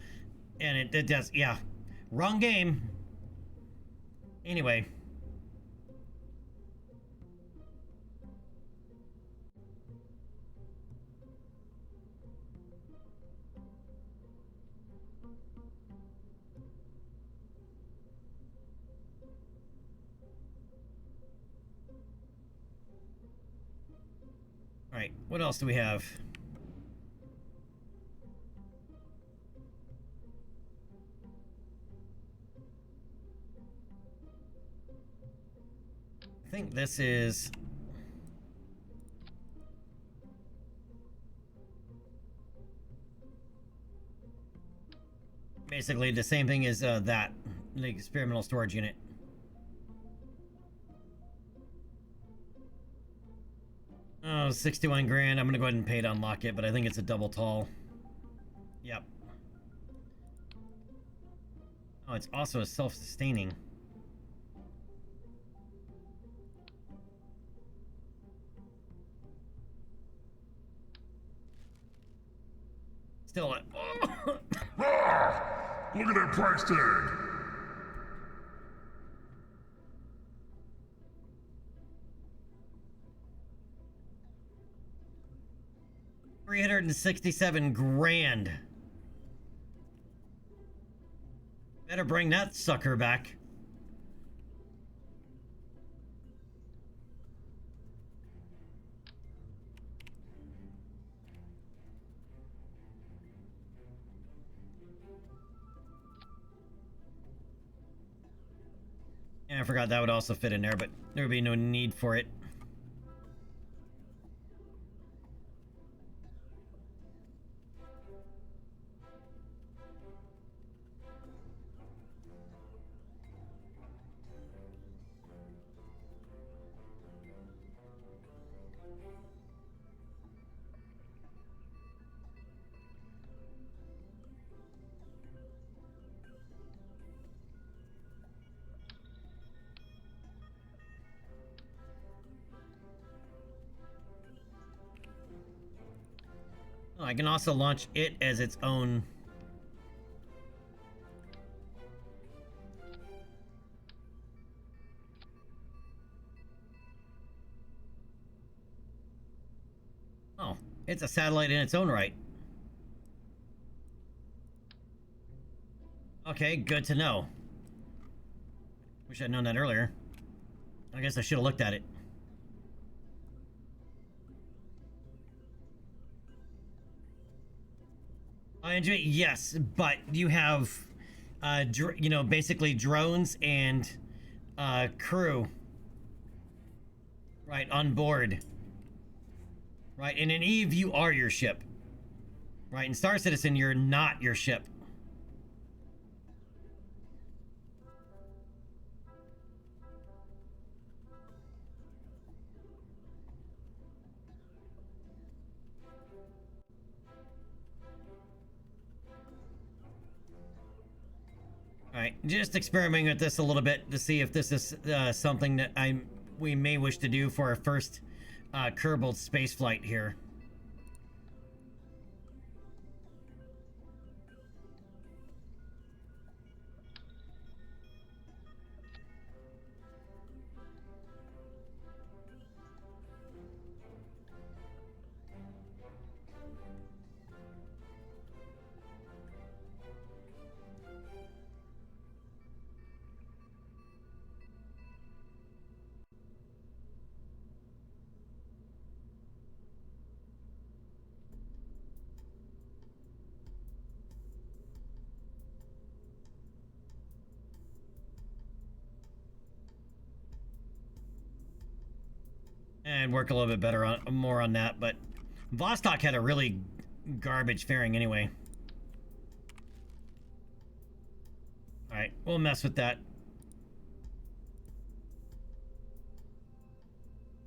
And it does, yeah. Wrong game. Anyway. All right, what else do we have? I think this is... basically the same thing as that, the experimental storage unit. Oh, 61 grand. I'm gonna go ahead and pay to unlock it, but I think it's a double tall. Yep. Oh, it's also a self-sustaining. Still a... Ah! Look at that price tag! $367 grand. Better bring that sucker back. Yeah, I forgot that would also fit in there, but there would be no need for it. Oh, I can also launch it as its own. Oh, it's a satellite in its own right. Okay, good to know. Wish I'd known that earlier. I guess I should have looked at it. I enjoy it, yes, but you have, you know, basically drones and crew, right, on board, right. And in Eve, you are your ship, right. In Star Citizen, you're not your ship. just experimenting with this a little bit to see if this is something that we may wish to do for our first Kerbal space flight here. And work a little bit better on more on that, but Vostok had a really garbage fairing anyway. All right, we'll mess with that.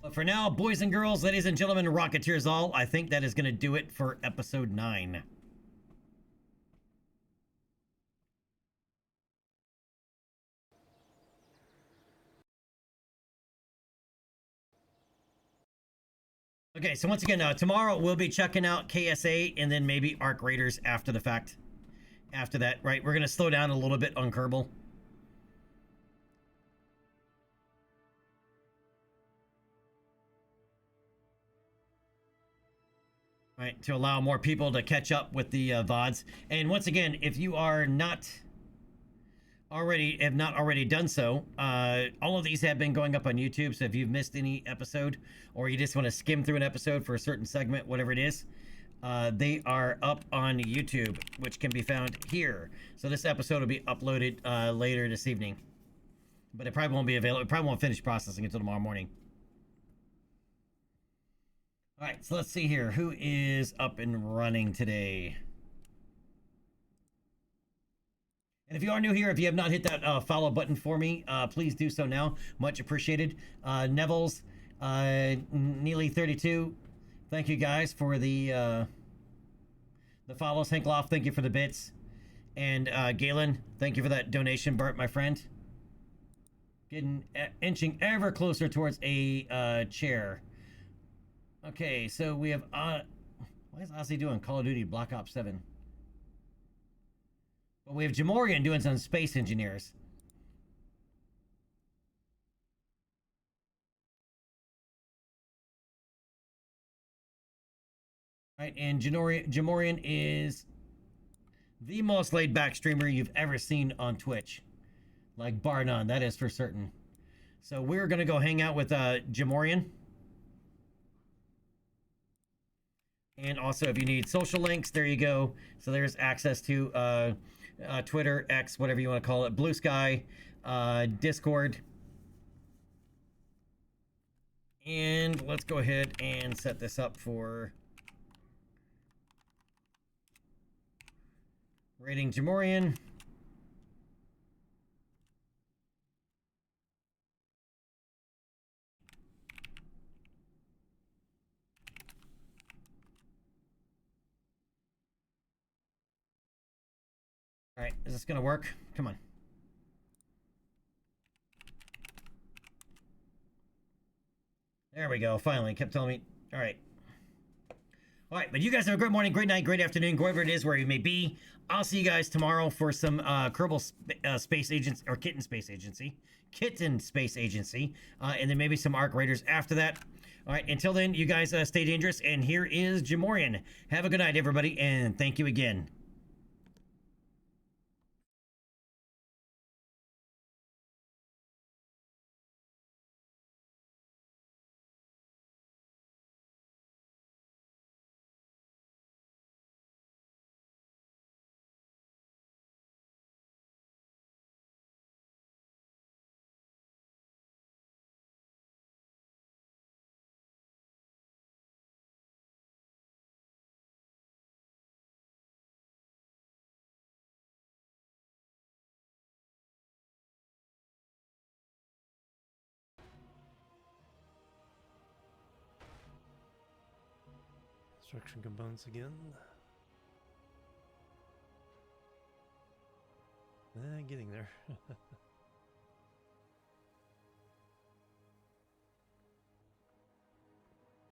But for now, boys and girls, ladies and gentlemen, Rocketeers all, I think that is going to do it for episode 9. Okay, so once again, tomorrow we'll be checking out KSA and then maybe Arc Raiders after the fact. After that, right? We're going to slow down a little bit on Kerbal. Right, to allow more people to catch up with the VODs. And once again, if you are not already done so, all of these have been going up on YouTube. So if you've missed any episode or you just want to skim through an episode for a certain segment, whatever it is, they are up on YouTube, which can be found here. So this episode will be uploaded later this evening, but it probably won't be available. It probably won't finish processing until tomorrow morning. All right, so let's see here. Who is up and running today? And if you are new here, if you have not hit that follow button for me, please do so now. Much appreciated. Neville's, Neely32, thank you guys for the follows. Hinkloff, thank you for the bits. And Galen, thank you for that donation, Bart, my friend. Inching ever closer towards a chair. Okay, so we have... what is Ozzy doing? Call of Duty Black Ops 7. But we have Jamorian doing some space engineers. Right, and Jamorian is the most laid-back streamer you've ever seen on Twitch. Like, bar none, that is for certain. So we're going to go hang out with Jamorian. And also, if you need social links, there you go. So there's access to Twitter, X, whatever you want to call it, Blue Sky, Discord. And let's go ahead and set this up for rating Jamorian. All right, is this gonna work? Come on. There we go. Finally, kept telling me. All right. All right, but you guys have a great morning, great night, great afternoon, wherever it is where you may be. I'll see you guys tomorrow for some Kerbal Space Agency or Kitten Space Agency, and then maybe some Arc Raiders after that. All right, until then, you guys stay dangerous. And here is Jamorian. Have a good night, everybody, and thank you again. Construction components again. Getting there.